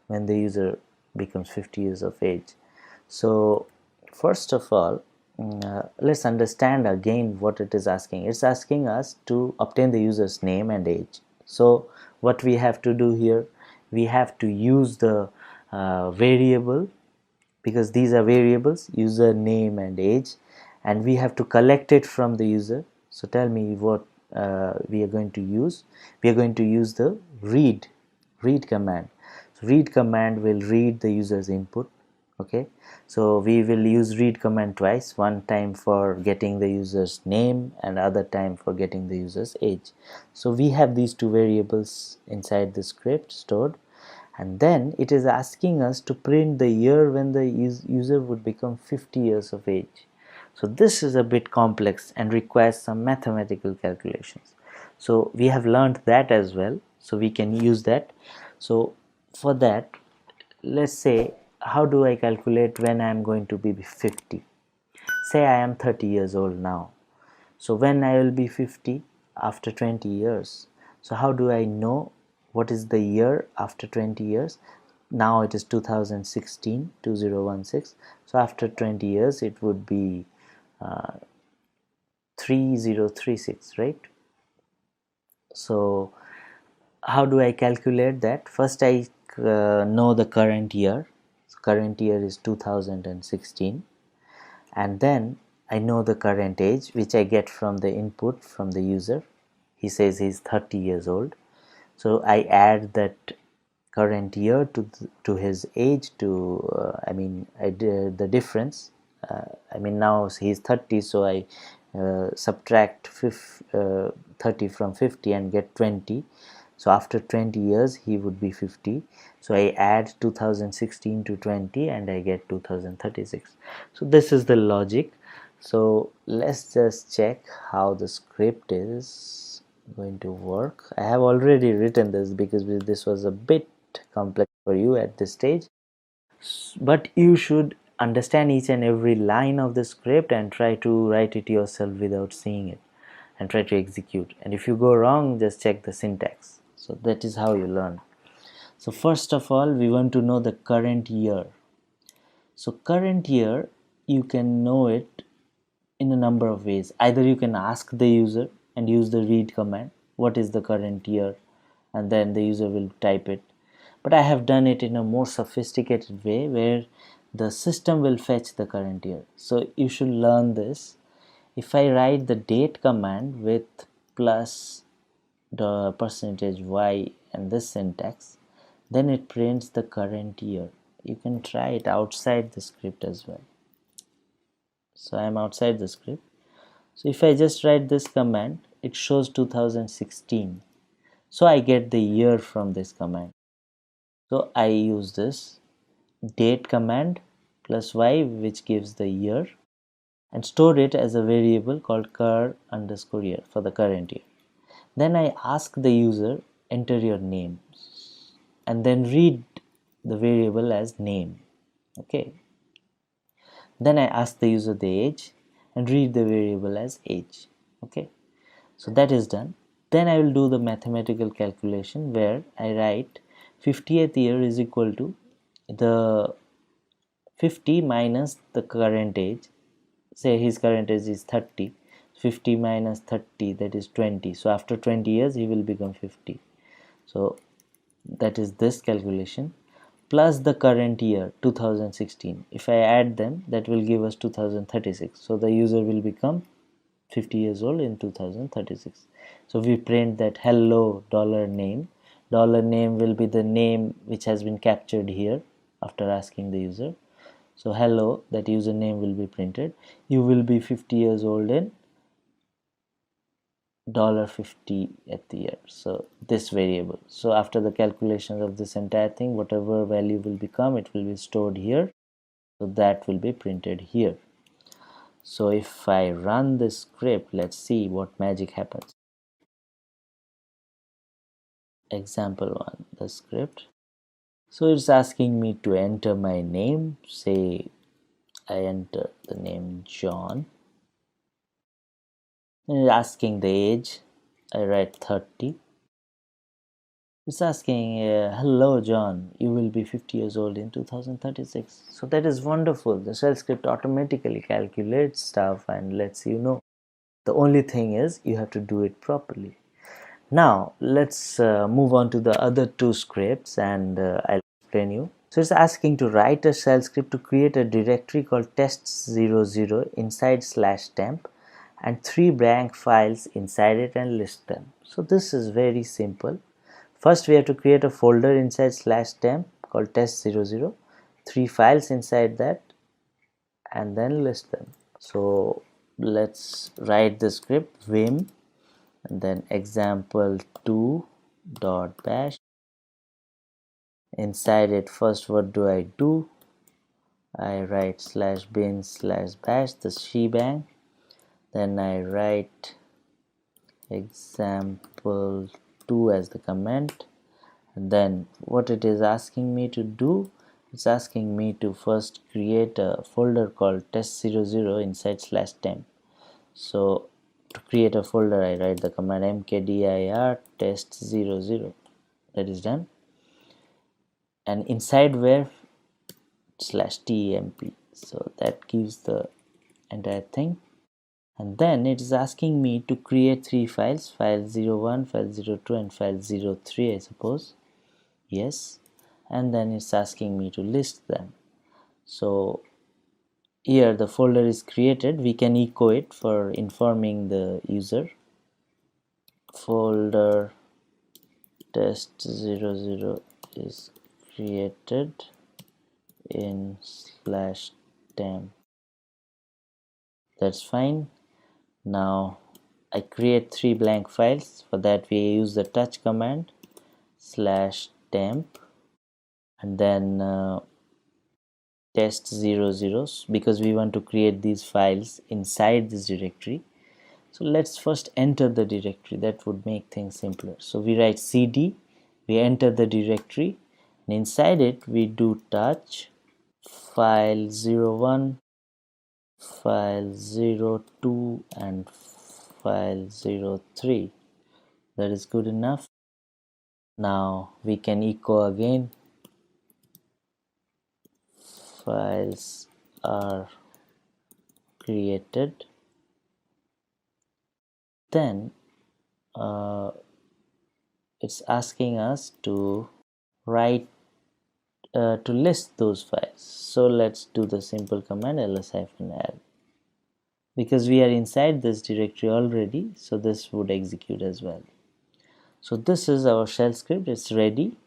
when the user becomes 50 years of age? So first of all, let's understand again what it is asking. It's asking us to obtain the user's name and age. So what we have to do here, we have to use the variable, because these are variables, user name and age, and we have to collect it from the user. So tell me what we are going to use. We are going to use the read command. So read command will read the user's input. Okay, so we will use read command twice, one time for getting the user's name and other time for getting the user's age. So we have these two variables inside the script stored, and then it is asking us to print the year when the user would become 50 years of age. So this is a bit complex and requires some mathematical calculations. So we have learned that as well, so we can use that. So for that, let's say, how do I calculate when I am going to be 50? Say I am 30 years old now. So when I will be 50? After 20 years. So how do I know what is the year after 20 years? Now it is 2016, 2016. So after 20 years it would be 3036, right? So how do I calculate that? First I know the current year. So current year is 2016, and then I know the current age, which I get from the input from the user. He says he's 30 years old, so I add that current year to his age to I did the difference. Now he's 30, so I subtract 30 from 50 and get 20. So after 20 years he would be 50, so I add 2016 to 20 and I get 2036. So this is the logic. So let's just check how the script is going to work. I have already written this because this was a bit complex for you at this stage, but you should understand each and every line of the script and try to write it yourself without seeing it, and try to execute. And if you go wrong, just check the syntax. So that is how you learn. So first of all, we want to know the current year. So current year, you can know it in a number of ways. Either you can ask the user and use the read command, what is the current year, and then the user will type it. But I have done it in a more sophisticated way where the system will fetch the current year. So you should learn this. If I write the date command with plus the percentage y and this syntax, then it prints the current year. You can try it outside the script as well. So I am outside the script. So if I just write this command, it shows 2016. So I get the year from this command. So I use this date command plus y, which gives the year, and store it as a variable called cur_year for the current year. Then I ask the user, enter your name, and then read the variable as name. Okay. Then I ask the user the age and read the variable as age. Okay. So that is done. Then I will do the mathematical calculation where I write 50th year is equal to the 50 minus the current age. Say his current age is 30. 50 minus 30, that is 20. So after 20 years he will become 50. So that is this calculation plus the current year 2016. If I add them, that will give us 2036. So the user will become 50 years old in 2036. So we print that hello $name. $name will be the name which has been captured here after asking the user. So hello, that username will be printed. You will be 50 years old in $50 at the year. So this variable. So after the calculations of this entire thing, whatever value will become, it will be stored here. So that will be printed here. So if I run this script, let's see what magic happens. Example 1, the script. So it's asking me to enter my name. Say I enter the name John. And it's asking the age. I write 30. It's asking, hello John, you will be 50 years old in 2036. So that is wonderful. The shell script automatically calculates stuff and lets you know. The only thing is you have to do it properly. Now let's move on to the other two scripts, and I'll explain you. So it's asking to write a shell script to create a directory called test00 inside /temp and 3 blank files inside it and list them. So this is very simple. First we have to create a folder inside /temp called test00, 3 files inside that, and then list them. So let's write the script vim and then example2.bash Inside it, first what do? I write /bin/bash, the shebang. Then I write example2 as the comment. And then what it is asking me to do, it's asking me to first create a folder called test00 inside /temp. So to create a folder, I write the command mkdir test00. That is done. And inside where, /temp. So that gives the entire thing. And then it is asking me to create 3 files, file01, file02, and file03, I suppose. Yes. And then it's asking me to list them. So here the folder is created. We can echo it for informing the user. Folder test00 is created in /temp. That's fine. Now I create 3 blank files. For that we use the touch command /temp and then test00, because we want to create these files inside this directory. So let's first enter the directory. That would make things simpler. So we write cd, we enter the directory, and inside it we do touch file01, file02, and file03. That is good enough. Now we can echo again. Files are created. Then it's asking us to write to list those files. So let's do the simple command ls-l, because we are inside this directory already, so this would execute as well. So this is our shell script. It's ready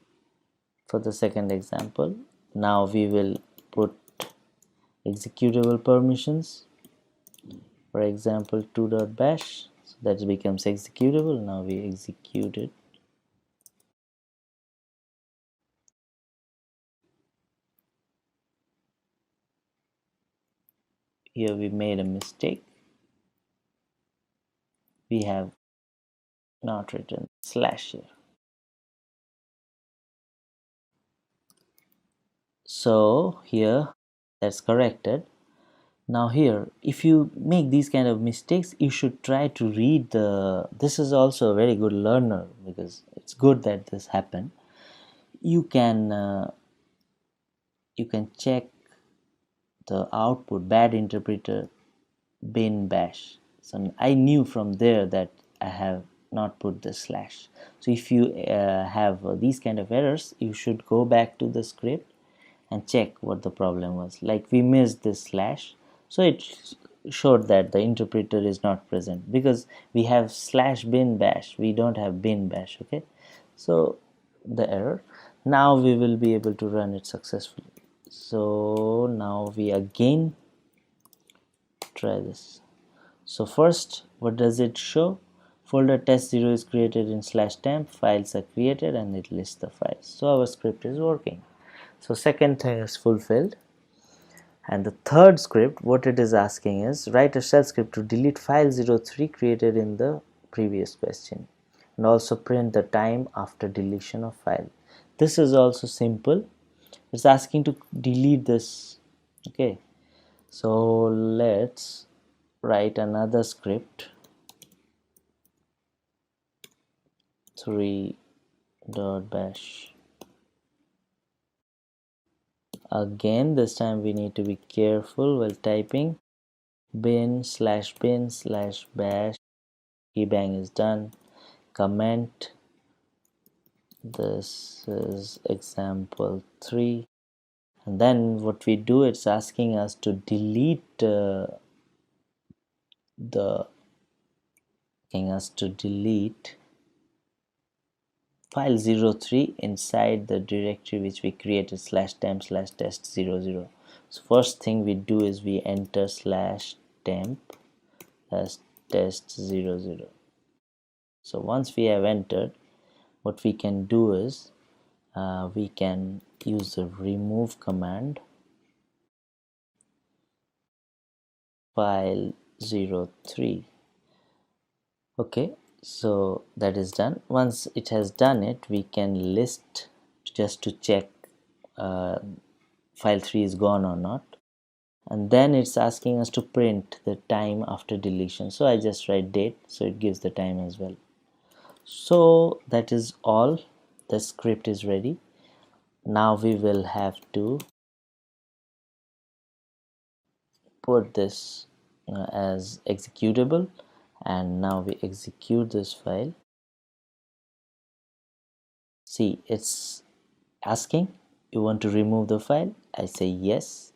for the second example. Now we will put executable permissions. For example, 2.bash, so that becomes executable. Now we execute it. Here we made a mistake. We have not written / here. So here that's corrected. Now here, if you make these kind of mistakes, you should try to read this is also a very good learner, because it's good that this happened. You can check the output bad interpreter bin bash. So I knew from there that I have not put the /. So if you have these kind of errors, you should go back to the script and check what the problem was. Like we missed this /, so it showed that the interpreter is not present, because we have /bin bash, we don't have bin bash. Okay, so the error. Now we will be able to run it successfully. So now we again try this. So first, what does it show? Folder test0 is created in /temp, files are created, and it lists the files. So our script is working. So second thing is fulfilled. And the third script, what it is asking is write a shell script to delete file03 created in the previous question, and also print the time after deletion of file. This is also simple. It's asking to delete this. Okay, so let's write another script, 3.bash. Again, this time we need to be careful while typing. bin/bin/bash, shebang is done. Comment, this is example 3, and then what we do, it's asking us to delete file03 inside the directory which we created /temp/test00. So first thing we do is we enter /temp/test00. So once we have entered, what we can do is we can use the remove command, file 03. Okay, so that is done. Once it has done it, we can list just to check uh, file 3 is gone or not. And then it's asking us to print the time after deletion, so I just write date, so it gives the time as well. So that is all. The script is ready. Now we will have to put this as executable, and now we execute this file. See, it's asking, you want to remove the file? I say yes.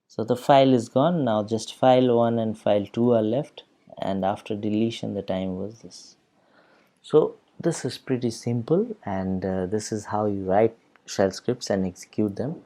So the file is gone. Now just file 1 and file 2 are left, and after deletion the time was this. So this is pretty simple, and this is how you write shell scripts and execute them.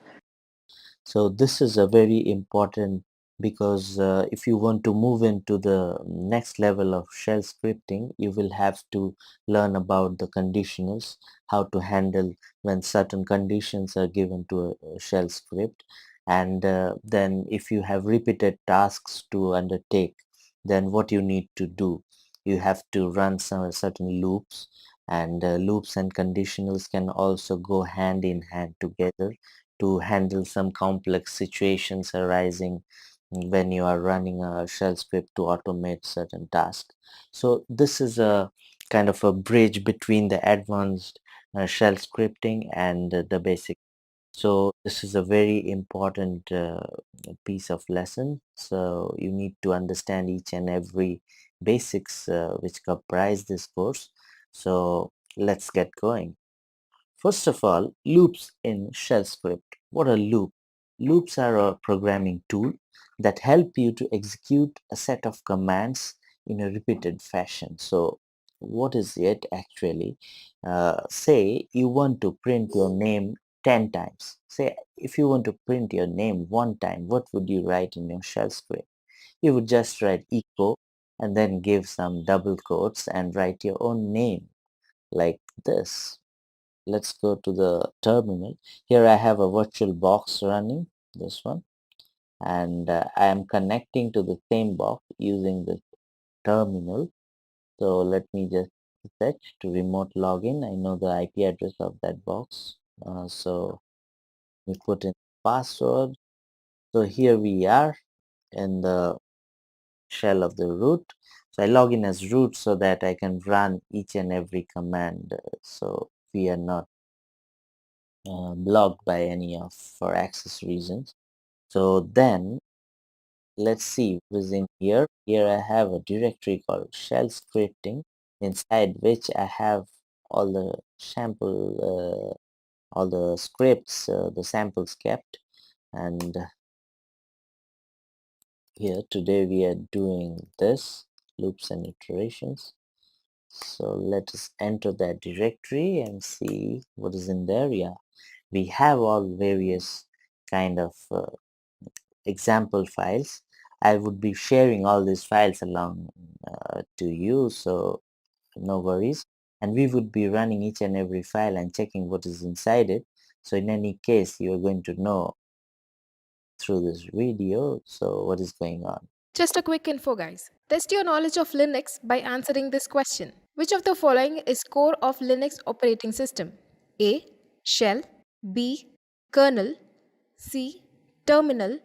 So this is a very important, because if you want to move into the next level of shell scripting, you will have to learn about the conditionals, how to handle when certain conditions are given to a shell script. And then if you have repeated tasks to undertake, then what you need to do, you have to run some certain loops, and loops and conditionals can also go hand in hand together to handle some complex situations arising when you are running a shell script to automate certain tasks. So this is a kind of a bridge between the advanced shell scripting and the basic. So this is a very important piece of lesson. So you need to understand each and every basics which comprise this course. So let's get going. First of all, loops in shell script. What are loops? Loops are a programming tool that help you to execute a set of commands in a repeated fashion. So what is it actually? Say you want to print your name 10 times. Say if you want to print your name one time, what would you write in your shell script? You would just write echo and then give some double quotes and write your own name like this. Let's go to the terminal. Here I have a virtual box running, this one, and I am connecting to the same box using the terminal. So let me just set to remote login. I know the IP address of that box, so we put in password. So here we are in the shell of the root. So I log in as root so that I can run each and every command, so we are not blocked by any of for access reasons. So then let's see what is in here. Here I have a directory called shell scripting, inside which I have all the sample all the scripts, the samples kept. And here today we are doing this, loops and iterations. So let us enter that directory and see what is in there. Yeah, we have all various kind of example files. I would be sharing all these files along to you, so no worries. And we would be running each and every file and checking what is inside it. So in any case, you are going to know through this video, so what is going on. Just a quick info, guys. Test your knowledge of Linux by answering this question. Which of the following is core of Linux operating system? A. Shell. B. Kernel. C. Terminal.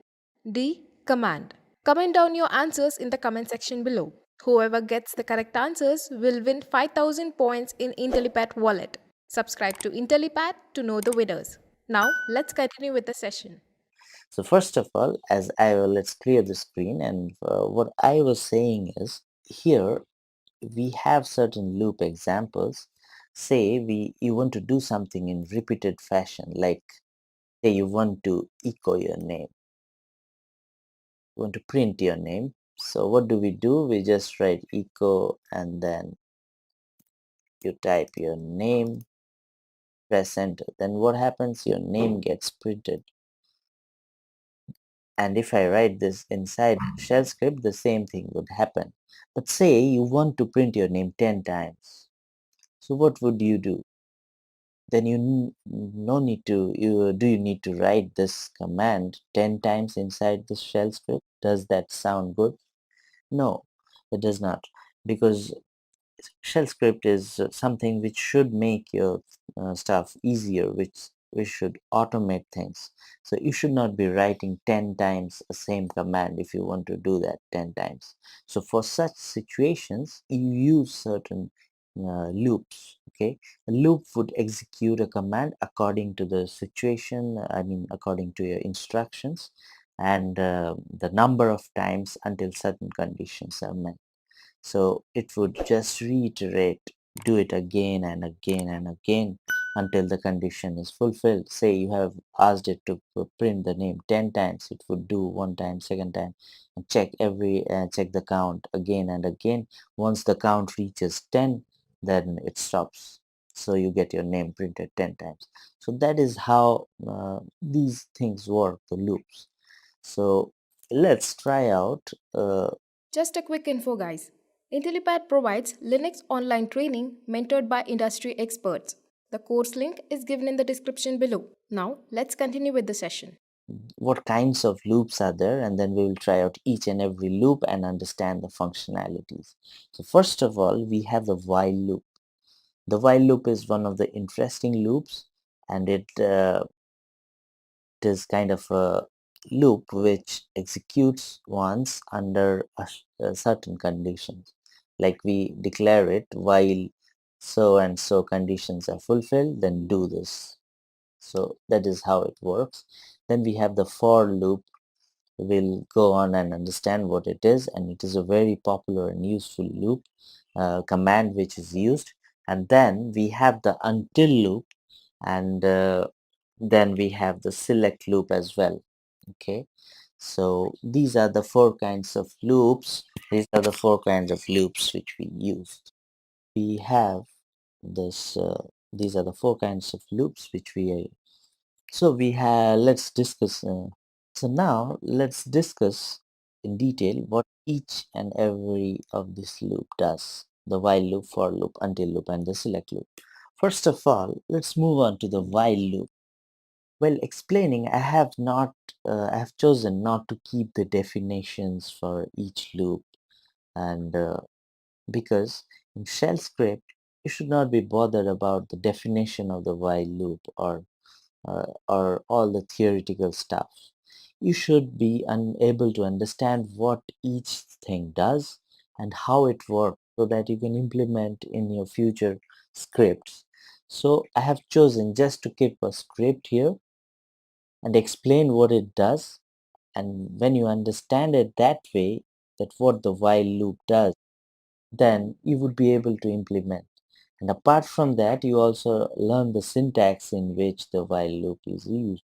D. Command. Comment down your answers in the comment section below. Whoever gets the correct answers will win 5000 points in Intellipaat wallet. Subscribe to Intellipaat to know the winners. Now, let's continue with the session. So first of all, as I will, let's clear the screen. And what I was saying is, here we have certain loop examples. Say you want to do something in repeated fashion, like say you want to echo your name, you want to print your name. So what do? We just write echo and then you type your name, press enter. Then what happens? Your name gets printed. And if I write this inside shell script, the same thing would happen. But say you want to print your name 10 times. So what would you do? then no need to you need to write this command 10 times inside the shell script? Does that sound good? No, it does not, because shell script is something which should make your stuff easier, which should automate things. So you should not be writing 10 times the same command if you want to do that 10 times. So for such situations you use certain loops. Okay, a loop would execute a command according to the situation, I mean according to your instructions, and the number of times until certain conditions are met. So it would just reiterate, do it again and again and again until the condition is fulfilled. Say you have asked it to print the name 10 times, it would do one time, second time, and check the count again and again. Once the count reaches 10, then it stops. So you get your name printed 10 times. So that is how these things work, the loops. So let's try out Just a quick info, guys. Intellipaat provides Linux online training mentored by industry experts. The course link is given in the description below. Now, let's continue with the session. what kinds of loops are there, and then we will try out each and every loop and understand the functionalities. So first of all, we have the while loop. The while loop is one of the interesting loops, and it is kind of a loop which executes once under a certain conditions. Like we declare it while so and so conditions are fulfilled, then do this. So that is how it works. Then we have the for loop. We'll go on and understand what it is, and it is a very popular and useful loop command which is used. And then we have the until loop, and then we have the select loop as well. Okay, so these are the four kinds of loops. These are the four kinds of loops which we use. We have this these are the four kinds of loops which we so we have let's discuss so now let's discuss in detail what each and every of this loop does: the while loop, for loop, until loop, and the select loop. First of all, let's move on to the while loop. While explaining, I have chosen not to keep the definitions for each loop, and because in shell script you should not be bothered about the definition of the while loop or all the theoretical stuff. You should be unable to understand what each thing does and how it works so that you can implement in your future scripts. So I have chosen just to keep a script here and explain what it does, and when you understand it that way, that what the while loop does, then you would be able to implement. And apart from that, you also learn the syntax in which the while loop is used.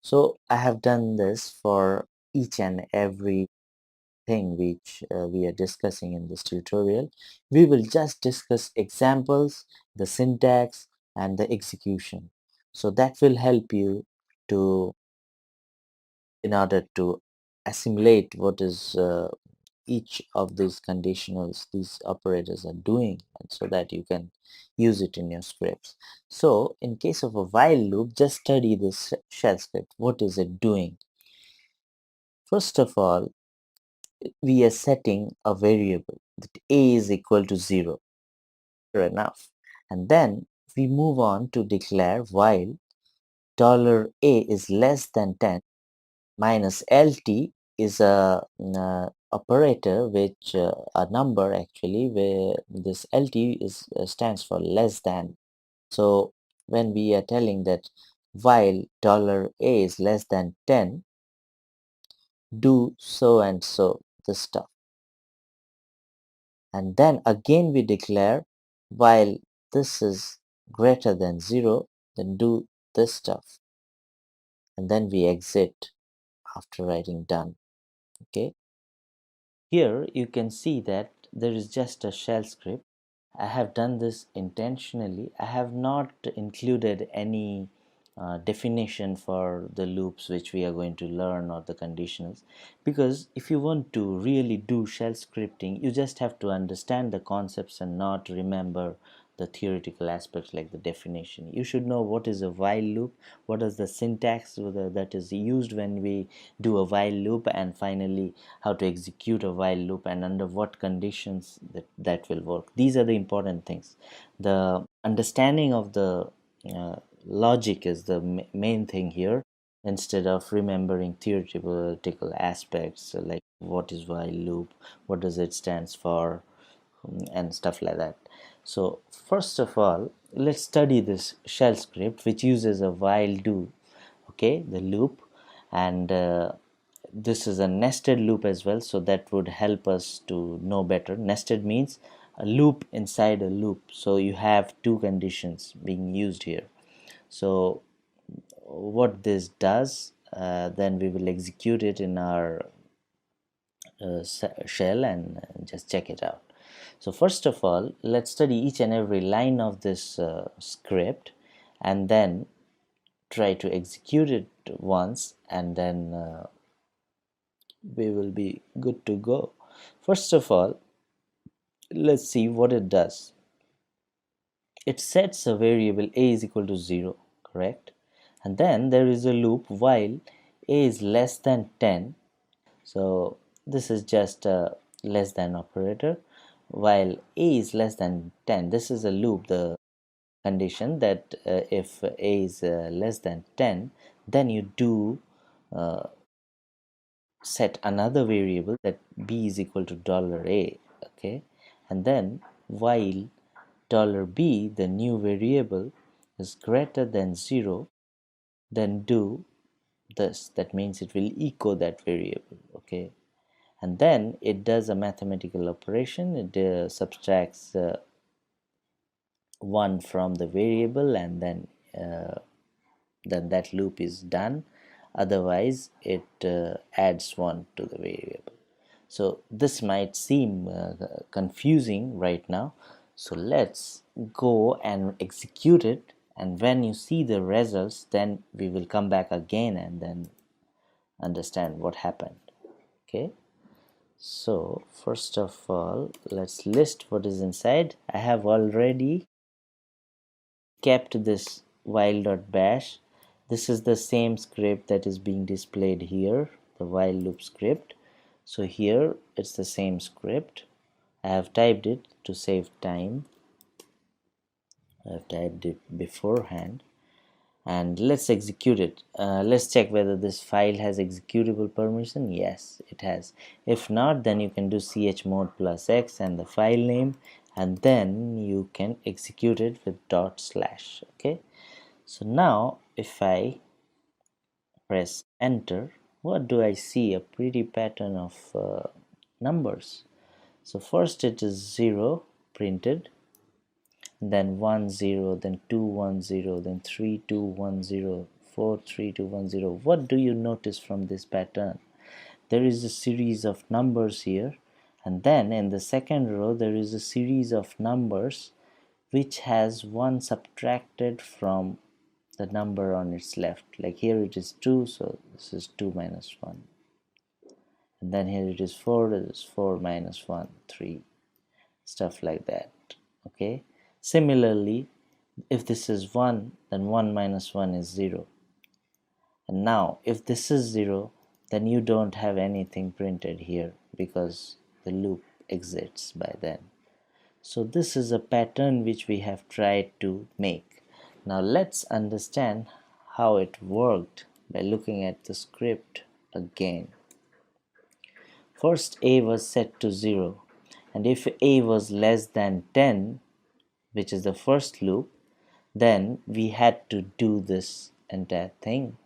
So I have done this for each and every thing which we are discussing in this tutorial. We will just discuss examples, the syntax, and the execution. So that will help you to in order to assimilate what is each of these conditionals, these operators are doing, and so that you can use it in your scripts. So in case of a while loop, just study this shell script. What is it doing? First of all, we are setting a variable that a is equal to 0. Fair enough. And then we move on to declare while $a is less than 10 minus LT is a operator which a number actually where this LT is stands for less than. So when we are telling that while $a is less than 10, do so and so this stuff. And then again we declare while this is greater than 0, then do this stuff, and then we exit after writing done. Okay, here you can see that there is just a shell script. I have done this intentionally. I have not included any definition for the loops which we are going to learn, or the conditionals, because if you want to really do shell scripting, you just have to understand the concepts and not remember the theoretical aspects like the definition. You should know what is a while loop, what is the syntax that is used when we do a while loop, and finally how to execute a while loop and under what conditions that will work. These are the important things. The understanding of the logic is the main thing here, instead of remembering theoretical aspects, so like what is while loop, what does it stands for, and stuff like that. So first of all, let's study this shell script which uses a while do, okay, the loop, and this is a nested loop as well, so that would help us to know better. Nested means a loop inside a loop, so you have two conditions being used here. So what this does, then we will execute it in our shell and just check it out. So first of all, let's study each and every line of this script and then try to execute it once, and then we will be good to go. First of all, let's see what it does. It sets a variable a is equal to 0, correct? And then there is a loop while a is less than 10. So this is just a less than operator. While a is less than 10, this is a loop, the condition that if a is less than 10, then you do set another variable that b is equal to $a, okay, and then while $b, the new variable, is greater than 0, then do this. That means it will echo that variable, okay, and then it does a mathematical operation. It subtracts 1 from the variable, and then that loop is done. Otherwise it adds 1 to the variable. So this might seem confusing right now, so let's go and execute it, and when you see the results, then we will come back again and then understand what happened. Okay, so first of all, let's list what is inside. I have already kept this while.bash. This is the same script that is being displayed here, the while loop script. So here it's the same script. I have typed it to save time. I have typed it beforehand, and let's execute it. Let's check whether this file has executable permission. Yes, it has. If not, then you can do chmod plus x and the file name, and then you can execute it with /. Okay, so now if I press enter, what do I see? A pretty pattern of numbers. So first it is 0 printed, then 1 0, then 2 1 0, then 3 2 1 0, 4 3 2 1 0. What do you notice from this pattern? There is a series of numbers here, and then in the second row there is a series of numbers which has 1 subtracted from the number on its left. Like here it is 2, so this is 2 minus 1, and then here it is 4, this is 4 minus 1, 3, stuff like that. Okay, similarly, if this is 1, then 1 minus 1 is 0, and now if this is 0, then you don't have anything printed here because the loop exits by then. So this is a pattern which we have tried to make. Now let's understand how it worked by looking at the script again. First a was set to 0, and if a was less than 10, which is the first loop, then we had to do this entire thing.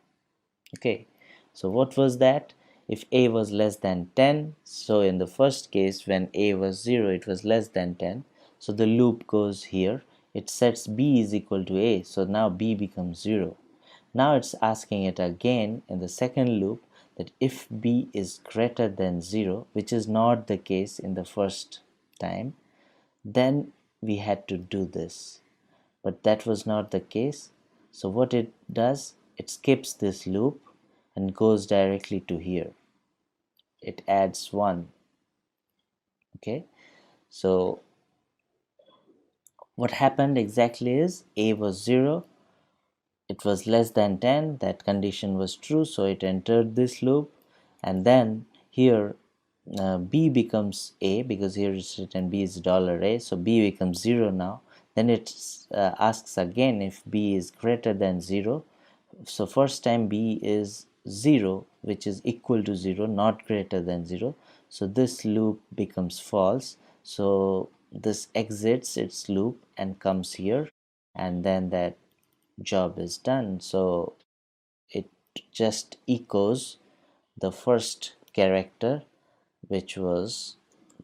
Okay, so what was that? If a was less than 10, so in the first case when a was 0, it was less than 10, so the loop goes here, it sets b is equal to a, so now b becomes 0. Now it's asking it again in the second loop that if b is greater than 0, which is not the case in the first time, then we had to do this, but that was not the case. So what it does, it skips this loop and goes directly to here. It adds 1. Okay, so What happened exactly is a was 0, it was less than 10, that condition was true, so it entered this loop, and then here b becomes a, because here it's written b is $a, so b becomes 0 now. Then it asks again if b is greater than 0. So first time b is 0, which is equal to 0, not greater than 0, so this loop becomes false, so this exits its loop and comes here, and then that job is done. So it just echoes the first character, which was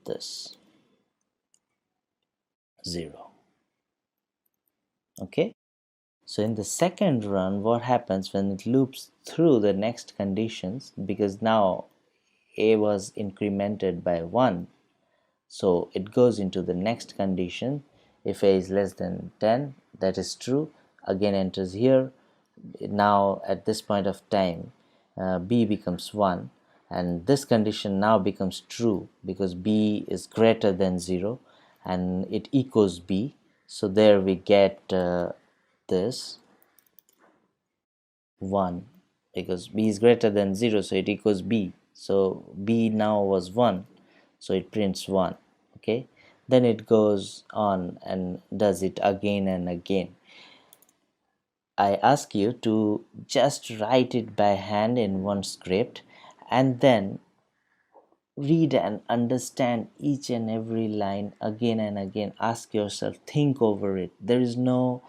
this 0. Okay, so in the second run, what happens when it loops through the next conditions, because now a was incremented by 1, so it goes into the next condition. If a is less than 10, that is true, again enters here. Now at this point of time, b becomes 1, and this condition now becomes true because b is greater than 0, and it echoes b. So there we get this 1, because b is greater than 0, so it echoes b. So b now was 1, so it prints 1. Okay, then it goes on and does it again and again. I ask you to just write it by hand in one script, and then read and understand each and every line again and again. Ask yourself, think over it. There is no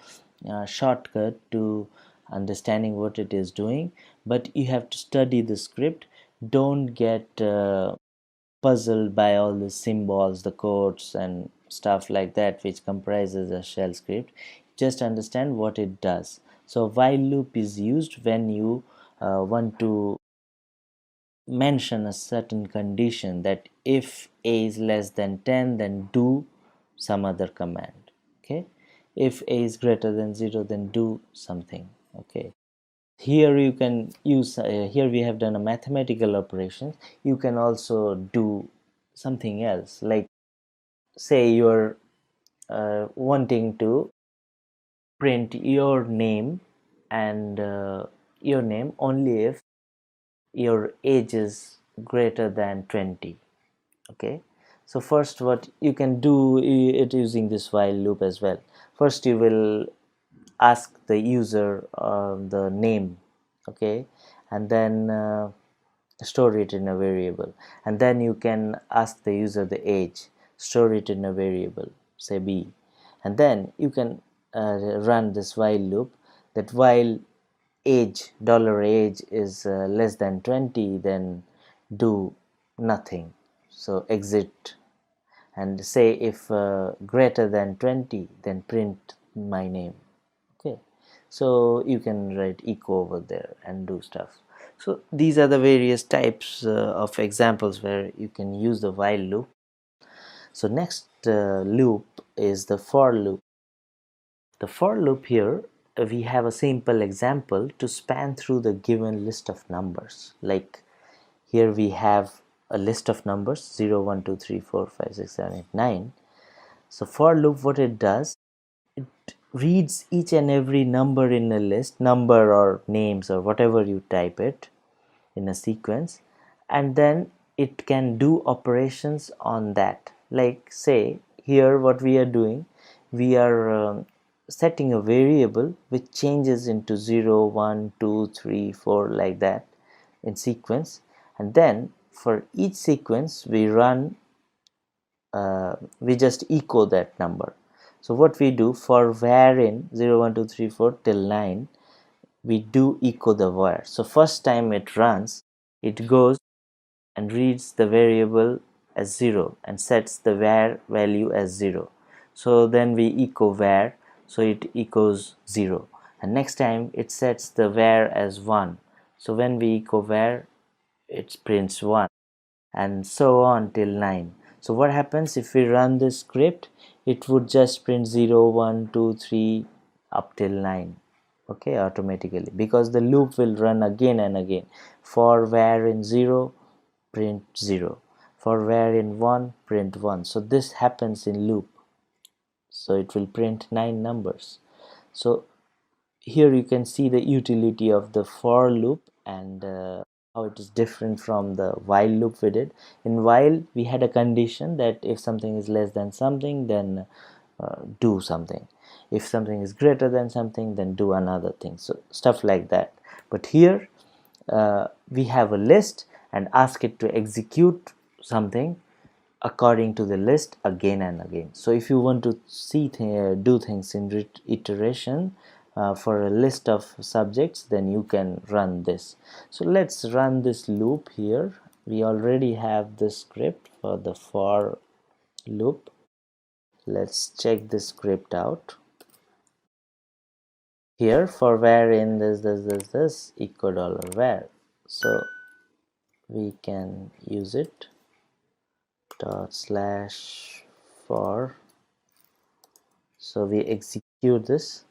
shortcut to understanding what it is doing, but you have to study the script. Don't get puzzled by all the symbols, the codes and stuff like that which comprises a shell script. Just understand what it does. So while loop is used when you want to mention a certain condition, that if a is less than 10, then do some other command. Okay, if a is greater than 0, then do something. Okay, here you can use here we have done a mathematical operation. You can also do something else, like say you're wanting to print your name, and your name only if your age is greater than 20. Okay, so first what you can do it using this while loop as well. First you will ask the user the name, okay, and then store it in a variable, and then you can ask the user the age, store it in a variable, say b, and then you can run this while loop, that while age $age is less than 20, then do nothing, so exit, and say if greater than 20, then print my name. Okay, so you can write echo over there and do stuff. So these are the various types of examples where you can use the while loop. So next loop is the for loop. The for loop here, we have a simple example to span through the given list of numbers. Like here we have a list of numbers 0, 1, 2, 3, 4, 5, 6, 7, 8, 9. So for loop, what it does, it reads each and every number in a list, number or names or whatever you type it in a sequence, and then it can do operations on that. Like say here what we are doing, we are setting a variable which changes into 0, 1, 2, 3, 4 like that in sequence, and then for each sequence we run we just echo that number. So what we do for var in 0, 1, 2, 3, 4 till 9, we do echo the var. So first time it runs, it goes and reads the variable as 0 and sets the var value as 0. So then we echo var, so it echoes 0, and next time it sets the var as 1. So when we echo var, it prints 1, and so on till 9. So what happens if we run this script? It would just print 0, 1, 2, 3 up till 9, okay, automatically, because the loop will run again and again. For var in 0, print 0, for var in 1, print 1. So this happens in loop. so it will print 9 numbers. So here you can see the utility of the for loop and how it is different from the while loop we did. In while we had a condition that if something is less than something, then do something. If something is greater than something, then do another thing. So stuff like that. But here we have a list and ask it to execute something according to the list again and again. So if you want to see do things in iteration for a list of subjects, then you can run this. So let's run this loop here. We already have the script for the for loop. Let's check this script out. Here for var in this echo $var. So we can use it /for. So we execute this.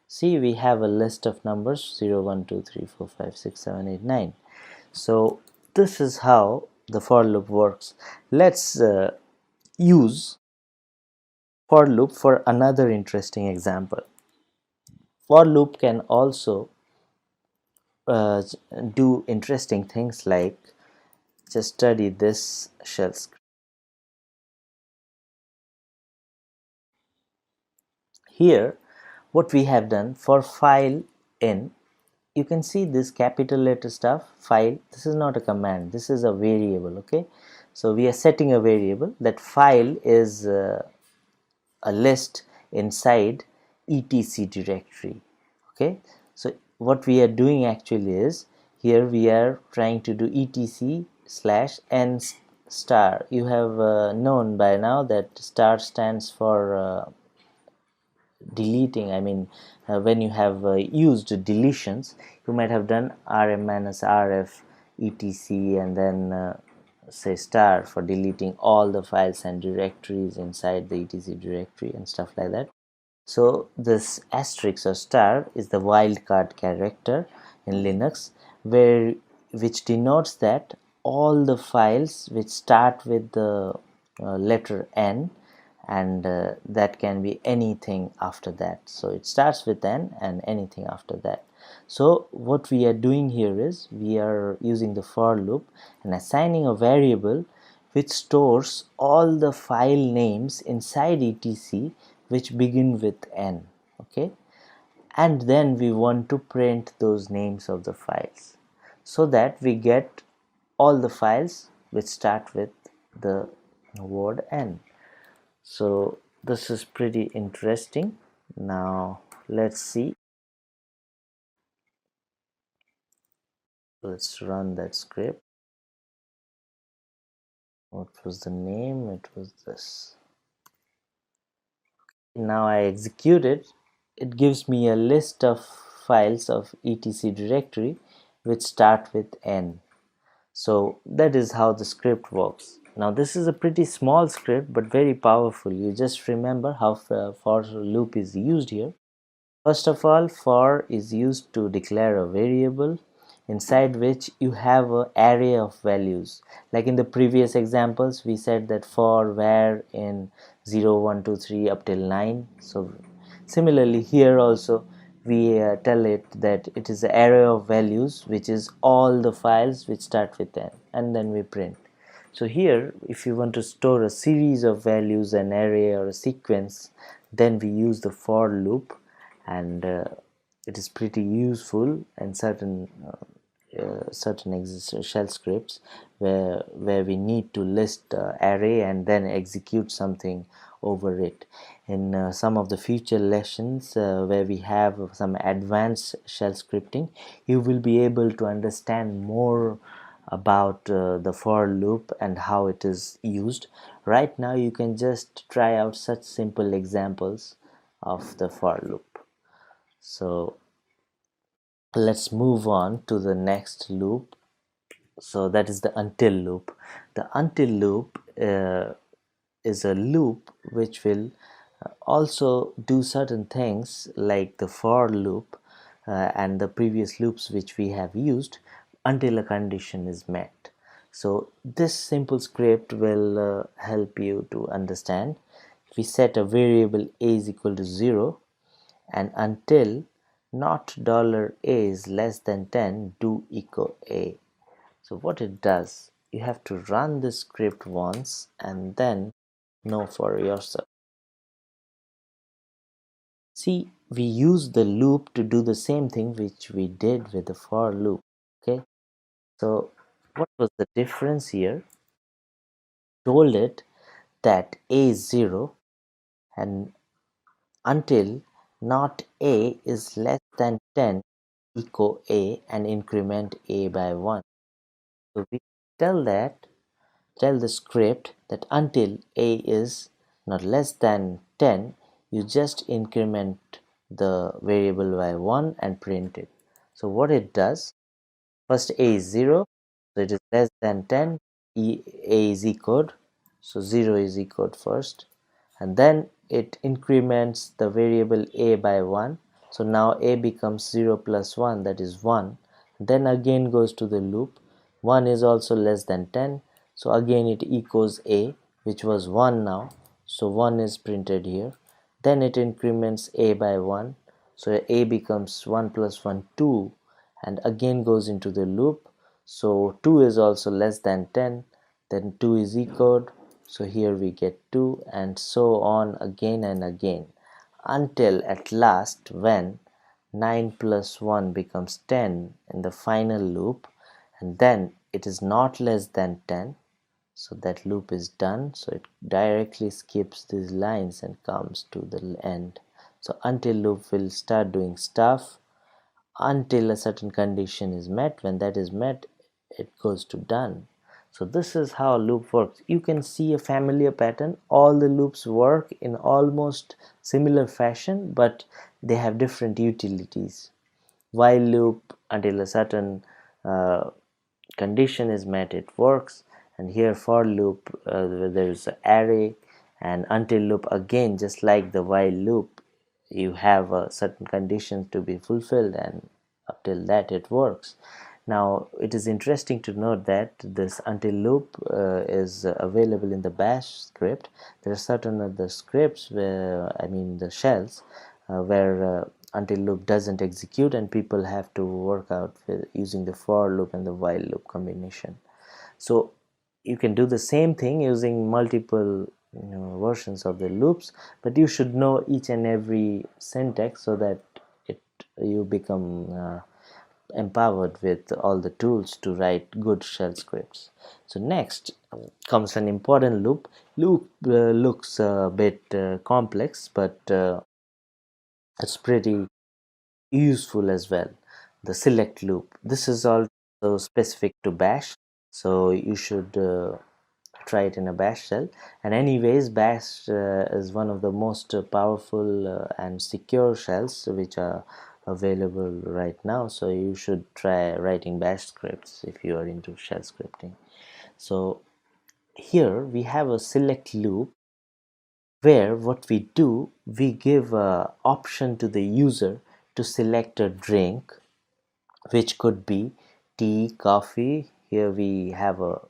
See, we have a list of numbers 0 1 2 3 4 5 6 7 8 9. So this is how the for loop works. Let's use for loop for another interesting example. For loop can also do interesting things like just study this shell script. Here what we have done for file in, you can see this capital letter stuff, file. This is not a command, this is a variable. Okay, so we are setting a variable. That file is a list inside etc directory. Okay, so what we are doing actually is, here we are trying to do etc/n star. You have known by now that star stands for deleting. I mean, when you have used deletions, you might have done rm minus rf etc and then say star for deleting all the files and directories inside the etc directory and stuff like that. So this asterisk or star is the wildcard character in Linux, which denotes that all the files which start with the letter N, and that can be anything after that. So it starts with N and anything after that. So what we are doing here is, we are using the for loop and assigning a variable which stores all the file names inside etc which begin with N. Okay, and then we want to print those names of the files so that we get all the files which start with the word N. So this is pretty interesting. Now let's see. Let's run that script. What was the name? It was this. Now I execute it. It gives me a list of files of etc directory which start with N. So that is how the script works. Now this is a pretty small script but very powerful. You just remember how for loop is used here. First of all, for is used to declare a variable inside which you have an array of values. Like in the previous examples, we said that for var in 0 1 2 3 up till 9. So similarly here also we tell it that it is an array of values which is all the files which start with N, and then we print. So here, if you want to store a series of values, an array or a sequence, then we use the for loop, and it is pretty useful in certain shell scripts where we need to list array and then execute something over it. In some of the future lessons where we have some advanced shell scripting, you will be able to understand more about the for loop and how it is used. Right now you can just try out such simple examples of the for loop. So let's move on to the next loop. So that is the until loop. The until loop is a loop which will also do certain things like the for loop and the previous loops which we have used until a condition is met. So this simple script will help you to understand. we set a variable a is equal to 0, and until not $a is less than 10, do echo a. So what it does, you have to run the script once and then know for yourself. See, we use the loop to do the same thing which we did with the for loop. Okay, so what was the difference here? Told it that a is 0 and until not a is less than 10, echo a and increment a by 1. So we tell the script that until a is not less than 10, you just increment the variable by 1 and print it. So what it does, first a is 0, so it is less than 10, a is echoed, so 0 is echoed first, and then it increments the variable a by 1, so now a becomes 0 plus 1, that is 1, then again goes to the loop, 1 is also less than 10, so again it echoes a, which was 1 now, so 1 is printed here, then it increments a by 1, so a becomes 1 plus 1, 2, and again goes into the loop, so 2 is also less than 10, then 2 is echoed, so here we get 2, and so on again and again, until at last when 9 plus 1 becomes 10 in the final loop, and then it is not less than 10, so that loop is done, so it directly skips these lines and comes to the end. So until loop will start doing stuff until a certain condition is met. When that is met, it goes to done. So this is how loop works. You can see a familiar pattern. All the loops work in almost similar fashion, but they have different utilities. While loop, until a certain condition is met, it works, and here for loop, there is an array, and until loop, again just like the while loop, you have certain conditions to be fulfilled, and up till that it works. Now it is interesting to note that this until loop is available in the bash script. There are certain other scripts where, I mean the shells, where until loop doesn't execute, and people have to work out with using the for loop and the while loop combination. So you can do the same thing using multiple versions of the loops, but you should know each and every syntax so that you become empowered with all the tools to write good shell scripts. So next comes an important loop. Loop looks a bit complex, but it's pretty useful as well. The select loop, this is also specific to bash, so you should try it in a bash shell. And anyways, bash is one of the most powerful and secure shells which are available right now, so you should try writing bash scripts if you are into shell scripting. So here we have a select loop where what we do, we give a option to the user to select a drink, which could be tea, coffee. Here we have a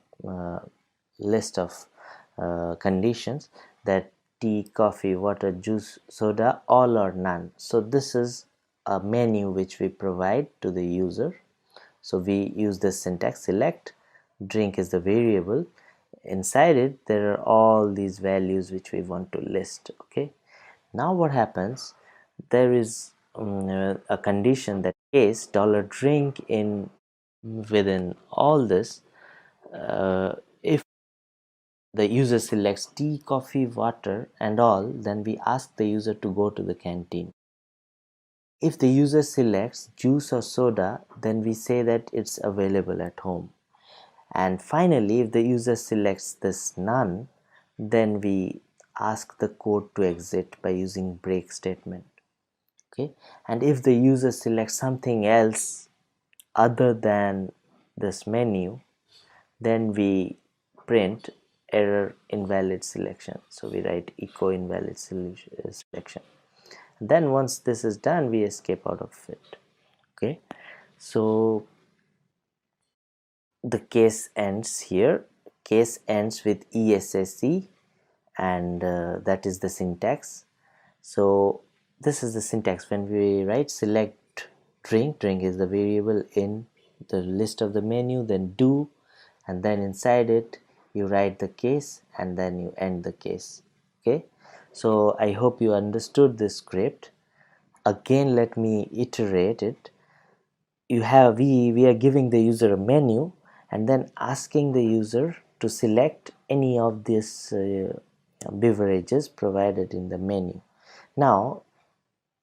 list of conditions, that tea, coffee, water, juice, soda, all or none. So this is a menu which we provide to the user. So we use the syntax select, drink is the variable, inside it there are all these values which we want to list. Okay, now what happens, there is a condition that case $drink in within all this, if the user selects tea, coffee, water and all, then we ask the user to go to the canteen. If the user selects juice or soda, then we say that it's available at home. And finally, if the user selects this none, then we ask the code to exit by using break statement. Okay, and if the user selects something else other than this menu, then we print error invalid selection. So we write echo invalid selection. Then once this is done, we escape out of it. Okay, so the case ends here. Case ends with ESSE, and that is the syntax. So this is the syntax. When we write select drink is the variable in the list of the menu, then do, and then inside it you write the case and then you end the case. Okay, so I hope you understood this script. Again, let me iterate it. We are giving the user a menu and then asking the user to select any of these beverages provided in the menu. Now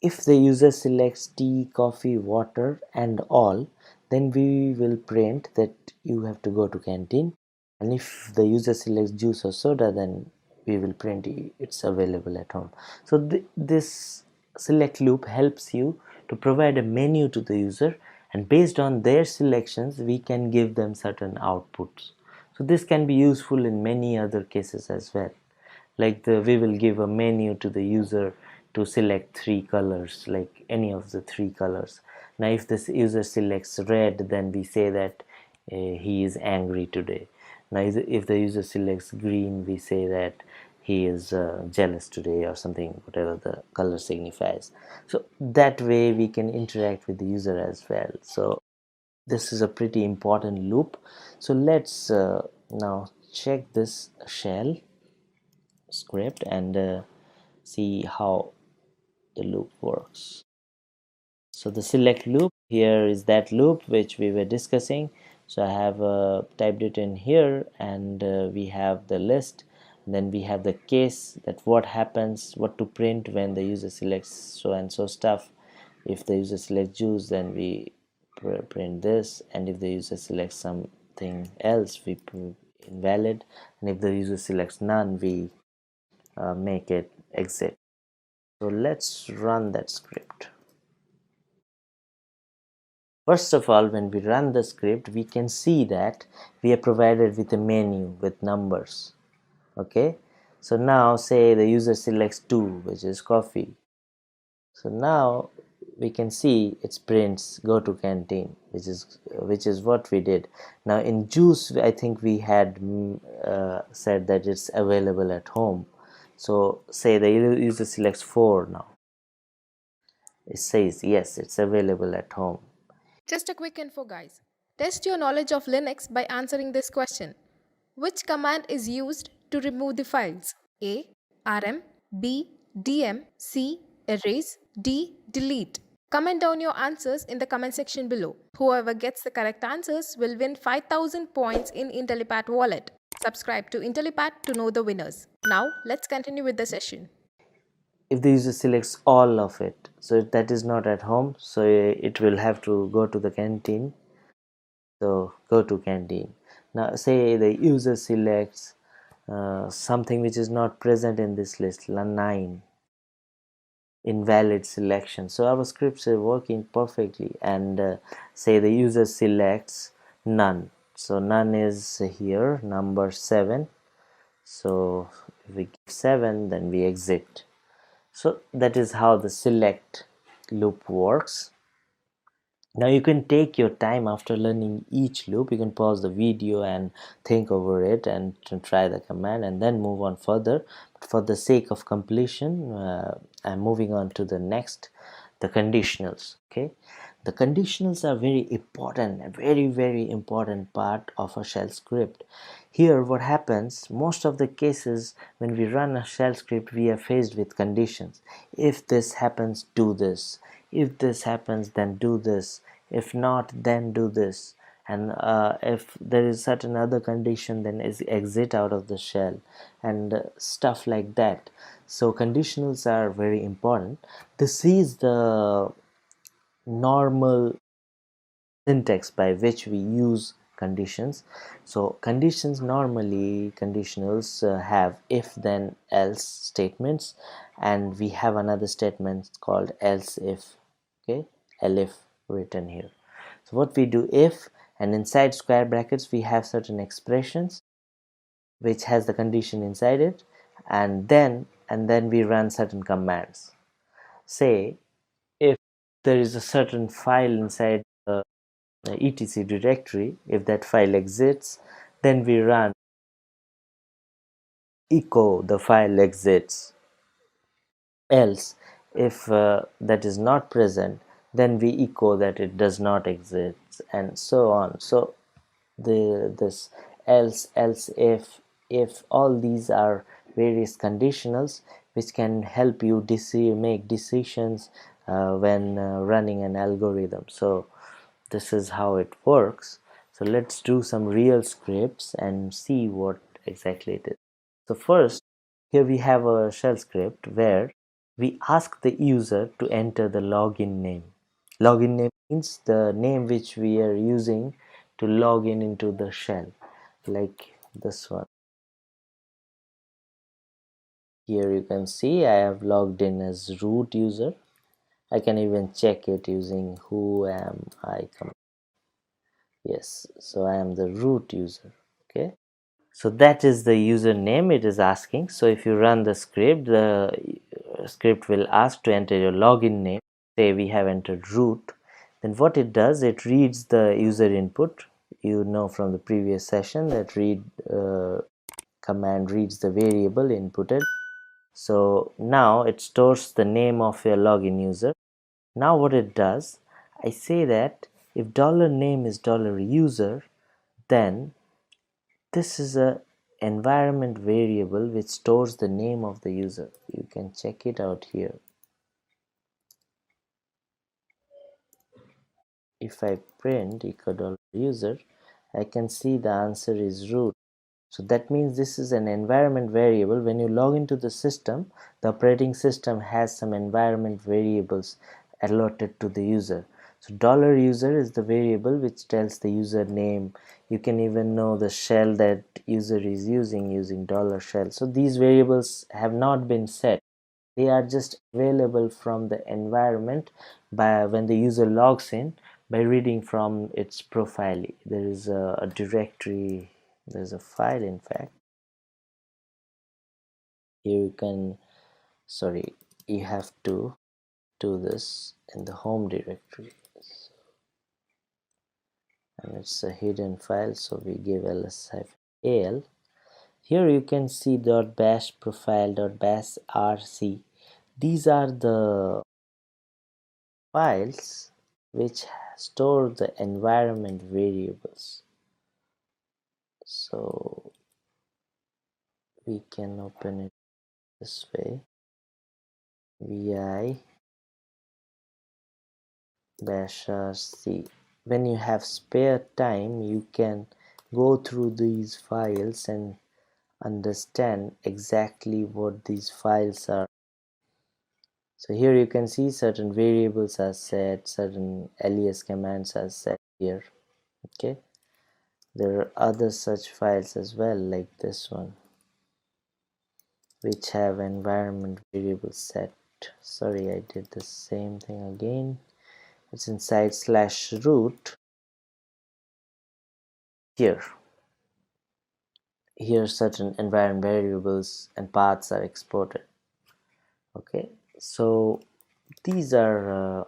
if the user selects tea, coffee, water and all, then we will print that you have to go to canteen, and if the user selects juice or soda, then we will print it's available at home. So this select loop helps you to provide a menu to the user, and based on their selections we can give them certain outputs. So this can be useful in many other cases as well, like we will give a menu to the user to select 3 colors, like any of the 3 colors. Now if this user selects red, then we say that he is angry today. Now if the user selects green, we say that he is jealous today, or something, whatever the color signifies. So that way we can interact with the user as well. So this is a pretty important loop. So let's now check this shell script and see how the loop works. So the select loop here is that loop which we were discussing. So I have typed it in here, and we have the list, and then we have the case, that what happens, what to print when the user selects so and so stuff. If the user selects juice, then we print this, and if the user selects something else, we print invalid, and if the user selects none, we make it exit. So let's run that script. First of all, when we run the script, we can see that we are provided with a menu with numbers. Okay, so now say the user selects 2, which is coffee. So now we can see it prints go to canteen, which is what we did. Now in juice, I think we had said that it's available at home. So say the user selects 4 now. It says yes, it's available at home. Just a quick info, guys. Test your knowledge of Linux by answering this question. Which command is used to remove the files? A. rm, B. dm, C. erase, D. delete. Comment down your answers in the comment section below. Whoever gets the correct answers will win 5000 points in Intellipaat wallet. Subscribe to Intellipaat to know the winners. Now, let's continue with the session. If the user selects all of it, so that is not at home, so it will have to go to the canteen. So go to canteen. Now say the user selects something which is not present in this list, 9, invalid selection. So our scripts are working perfectly, and say the user selects none, so none is here, number 7. So if we give 7, then we exit. So that is how the select loop works. Now you can take your time after learning each loop. You can pause the video and think over it and try the command and then move on further. But for the sake of completion, I'm moving on to the next, the conditionals. Okay, the conditionals are very important, a very important part of a shell script. Here what happens, most of the cases when we run a shell script, we are faced with conditions. If this happens, do this. If this happens, then do this. If not, then do this. And if there is certain other condition, then exit out of the shell, and stuff like that. So conditionals are very important. This is the normal syntax by which we use conditions. So conditions, normally conditionals have if then else statements, and we have another statement called else if. Okay, elif written here. So what we do, if, and inside square brackets we have certain expressions which has the condition inside it, and then we run certain commands. Say if there is a certain file inside the etc directory, if that file exists, then we run echo the file exists. Else, if that is not present, then we echo that it does not exist, and so on. So this else if all these are various conditionals which can help you make decisions when running an algorithm. So this is how it works. So let's do some real scripts and see what exactly it is. So first, here we have a shell script where we ask the user to enter the login name. Login name means the name which we are using to log in into the shell, like this one. Here you can see I have logged in as root user. I can even check it using who am I command. Yes, so I am the root user. Okay, so that is the username it is asking. So if you run the script will ask to enter your login name. Say we have entered root, then what it does, it reads the user input. You know from the previous session that read command reads the variable inputted. So now it stores the name of your login user. Now what it does, I say that if $name is $user, then this is a environment variable which stores the name of the user. You can check it out here. If I print echo $user, I can see the answer is root. So that means this is an environment variable. When you log into the system, the operating system has some environment variables allotted to the user. So $user is the variable which tells the user name. You can even know the shell that user is using $shell. So these variables have not been set. They are just available from the environment by when the user logs in by reading from its profile. There is a directory, there's a file in fact. Here you can, sorry, you have to do this in the home directory, and it's a hidden file, so we give ls-al. Here you can see .bash profile, .bash rc. These are the files which store the environment variables. So we can open it this way, vi bash rc. When you have spare time, you can go through these files and understand exactly what these files are. So here you can see certain variables are set, certain alias commands are set here. Okay, there are other such files as well, like this one, which have environment variables set. Sorry, I did the same thing again. It's inside /root. Here certain environment variables and paths are exported. Okay, so these are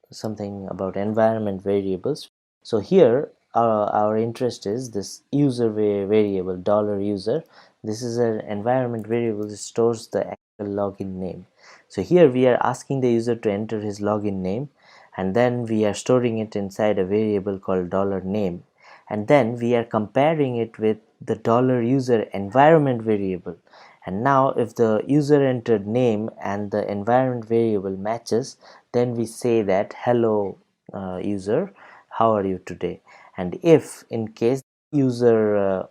something about environment variables. So here our interest is this user variable $user. This is an environment variable that stores the actual login name. So here we are asking the user to enter his login name, and then we are storing it inside a variable called $name, and then we are comparing it with the $user environment variable. And now if the user entered name and the environment variable matches, then we say that hello user, how are you today. And if in case user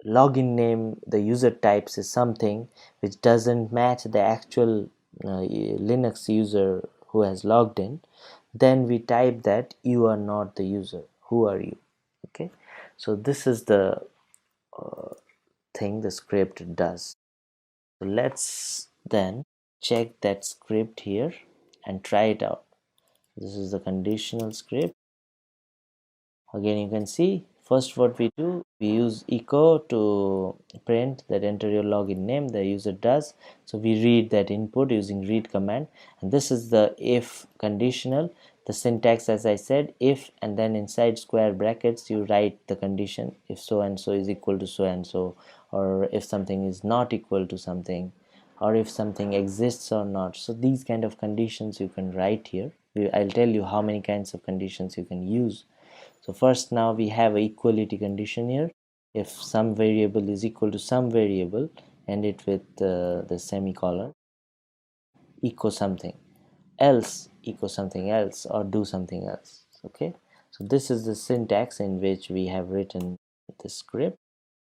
login name the user types is something which doesn't match the actual Linux user who has logged in, then we type that you are not the user, who are you. Okay, so this is the thing the script does. So let's then check that script here and try it out. This is the conditional script. Again, you can see first what we do, we use echo to print that enter your login name, the user does. So we read that input using read command, and this is the if conditional. The syntax, as I said, if, and then inside square brackets you write the condition, if so and so is equal to so and so, or if something is not equal to something, or if something exists or not. So these kind of conditions you can write here. I'll tell you how many kinds of conditions you can use. So first, now we have an equality condition here. If some variable is equal to some variable, end it with the semicolon, echo something else, echo something else, or do something else. Okay, so this is the syntax in which we have written the script.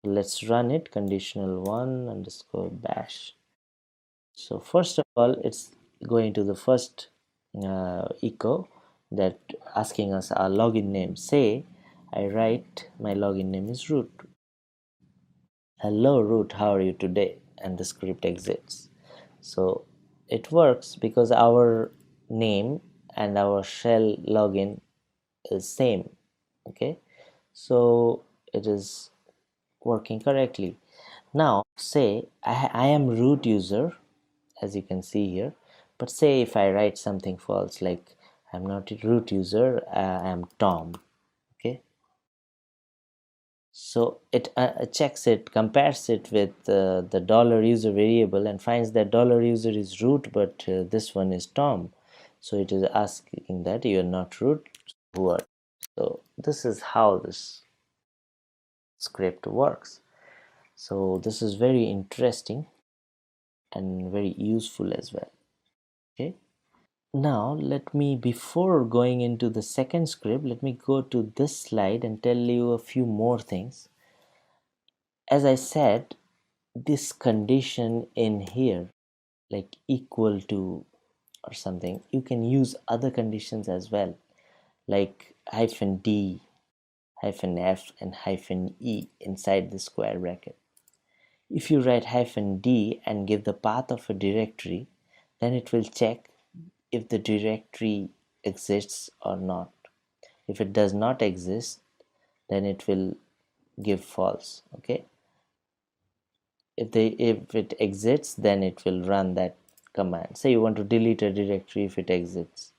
Let's run it. Conditional1 underscore bash. So first of all, it's going to the first echo, that asking us our login name. Say I write my login name is root. Hello root, how are you today? And the script exits. So it works because our name and our shell login is same. Okay, so it is working correctly. Now say I am root user, as you can see here, but say if I write something false, like I'm not a root user, I am Tom. Okay, so it checks it, compares it with the $user variable, and finds that $user is root, but this one is Tom. So it is asking that you are not root, who are. So this is how this script works. So this is very interesting and very useful as well. Okay, now let me, before going into the second script, let me go to this slide and tell you a few more things. As I said, this condition in here, like equal to or something, you can use other conditions as well, like -d, -f, and -e inside the square bracket. If you write -d and give the path of a directory, then it will check if the directory exists or not. If it does not exist, then it will give false. Okay, if it exits, then it will run that command. Say you want to delete a directory if it exits,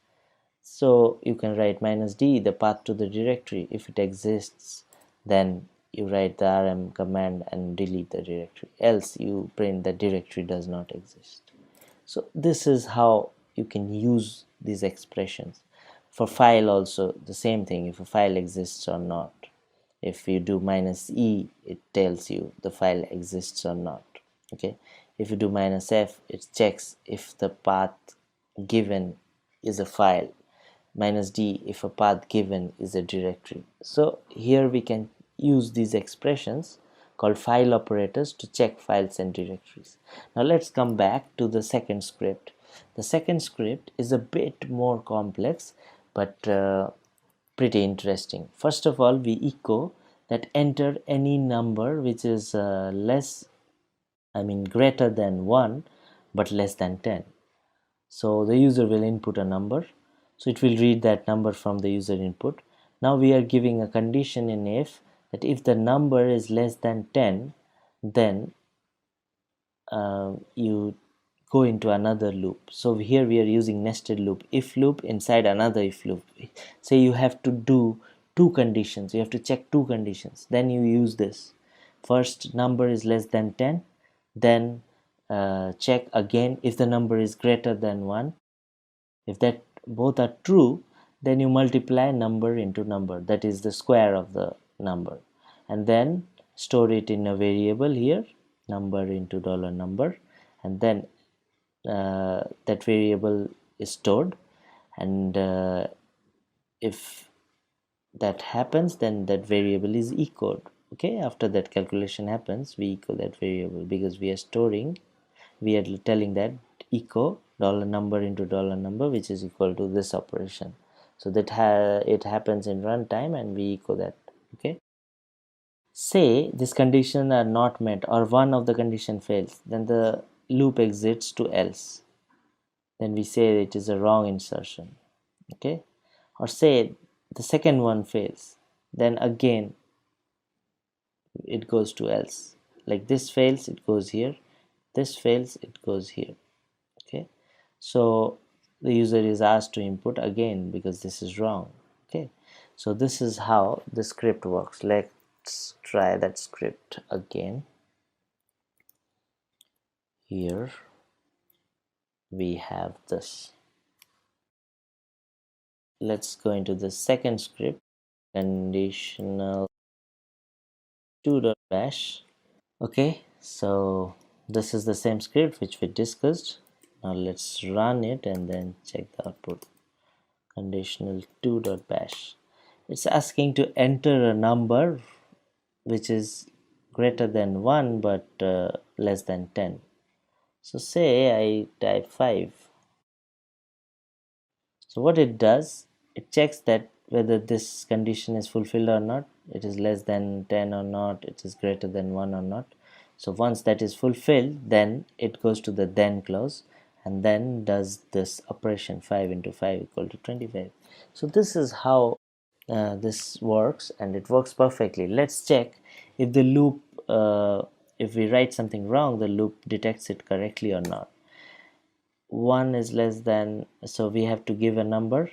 so you can write -d, the path to the directory. If it exists, then you write the rm command and delete the directory, else you print the directory does not exist. So this is how you can use these expressions. For file also the same thing, if a file exists or not. If you do -e, it tells you the file exists or not. Okay, if you do -f, it checks if the path given is a file. -d, if a path given is a directory. So here we can use these expressions called file operators to check files and directories. Now let's come back to the second script. The second script is a bit more complex, but pretty interesting. First of all, we echo that enter any number which is greater than 1 but less than 10. So the user will input a number, so it will read that number from the user input. Now we are giving a condition in if, that if the number is less than 10, then you go into another loop. So here we are using nested loop, if loop inside another if loop. Say you have to do two conditions, you have to check two conditions, then you use this. First, number is less than 10, then check again if the number is greater than 1. If that both are true, then you multiply number into number, that is the square of the number, and then store it in a variable here, number into $number, and then that variable is stored, and if that happens, then that variable is echoed. Okay, after that calculation happens, we echo that variable because we are storing, we are telling that echo $number into $number, which is equal to this operation. So that it happens in runtime and we echo that. Okay, say this condition are not met or one of the condition fails, then the loop exits to else, then we say it is a wrong insertion. Okay, or say the second one fails, then again it goes to else. Like this fails, it goes here, this fails, it goes here. Okay, so the user is asked to input again because this is wrong. Okay, so this is how the script works. Let's try that script again. Here we have this. Let's go into the second script, conditional 2.bash. Okay, so this is the same script which we discussed. Now let's run it and then check the output. Conditional 2.bash. It's asking to enter a number which is greater than 1 but less than 10. So say I type 5. So what it does, it checks that whether this condition is fulfilled or not, it is less than 10 or not, it is greater than 1 or not. So once that is fulfilled, then it goes to the then clause and then does this operation 5 into 5 equal to 25. So this is how this works, and it works perfectly. Let's check if the loop, if we write something wrong, the loop detects it correctly or not. 1 is less than, so we have to give a number.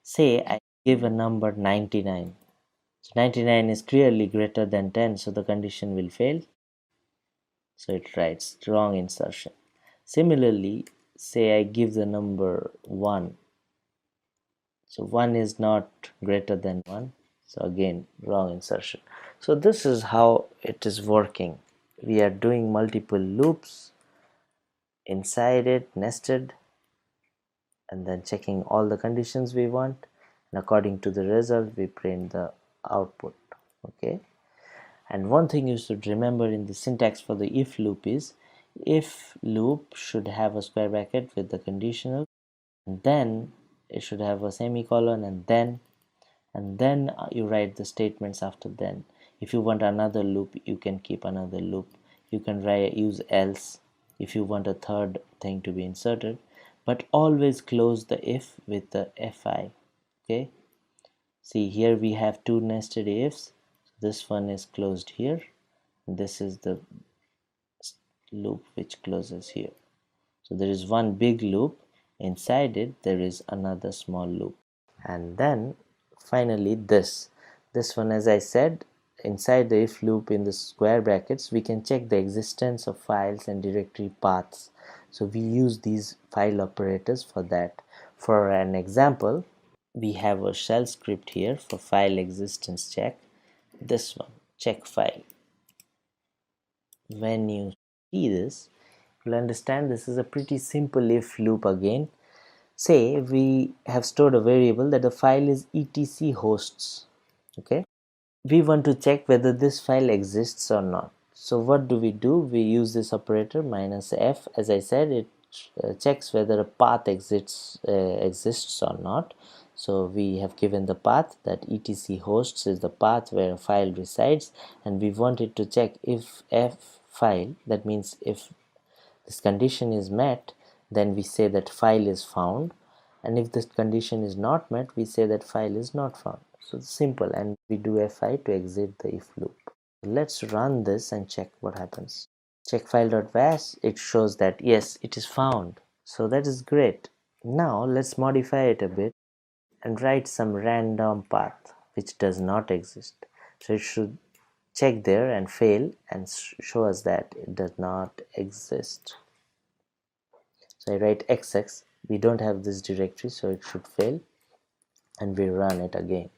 Say I give a number 99. So 99 is clearly greater than 10, so the condition will fail. So it writes wrong insertion. Similarly, say I give the number 1. So 1 is not greater than 1. So again, wrong insertion. So this is how it is working. We are doing multiple loops inside it, nested, and then checking all the conditions we want, and according to the result we print the output. Okay, and one thing you should remember in the syntax for the if loop is, if loop should have a square bracket with the conditional, and then it should have a semicolon, and then you write the statements after then. If you want another loop, you can keep another loop. You can use else if you want a third thing to be inserted, but always close the if with the fi. Okay, see here we have two nested ifs. This one is closed here, this is the loop which closes here. So there is one big loop, inside it there is another small loop, and then finally this one, as I said, inside the if loop in the square brackets we can check the existence of files and directory paths. So we use these file operators for that. For an example, we have a shell script here for file existence check. This one, check file. When you see this, you'll understand this is a pretty simple if loop again. Say we have stored a variable that the file is etc hosts. Okay, we want to check whether this file exists or not. So what do? We use this operator -f. As I said, it checks whether a path exists or not. So we have given the path that etc hosts is the path where a file resides, and we want it to check if f file, that means if this condition is met, then we say that file is found, and if this condition is not met, we say that file is not found. So it's simple, and we do fi to exit the if loop. Let's run this and check what happens. Check file.bash, it shows that yes, it is found. So that is great. Now let's modify it a bit and write some random path which does not exist. So it should check there and fail and show us that it does not exist. So I write xx, we don't have this directory, so it should fail, and we run it again.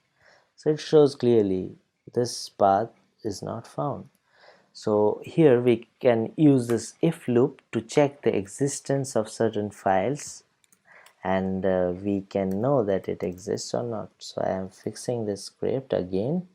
So it shows clearly this path is not found. So here we can use this if loop to check the existence of certain files, and we can know that it exists or not. So I am fixing this script again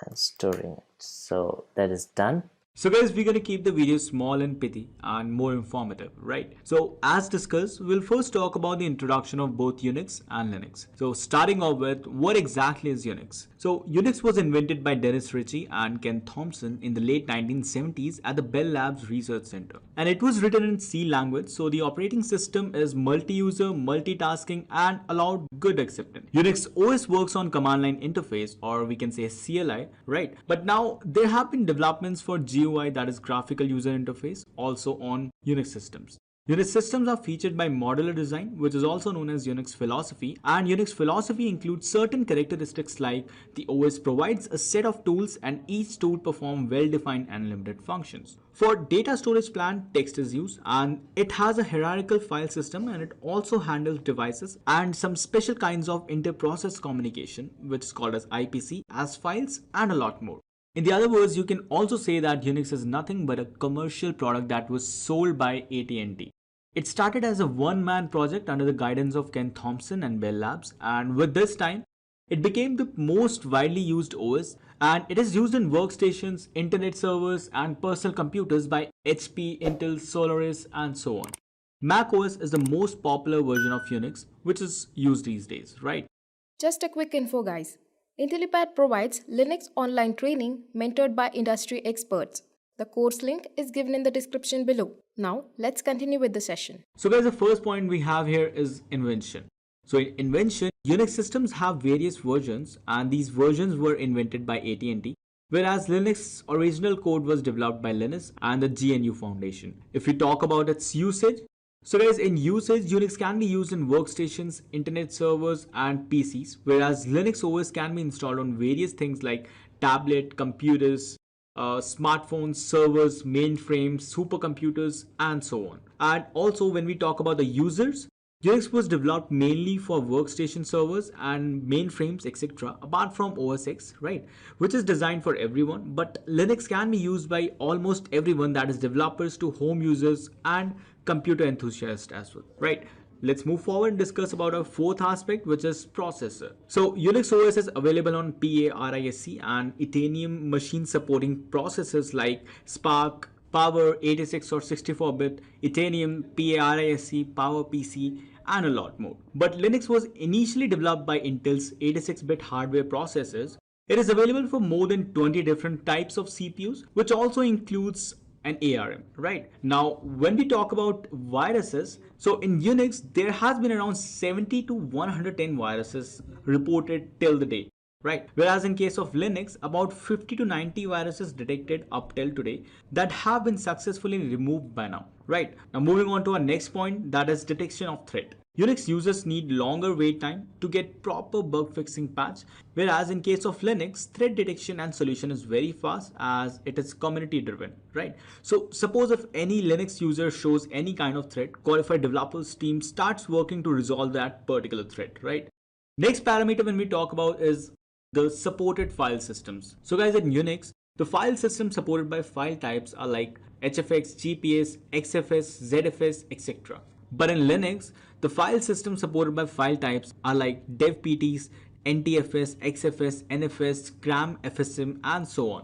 and storing it. So that is done. So guys, we're going to keep the video small and pithy and more informative, right? So as discussed, we'll first talk about the introduction of both Unix and Linux. So starting off with, what exactly is Unix? So Unix was invented by Dennis Ritchie and Ken Thompson in the late 1970s at the Bell Labs Research Center. And it was written in C language, so the operating system is multi-user, multitasking, and allowed good acceptance. Unix OS works on command line interface, or we can say CLI, right? But now there have been developments for GUI, that is graphical user interface, also on Unix systems. Unix systems are featured by modular design, which is also known as Unix philosophy, and Unix philosophy includes certain characteristics like the OS provides a set of tools and each tool performs well-defined and limited functions. For data storage plan, text is used and it has a hierarchical file system, and it also handles devices and some special kinds of inter-process communication, which is called as IPC, as files and a lot more. In the other words, you can also say that Unix is nothing but a commercial product that was sold by AT&T. It started as a one-man project under the guidance of Ken Thompson and Bell Labs, and with this time, it became the most widely used OS, and it is used in workstations, internet servers, and personal computers by HP, Intel, Solaris, and so on. Mac OS is the most popular version of Unix, which is used these days, right? Just a quick info, guys. Intellipaat provides Linux online training mentored by industry experts. The course link is given in the description below. Now, let's continue with the session. So guys, the first point we have here is invention. So in invention, Unix systems have various versions, and these versions were invented by AT&T, whereas Linux original code was developed by Linus and the GNU Foundation. If we talk about its usage, so guys, in usage, Unix can be used in workstations, internet servers, and PCs, whereas Linux OS can be installed on various things like tablet, computers, smartphones, servers, mainframes, supercomputers, and so on. And also, when we talk about the users, Unix was developed mainly for workstation servers and mainframes, etc. Apart from OS X, right, which is designed for everyone. But Linux can be used by almost everyone, that is developers to home users and computer enthusiasts as well, right? Let's move forward and discuss about our fourth aspect, which is processor. So Unix OS is available on PARISC and Itanium machine supporting processors like Spark, Power 86 or 64-bit, Itanium, PARISC, PowerPC, and a lot more. But Linux was initially developed by Intel's 86-bit hardware processors. It is available for more than 20 different types of CPUs, which also includes an ARM, right? Now, when we talk about viruses, so in Unix, there has been around 70 to 110 viruses reported till the date, right? Whereas in case of Linux, about 50 to 90 viruses detected up till today that have been successfully removed by now, right? Now, moving on to our next point, that is detection of threat. Unix users need longer wait time to get proper bug fixing patch, whereas in case of Linux, threat detection and solution is very fast as it is community driven, right? So suppose if any Linux user shows any kind of threat, qualified developers team starts working to resolve that particular threat, right? Next parameter when we talk about is the supported file systems. So guys, in Unix, the file systems supported by file types are like HFX, GPS, XFS, ZFS, etc. But in Linux, the file systems supported by file types are like DevPTs, NTFS, XFS, NFS, CRAM, FSM, and so on.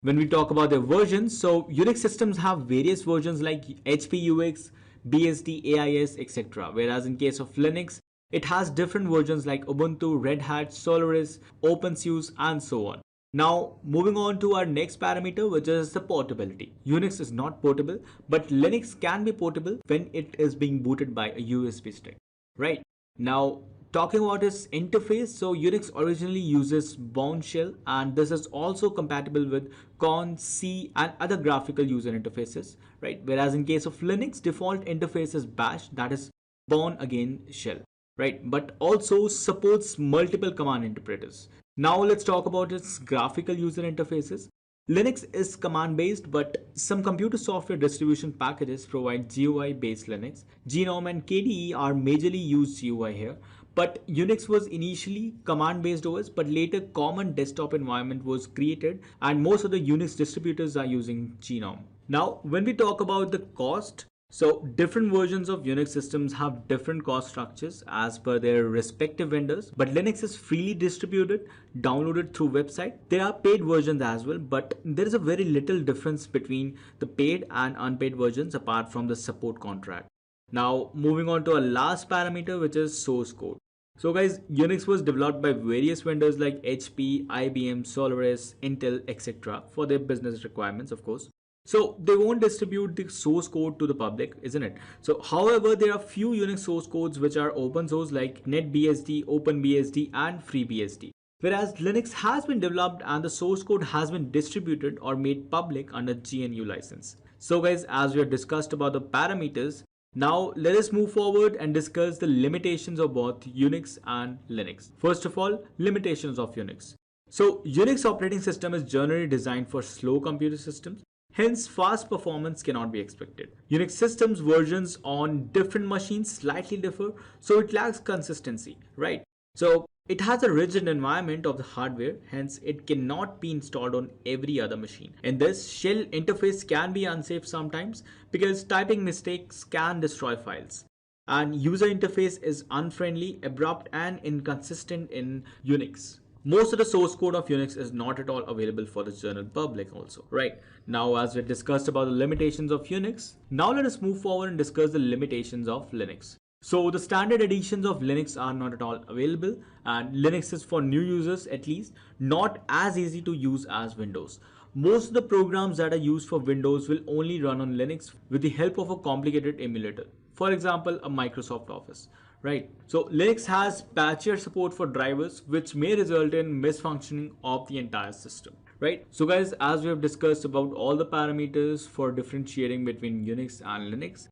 When we talk about their versions, so Unix systems have various versions like HPUX, BSD, AIS, etc. Whereas in case of Linux, it has different versions like Ubuntu, Red Hat, Solaris, OpenSUSE, and so on. Now, moving on to our next parameter, which is the portability. Unix is not portable, but Linux can be portable when it is being booted by a USB stick, right? Now, talking about its interface, so Unix originally uses Bourne shell, and this is also compatible with Con, C, and other graphical user interfaces, right? Whereas in case of Linux, default interface is Bash, that is Bourne again shell, right? But also supports multiple command interpreters. Now let's talk about its graphical user interfaces. Linux is command based, but some computer software distribution packages provide GUI based Linux. GNOME and KDE are majorly used GUI here, but Unix was initially command based OS, but later common desktop environment was created and most of the Unix distributors are using GNOME. Now when we talk about the cost, so different versions of Unix systems have different cost structures as per their respective vendors, but Linux is freely distributed, downloaded through website. There are paid versions as well, but there is a very little difference between the paid and unpaid versions apart from the support contract. Now moving on to our last parameter, which is source code. So guys, Unix was developed by various vendors like HP, IBM, Solaris, Intel, etc. for their business requirements, of course. So they won't distribute the source code to the public, isn't it? So however, there are few Unix source codes which are open source like NetBSD, OpenBSD, and FreeBSD. Whereas Linux has been developed and the source code has been distributed or made public under GNU license. So guys, as we have discussed about the parameters, Now let us move forward and discuss the limitations of both Unix and Linux. First of all, limitations of Unix. So Unix operating system is generally designed for slow computer systems. Hence, fast performance cannot be expected. Unix systems versions on different machines slightly differ, so it lacks consistency, right? So it has a rigid environment of the hardware, hence it cannot be installed on every other machine. In this, shell interface can be unsafe sometimes because typing mistakes can destroy files. And user interface is unfriendly, abrupt and inconsistent in Unix. Most of the source code of Unix is not at all available for the general public also, right? Now, as we discussed about the limitations of Unix, now let us move forward and discuss the limitations of Linux. So the standard editions of Linux are not at all available, and Linux is for new users at least not as easy to use as Windows. Most of the programs that are used for Windows will only run on Linux with the help of a complicated emulator. For example, a Microsoft Office, right? So Linux has patchier support for drivers, which may result in misfunctioning of the entire system, right? So guys, as we have discussed about all the parameters for differentiating between Unix and Linux,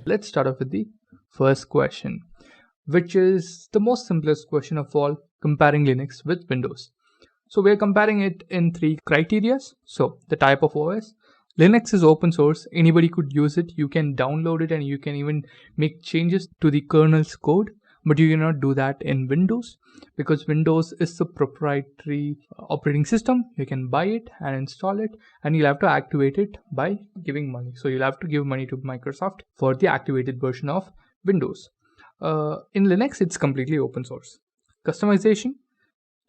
Let's start off with the first question, which is the most simplest question of all, comparing Linux with Windows. So we're comparing it in three criteria. So the type of OS. Linux is open source, anybody could use it, you can download it and you can even make changes to the kernel's code, but you cannot do that in Windows because Windows is the proprietary operating system. You can buy it and install it, and you'll have to activate it by giving money. So you'll have to give money to Microsoft for the activated version of Windows. In Linux, it's completely open source. Customization.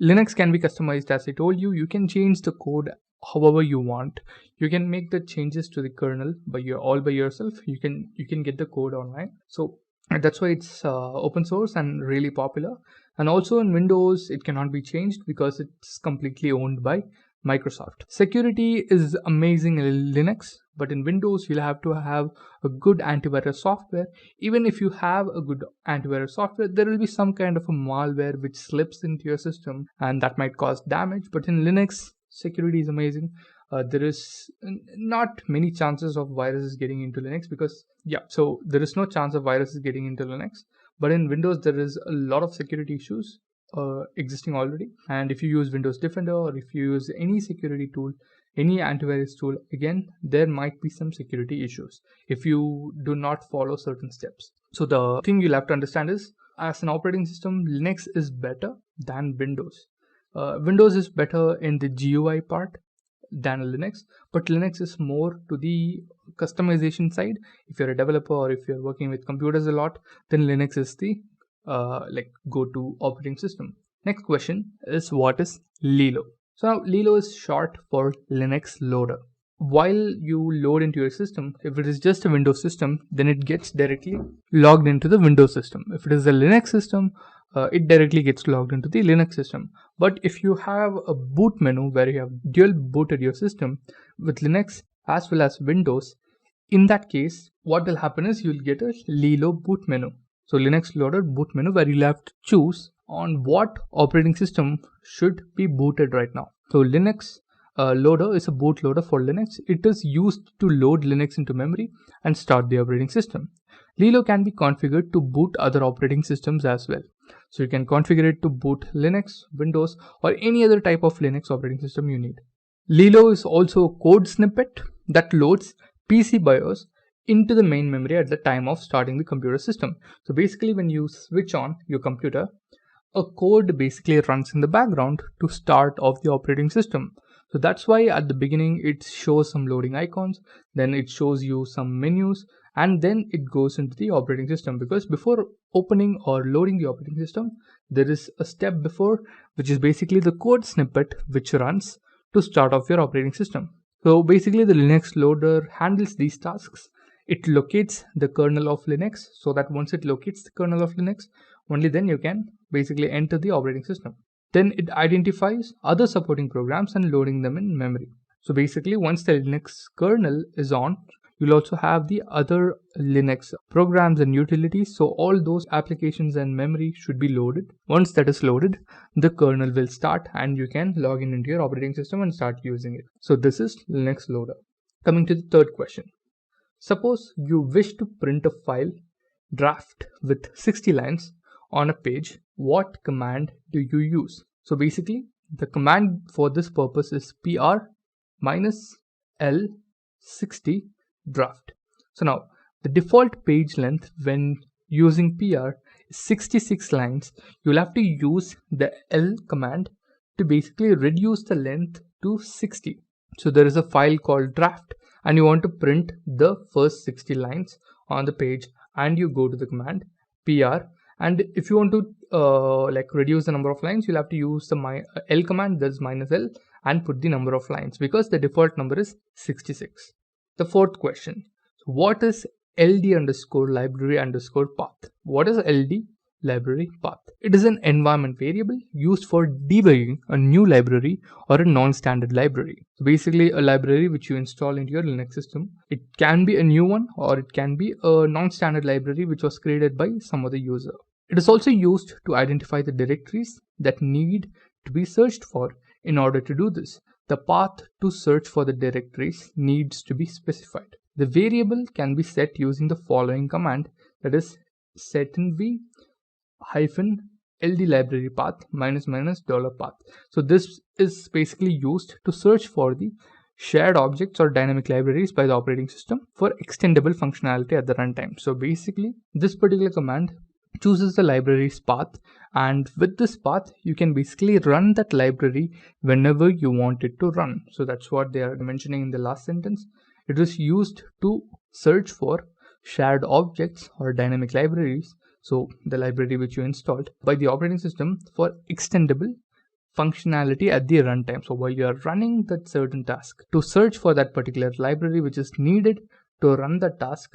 Linux can be customized, as I told you. You can change the code however you want. You can make the changes to the kernel all by yourself. You can get the code online. So that's why it's open source and really popular. And also in Windows, it cannot be changed because it's completely owned by Microsoft. Security is amazing in Linux, but in Windows, you'll have to have a good antivirus software. Even if you have a good antivirus software, there will be some kind of a malware which slips into your system and that might cause damage. But in Linux, security is amazing. There is not many chances of viruses getting into Linux so there is no chance of viruses getting into Linux. But in Windows, there is a lot of security issues existing already. And if you use Windows Defender or if you use any security tool, any antivirus tool, again, there might be some security issues if you do not follow certain steps. So the thing you'll have to understand is, as an operating system, Linux is better than Windows. Windows is better in the GUI part than Linux, but Linux is more to the customization side. If you're a developer or if you're working with computers a lot, then Linux is the go-to operating system. Next question is, what is Lilo? So now Lilo is short for Linux Loader. While you load into your system, if it is just a Windows system, then it gets directly logged into the Windows system. If it is a Linux system, it directly gets logged into the Linux system. But if you have a boot menu where you have dual booted your system with Linux as well as Windows, in that case, what will happen is you'll get a Lilo boot menu. So Linux Loader boot menu, where you'll have to choose on what operating system should be booted right now. So Linux Loader is a bootloader for Linux. It is used to load Linux into memory and start the operating system. Lilo can be configured to boot other operating systems as well. So you can configure it to boot Linux, Windows, or any other type of Linux operating system you need. Lilo is also a code snippet that loads PC BIOS into the main memory at the time of starting the computer system. So basically, when you switch on your computer, a code basically runs in the background to start off the operating system. So that's why at the beginning it shows some loading icons, then it shows you some menus, and then it goes into the operating system, because before opening or loading the operating system, there is a step before, which is basically the code snippet which runs to start off your operating system. So basically the Linux loader handles these tasks. It locates the kernel of Linux, so that once it locates the kernel of Linux, only then you can basically enter the operating system. Then it identifies other supporting programs and loading them in memory. So basically, once the Linux kernel is on, you'll also have the other Linux programs and utilities. So all those applications and memory should be loaded. Once that is loaded, the kernel will start and you can log in into your operating system and start using it. So this is Linux Loader. Coming to the third question. Suppose you wish to print a file draft with 60 lines on a page. What command do you use? So basically, the command for this purpose is pr minus l 60 draft. So now the default page length when using pr is 66 lines. You'll have to use the l command to basically reduce the length to 60. So there is a file called draft and you want to print the first 60 lines on the page, and you go to the command pr, and if you want to like reduce the number of lines, you'll have to use the l command, that's minus l, and put the number of lines because the default number is 66. The fourth question, what is ld underscore library underscore path? What is ld library path? It is an environment variable used for debugging a new library or a non-standard library. So basically a library which you install into your Linux system. It can be a new one or it can be a non-standard library which was created by some other user. It is also used to identify the directories that need to be searched for. In order to do this, the path to search for the directories needs to be specified. The variable can be set using the following command, that is setinv hyphen ld library path minus $path. So this is basically used to search for the shared objects or dynamic libraries by the operating system for extendable functionality at the runtime. So basically this particular command chooses the library's path, and with this path you can basically run that library whenever you want it to run. So that's what they are mentioning in the last sentence. It is used to search for shared objects or dynamic libraries, so the library which you installed by the operating system for extendable functionality at the runtime. So while you are running that certain task, to search for that particular library which is needed to run the task,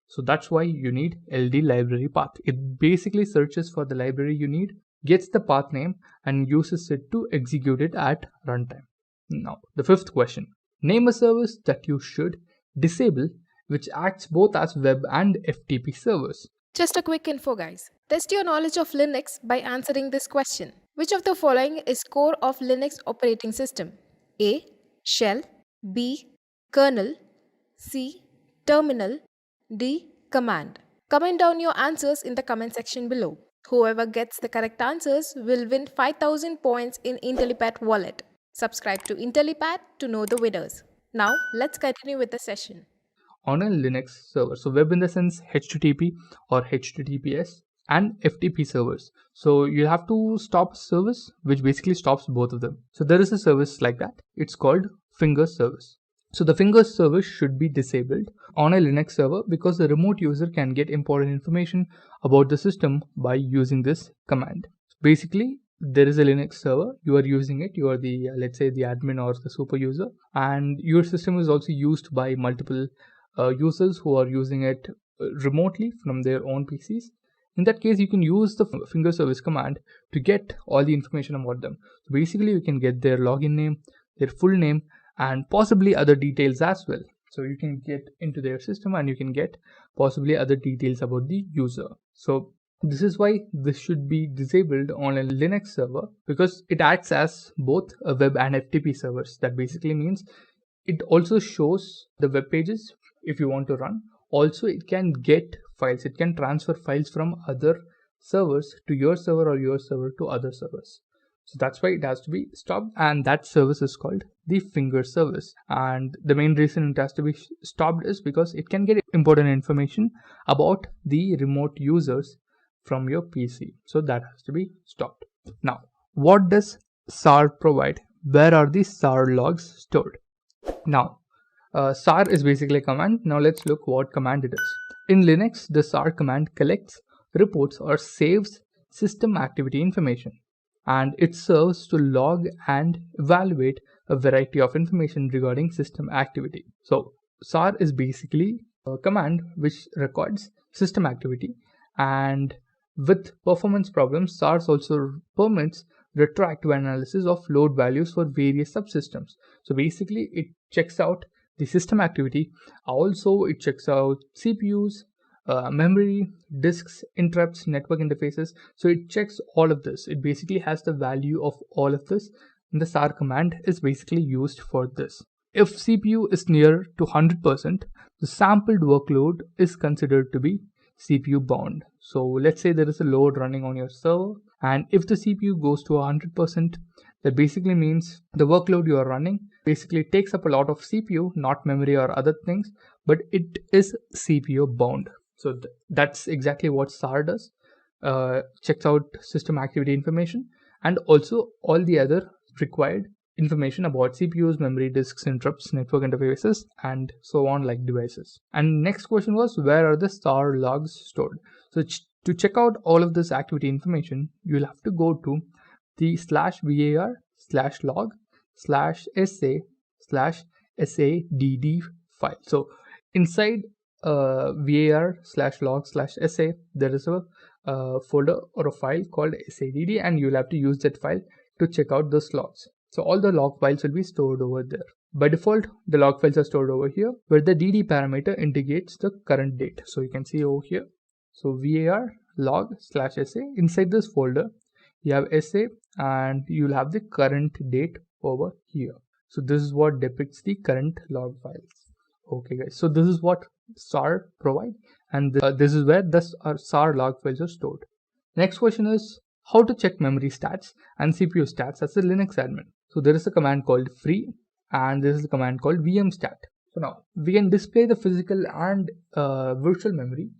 so that's why you need ld library path. It basically searches for the library you need, gets the path name, and uses it to execute it at runtime. Now the fifth question, name a service that you should disable which acts both as web and FTP servers. Just a quick info, guys. Test your knowledge of Linux by answering this question. Which of the following is core of Linux operating system? A. Shell. B. Kernel. C. Terminal. D. Command. Comment down your answers in the comment section below. Whoever gets the correct answers will win 5000 points in Intellipaat wallet. Subscribe to Intellipaat to know the winners. Now, let's continue with the session. On a Linux server, so web in the sense HTTP or HTTPS, and FTP servers. So you have to stop a service which basically stops both of them. So there is a service like that. It's called finger service. So the finger service should be disabled on a Linux server because the remote user can get important information about the system by using this command. Basically, there is a Linux server, you are using it, you are the let's say the admin or the super user, and your system is also used by multiple users who are using it remotely from their own PCs. In that case, you can use the finger service command to get all the information about them. So basically, you can get their login name, their full name, and possibly other details as well. So you can get into their system and you can get possibly other details about the user. So this is why this should be disabled on a Linux server, because it acts as both a web and FTP servers. That basically means it also shows the web pages if you want to run. Also, it can get files, it can transfer files from other servers to your server or your server to other servers. So that's why it has to be stopped, and that service is called the finger service. And the main reason it has to be stopped is because it can get important information about the remote users from your PC. So that has to be stopped. Now, what does SAR provide? Where are the SAR logs stored? Now, SAR is basically a command. Now let's look what command it is. In Linux, the SAR command collects, reports, or saves system activity information, and it serves to log and evaluate a variety of information regarding system activity. So SAR is basically a command which records system activity, and with performance problems, SAR also permits retroactive analysis of load values for various subsystems. So basically, it checks out the system activity. Also, it checks out CPUs, memory, disks, interrupts, network interfaces. So it checks all of this. It basically has the value of all of this, and the SAR command is basically used for this. If CPU is near to 100%, the sampled workload is considered to be CPU bound. So let's say there is a load running on your server, and if the CPU goes to 100%, that basically means the workload you are running basically takes up a lot of CPU, not memory or other things, but it is CPU bound. So that's exactly what SAR does. Checks out system activity information and also all the other required information about CPUs, memory, disks, interrupts, network interfaces, and so on, like devices. And next question was, where are the SAR logs stored? So to check out all of this activity information, you'll have to go to the /var/log/sa/sadd file. So inside var/log/sa, there is a folder or a file called sadd, and you'll have to use that file to check out those logs. So all the log files will be stored over there. By default, the log files are stored over here, where the dd parameter indicates the current date. So you can see over here. So var log/sa, inside this folder you have sa, and you'll have the current date over here. So this is what depicts the current log files. Okay guys, so this is what SAR provide, and this is where the SAR log files are stored. Next question is how to check memory stats and CPU stats as a Linux admin. So there is a command called free, and there is a command called vmstat. So now we can display the physical and virtual memory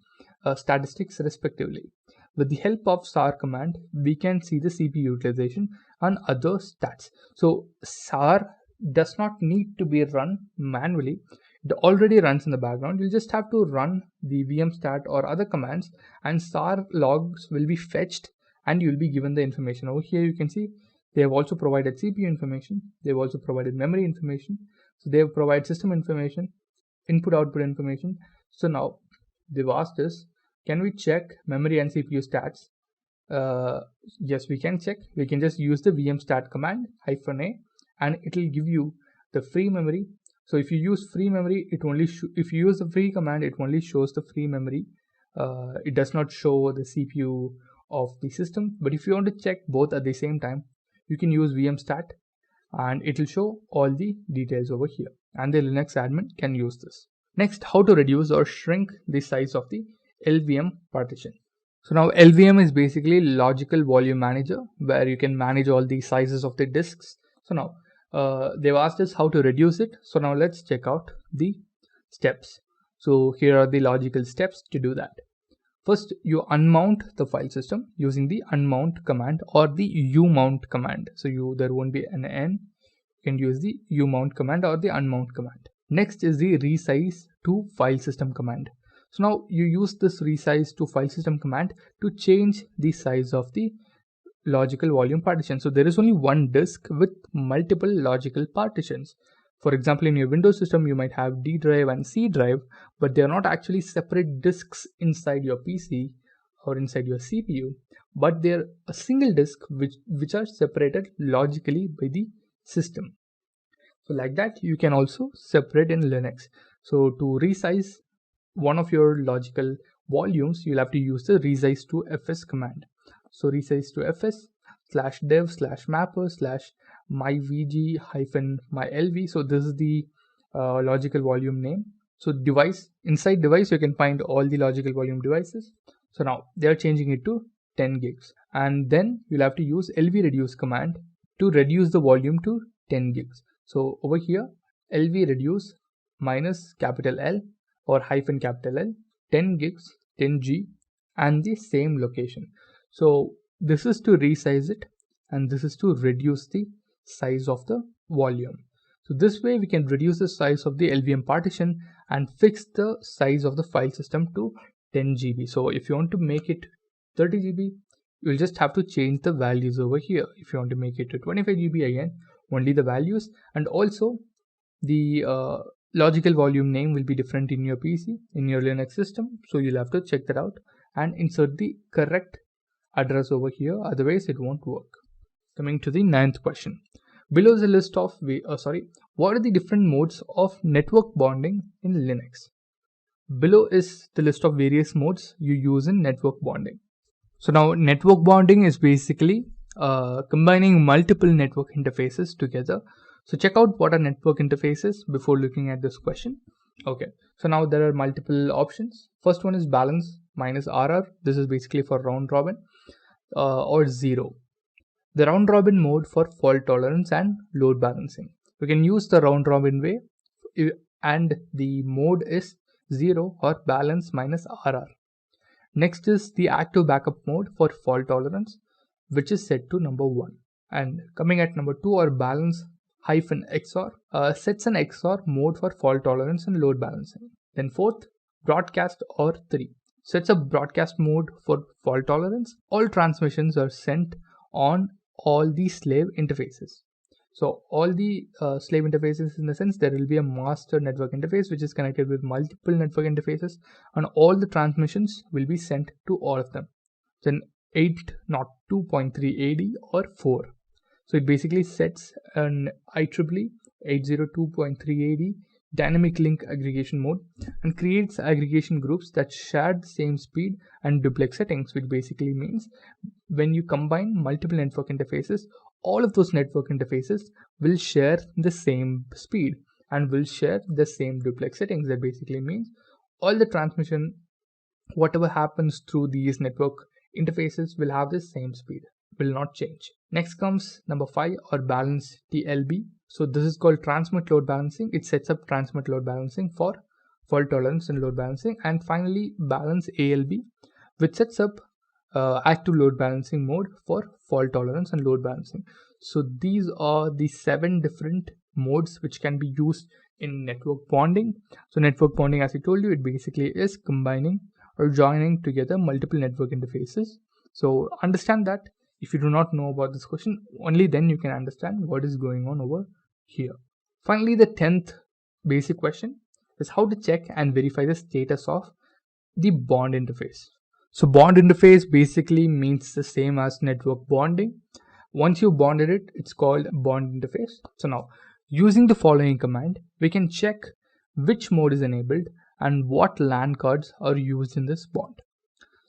statistics respectively. With the help of SAR command, we can see the CPU utilization and other stats. So SAR does not need to be run manually. It already runs in the background. You just have to run the vmstat or other commands, and SAR logs will be fetched and you'll be given the information. Over here you can see they have also provided CPU information, they've also provided memory information, so they have provided system information, input output information. So now they've asked us, can we check memory and CPU stats? Yes, we can check. We can just use the vmstat command -a, and it will give you the free memory. So if you use free memory, if you use the free command, it only shows the free memory. It does not show the CPU of the system. But if you want to check both at the same time, you can use vmstat, and it will show all the details over here, and the Linux admin can use this. Next, how to reduce or shrink the size of the LVM partition. So now LVM is basically logical volume manager, where you can manage all the sizes of the disks. So now they've asked us how to reduce it. So now let's check out the steps. So here are the logical steps to do that. First, you unmount the file system using the unmount command or the umount command. So there won't be an N. You can use the umount command or the unmount command. Next is the resize to file system command. So now you use this resize to file system command to change the size of the logical volume partition. So there is only one disk with multiple logical partitions. For example, in your Windows system, you might have D drive and C drive, but they are not actually separate disks inside your PC or inside your CPU, but they are a single disk which are separated logically by the system. So like that, you can also separate in Linux. So to resize one of your logical volumes, you'll have to use the resize to fs command. So resize to fs /dev/mapper/myvg-mylv. So this is the logical volume name. So inside device you can find all the logical volume devices. So now they are changing it to 10 gigs, and then you'll have to use lv reduce command to reduce the volume to 10 gigs. So over here, lv reduce minus capital L or hyphen capital L, 10 gigs, 10G, and the same location. So this is to resize it, and this is to reduce the size of the volume. So this way we can reduce the size of the LVM partition and fix the size of the file system to 10 GB. So if you want to make it 30 GB, you'll just have to change the values over here. If you want to make it to 25 GB, again, only the values, and also the logical volume name will be different in your PC, in your Linux system. So you'll have to check that out and insert the correct address over here, otherwise it won't work. Coming to the 9th question. Below is a list of what are the different modes of network bonding in Linux? Below is the list of various modes you use in network bonding. So now network bonding is basically combining multiple network interfaces together. So check out what a network interface is before looking at this question. Okay, so now there are multiple options. First one is balance minus RR. This is basically for round robin, or 0. The round robin mode for fault tolerance and load balancing. We can use the round robin way, and the mode is 0 or balance minus RR. Next is the active backup mode for fault tolerance, which is set to number 1. And coming at number 2, or balance hyphen XOR, sets an XOR mode for fault tolerance and load balancing. Then fourth, broadcast or 3, sets a broadcast mode for fault tolerance. All transmissions are sent on all the slave interfaces. So all the slave interfaces, in the sense, there will be a master network interface which is connected with multiple network interfaces, and all the transmissions will be sent to all of them. Then 802.3 AD or 4. So it basically sets an IEEE 802.3 AD dynamic link aggregation mode and creates aggregation groups that share the same speed and duplex settings, which basically means when you combine multiple network interfaces, all of those network interfaces will share the same speed and will share the same duplex settings. That basically means all the transmission, whatever happens through these network interfaces, will have the same speed, will not change. Next comes number 5, or balance TLB. So this is called transmit load balancing. It sets up transmit load balancing for fault tolerance and load balancing. And finally, balance ALB, which sets up active load balancing mode for fault tolerance and load balancing. So these are the 7 different modes which can be used in network bonding. So network bonding, as I told you, it basically is combining or joining together multiple network interfaces. So understand that if you do not know about this question, only then you can understand what is going on over here. Finally, the 10th basic question is how to check and verify the status of the bond interface. So bond interface basically means the same as network bonding. Once you bonded it, it's called bond interface. So now, using the following command, we can check which mode is enabled and what LAN cards are used in this bond.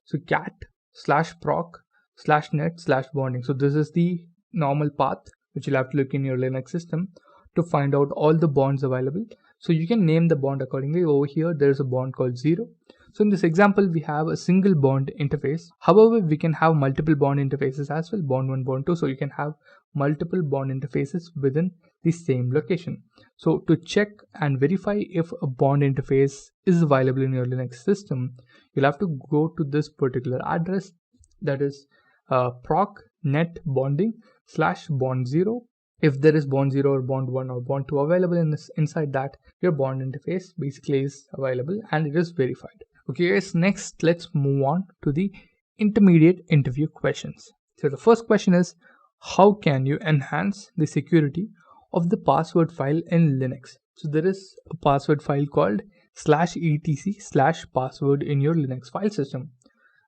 So cat/proc/net/bonding. So this is the normal path which you'll have to look in your Linux system to find out all the bonds available. So you can name the bond accordingly. Over here, there's a bond called 0. So in this example, we have a single bond interface. However, we can have multiple bond interfaces as well, bond 1, bond 2. So you can have multiple bond interfaces within the same location. So to check and verify if a bond interface is available in your Linux system, you'll have to go to this particular address, that is proc/net/bonding/bond0. If there is bond 0 or bond 1 or bond 2 available inside that, your bond interface basically is available and it is verified. Okay guys, next let's move on to the intermediate interview questions. So the first question is, how can you enhance the security of the password file in Linux? So there is a password file called /etc/password in your Linux file system,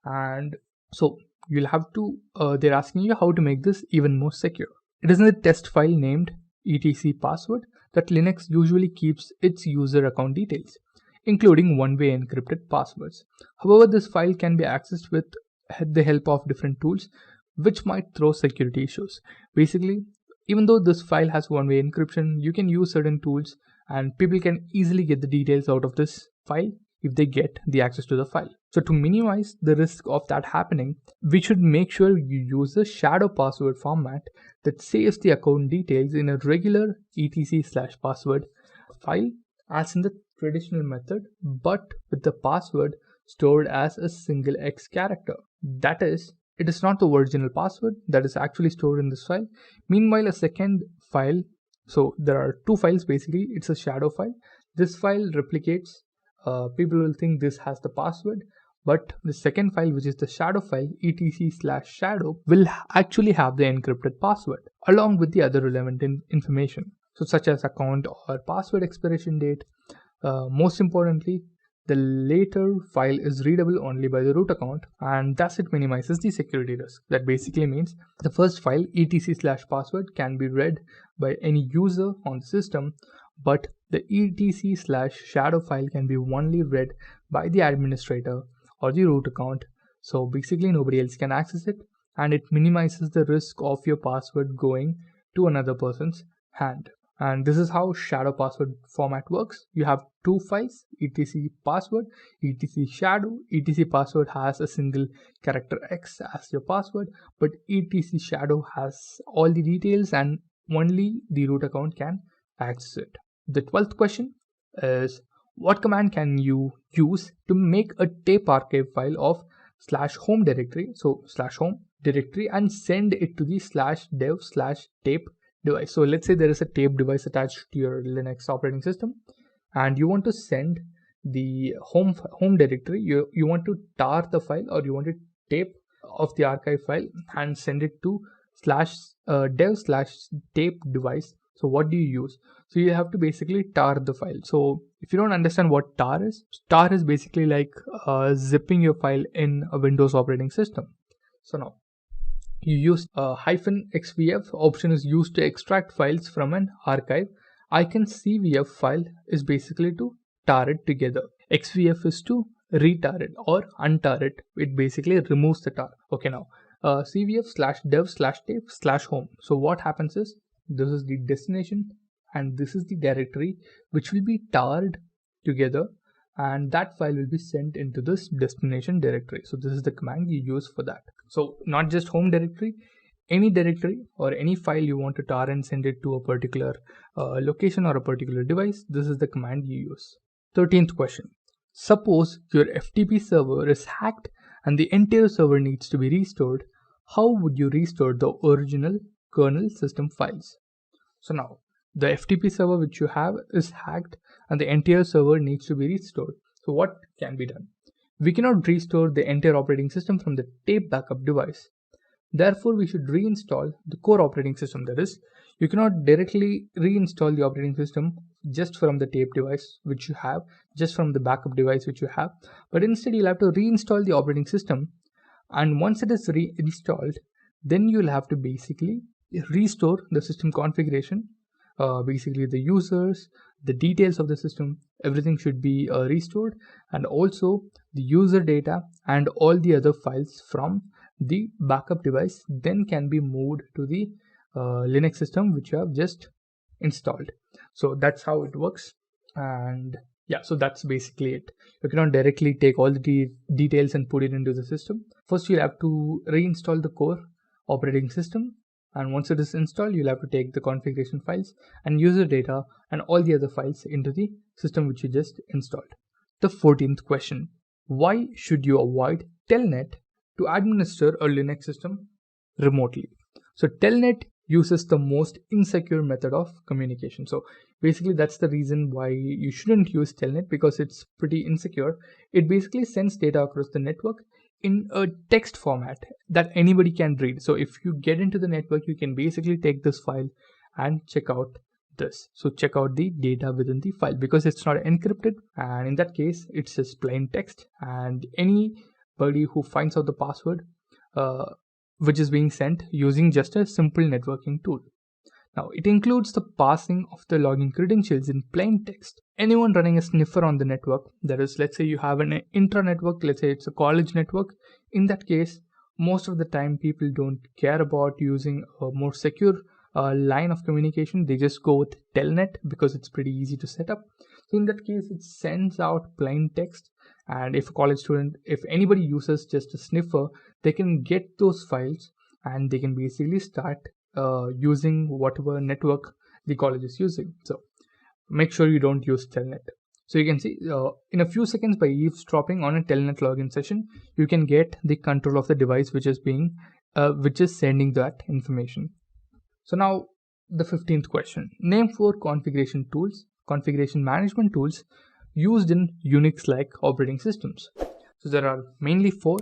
and so you'll have to they're asking you how to make this even more secure. It is in the test file named etc password that Linux usually keeps its user account details, including one-way encrypted passwords. However, this file can be accessed with the help of different tools, which might throw security issues. Basically, even though this file has one-way encryption, you can use certain tools and people can easily get the details out of this file if they get the access to the file. So to minimize the risk of that happening, we should make sure you use the shadow password format that saves the account details in a regular etc/password file as in the traditional method, but with the password stored as a single X character. That is, it is not the original password that is actually stored in this file. Meanwhile, a second file, so there are 2 files basically, it's a shadow file. This file replicates, people will think this has the password, but the second file, which is the shadow file, etc/shadow, will actually have the encrypted password along with the other relevant information, so such as account or password expiration date. Most importantly, the later file is readable only by the root account, and thus it minimizes the security risk. That basically means the first file, etc/password, can be read by any user on the system, but the etc/shadow file can be only read by the administrator or the root account. So basically nobody else can access it, and it minimizes the risk of your password going to another person's hand. And this is how shadow password format works. You have two files, etc password, etc shadow. Etc password has a single character X as your password, but etc shadow has all the details and only the root account can access it. The 12th question is, what command can you use to make a tape archive file of /home directory, so /home directory, and send it to the /dev/tape device? So let's say there is a tape device attached to your Linux operating system and you want to send the home directory, you want to tar the file, or you want to tape of the archive file and send it to /dev/tape device. So what do you use? So you have to basically tar the file. So if you don't understand what tar is basically like zipping your file in a Windows operating system. So now you use -xvf option is used to extract files from an archive. -cvf file is basically to tar it together. xvf is to retar it or untar it. It basically removes the tar. Okay, now cvf/dev/tape/home. So what happens is, this is the destination and this is the directory which will be tarred together, and that file will be sent into this destination directory. So this is the command you use for that. So not just home directory, any directory or any file you want to tar and send it to a particular location or a particular device, this is the command you use. 13th question. Suppose your FTP server is hacked and the entire server needs to be restored. How would you restore the original kernel system files? So now the FTP server which you have is hacked and the entire server needs to be restored. So what can be done? We cannot restore the entire operating system from the tape backup device. Therefore, we should reinstall the core operating system. That is, you cannot directly reinstall the operating system just from the tape device which you have, just from the backup device which you have, but instead you'll have to reinstall the operating system, and once it is reinstalled, then you'll have to basically restore the system configuration, basically the users, the details of the system, everything should be restored, and also the user data and all the other files from the backup device then can be moved to the Linux system which you have just installed. So that's how it works. And yeah, so that's basically it. You cannot directly take all the details and put it into the system. First you'll have to reinstall the core operating system, and once it is installed, you'll have to take the configuration files and user data and all the other files into the system which you just installed. The 14th question. Why should you avoid Telnet to administer a Linux system remotely? So Telnet uses the most insecure method of communication. So basically that's the reason why you shouldn't use Telnet, because it's pretty insecure. It basically sends data across the network in a text format that anybody can read. So if you get into the network, you can basically take this file and check out this. So check out the data within the file, because it's not encrypted, and in that case it's just plain text, and anybody who finds out the password which is being sent using just a simple networking tool. Now, it includes the passing of the login credentials in plain text. Anyone running a sniffer on the network, that is, let's say you have an intra-network, let's say it's a college network, in that case, most of the time people don't care about using a more secure line of communication. They just go with Telnet because it's pretty easy to set up. So in that case, it sends out plain text, and if a college student, if anybody uses just a sniffer, they can get those files and they can basically start using whatever network the college is using. So make sure you don't use Telnet. So you can see in a few seconds, by eavesdropping on a Telnet login session, you can get the control of the device which is sending that information. So now the 15th question. Name 4 configuration management tools used in Unix-like operating systems. So there are mainly 4: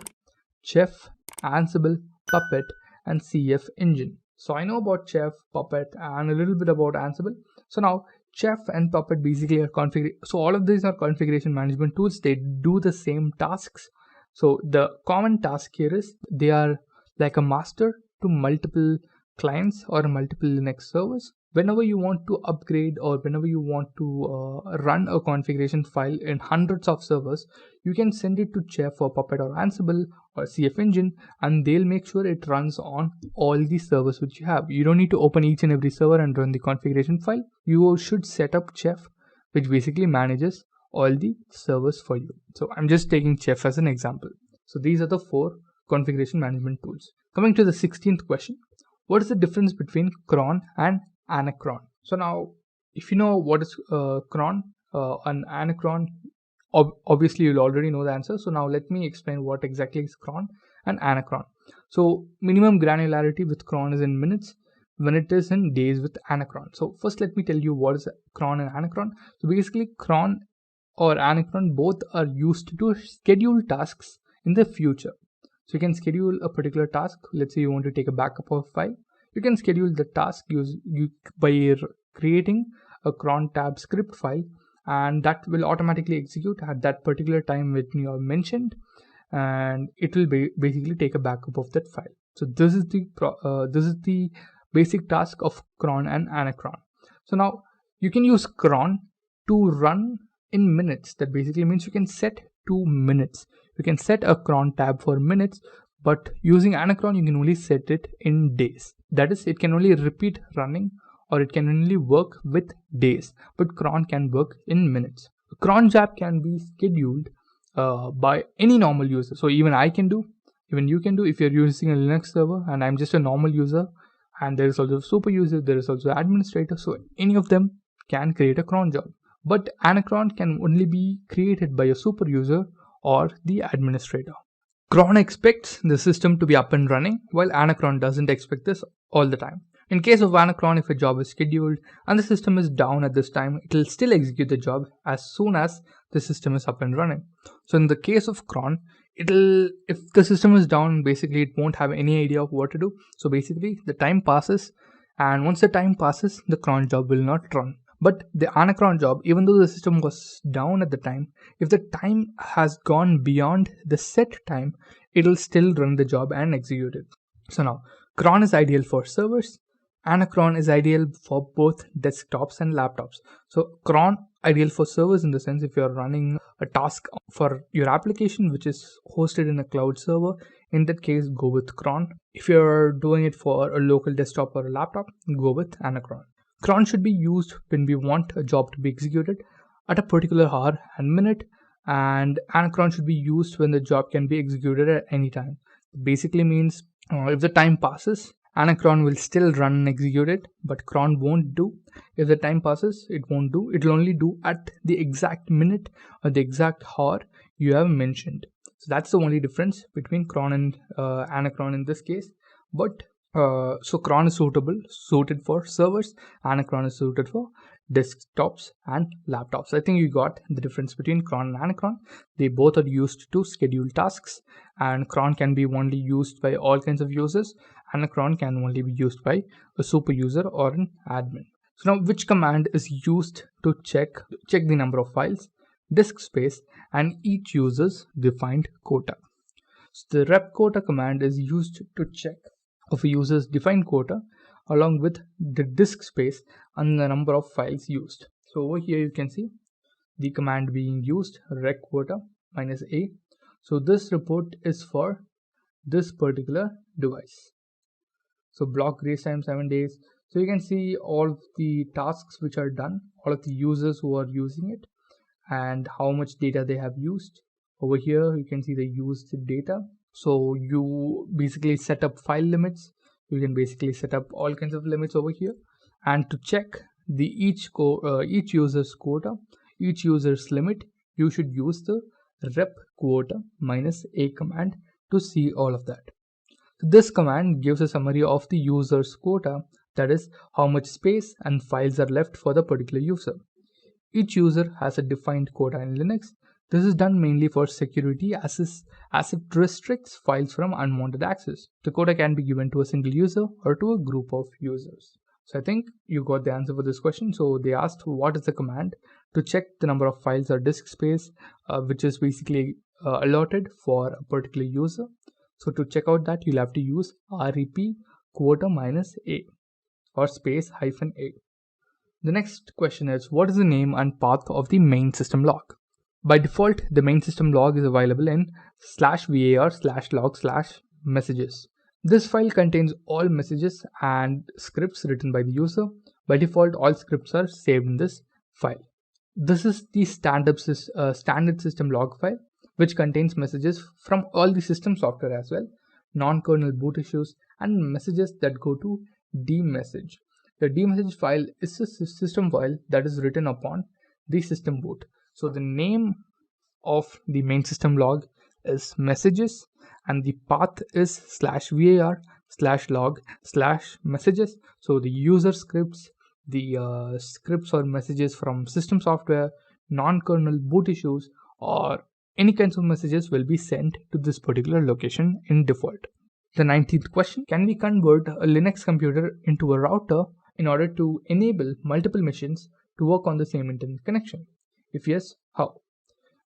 Chef, Ansible, Puppet, and CF Engine. So I know about Chef, Puppet, and a little bit about Ansible. So now Chef and Puppet basically are so all of these are configuration management tools. They do the same tasks. So the common task here is they are like a master to multiple clients or multiple Linux servers. whenever you want to upgrade or whenever you want to run a configuration file in hundreds of servers, you can send it to Chef or Puppet or Ansible or CF Engine, and they'll make sure it runs on all the servers which you have. You don't need to open each and every server and run the configuration file. You should set up Chef, which basically manages all the servers for you. So I'm just taking Chef as an example. So these are the 4 configuration management tools. Coming to the 16th question, what is the difference between cron and anacron? So now, if you know what is cron and anacron, obviously you'll already know the answer. So now let me explain what exactly is cron and anacron. So minimum granularity with cron is in minutes, when it is in days with anacron. So first let me tell you what is cron and anacron. So basically cron or anacron both are used to schedule tasks in the future. So you can schedule a particular task. Let's say you want to take a backup of a file. You can schedule the task by creating a cron tab script file, and that will automatically execute at that particular time when you are mentioned, and it will basically take a backup of that file. So this is the basic task of cron and anacron. So now you can use cron to run in minutes. That basically means you can set 2 minutes. You can set a cron tab for minutes, but using anacron you can only set it in days. That is, it can only repeat running, or it can only work with days, but cron can work in minutes. A cron job can be scheduled by any normal user. So even I can do, even you can do, if you're using a Linux server and I'm just a normal user, and there is also a super user, there is also an administrator, so any of them can create a cron job. But anacron can only be created by a super user or the administrator. Cron expects the system to be up and running, while anacron doesn't expect this all the time. In case of anacron, if a job is scheduled and the system is down at this time, it will still execute the job as soon as the system is up and running. So in the case of cron, if the system is down, basically it won't have any idea of what to do. So basically the time passes, and once the time passes, the cron job will not run. But the anacron job, even though the system was down at the time, if the time has gone beyond the set time, it will still run the job and execute it. So now, cron is ideal for servers. Anacron is ideal for both desktops and laptops. So cron ideal for servers in the sense if you're running a task for your application which is hosted in a cloud server, in that case go with cron. If you're doing it for a local desktop or a laptop, go with anacron. Cron should be used when we want a job to be executed at a particular hour and minute, and anacron should be used when the job can be executed at any time. It basically means if the time passes, anacron will still run and execute it, but cron won't do. If the time passes, it won't do. It will only do at the exact minute or the exact hour you have mentioned. So that's the only difference between cron and anacron in this case. But so cron is suited for servers, anacron is suited for desktops and laptops. I think you got the difference between cron and anacron. They both are used to schedule tasks, and cron can be only used by all kinds of users. Anacron can only be used by a super user or an admin. So now, which command is used to check the number of files, disk space, and each user's defined quota? So the rep quota command is used to check of a user's defined quota along with the disk space and the number of files used. So over here you can see the command being used, rec quota minus a. So this report is for this particular device. So block grace time 7 days. So you can see all of the tasks which are done, all of the users who are using it, and how much data they have used. Over here you can see the used data. So you basically set up file limits. You can basically set up all kinds of limits over here, and to check the each user's quota, each user's limit, you should use the rep quota minus a command to see all of that. This command gives a summary of the user's quota, that is how much space and files are left for the particular user. Each user has a defined quota in Linux. This is done mainly for security as it restricts files from unwanted access. The quota can be given to a single user or to a group of users. So I think you got the answer for this question. So they asked what is the command to check the number of files or disk space which is basically allotted for a particular user. So to check out that, you'll have to use rep quota minus a. or space -a. The next question is, what is the name and path of the main system log? By default, the main system log is available in /var/log/messages. This file contains all messages and scripts written by the user. By default, all scripts are saved in this file. This is the standard system log file, which contains messages from all the system software as well, non-kernel boot issues, and messages that go to dmessage. The dmessage file is a system file that is written upon the system boot. So the name of the main system log is messages, and the path is /var/log/messages. So the user scripts, the scripts or messages from system software, non-kernel boot issues, or any kinds of messages will be sent to this particular location in default. The 19th question, can we convert a Linux computer into a router in order to enable multiple machines to work on the same internet connection? If yes, how?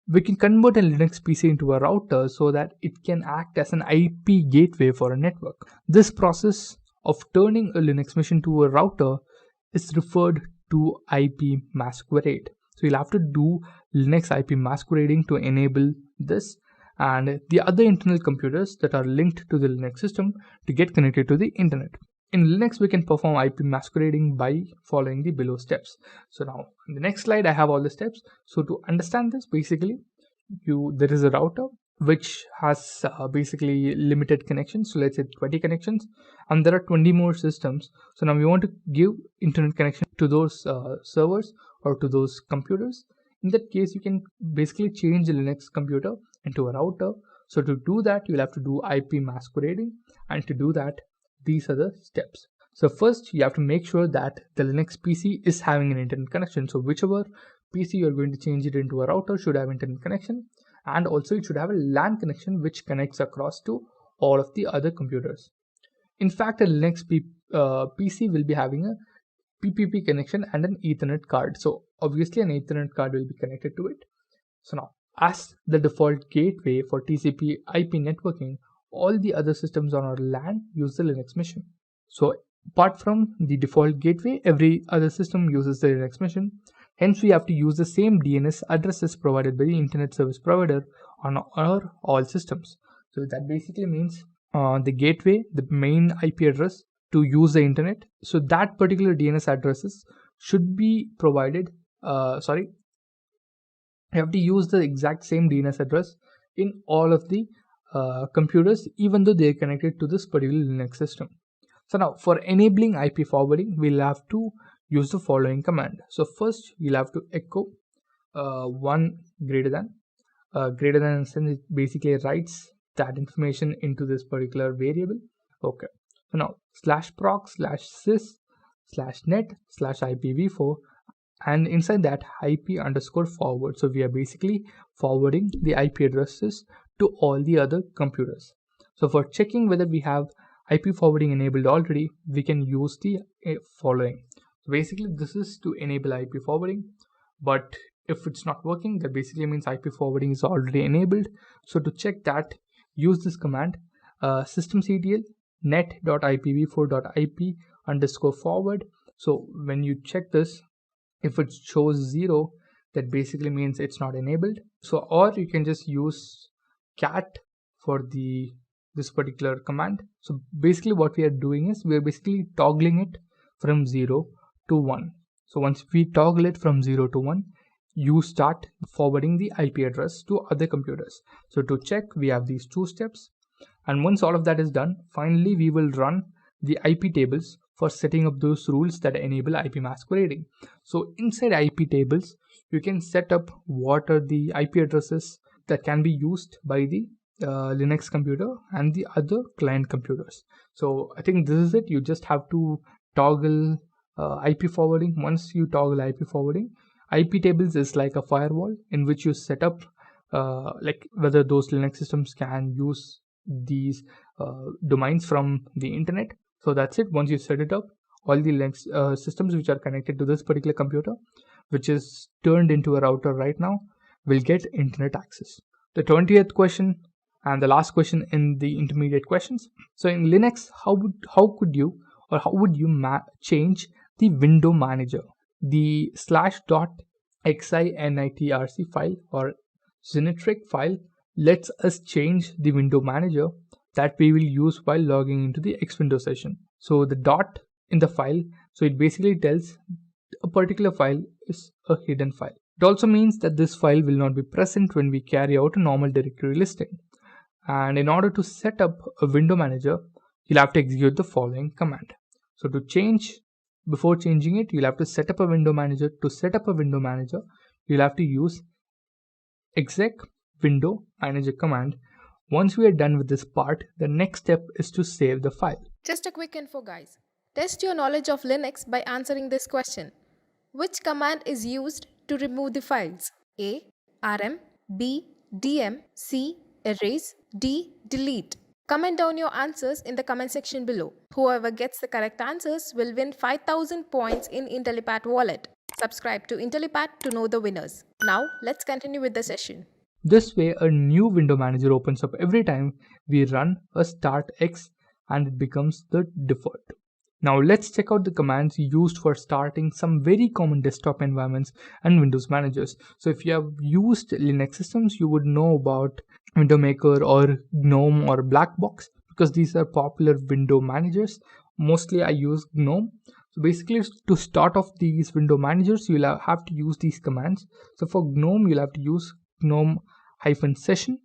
We can convert a Linux PC into a router so that it can act as an IP gateway for a network. This process of turning a Linux machine to a router is referred to IP masquerade. So you'll have to do Linux IP masquerading to enable this and the other internal computers that are linked to the Linux system to get connected to the internet. In Linux, we can perform IP masquerading by following the below steps. So now, in the next slide, I have all the steps. So to understand this, basically, there is a router which has basically limited connections. So let's say 20 connections, and there are 20 more systems. So now we want to give internet connection to those servers or to those computers. In that case, you can basically change the Linux computer into a router. So to do that, you'll have to do IP masquerading, and to do that, these are the steps. So first, you have to make sure that the Linux PC is having an internet connection. So whichever PC you're going to change it into a router should have internet connection, and also it should have a LAN connection which connects across to all of the other computers. In fact, a Linux PC will be having a PPP connection and an Ethernet card. So obviously an Ethernet card will be connected to it. So now, as the default gateway for TCP IP networking, all the other systems on our LAN use the Linux machine. So apart from the default gateway, every other system uses the Linux machine. Hence, we have to use the same DNS addresses provided by the internet service provider on our all systems. So that basically means the gateway, the main IP address to use the internet. So that particular DNS addresses should be provided. You have to use the exact same DNS address in all of the computers, even though they are connected to this particular Linux system. So now, for enabling IP forwarding, we'll have to use the following command. So first, you'll have to echo one greater than since it basically writes that information into this particular variable. Okay. So now /proc/sys/net/IPv4, and inside that IP_forward. So we are basically forwarding the IP addresses to all the other computers. So for checking whether we have IP forwarding enabled already, we can use the following. So basically, this is to enable IP forwarding, but if it's not working, that basically means IP forwarding is already enabled. So to check that, use this command systemctl net.ipv4.ip_forward. So when you check this, if it shows 0, that basically means it's not enabled. So, or you can just use cat for this particular command. So basically what we are doing is we are basically toggling it from 0 to 1. So once we toggle it from 0 to 1, you start forwarding the IP address to other computers. So to check, we have these two steps. And once all of that is done, finally we will run the IP tables for setting up those rules that enable IP masquerading. So inside IP tables, you can set up what are the IP addresses that can be used by the Linux computer and the other client computers. So I think this is it. You just have to toggle IP forwarding. Once you toggle IP forwarding, IP tables is like a firewall in which you set up like whether those Linux systems can use these domains from the internet. So that's it. Once you set it up, all the Linux systems which are connected to this particular computer, which is turned into a router right now, will get internet access. The 20th question and the last question in the intermediate questions. So in Linux, how could you or how would you change the window manager? The /.xinitrc file or Zinitric file lets us change the window manager that we will use while logging into the X window session. So the dot in the file, so it basically tells a particular file is a hidden file. It also means that this file will not be present when we carry out a normal directory listing. And in order to set up a window manager, you'll have to execute the following command. So to change, before changing it, you'll have to set up a window manager. To set up a window manager, you'll have to use exec window manager command. Once we are done with this part, the next step is to save the file. Just a quick info, guys. Test your knowledge of Linux by answering this question. Which command is used to remove the files? A. rm, B. dm, C. erase, D. delete. Comment down your answers in the comment section below. Whoever gets the correct answers will win 5000 points in Intellipaat wallet. Subscribe to Intellipaat to know the winners. Now, let's continue with the session. This way, a new window manager opens up every time we run a start X and it becomes the default. Now let's check out the commands used for starting some very common desktop environments and Windows managers. So if you have used Linux systems, you would know about Window Maker or GNOME or Blackbox because these are popular window managers. Mostly I use GNOME. So basically to start off these window managers, you'll have to use these commands. So for GNOME, you'll have to use GNOME-session,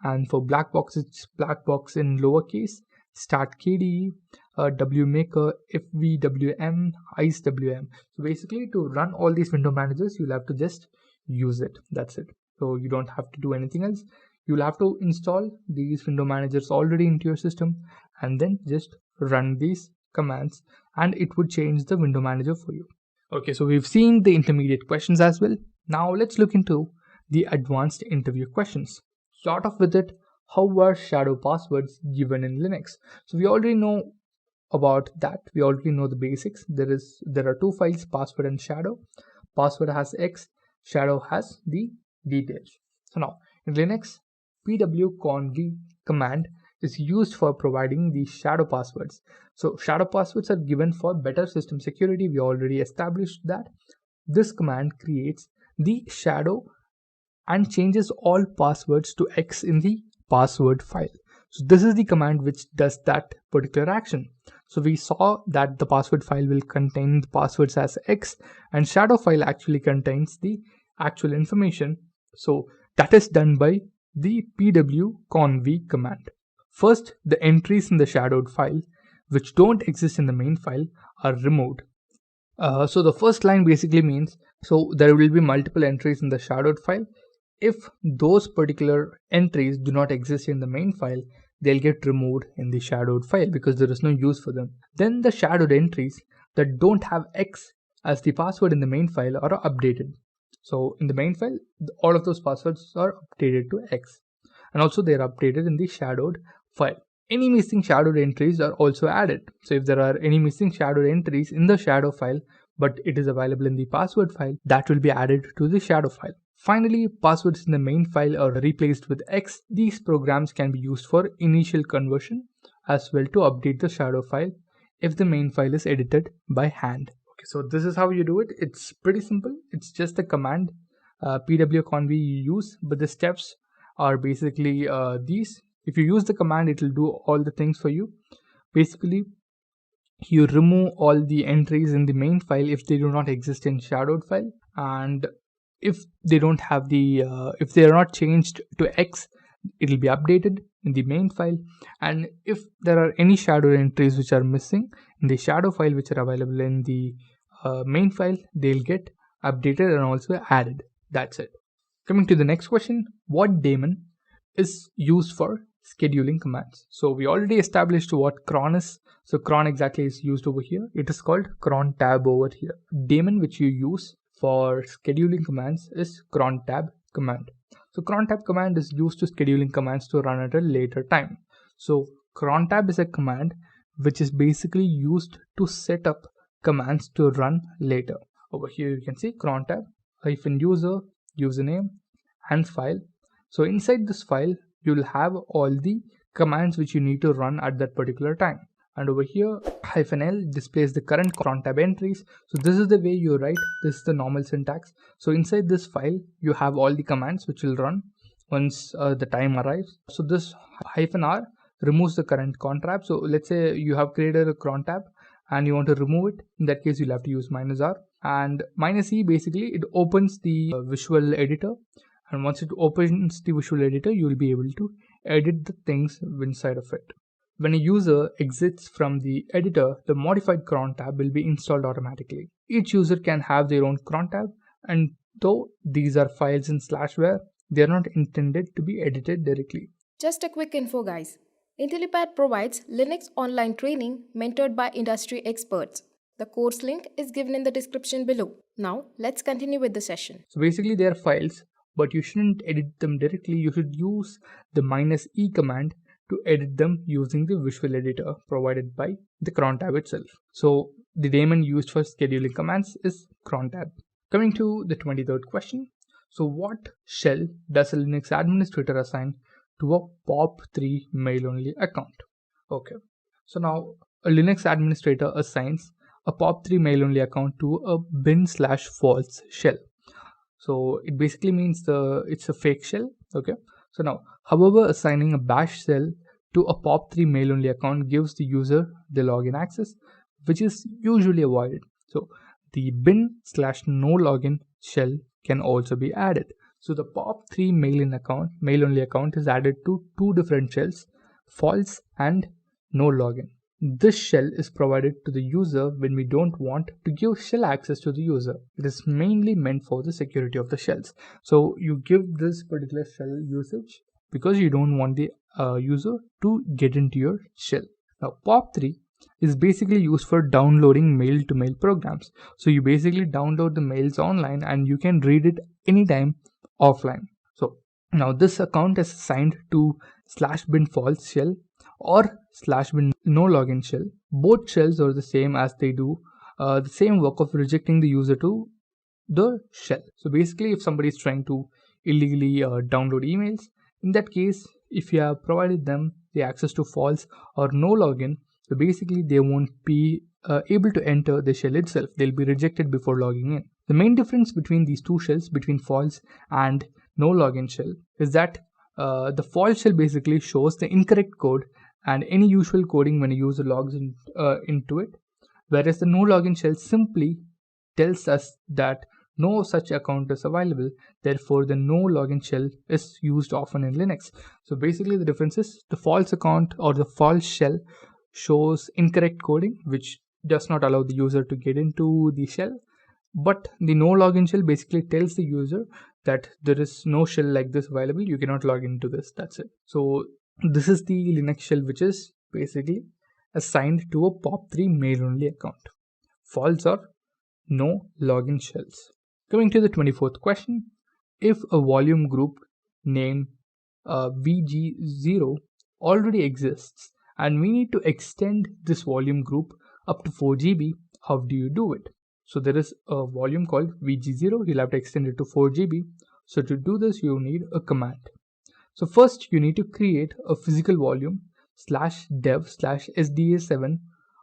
and for Blackbox, it's Blackbox in lowercase, start KDE, wmaker, fvwm, icewm. So basically to run all these window managers, you'll have to just use it. That's it. So you don't have to do anything else. You'll have to install these window managers already into your system and then just run these commands and it would change the window manager for you. Okay, so we've seen the intermediate questions as well. Now let's look into the advanced interview questions. Start off with it. How are shadow passwords given in Linux? So we already know about that. We already know the basics. There are two files, password and shadow. Password has X, shadow has the details. So now in Linux, pwconv command is used for providing the shadow passwords. So shadow passwords are given for better system security. We already established that. This command creates the shadow and changes all passwords to X in the password file. So this is the command which does that particular action. So we saw that the password file will contain the passwords as X and shadow file actually contains the actual information. So that is done by the pwconv command. First, the entries in the shadowed file which don't exist in the main file are removed. So the first line basically means, so there will be multiple entries in the shadowed file. If those particular entries do not exist in the main file, they'll get removed in the shadowed file because there is no use for them. Then the shadowed entries that don't have X as the password in the main file are updated. So in the main file, all of those passwords are updated to X. And also they are updated in the shadowed file. Any missing shadowed entries are also added. So if there are any missing shadowed entries in the shadow file, but it is available in the password file, that will be added to the shadow file. Finally, passwords in the main file are replaced with X. These programs can be used for initial conversion as well to update the shadow file if the main file is edited by hand. Okay, so this is how you do it. It's pretty simple. It's just a command pwconv you use, but the steps are basically these. If you use the command, it will do all the things for you. Basically, you remove all the entries in the main file if they do not exist in shadowed file, and if they don't have the if they are not changed to X, it will be updated in the main file. And if there are any shadow entries which are missing in the shadow file which are available in the main file, they'll get updated and also added. That's it. Coming to the next question, what daemon is used for scheduling commands? So we already established what cron is. So cron exactly is used over here. It is called cron tab over here. Daemon which you use for scheduling commands is cron tab command. So cron tab command is used to scheduling commands to run at a later time. So cron tab is a command which is basically used to set up commands to run later. Over here you can see cron tab -user, username and file. So inside this file, you'll have all the commands which you need to run at that particular time. And over here, -L displays the current cron tab entries. So this is the way you write. This is the normal syntax. So inside this file, you have all the commands which will run once the time arrives. So this -R removes the current cron tab. So let's say you have created a cron tab and you want to remove it. In that case, you'll have to use -R. And -E basically it opens the visual editor. And once it opens the visual editor, you will be able to edit the things inside of it. When a user exits from the editor, the modified cron tab will be installed automatically. Each user can have their own cron tab, and though these are files in /var, they are not intended to be edited directly. Just a quick info, guys. Intellipaat provides Linux online training mentored by industry experts. The course link is given in the description below. Now, let's continue with the session. So basically, they are files, but you shouldn't edit them directly. You should use the -E command to edit them using the visual editor provided by the cron tab itself. So the daemon used for scheduling commands is cron tab. Coming to the 23rd question. So what shell does a Linux administrator assign to a POP3 mail-only account? Okay, so now a Linux administrator assigns a POP3 mail-only account to a bin/false shell. So it basically means it's a fake shell. Okay, so now, however, assigning a bash shell to a POP3 mail-only account gives the user the login access, which is usually avoided. So the bin/no login shell can also be added. So the POP3 mail-only account is added to two different shells, false and no login. This shell is provided to the user when we don't want to give shell access to the user. It is mainly meant for the security of the shells. So you give this particular shell usage because you don't want the user to get into your shell. Now POP3 is basically used for downloading mail-to-mail programs. So you basically download the mails online and you can read it anytime offline. So now this account is assigned to /bin/false shell or /bin/no login shell. Both shells are the same as they do the same work of rejecting the user to the shell. So basically, if somebody is trying to illegally download emails, in that case, if you have provided them the access to false or no login, so basically they won't be able to enter the shell itself. They'll be rejected before logging in. The main difference between these two shells, between false and no login shell, is that the false shell basically shows the incorrect code and any usual coding when a user logs into it, whereas the no login shell simply tells us that no such account is available. Therefore, the no login shell is used often in Linux. So basically the difference is the false account or the false shell shows incorrect coding, which does not allow the user to get into the shell. But the no login shell basically tells the user that there is no shell like this available. You cannot log into this. That's it. So this is the Linux shell, which is basically assigned to a POP3 mail-only account. False or no login shells. Coming to the 24th question. If a volume group named VG0 already exists and we need to extend this volume group up to 4 GB, how do you do it? So there is a volume called VG0. You'll have to extend it to 4 GB. So to do this, you need a command. So first you need to create a physical volume /dev/SDA7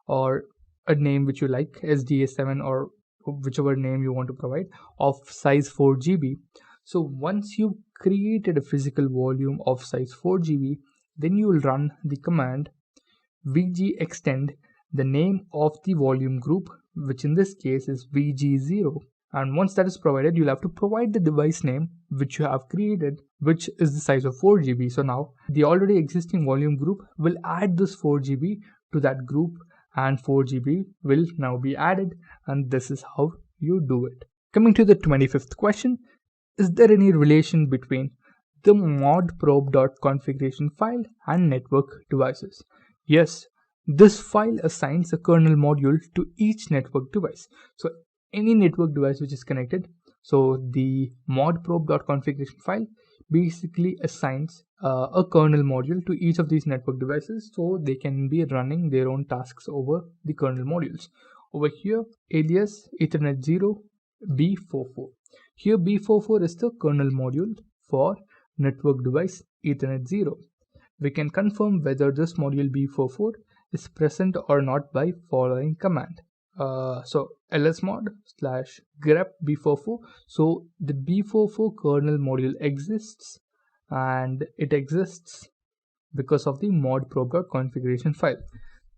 or a name which you like, SDA7 or whichever name you want to provide, of size 4 GB. So once you created a physical volume of size 4 GB, then you will run the command vg-extend the name of the volume group, which in this case is VG0. And once that is provided, you'll have to provide the device name which you have created, which is the size of 4 GB. So now the already existing volume group will add this 4 GB to that group, and 4 GB will now be added, and this is how you do it. Coming to the 25th question, is there any relation between the modprobe.configuration file and network devices? Yes, this file assigns a kernel module to each network device. So any network device which is connected, so the modprobe.configuration file basically assigns a kernel module to each of these network devices, so they can be running their own tasks over the kernel modules. Over here, alias Ethernet 0 B44. Here B44 is the kernel module for network device Ethernet 0. We can confirm whether this module B44 is present or not by following command. So lsmod /grep b44. So the b44 kernel module exists, and it exists because of the modprobe.configuration file.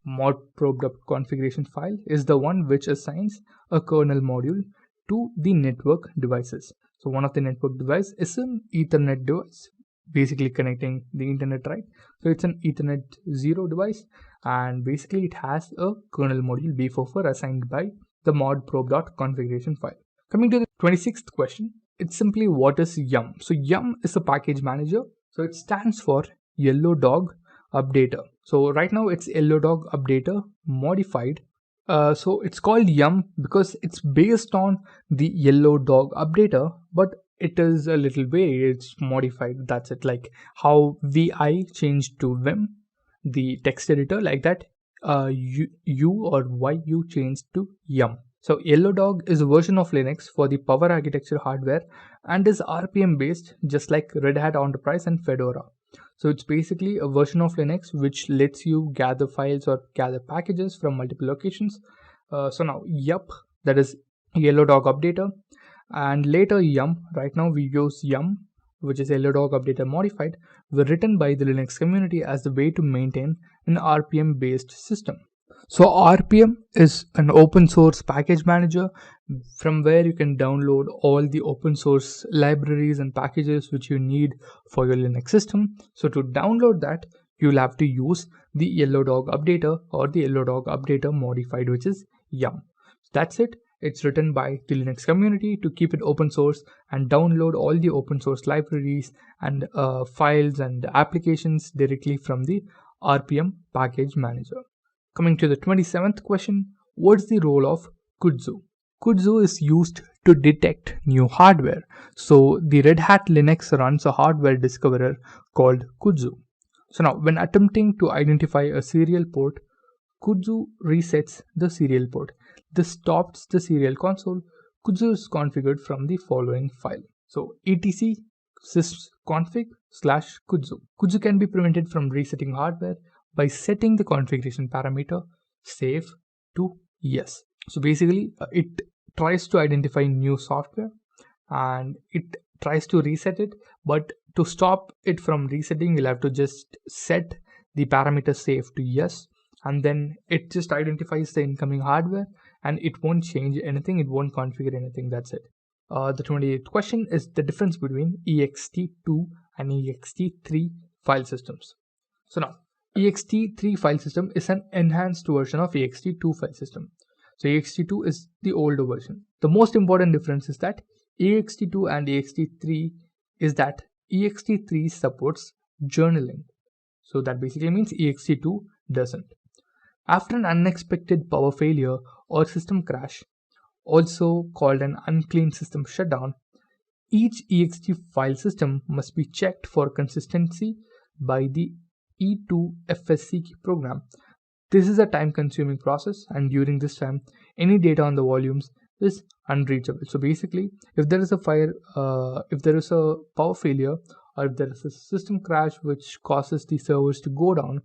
Modprobe.configuration file is the one which assigns a kernel module to the network devices. So one of the network device is an Ethernet device, basically connecting the internet, right? So it's an Ethernet 0 device, and basically it has a kernel module b44 assigned by the modprobe.configuration file. Coming to the 26th question, it's simply what is yum? So yum is a package manager. So it stands for Yellow Dog Updater. So right now it's Yellow Dog Updater modified. So it's called yum because it's based on the Yellow Dog Updater, but it is a little way it's modified. That's it. Like how vi changed to vim, the text editor, like that. U or yu changed to yum. So Yellow Dog is a version of Linux for the Power Architecture hardware and is RPM based, just like Red Hat Enterprise and Fedora. So it's basically a version of Linux which lets you gather files or gather packages from multiple locations. So now yup, that is Yellow Dog Updater, and later yum. Right now we use yum, which is Yellow Dog Updater modified, were written by the Linux community as the way to maintain an RPM based system. So RPM is an open source package manager from where you can download all the open source libraries and packages which you need for your Linux system. So to download that, you'll have to use the Yellow Dog Updater or the Yellow Dog Updater modified, which is yum. That's it. It's written by the Linux community to keep it open source and download all the open source libraries and files and applications directly from the RPM package manager. Coming to the 27th question, what's the role of kudzu? Kudzu is used to detect new hardware. So the Red Hat Linux runs a hardware discoverer called kudzu. So now when attempting to identify a serial port, kudzu resets the serial port. This stops the serial console. Kudzu is configured from the following file. So etc sysconfig/kudzu. Kudzu can be prevented from resetting hardware by setting the configuration parameter save to yes. So basically it tries to identify new software and it tries to reset it, but to stop it from resetting, you'll have to just set the parameter save to yes, and then it just identifies the incoming hardware and it won't change anything, it won't configure anything. That's it. The 28th question is the difference between ext2 and ext3 file systems. So now ext3 file system is an enhanced version of ext2 file system. So ext2 is the older version. The most important difference is that ext2 and ext3 is that ext3 supports journaling. So that basically means ext2 doesn't. After an unexpected power failure or system crash, also called an unclean system shutdown, each ext file system must be checked for consistency by the E2FSCK program. This is a time-consuming process, and during this time, any data on the volumes is unreachable. So basically, if there is a power failure, or if there is a system crash which causes the servers to go down,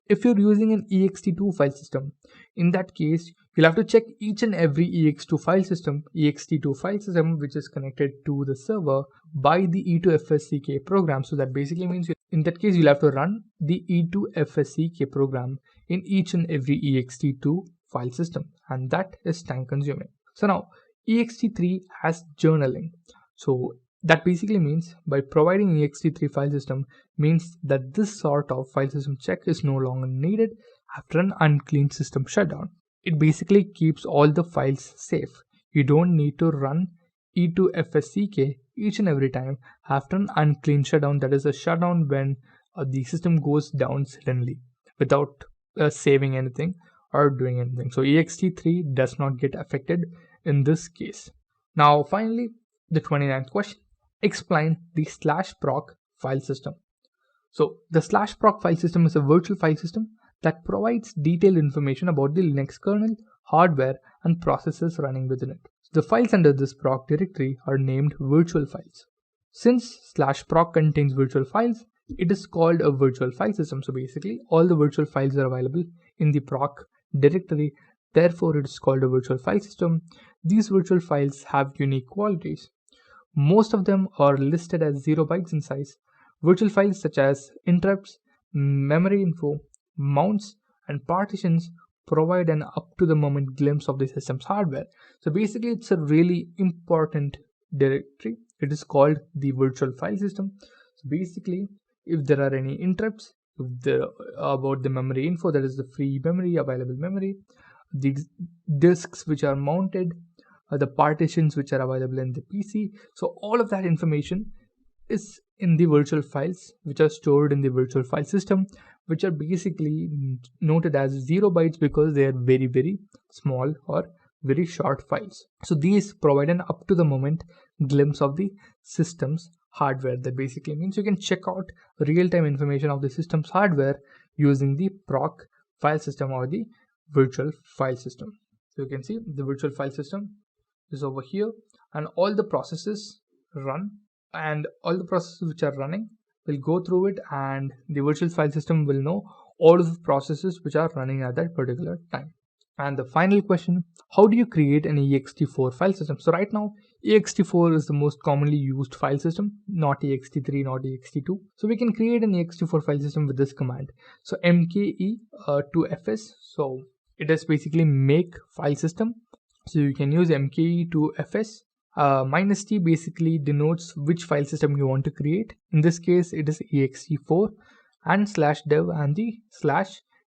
if you're using an ext2 file system, in that case, you'll have to check each and every ext2 file system, ext2 file system, which is connected to the server by the E2FSCK program. So that basically means in that case, you'll have to run the E2FSCK program in each and every ext2 file system, and that is time consuming. So now ext3 has journaling. So that basically means by providing ext3 file system means that this sort of file system check is no longer needed after an unclean system shutdown. It basically keeps all the files safe. You don't need to run E2FSCK each and every time after an unclean shutdown, that is a shutdown when the system goes down suddenly without saving anything or doing anything. So ext3 does not get affected in this case. Now finally, the 29th question, explain the /proc file system. So the /proc file system is a virtual file system that provides detailed information about the Linux kernel, hardware, and processes running within it. The files under this proc directory are named virtual files. Since /proc contains virtual files, it is called a virtual file system. So basically, all the virtual files are available in the proc directory. Therefore, it is called a virtual file system. These virtual files have unique qualities. Most of them are listed as 0 bytes in size. Virtual files such as interrupts, memory info, mounts, and partitions provide an up-to-the-moment glimpse of the system's hardware. So basically, it's a really important directory. It is called the virtual file system. So basically, if there are any interrupts, if there about the memory info, that is the free memory, available memory, the disks which are mounted, the partitions which are available in the PC. So all of that information is in the virtual files which are stored in the virtual file system, which are basically noted as 0 bytes because they are very, very small or very short files. So these provide an up to the moment glimpse of the system's hardware. That basically means you can check out real-time information of the system's hardware using the proc file system or the virtual file system. So you can see the virtual file system is over here, and all the processes run, and all the processes which are running will go through it, and the virtual file system will know all of the processes which are running at that particular time. And the final question, how do you create an ext4 file system? So right now ext4 is the most commonly used file system, not ext3, not ext2. So we can create an ext4 file system with this command. So mke to fs, so it is basically make file system. So you can use mke to fs. -t basically denotes which file system you want to create. In this case, it is ext4, and /dev and the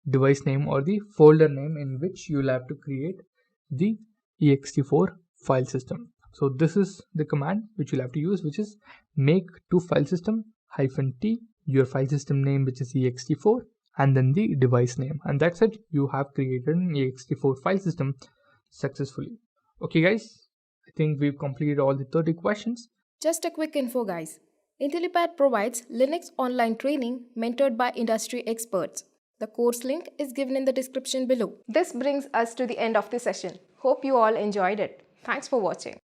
/device name or the folder name in which you'll have to create the ext4 file system. So this is the command which you'll have to use, which is make to file system -t, your file system name, which is ext4, and then the device name, and that's it. You have created an ext4 file system successfully. Okay guys, I think we've completed all the 30 questions. Just a quick info, guys. Intellipaat provides Linux online training mentored by industry experts. The course link is given in the description below. This brings us to the end of the session. Hope you all enjoyed it. Thanks for watching.